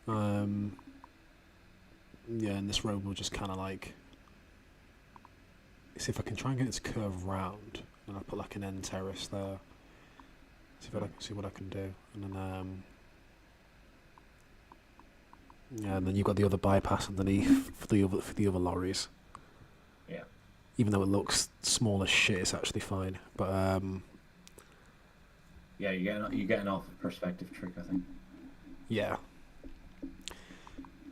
And this road will just kind of like, see if I can try and get it to curve round, and I'll put like an end terrace there. See what I can do, and then and then you've got the other bypass underneath for the other lorries. Yeah. Even though it looks small as shit, it's actually fine. But yeah, you get an awful perspective trick, I think. Yeah.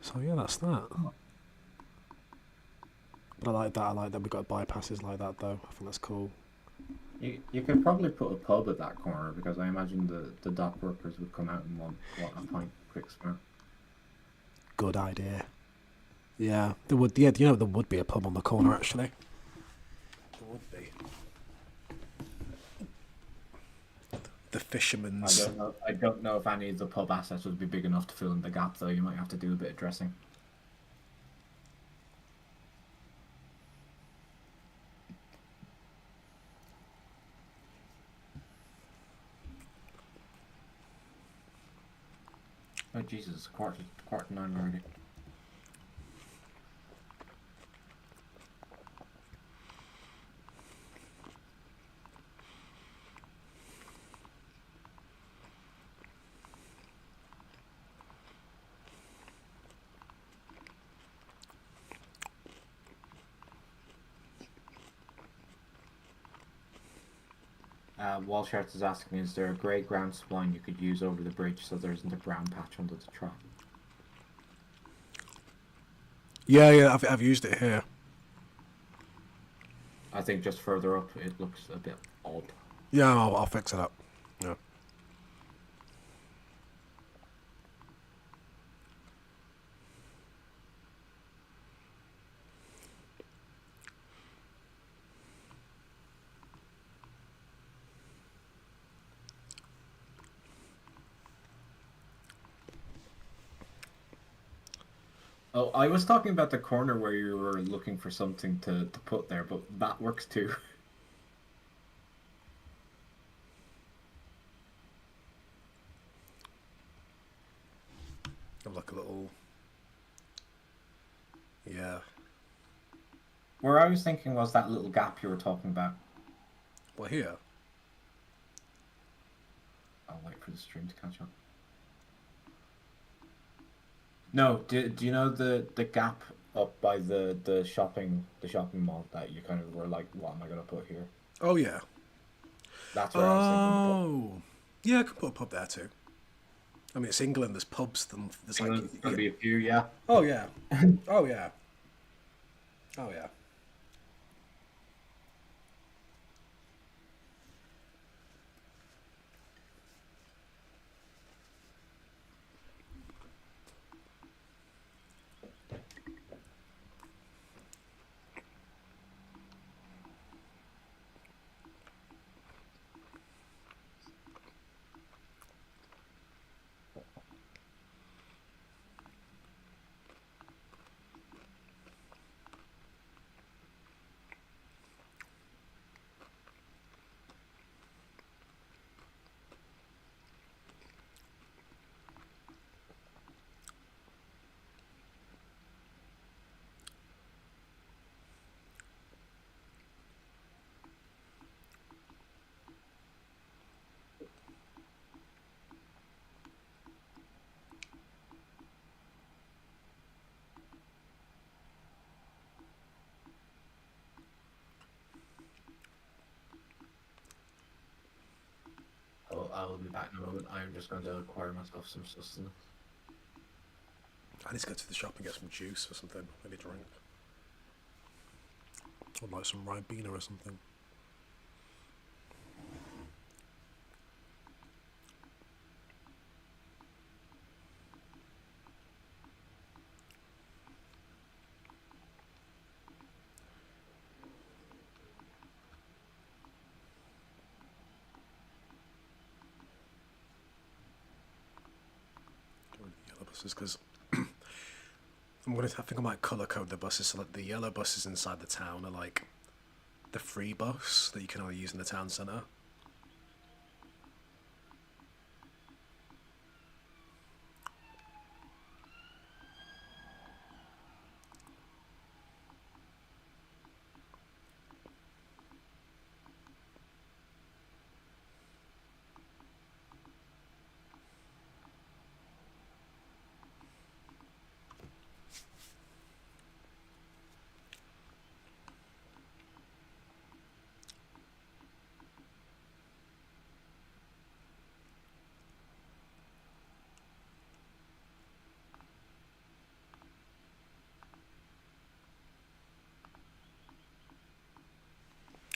So yeah, that's that. But I like that we've got bypasses like that, though. I think that's cool. You could probably put a pub at that corner, because I imagine the dock workers would come out and want a pint quick smart. Good idea. Yeah, there would. Yeah, there would be a pub on the corner actually. There would be. The Fisherman's. I don't know if any of the pub assets would be big enough to fill in the gap, though. You might have to do a bit of dressing. Oh Jesus, quarter to 9 already. Walsharts is asking, is there a grey ground spline you could use over the bridge so there isn't a brown patch under the track? Yeah, I've used it here. I think just further up it looks a bit odd. Yeah, I'll fix it up. Yeah. Oh, I was talking about the corner where you were looking for something to put there, but that works too. Have like a little. Yeah. Where I was thinking was that little gap you were talking about. Well, here. I'll wait for the stream to catch up. No, do you know the gap up by the shopping mall that you kind of were like, what am I gonna put here? Oh yeah. That's where I was thinking to put. Oh. Yeah, I could put a pub there too. I mean, it's England. There's pubs. There's like. There's gonna be a few, yeah. Oh yeah. Oh yeah. Oh yeah. I will be back in a moment. I am just going to acquire myself some sustenance. I need to go to the shop and get some juice or something. Maybe drink. Or like some Ribena or something. Yellow buses, because I think I might colour code the buses so that the yellow buses inside the town are like the free bus that you can only use in the town centre.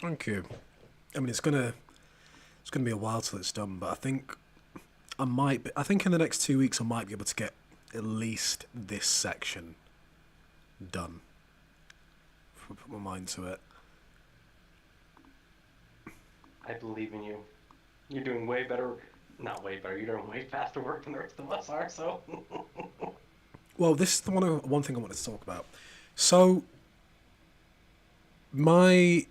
Thank you. I mean, it's gonna be a while till it's done, but I think I think in the next 2 weeks I might be able to get at least this section done. If I put my mind to it. I believe in you. You're doing way better. Not way better. You're doing way faster work than the rest of us are. So. Well, this is the one thing I wanted to talk about. So, my,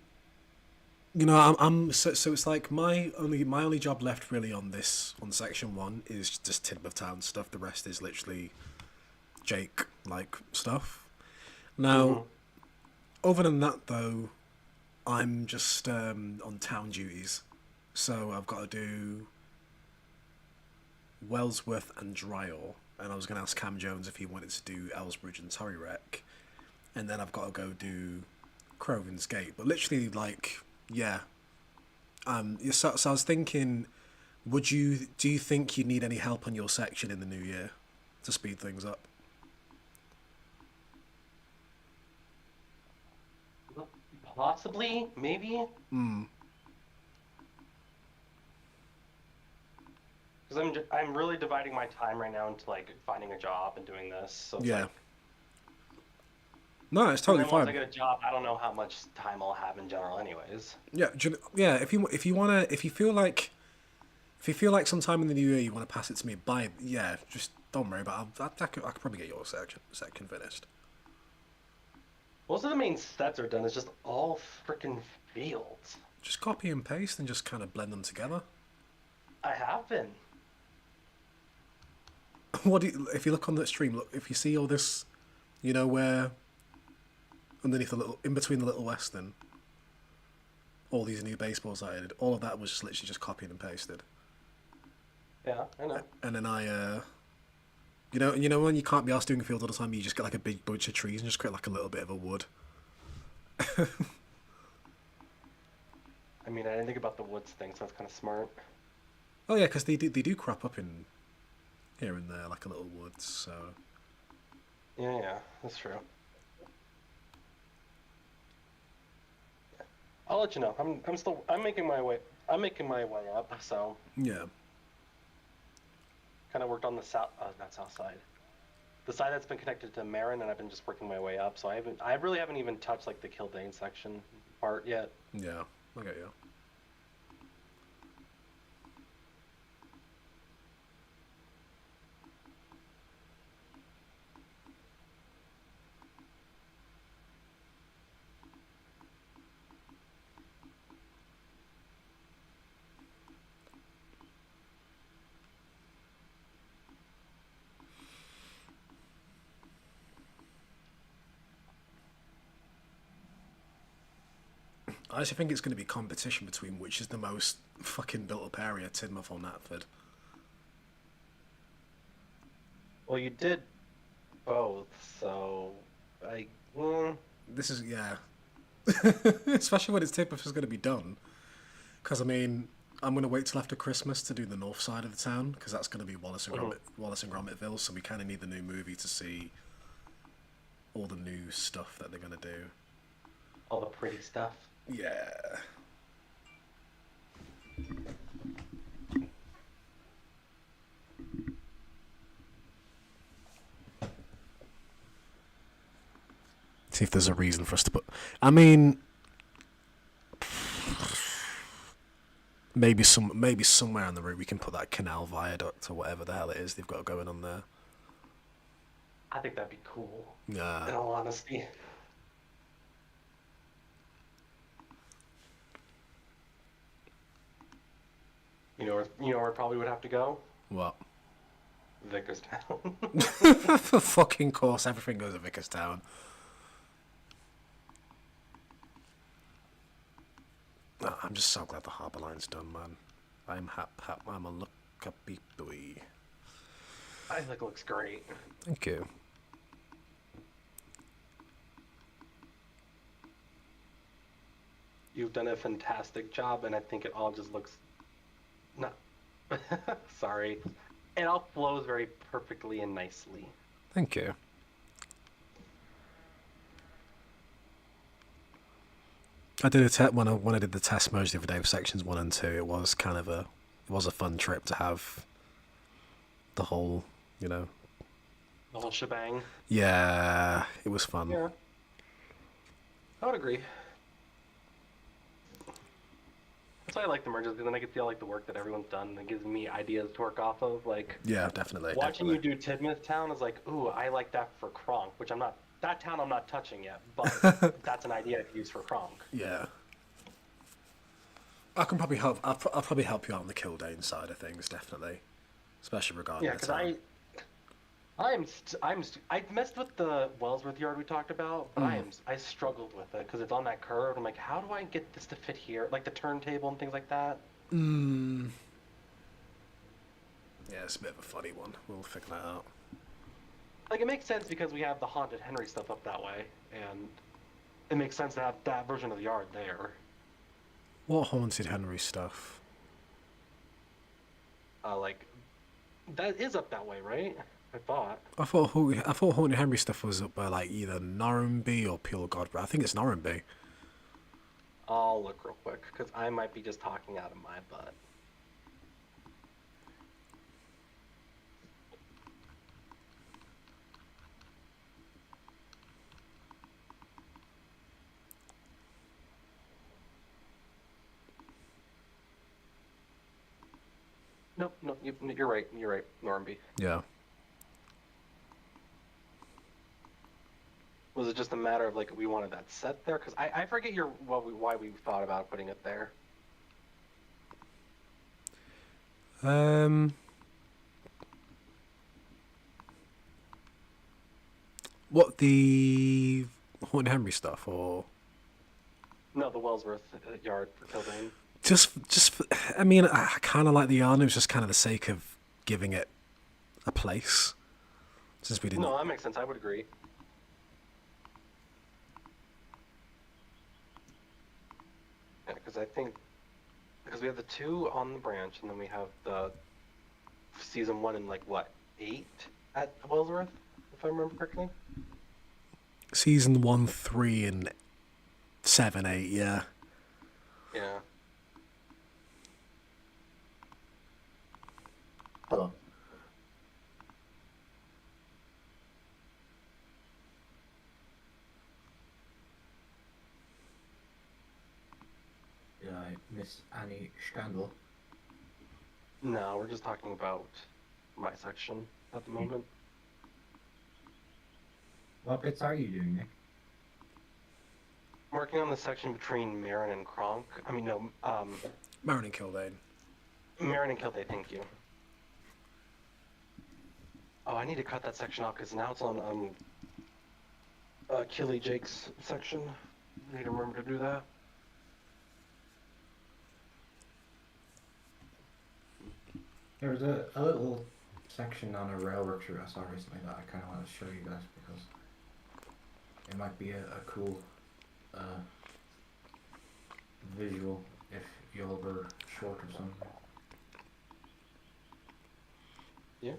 I'm so it's like my only job left really on section 1 is just Tidmouth Town stuff. The rest is literally Jake like stuff. Now, other than that though, I'm just on town duties, so I've got to do Wellsworth and Dryall, and I was going to ask Cam Jones if he wanted to do Ellsbridge and Torrywreck, and then I've got to go do Crovan's Gate. But literally, like, yeah. So I was thinking, do you think you need any help on your section in the new year to speed things up? Possibly, maybe. Because I'm really dividing my time right now into like finding a job and doing this. So it's Yeah. like, No, it's totally and then once fine. I get a job, I don't know how much time I'll have in general, anyways. Yeah, yeah. If you feel like If you feel like sometime in the new year you want to pass it to me, buy it. Yeah, just don't worry about it. I could probably get your section finished. Most of the main sets are done. It's just all freaking fields. Just copy and paste and just kind of blend them together. I have been. What do you, if you look on that stream? Look, if you see all this, you know where underneath the little, in between the little western, all these new baseballs I added. All of that was just literally just copied and pasted. Yeah, I know. And then you know when you can't be asked doing a field all the time, you just get like a big bunch of trees and just create like a little bit of a wood. I mean, I didn't think about the woods thing, so that's kind of smart. Oh yeah, because they do crop up in here and there like a little woods. So Yeah, that's true. I'll let you know. I'm making my way up. So yeah. kind of worked on the not south side, the side that's been connected to Marin, and I've been just working my way up. So I really haven't even touched like the Kildane section part yet. Yeah, I get you. I actually think it's going to be competition between which is the most fucking built-up area, Tidmouth or Knapford. Well, you did both, so This is, yeah. Especially when it's Tidmouth is going to be done. Because, I mean, I'm going to wait till after Christmas to do the north side of the town, because that's going to be Wallace and Gromitville, so we kind of need the new movie to see all the new stuff that they're going to do. All the pretty stuff. Yeah. See if there's a reason for us to put. I mean, maybe somewhere on the route we can put that canal viaduct or whatever the hell it is they've got going on there. I think that'd be cool. Yeah. In all honesty. You know where it probably would have to go? What? Vickerstown. For fucking course, everything goes to Vickerstown. Oh, I'm just so glad the harbour line's done, man. I'm I'm a happy boy. I think it looks great. Thank you. You've done a fantastic job, and I think it all just looks... No. Sorry. It all flows very perfectly and nicely. Thank you. I did when I did the test merge the other day of sections 1 and 2. It was kind of a fun trip to have the whole, you know. The whole shebang. Yeah, it was fun. Yeah. I would agree. That's why I like the merges, because then I get to see all like the work that everyone's done, and it gives me ideas to work off of. Like, yeah, definitely. Watching you do Tidmouth Town is like, ooh, I like that for Kronk, which I'm not. That town I'm not touching yet, but that's an idea I could use for Kronk. Yeah. I can probably help. I'll probably help you out on the Kildane side of things, definitely, especially regarding. Yeah, because I messed with the Wellsworth yard we talked about, but I struggled with it because it's on that curve. I'm like, how do I get this to fit here? Like the turntable and things like that. Yeah, it's a bit of a funny one. We'll figure that out. Like, it makes sense because we have the Haunted Henry stuff up that way, and it makes sense to have that version of the yard there. What Haunted Henry stuff? Like, that is up that way, right? I thought. I thought Haunted Henry stuff was up by like either Norrenby or Pure God, but I think it's Norrenby. I'll look real quick because I might be just talking out of my butt. Nope, no, you're right. You're right, Normby. Yeah. Was it just a matter of like we wanted that set there? Because I forget why we thought about putting it there. What, the Horton Henry stuff, or No, the Wellsworth yard for Kildane. I mean, I kind of like the yarn. It was just kind of the sake of giving it a place, since we didn't. No, that makes sense. I would agree. Yeah, because I think we have the 2 on the branch, and then we have the season 1 and like what 8 at Wellsworth, if I remember correctly. Season 1, 3, and 7, 8. Yeah. Yeah. Hello. Did I miss any scandal? No, we're just talking about my section at the moment. What bits are you doing, Nick? I'm working on the section between Marin and Kronk. I mean, no, Marin and Kildane. Marin and Kilday, thank you. Oh, I need to cut that section off because now it's on Killy Jake's section. I need to remember to do that. There was a little section on a railworks route I saw recently that I kind of want to show you guys because it might be a cool visual if y'all were short or something. Yeah.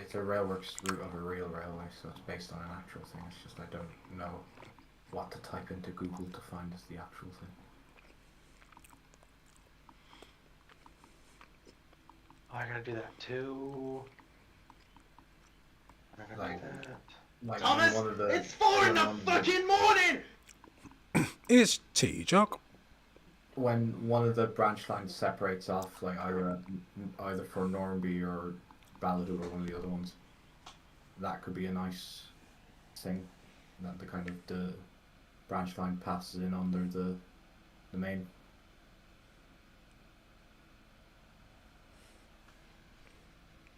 It's a railworks route of a real railway, so it's based on an actual thing. It's just I don't know what to type into Google to find as the actual thing. Oh, I gotta do that too. I gotta do that. Like Thomas, one of the, it's 4 in the fucking morning! It's T, Jock. When one of the branch lines separates off, like either for Normanby or Balladoo or one of the other ones, that could be a nice thing. That the kind of the branch line passes in under the main.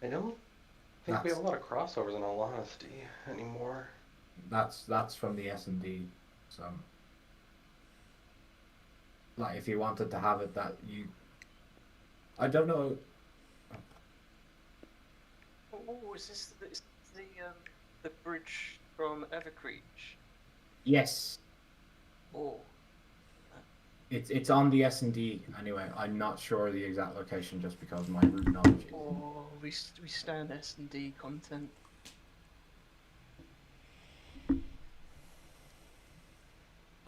I don't think we have a lot of crossovers in all honesty anymore. That's from the S&D, so like if you wanted to have it that you, I don't know. Oh, is this the bridge from Evercreech? Yes, Oh, it's on the S&D anyway. I'm not sure the exact location just because my route knowledge is. oh, we stand S&D content.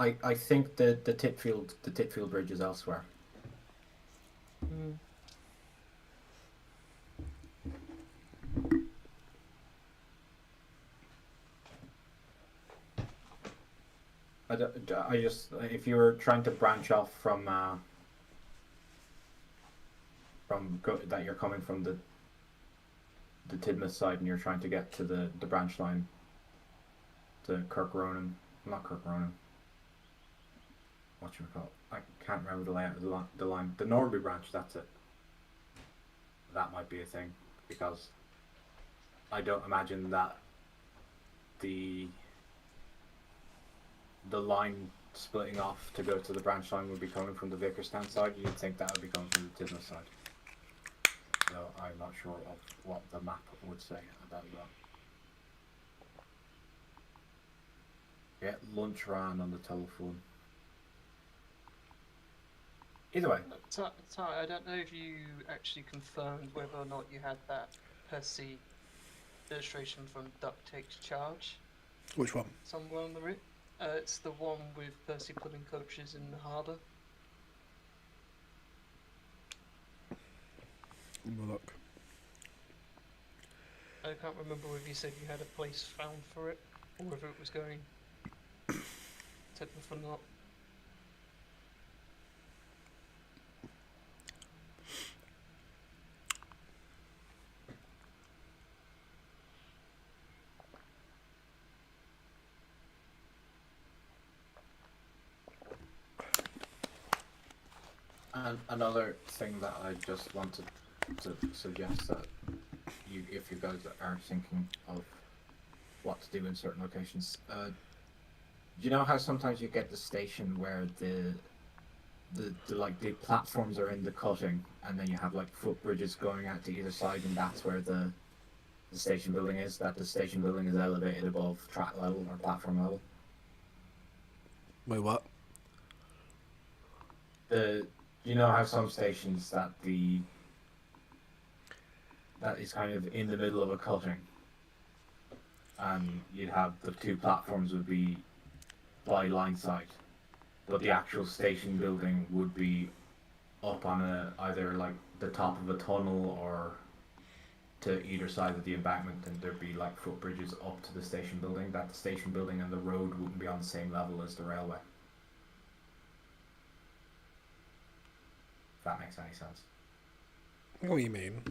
I think the Titfield bridge is elsewhere. Mm. I just if you were trying to branch off from that you're coming from the Tidmouth side and you're trying to get to the branch line to Kirk Ronan, not Kirk Ronan. What you call it? I can't remember the layout of the line. The Norby branch, that's it. That might be a thing because I don't imagine that the line splitting off to go to the branch line would be coming from the Vickerstown side. You'd think that would be coming from the Tidmouth side. So I'm not sure of what the map would say about that. Get lunch ran on the telephone. Either way. Sorry, I don't know if you actually confirmed whether or not you had that Percy illustration from Duct Takes Charge. Which one? Somewhere on the route. It's the one with Percy pulling coaches in the harbour. Look. I can't remember whether you said you had a place found for it, or whether it was going. Tidmouth or not. And another thing that I just wanted to suggest that if you guys are thinking of what to do in certain locations, do you know how sometimes you get the station where the platforms are in the cutting, and then you have like footbridges going out to either side, and that's where the station building is. That the station building is elevated above track level or platform level. Wait, what? You know how some stations that is kind of in the middle of a cutting, and you'd have the two platforms would be by line side, but the actual station building would be up on either like the top of a tunnel or to either side of the embankment, and there'd be like footbridges up to the station building. That the station building and the road wouldn't be on the same level as the railway. If that makes any sense. What do you mean?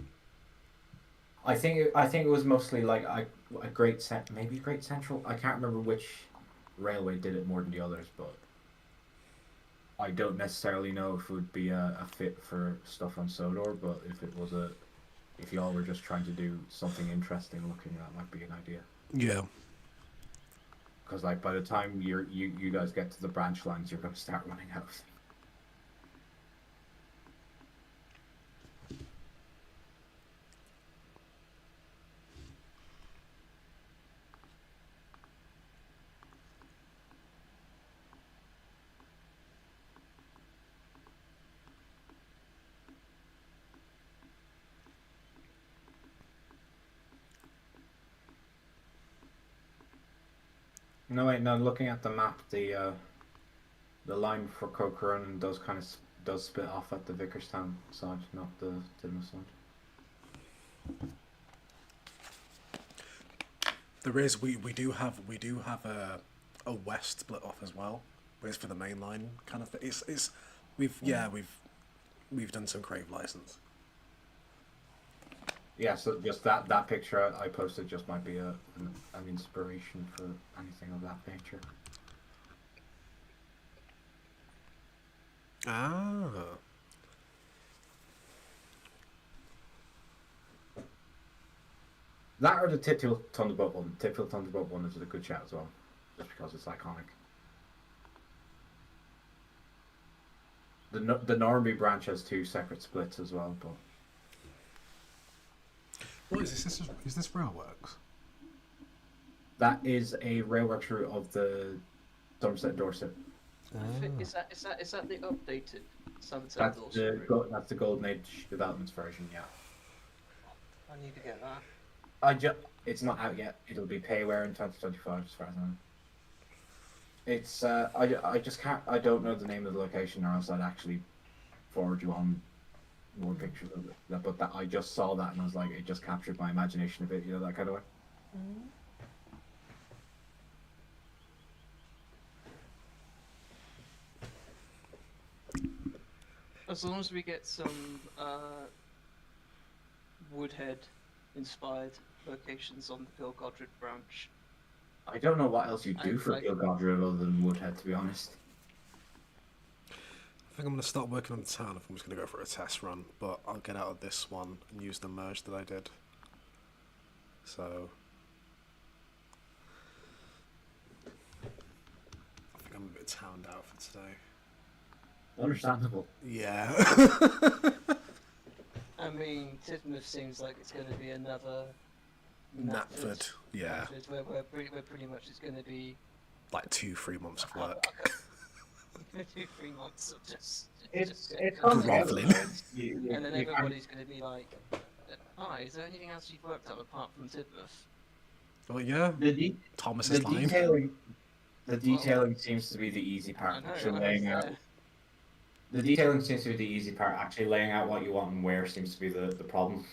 I think it was mostly like a Great Central. I can't remember which railway did it more than the others, but I don't necessarily know if it would be a fit for stuff on Sodor. But if y'all were just trying to do something interesting looking, that might be an idea. Yeah. Because like by the time you guys get to the branch lines, you're going to start running out of things. No, wait, no. Looking at the map, the line for Coquerone does split off at the Vickerstown side, not the Tidmouth side. There is. We do have a west split off as well, but it's for the main line kind of thing. We've done some Crave license. Yeah, so just that picture I posted just might be an inspiration for anything of that nature. Ah. That or the Tidmouth Thunderbolt one. Tidmouth Thunderbolt one is a good chat as well, just because it's iconic. The Normanby branch has two separate splits as well, but. What is this? Is this Railworks? That is a railworks route of the Somerset Dorset. Is that the updated Somerset Dorset? That's the Golden Age Developments version, yeah. I need to get that. It's not out yet. It'll be payware in 2025, as far as I know. It's I just can't. I don't know the name of the location, or else I'd actually forward you on more pictures of it. But I just saw that and I was like, it just captured my imagination a bit, you know, that kind of way. As long as we get some Woodhead inspired locations on the Phil Godred branch. I don't know what else you do for Phil Godred other than Woodhead, to be honest. I think I'm going to start working on the town if I'm just going to go for a test run, but I'll get out of this one and use the merge that I did. So I think I'm a bit towned out for today. Understandable. Yeah. I mean, Tidmouth seems like it's going to be another Knapford, yeah. Where pretty much it's going to be like 2-3 months of work. 2-3 months of just It's groveling. and then everybody's going to be like, "Hi, is there anything else you've worked on apart from Tidmouth?" Well, yeah. Thomas is lying. The detailing seems to be the easy part. Actually laying out. The detailing seems to be the easy part. Actually, laying out what you want and where seems to be the problem.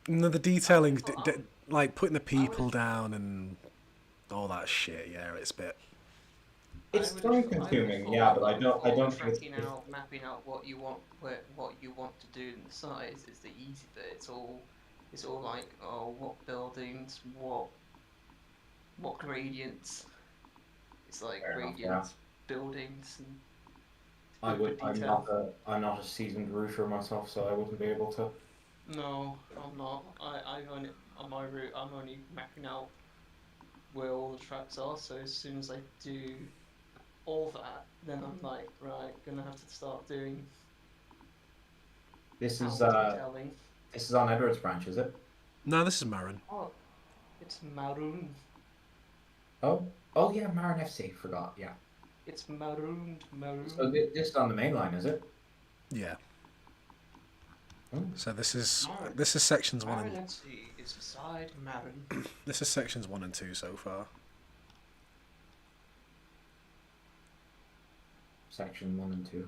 No, the detailing, like putting the people down and all that shit. Yeah, it's a bit. It's I time would've consuming, thought yeah, a but I lot don't. I of don't think tracking out, mapping out what you want, what you want to do in the size is the easy bit. It's all like, oh, what buildings, what gradients. It's like Fair enough, yeah. gradients, buildings, and I super would. detail. I'm not a seasoned roofer myself, so I wouldn't be able to. No, I'm not. I've only on my route. I'm only mapping out where all the tracks are. So as soon as I do all that, then I'm like, right, gonna have to start doing This is out detailing. This is on Edwards Branch, is it? No, this is Marin. Oh, it's maroon. Oh yeah, Marin FC. Forgot. Yeah. It's maroon. So this is on the main line, is it? Yeah. Oh. So this is Marin. sections one Marin and FC is beside Marin. this is sections 1 and 2 so far. Section 1 and 2.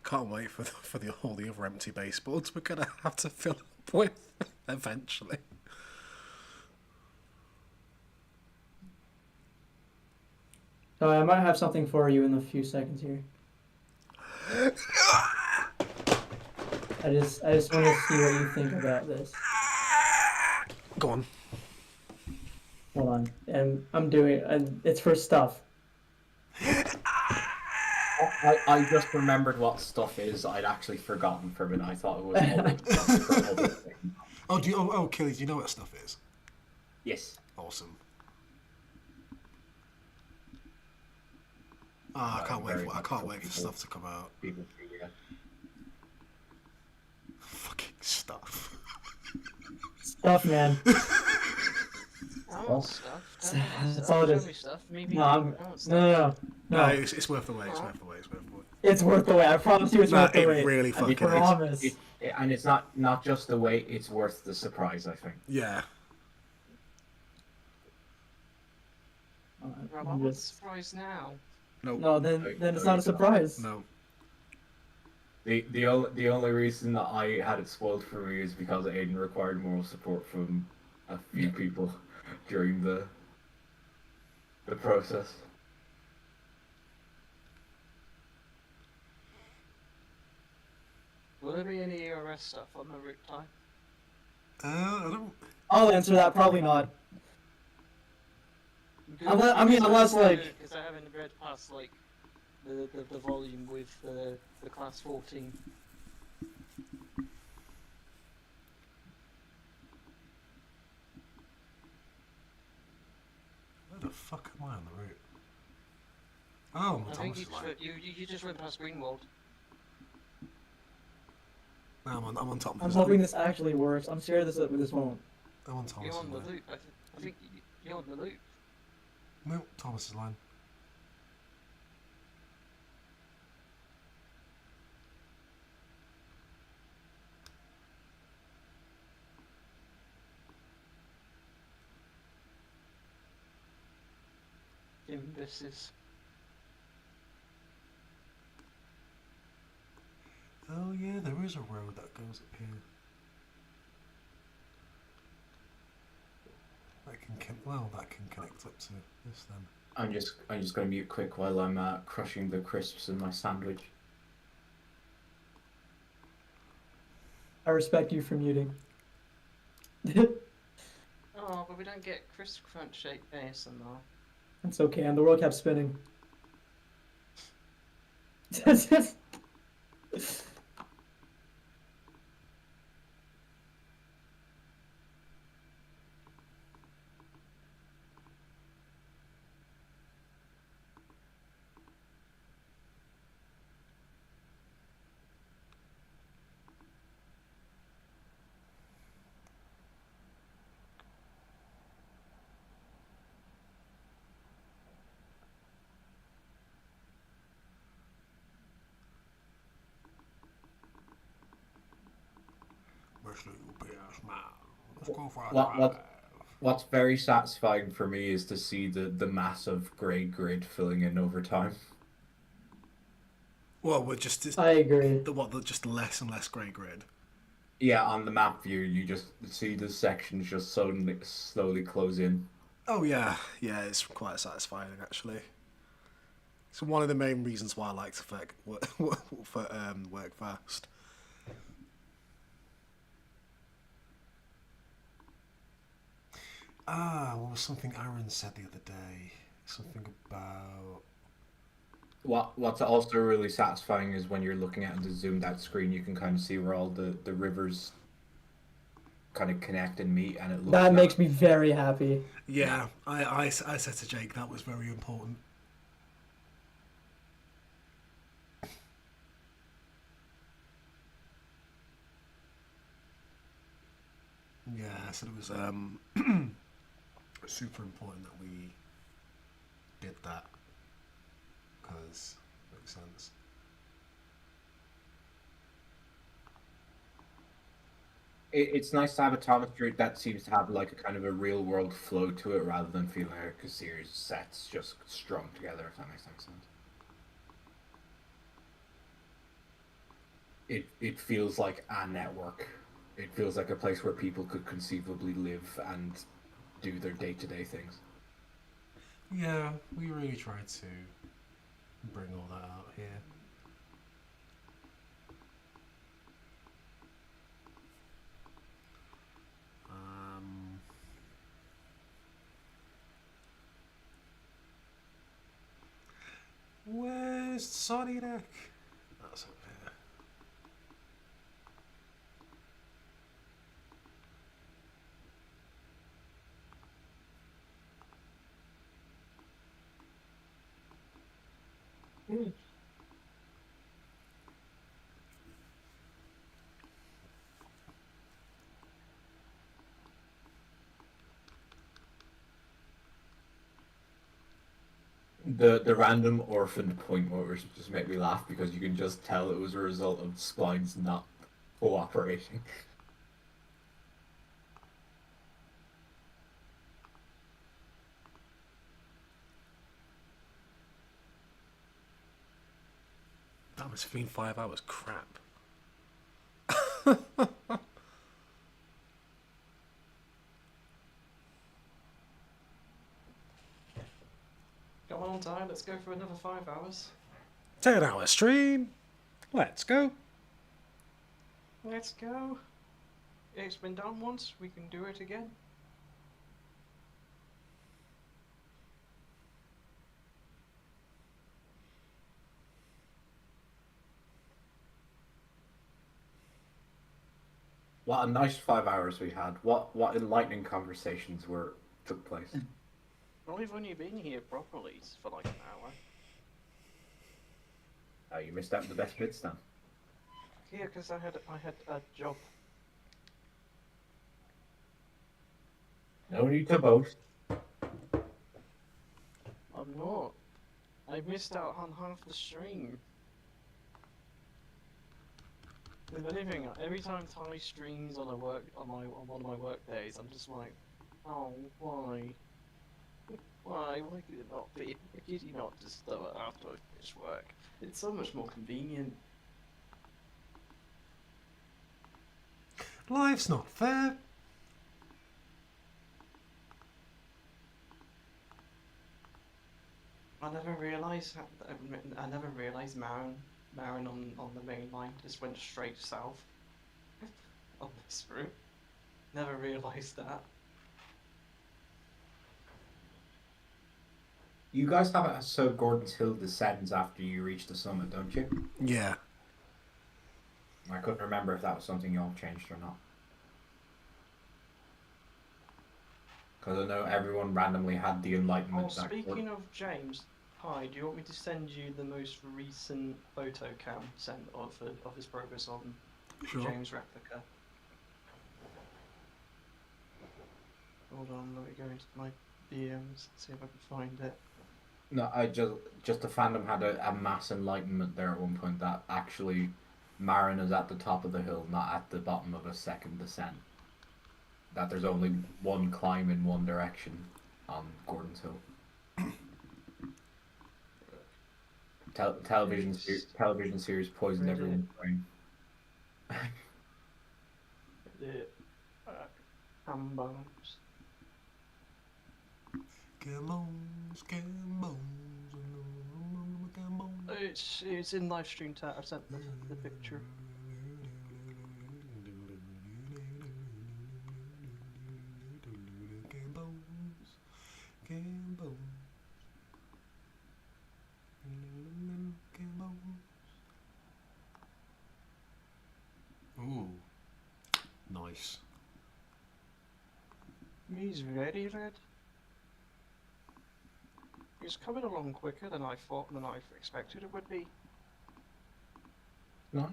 Can't wait for all the other empty baseboards we're gonna have to fill up with eventually. So I might have something for you in a few seconds here. I just want to see what you think about this. Go on. Hold on, and I'm doing. It's for stuff. I just remembered what stuff is. I'd actually forgotten for a minute. I thought it was other stuff for other things. Oh, Killy, do you know what stuff is? Yes. Awesome. I can't wait for stuff to come out. People, yeah. Fucking stuff. Stuff, man. I want stuff. That's all it Show is. me stuff. Maybe. No, I want stuff. no. No, it's worth the wait. It's worth the wait. It's worth the wait. It's worth the wait. I promise you, it's No, worth the it wait. really I fucking is. promise. And it's not just the wait. It's worth the surprise. I think. Yeah. Rob, I want surprise now. No, then it's not a surprise. No. The only reason that I had it spoiled for me is because Aiden required moral support from a few people during the process. Will there be any ERS stuff on the route time? I don't. I'll answer that. Probably not. Unless like. Because I haven't read past like the volume with the class 14. Where the fuck am I on the route? Oh, I think you just went past Greenwald. No, I'm on top of I'm this. hoping this actually works. I'm scared this won't. I'm on Thomas's You're on the line. loop. I think you're on the loop. No, Thomas's line. This is. Oh yeah, there is a road that goes up here. That can connect up to this then. I'm just going to mute quick while I'm crushing the crisps in my sandwich. I respect you for muting. Oh, but we don't get crisp crunch shake ASMR. It's okay, and the world kept spinning. Let's go for a drive. What's very satisfying for me is to see the massive grey grid filling in over time. Well, we're just. I agree. Just less and less grey grid. Yeah, on the map view, you just see the sections just slowly close in. Oh yeah, yeah, it's quite satisfying actually. It's one of the main reasons why I like to work fast. What was something Aaron said the other day? Something about... What's also really satisfying is when you're looking at the zoomed out screen, you can kind of see where all the rivers kind of connect and meet, and it looks That nice. makes me very happy. Yeah, I said to Jake that was very important. Yeah, I said it was super important that we did that because it makes sense. It's nice to have a Thomas Street that seems to have like a kind of a real world flow to it rather than feeling like a series of sets just strung together, if that makes any sense. It feels like a network. It feels like a place where people could conceivably live and do their day-to-day things. Yeah, we really tried to bring all that out here. Where's Sonic? That's up here. The random orphaned point motors just make me laugh because you can just tell it was a result of spines not cooperating. That must have been 5 hours. Crap. Come on, Ty, let's go for another 5 hours. 10-hour stream. Let's go. Let's go. It's been done once, we can do it again. What a nice 5 hours we had. What enlightening conversations took place. Well, we've only been here properly for like an hour. Oh, you missed out on the best bits then. Yeah, because I had a job. No need to boast. I'm not. I missed out on half the stream. If anything, every time Ty streams on one of my work days, I'm just like, oh, why? Why could it not be? Why could you not just do it after I finish work? It's so much more convenient. Life's not fair. I never realised Marin on the main line just went straight south on this route. Never realised that. You guys have it so Gordon's Hill descends after you reach the summit, don't you? Yeah. I couldn't remember if that was something y'all changed or not. Because I know everyone randomly had the enlightenment. Oh, speaking of James, hi, do you want me to send you the most recent photo cam sent of his progress on Sure. James replica? Hold on, let me go into my DMs, see if I can find it. No, I just the fandom had a mass enlightenment there at one point that actually Marin is at the top of the hill, not at the bottom of a second descent. That there's only one climb in one direction on Gordon's Hill. television series poisoned everyone's brain. Ham bones. Gambones, gambones, gambones. It's in live stream chat. I sent the picture. Gambones, gambones, gambones. Ooh, nice. He's very red. He's coming along quicker than I expected it would be. Nice.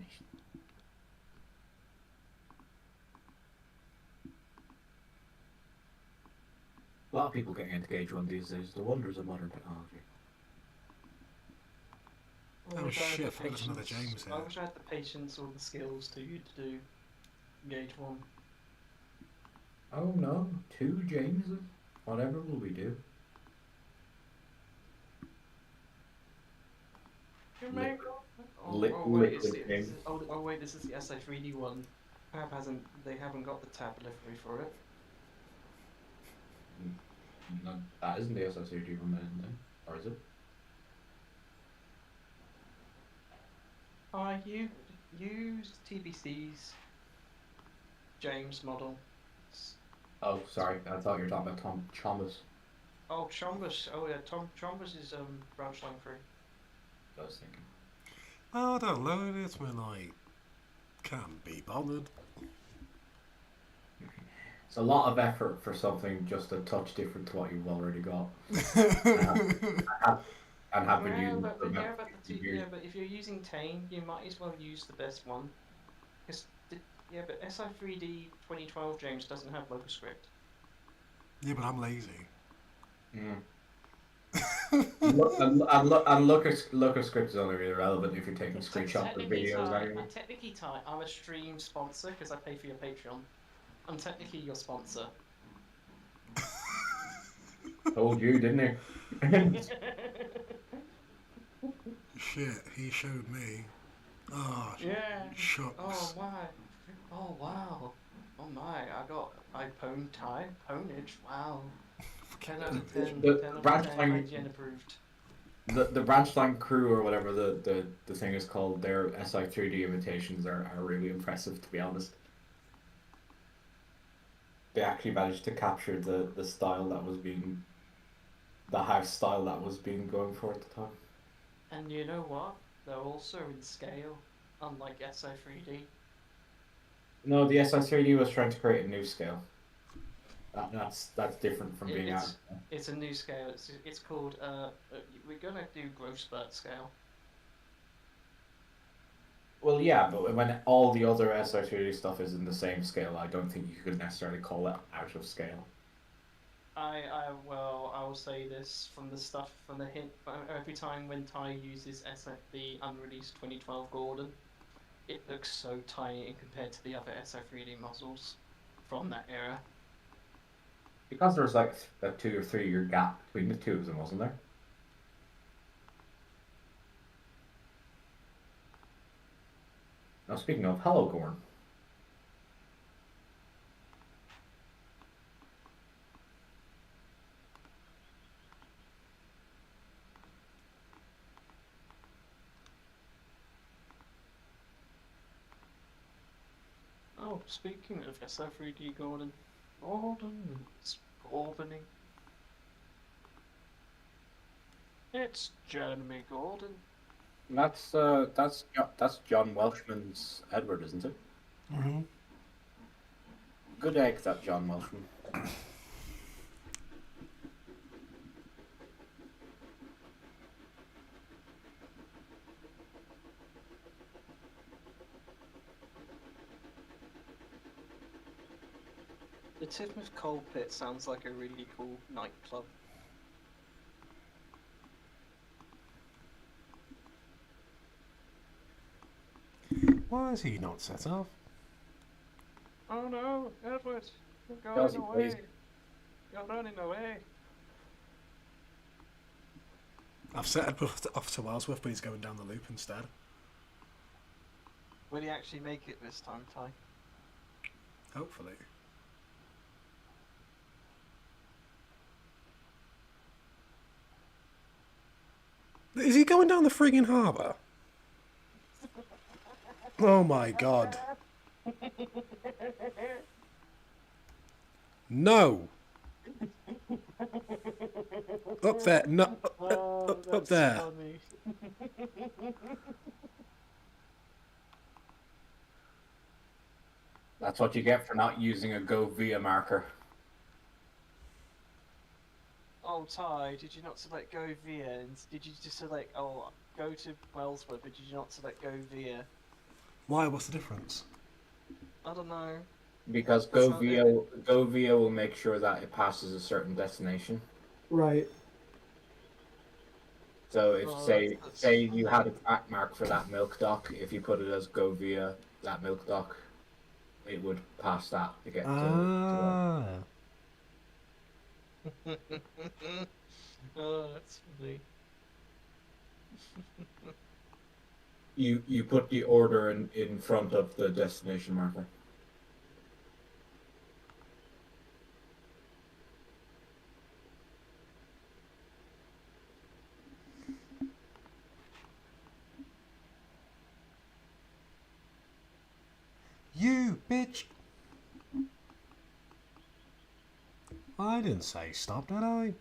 A lot of people getting into Gauge 1 these days. The wonders of modern technology. I Oh wish I had shit, I the forgot there's another patience- James here. I wish I had the patience or the skills to do Gauge 1. Oh no, 2 Jameses? Whatever will we do? You Li- may oh, li- oh wait, liquid James. oh wait, this is the SI3D one. They haven't got the tab delivery for it. No, that isn't the SSAG one then, or is it? You use TBC's James model. Oh, sorry, I thought you were talking about Tom Chalmers. Oh, Chombus. Oh yeah, Chombus is branch line 3. I was thinking. Oh, I don't load it when I can't be bothered. It's a lot of effort for something just a touch different to what you've already got. And have been using for about 50 years. But if you're using Tane, you might as well use the best one. But SI3D 2012 James doesn't have local script. Yeah, but I'm lazy. Mm. and look script is only really relevant if you're taking screenshots of videos anyway. Technically, Ty, I'm a stream sponsor because I pay for your Patreon. I'm technically your sponsor. Told you, didn't he? Shit, he showed me. Oh, yeah. Shucks. Oh my. Oh wow. Oh my. I pwned Ty. Pwnage. Wow. 10 out of 10. The 10 out branch of 10. line- IGN approved. The branch line crew or whatever the thing is called, their SI3D imitations are really impressive, to be honest. They actually managed to capture the style that was being, the house style that was being going for at the time. And you know what? They're also in scale, unlike SI3D. No, the SI3D was trying to create a new scale. That's different from being out. It's a new scale. It's called we're gonna do growth spurt scale. Well, yeah, but when all the other SI3D stuff is in the same scale, I don't think you could necessarily call it out of scale. I will say this from the hint. Every time when Ty uses the unreleased 2012 Gordon, it looks so tiny compared to the other SI3D models from that era. Because there was like a 2 or 3 year gap between the two of them, wasn't there? Now, speaking of, hello, Gorn. Oh, speaking of SI3D Gordon, it's Gordoning. It's Jeremy Gordon. That's John Welshman's Edward, isn't it? Mm-hmm. Good egg, that John Welshman. The Tidmouth Coal Pit sounds like a really cool nightclub. Why is he not set up? Oh no, Edward, you're Because going he away. plays- You're running away. I've set Edward off to Ellsworth, but he's going down the loop instead. Will he actually make it this time, Ty? Hopefully. Is he going down the frigging harbour? Oh my god. No! Up there, no, up there. Funny. That's what you get for not using a Go Via marker. Oh, Ty, did you not select Go Via? And did you just select, oh, go to Wellsworth, but did you not select Go Via? Why? What's the difference? I don't know. Because Go Via will make sure that it passes a certain destination. Right. So if Oh, say that's you had a track mark for that milk dock, if you put it as Go Via that milk dock, it would pass that to get to Ah. Oh, that's funny. You put the order in front of the destination marker. You bitch! I didn't say stop, did I?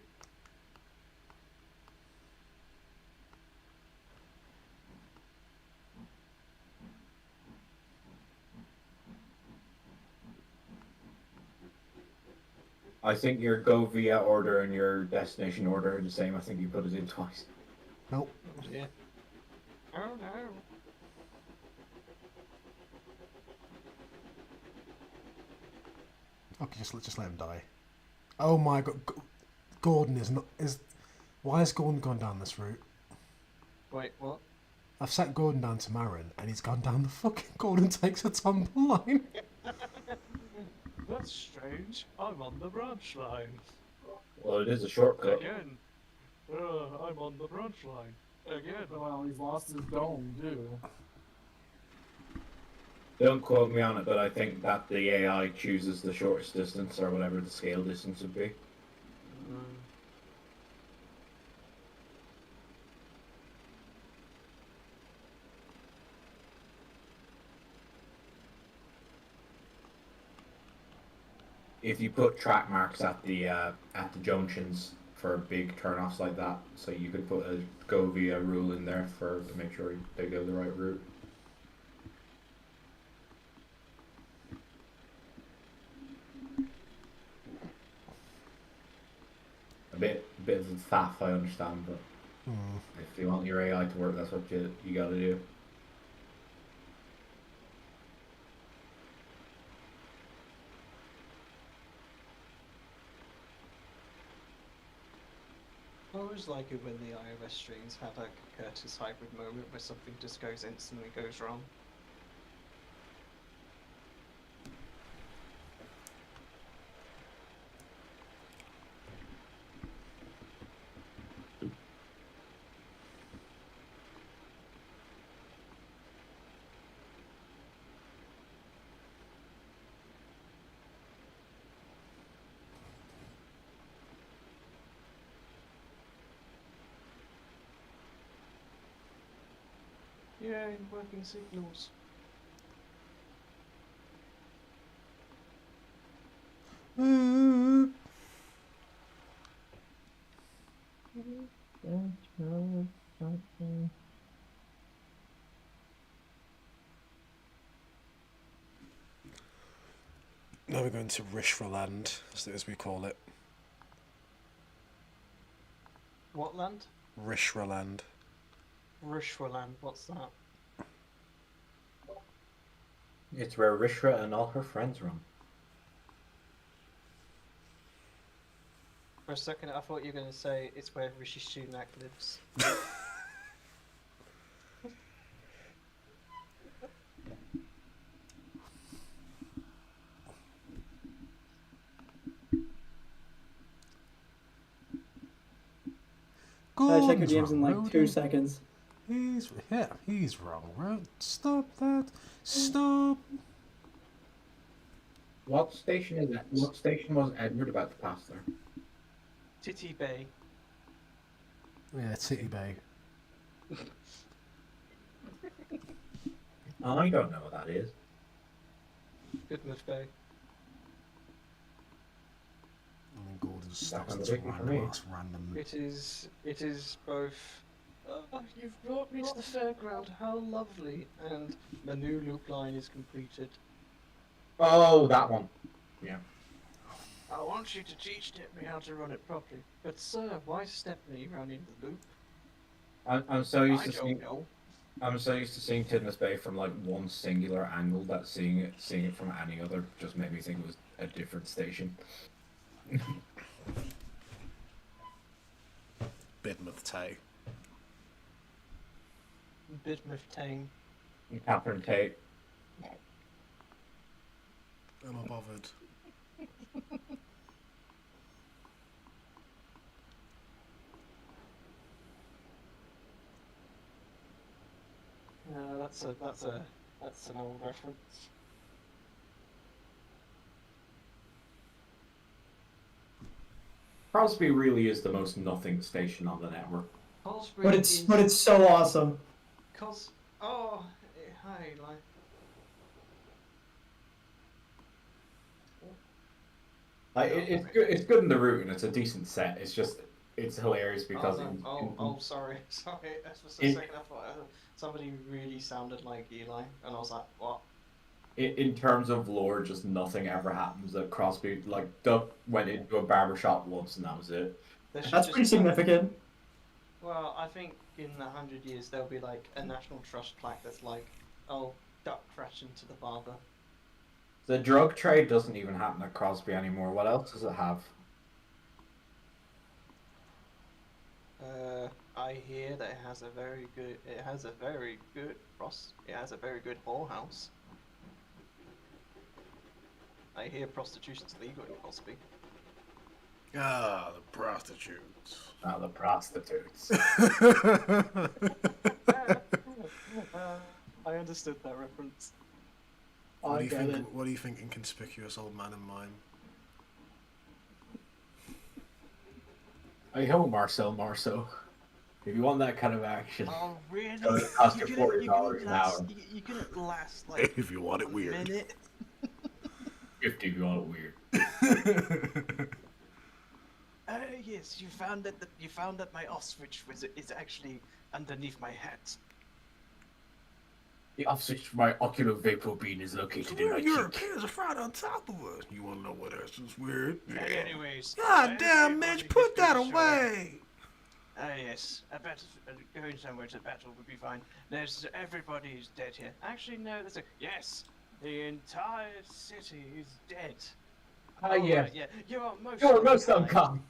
I think your Go Via order and your destination order are the same. I think you put it in twice. Nope. Yeah. Oh no. Okay, just let him die. Oh my god, Gordon is not is. Why has Gordon gone down this route? Wait, what? I've sat Gordon down to Marin, and he's gone down the fucking Gordon takes a tumble line. That's strange. I'm on the branch line. Well, it is a shortcut. Again. I'm on the branch line. Again. Well, he's lost his dome too. Don't quote me on it, but I think that the AI chooses the shortest distance or whatever the scale distance would be. If you put track marks at the junctions for big turnoffs like that, so you could put a Go Via rule in there to make sure they go the right route. A bit of a faff, I understand, but if you want your AI to work, that's what you got to do. I always like it when the iOS streams have a Curtis hybrid moment where something just instantly goes wrong. Yay, working signals. Now we're going to Rishraland, as we call it. What land? Rishraland. Rishwaland, what's that? It's where Rishra and all her friends run. For a second, I thought you were going to say it's where Rishi Sunak lives. Check your DMs in like 2 seconds. He's wrong, right? Stop that! Stop! What station is that? What station was Edward about to pass there? Titty Bay. Yeah, City Bay. I don't know what that is. Tidmouth Bay. And then Gordon That stops sounds this tricky for me. random. It is both. Oh, you've brought me to the fairground. How lovely! And the new loop line is completed. Oh, that one. Yeah. I want you to teach me how to run it properly. But sir, why Stephanie running the loop? I'm so used I to don't seeing. know. I'm so used to seeing Tidmouth Bay from like one singular angle that seeing it from any other just made me think it was a different station. Bidmouth Tay. Bidmouth Tang. Catherine Tate. Am I bothered? That's an old reference. Crosby really is the most nothing station on the network. But it's so awesome. Hi, like. It's good in the route and it's a decent set. It's just it's hilarious because Sorry. That's for a second I thought somebody really sounded like Eli, and I was like, what? in terms of lore, just nothing ever happens at Crosby. Like Duck went into a barbershop once and that was it. That's pretty significant. Well, I think in 100 years there'll be like a National Trust plaque that's like, oh, Duck crashed into the barber. The drug trade doesn't even happen at Crosby anymore. What else does it have? I hear that it has a very good whorehouse. I hear prostitution's legal in Crosby. Ah, the prostitutes. Ah, the prostitutes. I understood that reference. What do you think, inconspicuous old man in mime? I hope Marcel. If you want that kind of action, oh really? It's gonna cost you $40 an hour. You couldn't last like if you want it weird. minute. 50 if you want it weird. Yes, you found that my ostrich is actually underneath my hat. The ostrich for my ocular vapor bean is located in my cheek. Europeans are right on top of us. You want to know what else is weird? Anyways. God damn, Mitch, put that away. Yes, a battle. Going somewhere to battle would be fine. Everybody is dead here. Actually, no. Yes, the entire city is dead. Yeah. Right, yeah. You're most uncommon.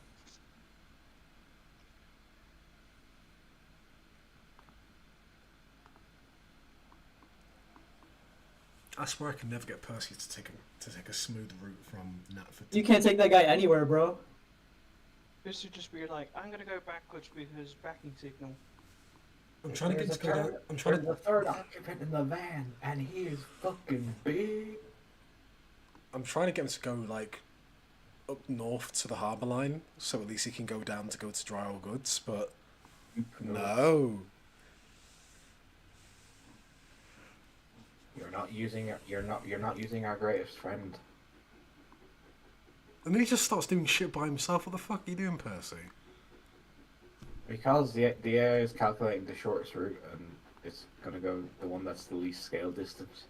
I swear I can never get Percy to take a smooth route from Natford. You can't take that guy anywhere, bro. This would just be like, I'm gonna go backwards because backing signal. I'm trying to get to go down. I'm trying to. The third occupant in the van, and he is fucking big. I'm trying to get him to go like up north to the harbour line, so at least he can go down to go to Dry All Goods. But no. You're not using our greatest friend. And then he just starts doing shit by himself. What the fuck are you doing, Percy? Because the AI is calculating the shortest route, and it's gonna go the one that's the least scale distance.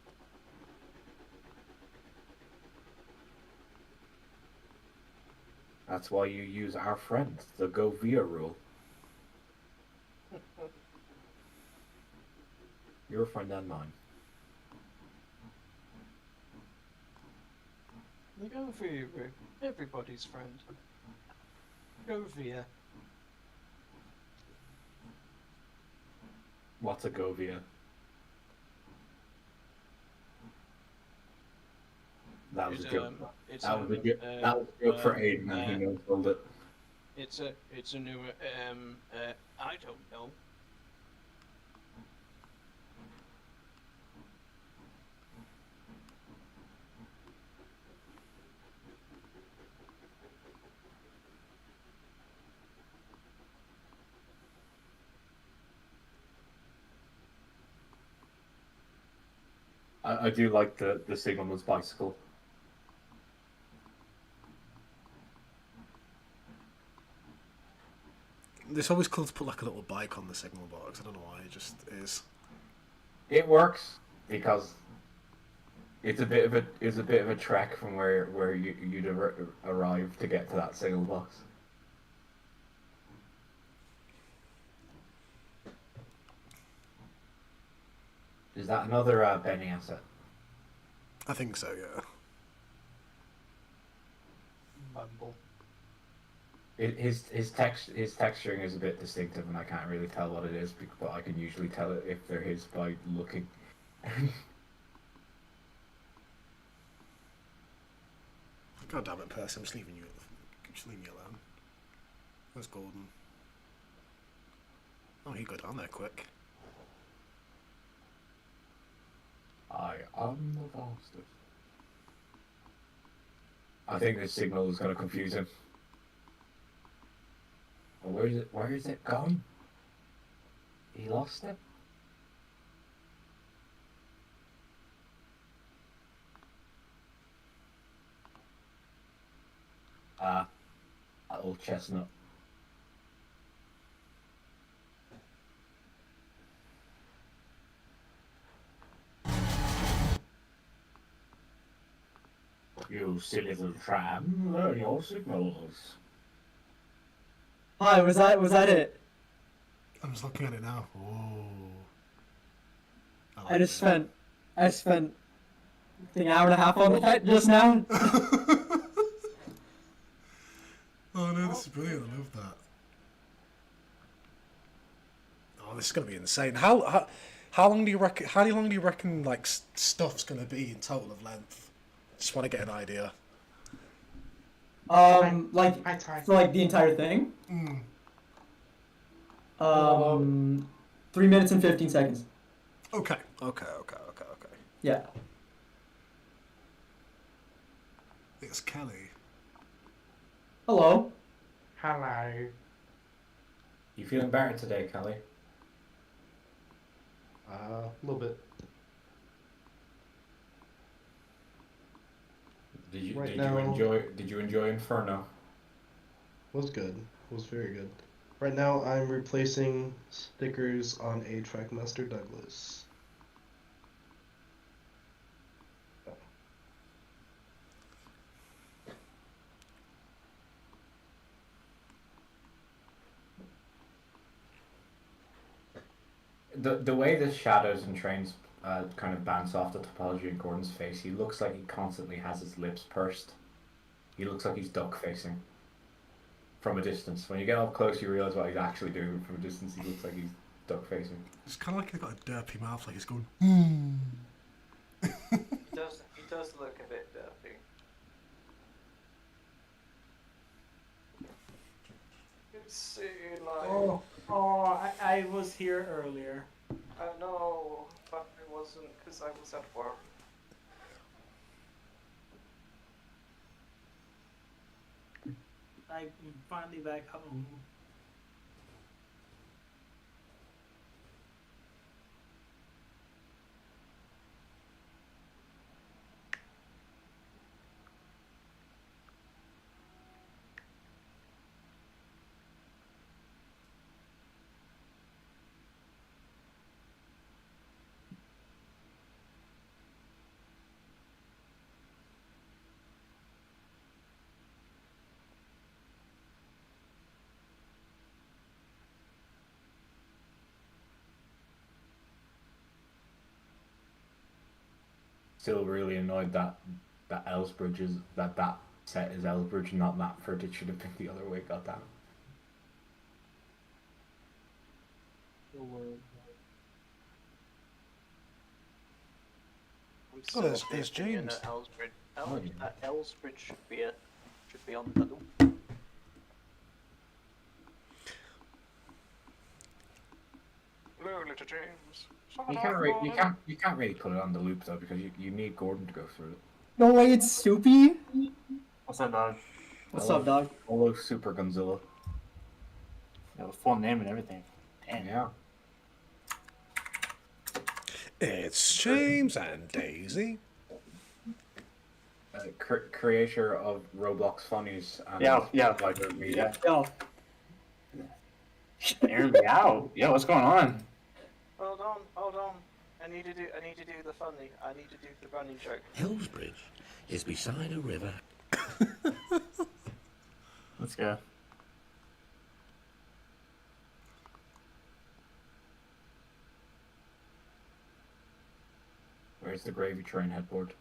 That's why you use our friend, the go via rule. Your friend and mine. The go via route, everybody's friend. Go via. What's a go via? That was a joke. That was a joke for Aiden, and he no-sold it. It's a new I don't know. I do like the signalman's bicycle. It's always cool to put like a little bike on the signal box. I don't know why, it just is. It works because it's a bit of a trek from where you'd arrive to get to that signal box. Is that another Benny asset? I think so, yeah. Mumble. His texturing is a bit distinctive, and I can't really tell what it is, but I can usually tell it if they're his by looking. God damn it, Percy! I'm just leaving you. Just leave me alone. Where's Gordon? Oh, he got down there quick. I am the bastard. I think this signal is going to confuse him. Oh, where is it going? He lost it? That old chestnut. You silly little tram, learn your signals. Hi, was that it? I'm just looking at it now. Oh. I spent I think an hour and a half on that just now. Oh no, this is brilliant. I love that. Oh, this is gonna be insane. How long do you reckon? How long do you reckon like stuff's gonna be in total of length? Just want to get an idea. Like for like the entire thing. 3 minutes and 15 seconds. Okay. Yeah. It's Kelly. Hello. Hello. You feeling better today, Kelly? A little bit. Did you Right now- enjoy Inferno? Was good. Was very good. Right now, I'm replacing stickers on a Trackmaster Douglas. The way the shadows and trains kind of bounce off the topology in Gordon's face, he looks like he constantly has his lips pursed. He looks like he's duck facing. From a distance. When you get up close, you realise what he's actually doing. From a distance, he looks like he's duck facing. It's kind of like he's got a derpy mouth, like he's going. He does look a bit dirty. Let's see, like. I was here earlier. I know, but I wasn't because I was at work. I'm finally back home. Still really annoyed that Ellsbridge is that set is Ellsbridge, not Knapford. It should have been the other way. Goddamn. I'm Oh, there's opinion James. that Ellsbridge, Oh, yeah. that Ellsbridge should be on the loop. Hello, little James. You can't really put it on the loop though, because you need Gordon to go through it. No way, it's Soupy. What's up, dog? What's up, dog? Hello, Super Gonzilla. You have a full name and everything. Damn. Yeah. It's James and Daisy. Creator of Roblox Funnies and Yeah. Lighter Media. Yo, Aaron, meow. Yo, what's going on? Hold on. I need to do the funny. I need to do the running joke. Hillsbridge is beside a river. Let's go. Where's the gravy train headboard?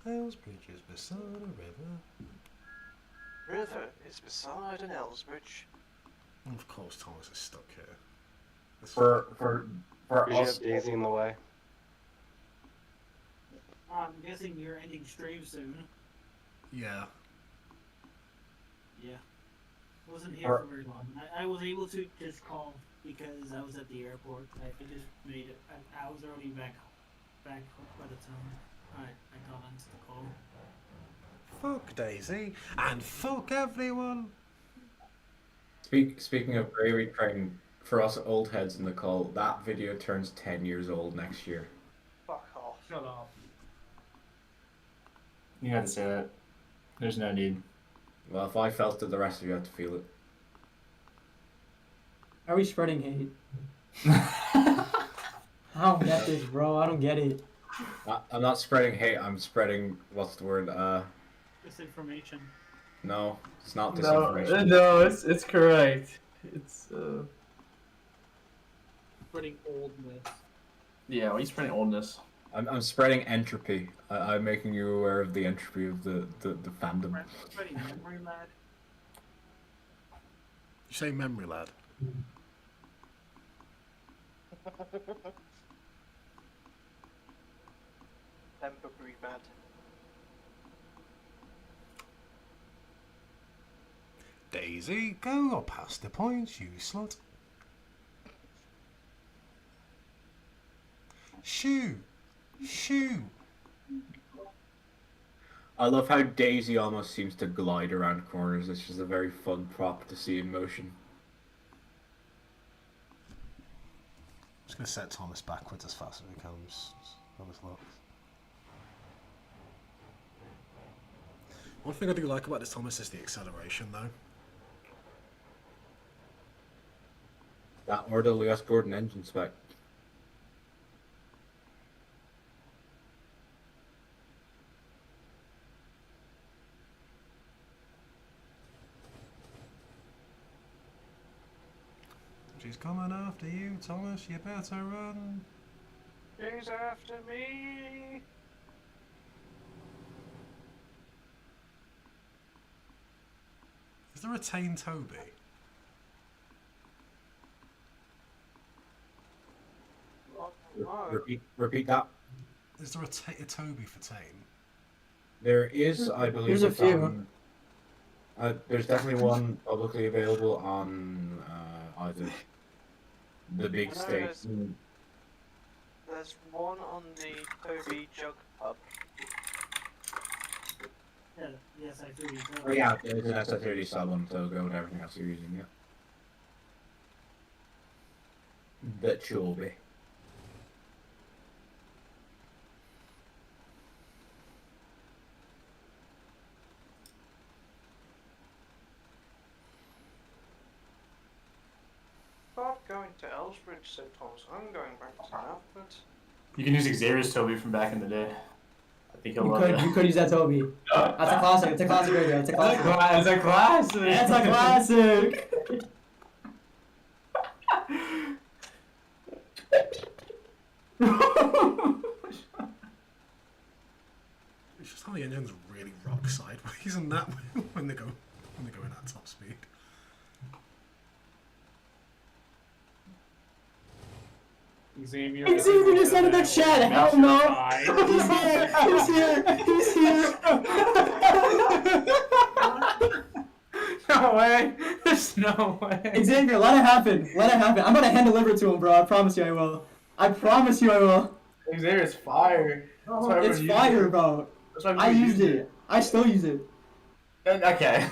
Hillsbridge is beside a river. River is beside an Elsbridge. Of course, Thomas is stuck here. For You us, have Daisy in the way. I'm guessing you're ending stream soon. Yeah. Yeah. Wasn't here Or- for very long. I was able to just call because I was at the airport. I just made it. I was already back by the time I got into the call. Fuck Daisy and fuck everyone. Speaking of gravy train, for us old heads in the call, that video turns 10 years old next year. Fuck off. Shut up. You had to say that. There's no need. Well, if I felt it, the rest of you had to feel it. are we spreading hate? I don't get this, bro. I don't get it. I'm not spreading hate, I'm spreading, what's the word, Disinformation. no, it's not No, disinformation. no, it's correct. It's Spreading oldness. yeah. Well, he's spreading oldness. I'm spreading entropy. I'm making you aware of the entropy of the fandom. Spreading memory, lad. You say memory lad. Temper mad. Daisy, go or pass the points, you slut. Shoo! Shoo! I love how Daisy almost seems to glide around corners. It's just a very fun prop to see in motion. I'm just going to set Thomas backwards as fast as he comes. Thomas looks. One thing I do like about this Thomas is the acceleration, though. That or the Lewis Gordon engine spec. She's coming after you, Thomas. You better run. He's after me. Is there a tame Toby? Repeat that. Is there a Toby for tame? There is, I believe. There's a it's few. on- there's definitely one publicly available on either the big I know state. There's one on the Toby Jug Hub. Yeah, yes, I do. Oh yeah, there's an SR30 sub on Togo and everything else you're using, yeah. That should be. Not going to Elsbridge, said Thomas. I'm going back to Tidmouth. You can use Xavier's Toby from back in the day. I think he'll You love could, it. you could use that Toby. That's a classic. It's a classic radio. It's a classic. It's a classic. It's a classic. It's just how the engines really rock sideways and that when they're going at top speed. Xavier Just entered the chat. Hell no. He's here. He's here. No way. There's no way. Xavier, let it happen. Let it happen. I'm gonna hand deliver it to him, bro. I promise you I will. I promise you I will. Xavier's fire. It's fire, bro. I used it. I still use it. Okay.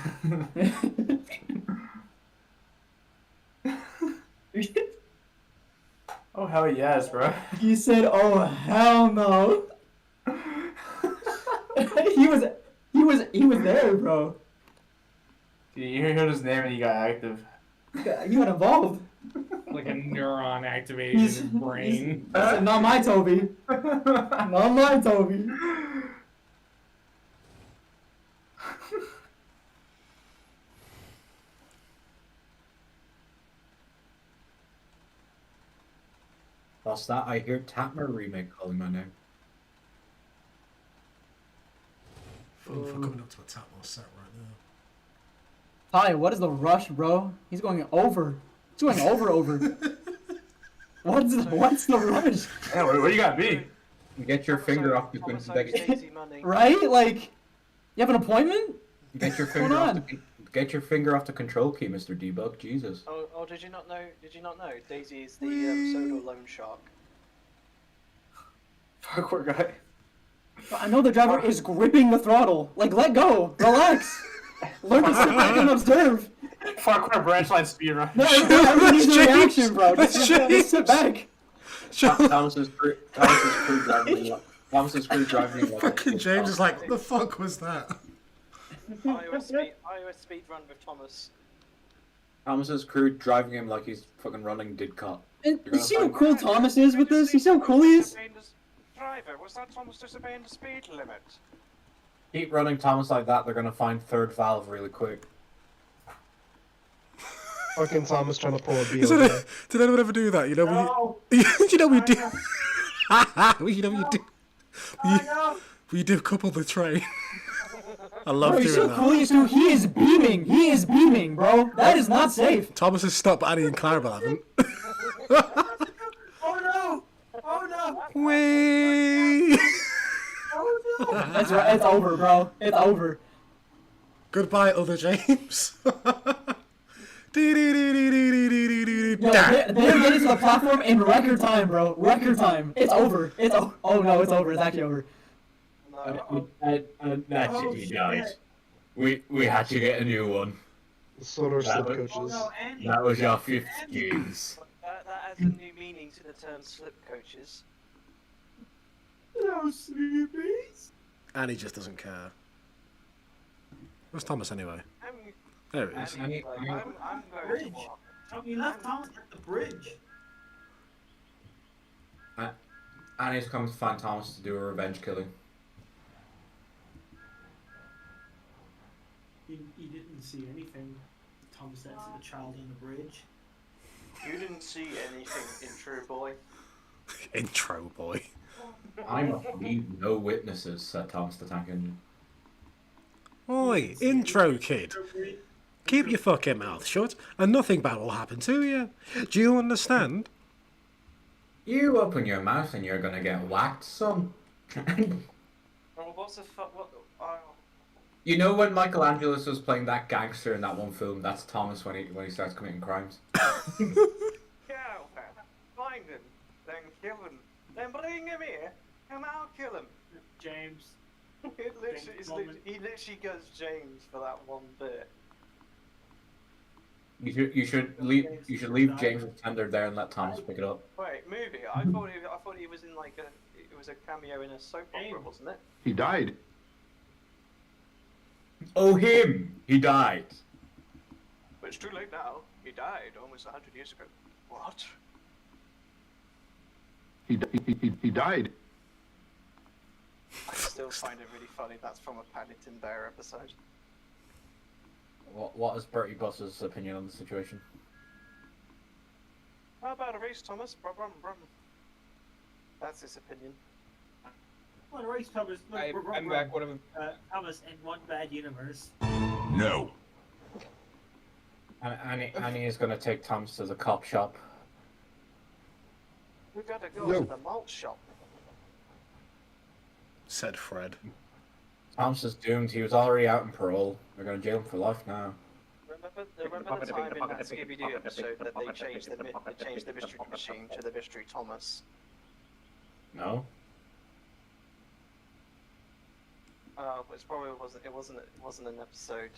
Oh hell yes, bro. He said, "Oh hell no." he was there, bro. You heard his name and he got active. You got involved. Like a neuron activated in his brain. He said, "Not my Toby. Not my Toby." Whilst that, I hear Tatmer remake calling my name. For coming up to a top more set right now. Ty, what is the rush, bro? He's going over. He's going over. What's the rush? Yeah, where you got me? Get your finger off the Right? Like, you have an appointment? Get your finger off the get your finger off the control key, Mr. Debug. Jesus. Oh, did you not know? Daisy is the solo loan shark. Parkour guy. I know the driver is gripping the throttle. Like, let go. Relax. Learn to sit back and observe. Parkour branch line speedrun. No, everyone needs a reaction, bro. Just sit back. Thomas's crew driving. Fucking James is like, what the fuck was that? iOS speed run with Thomas. Thomas's crew driving him like he's fucking running did cut. And you see how cool Thomas is with this? You see how cool he is? Driver, was that Thomas disobeying the speed limit? Keep running Thomas like that, they're gonna find third valve really quick. Fucking Thomas trying to pull a Did anyone ever do that? You know, you know we do. You know we do. We do couple the train. I love doing so that. Cool, dude. He is beaming. He is beaming, bro. That is not safe. Thomas has stopped Annie and Clarabelle, haven't? Oh no! Oh no! Wait. That's right. It's over, bro. It's over. Goodbye, other James. Yo, they're getting to the platform in record time, bro. Record time. It's over. Oh no, it's over. It's actually over. That's it, he died. We had to get a new one. The solar slip coaches. That was your 5th games. That adds a new meaning to the term slip coaches. No sleepies. Annie just doesn't care. Where's Thomas anyway? There he is. I'm going to walk. You left Thomas at the bridge. Annie's come to find Thomas to do a revenge killing. You didn't see anything. Thomas said to the child on the bridge. You didn't see anything, intro boy. Intro boy. I must leave no witnesses, said Thomas the Tank Engine. Oi, intro kid. Keep your fucking mouth shut, and nothing bad will happen to you. Do you understand? You open your mouth and you're gonna get whacked, son. Well, what's the fuck? What? You know when Michelangelos was playing that gangster in that one film? That's Thomas when he starts committing crimes. Find him, then kill him, then bring him here, and I'll kill him. James. He literally goes James for that one bit. You should leave James Tender there and let Thomas pick it up. Wait, movie? I thought he was in like it was a cameo in a soap opera, wasn't it? He died. Oh, him! He died. But it's too late now. He died almost 100 years ago. What? He died. I still find it really funny. That's from a Paddington Bear episode. What is Bertie Boss's opinion on the situation? How about a race, Thomas? Brum, brum, brum. That's his opinion. Well, race, Thomas. I'm back. What Thomas in one bad universe. No. Annie is going to take Thomas to the cop shop. We gotta go Yo. to the malt shop. Said Fred. Thomas is doomed. He was already out on parole. They're going to jail him for life now. Remember the time in that Scooby-Doo episode that they changed the mystery machine to the mystery Thomas? No? It probably wasn't an episode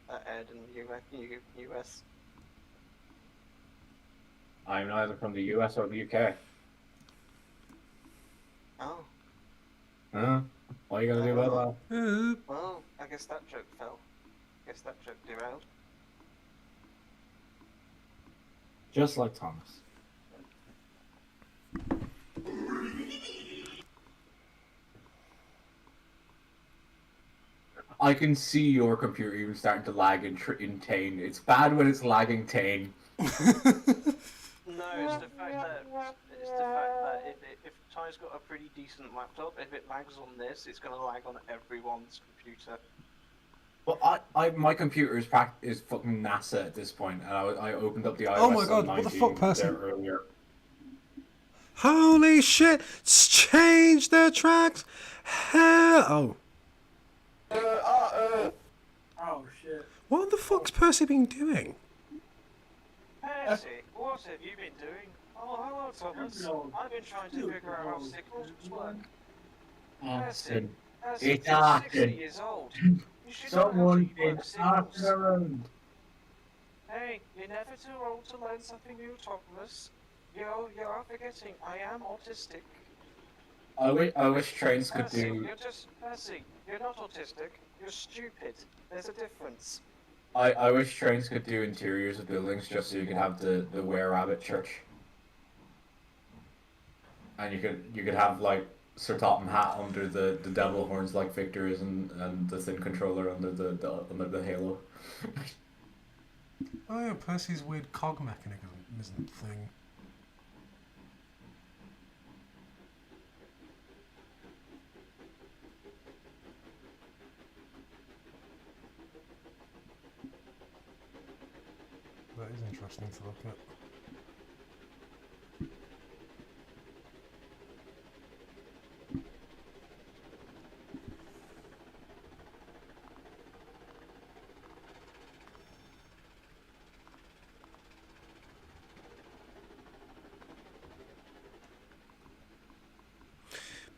that aired in the US. I'm neither from the US or the UK. Oh. Huh? What are you going to do about that? Well, I guess that joke fell. I guess that joke derailed. Just like Thomas. I can see your computer even starting to lag in Tane. It's bad when it's lagging Tane. No, it's the fact that if Ty's got a pretty decent laptop, if it lags on this, it's gonna lag on everyone's computer. Well, my computer is fucking NASA at this point, and I opened up the iOS Oh my god, on what the 19 fuck, Percy? there earlier. Holy shit! It's changed their tracks! Hell! Oh. Oh shit. What the fuck's Percy been doing? Percy, what have you been doing? Oh, hello, Thomas. No. I've been trying to figure out how signals work. Austin. Percy, It's you're 60 Austin. years old. You should know how to Someone work is signals. Austin around. Hey, you're never too old to learn something new, Thomas. You're forgetting, I am autistic. I wish trains could Percy, do. Percy, you're not autistic. You're stupid. There's a difference. I wish trains could do interiors of buildings just so you could have the Were Rabbit Church. And you could have like Sir Topham Hatt under the devil horns like Victor is, and the thin controller under the halo. Oh yeah, Percy's weird cog mechanism thing. That is interesting to look at.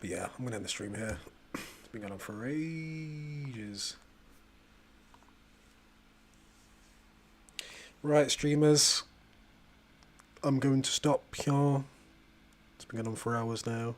But yeah, I'm gonna end the stream here. It's been going on for ages. Right, streamers. I'm going to stop here. It's been going on for hours now.